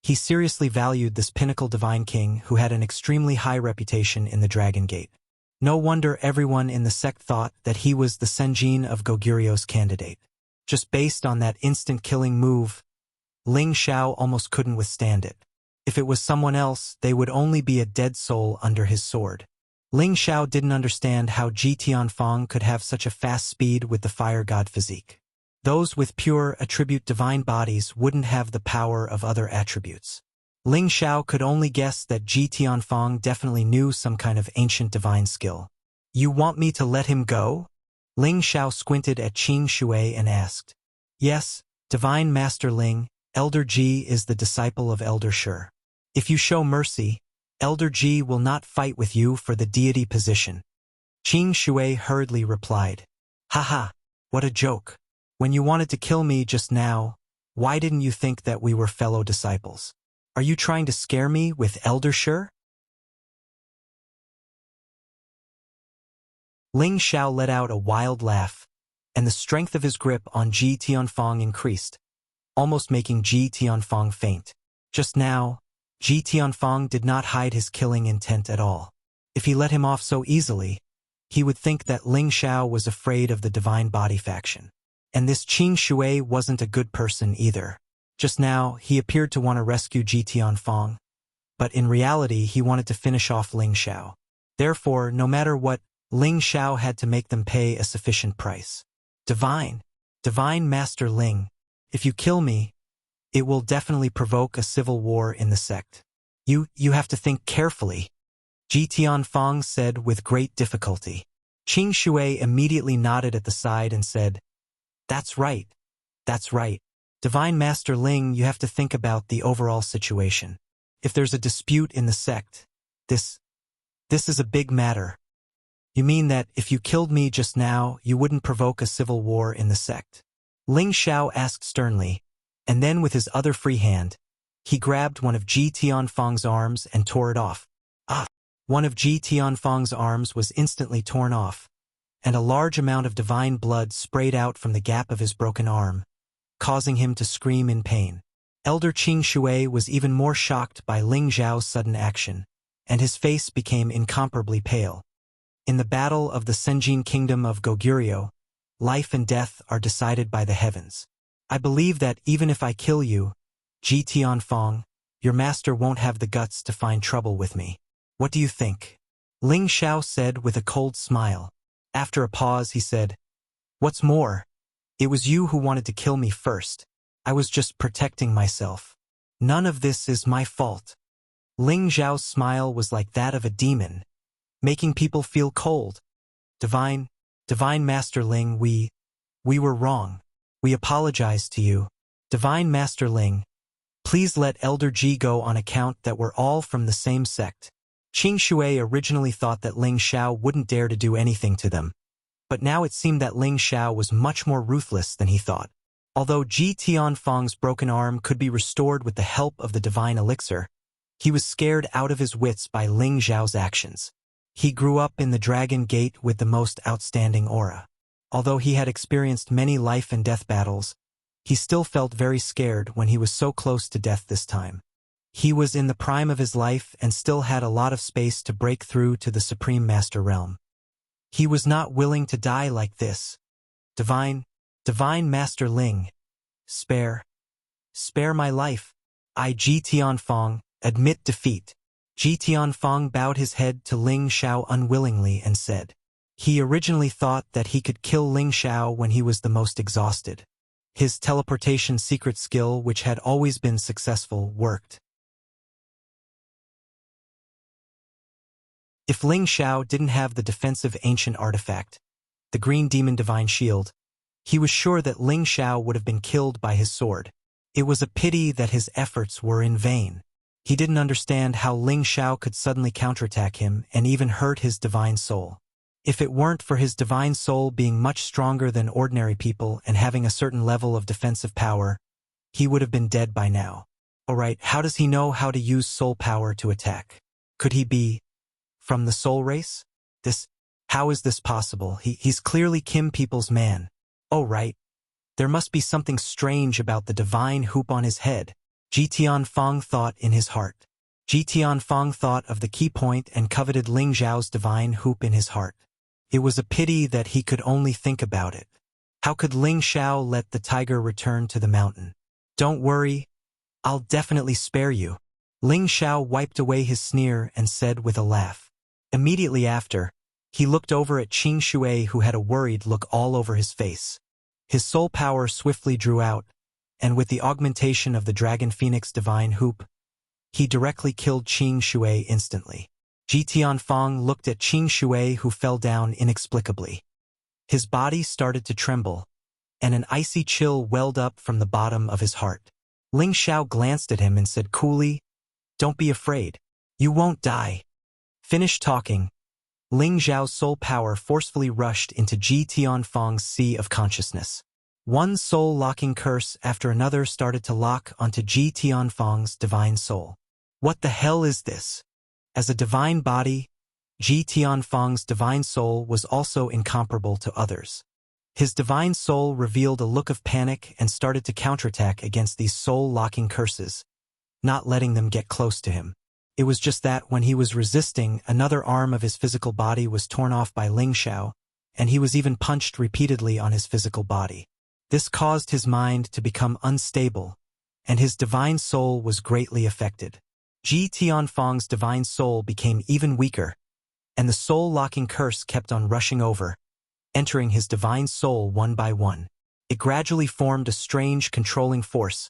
he seriously valued this pinnacle divine king who had an extremely high reputation in the Dragon Gate. No wonder everyone in the sect thought that he was the Senjin of Goguryu's candidate. Just based on that instant killing move, Ling Xiao almost couldn't withstand it. If it was someone else, they would only be a dead soul under his sword. Ling Xiao didn't understand how Ji Tianfang could have such a fast speed with the fire god physique. Those with pure attribute divine bodies wouldn't have the power of other attributes. Ling Xiao could only guess that Ji Tianfang definitely knew some kind of ancient divine skill. You want me to let him go? Ling Xiao squinted at Qing Shui and asked. Yes, Divine Master Ling, Elder Ji is the disciple of Elder Shi. If you show mercy, Elder Ji will not fight with you for the deity position. Qing Shui hurriedly replied. Haha, what a joke. When you wanted to kill me just now, why didn't you think that we were fellow disciples? Are you trying to scare me with Elder Shi? Ling Xiao let out a wild laugh, and the strength of his grip on Ji Tianfang increased, almost making Ji Tianfang faint. Just now, Ji Tianfang did not hide his killing intent at all. If he let him off so easily, he would think that Ling Xiao was afraid of the divine body faction. And this Qing Shui wasn't a good person either. Just now, he appeared to want to rescue Ji Tianfang, but in reality he wanted to finish off Ling Xiao. Therefore, no matter what, Ling Xiao had to make them pay a sufficient price. Divine Master Ling, if you kill me, it will definitely provoke a civil war in the sect. You have to think carefully, Ji Tianfang said with great difficulty. Qing Shui immediately nodded at the side and said, That's right. Divine Master Ling, you have to think about the overall situation. If there's a dispute in the sect, this is a big matter. You mean that if you killed me just now, you wouldn't provoke a civil war in the sect? Ling Xiao asked sternly, and then with his other free hand, he grabbed one of Ji Tianfeng's arms and tore it off. Ah! One of Ji Tianfeng's arms was instantly torn off, and a large amount of divine blood sprayed out from the gap of his broken arm, causing him to scream in pain. Elder Qing Shui was even more shocked by Ling Xiao's sudden action, and his face became incomparably pale. In the battle of the Senjin kingdom of Goguryeo, life and death are decided by the heavens. I believe that even if I kill you, Ji Tianfeng, your master won't have the guts to find trouble with me. What do you think? Ling Xiao said with a cold smile. After a pause, he said, What's more, it was you who wanted to kill me first. I was just protecting myself. None of this is my fault. Ling Xiao's smile was like that of a demon, making people feel cold. Divine Master Ling, we were wrong. We apologize to you. Divine Master Ling, please let Elder Ji go on account that we're all from the same sect. Qing Shui originally thought that Ling Xiao wouldn't dare to do anything to them, but now it seemed that Ling Xiao was much more ruthless than he thought. Although Ji Tianfeng's broken arm could be restored with the help of the divine elixir, he was scared out of his wits by Ling Xiao's actions. He grew up in the Dragon Gate with the most outstanding aura. Although he had experienced many life and death battles, he still felt very scared when he was so close to death this time. He was in the prime of his life and still had a lot of space to break through to the Supreme Master Realm. He was not willing to die like this. Divine Master Ling, spare my life. I, Ji Tianfeng, admit defeat. Ji Tianfeng bowed his head to Ling Xiao unwillingly and said, he originally thought that he could kill Ling Xiao when he was the most exhausted. His teleportation secret skill, which had always been successful, worked. If Ling Xiao didn't have the defensive ancient artifact, the Green Demon Divine Shield, he was sure that Ling Xiao would have been killed by his sword. It was a pity that his efforts were in vain. He didn't understand how Ling Xiao could suddenly counterattack him and even hurt his divine soul. If it weren't for his divine soul being much stronger than ordinary people and having a certain level of defensive power, he would have been dead by now. Alright, how does he know how to use soul power to attack? Could he be from the soul race? How is this possible? He's clearly Kim people's man. Oh right, there must be something strange about the divine hoop on his head, Ji Tianfeng thought in his heart. Ji Tianfeng thought of the key point and coveted Ling Xiao's divine hoop in his heart. It was a pity that he could only think about it. How could Ling Xiao let the tiger return to the mountain? Don't worry, I'll definitely spare you. Ling Xiao wiped away his sneer and said with a laugh. Immediately after, he looked over at Qing Shui, who had a worried look all over his face. His soul power swiftly drew out, and with the augmentation of the Dragon Phoenix Divine Hoop, he directly killed Qing Shui instantly. Ji Tianfeng looked at Qing Shui, who fell down inexplicably. His body started to tremble, and an icy chill welled up from the bottom of his heart. Ling Xiao glanced at him and said coolly, Don't be afraid. You won't die. Finished talking, Ling Xiao's soul power forcefully rushed into Ji Tianfeng's sea of consciousness. One soul-locking curse after another started to lock onto Ji Tianfeng's divine soul. What the hell is this? As a divine body, Ji Tianfeng's divine soul was also incomparable to others. His divine soul revealed a look of panic and started to counterattack against these soul-locking curses, not letting them get close to him. It was just that when he was resisting, another arm of his physical body was torn off by Ling Xiao, and he was even punched repeatedly on his physical body. This caused his mind to become unstable, and his divine soul was greatly affected. Ji Tianfeng's divine soul became even weaker, and the soul-locking curse kept on rushing over, entering his divine soul one by one. It gradually formed a strange controlling force,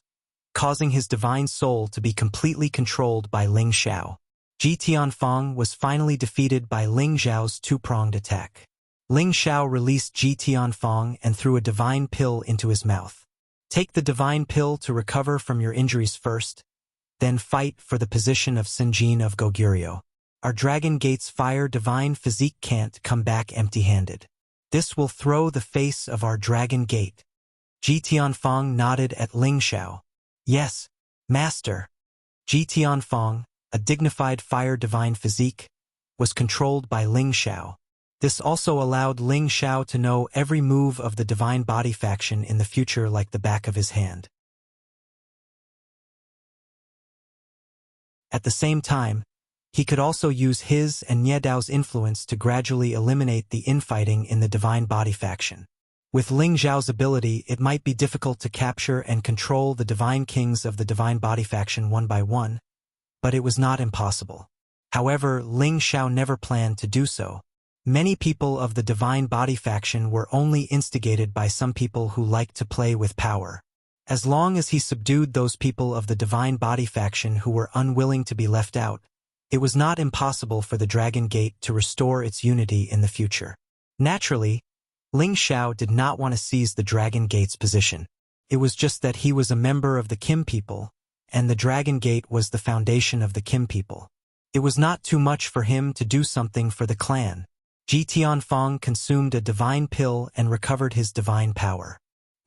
causing his divine soul to be completely controlled by Ling Xiao. Ji Tianfeng was finally defeated by Ling Xiao's two-pronged attack. Ling Xiao released Ji Tianfeng and threw a divine pill into his mouth. Take the divine pill to recover from your injuries first, then fight for the position of Senjin of Goguryeo. Our Dragon Gate's fire divine physique can't come back empty-handed. This will throw the face of our Dragon Gate. Ji Tianfeng nodded at Ling Xiao. Yes, Master. Ji Tianfeng, a dignified fire divine physique, was controlled by Ling Xiao. This also allowed Ling Xiao to know every move of the divine body faction in the future like the back of his hand. At the same time, he could also use his and Nie Dao's influence to gradually eliminate the infighting in the divine body faction. With Ling Xiao's ability, it might be difficult to capture and control the divine kings of the divine body faction one by one, but it was not impossible. However, Ling Xiao never planned to do so. Many people of the divine body faction were only instigated by some people who liked to play with power. As long as he subdued those people of the divine body faction who were unwilling to be left out, it was not impossible for the Dragon Gate to restore its unity in the future. Naturally, Ling Xiao did not want to seize the Dragon Gate's position. It was just that he was a member of the Kim people, and the Dragon Gate was the foundation of the Kim people. It was not too much for him to do something for the clan. Ji Tianfeng consumed a divine pill and recovered his divine power.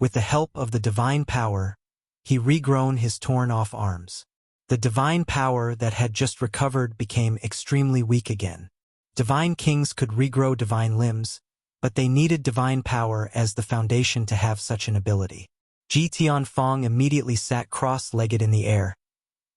With the help of the divine power, he regrown his torn-off arms. The divine power that had just recovered became extremely weak again. Divine kings could regrow divine limbs, but they needed divine power as the foundation to have such an ability. Ji Tianfeng immediately sat cross-legged in the air,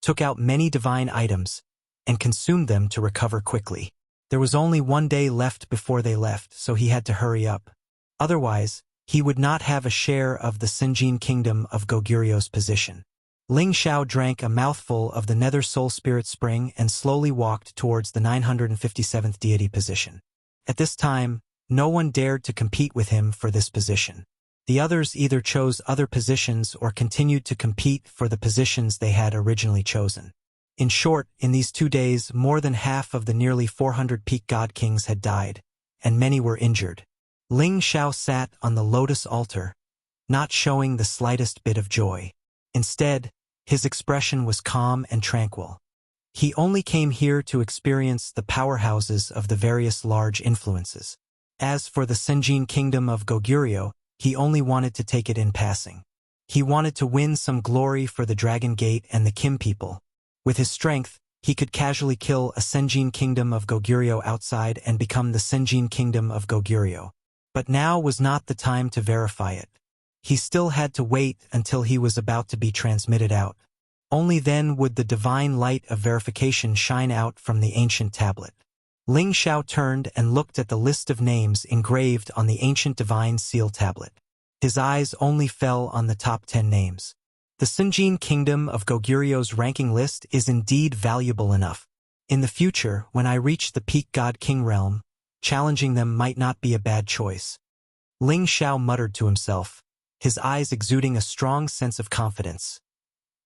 took out many divine items, and consumed them to recover quickly. There was only one day left before they left, so he had to hurry up. Otherwise, he would not have a share of the Sinjin kingdom of Goguryu's position. Ling Xiao drank a mouthful of the Nether Soul Spirit Spring and slowly walked towards the 957th deity position. At this time, no one dared to compete with him for this position. The others either chose other positions or continued to compete for the positions they had originally chosen. In short, in these 2 days, more than half of the nearly 400 peak god kings had died, and many were injured. Ling Xiao sat on the lotus altar, not showing the slightest bit of joy. Instead, his expression was calm and tranquil. He only came here to experience the powerhouses of the various large influences. As for the Sinjin kingdom of Goguryeo, he only wanted to take it in passing. He wanted to win some glory for the Dragon Gate and the Kim people. With his strength, he could casually kill a Sinjin kingdom of Goguryeo outside and become the Sinjin kingdom of Goguryeo. But now was not the time to verify it. He still had to wait until he was about to be transmitted out. Only then would the divine light of verification shine out from the ancient tablet. Ling Xiao turned and looked at the list of names engraved on the ancient divine seal tablet. His eyes only fell on the top 10 names. The Sinjin kingdom of Goguryo's ranking list is indeed valuable enough. In the future, when I reach the peak god king realm, challenging them might not be a bad choice. Ling Xiao muttered to himself, his eyes exuding a strong sense of confidence.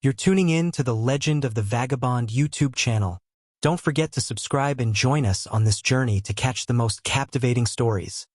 You're tuning in to the Legend of the Vagabond YouTube channel. Don't forget to subscribe and join us on this journey to catch the most captivating stories.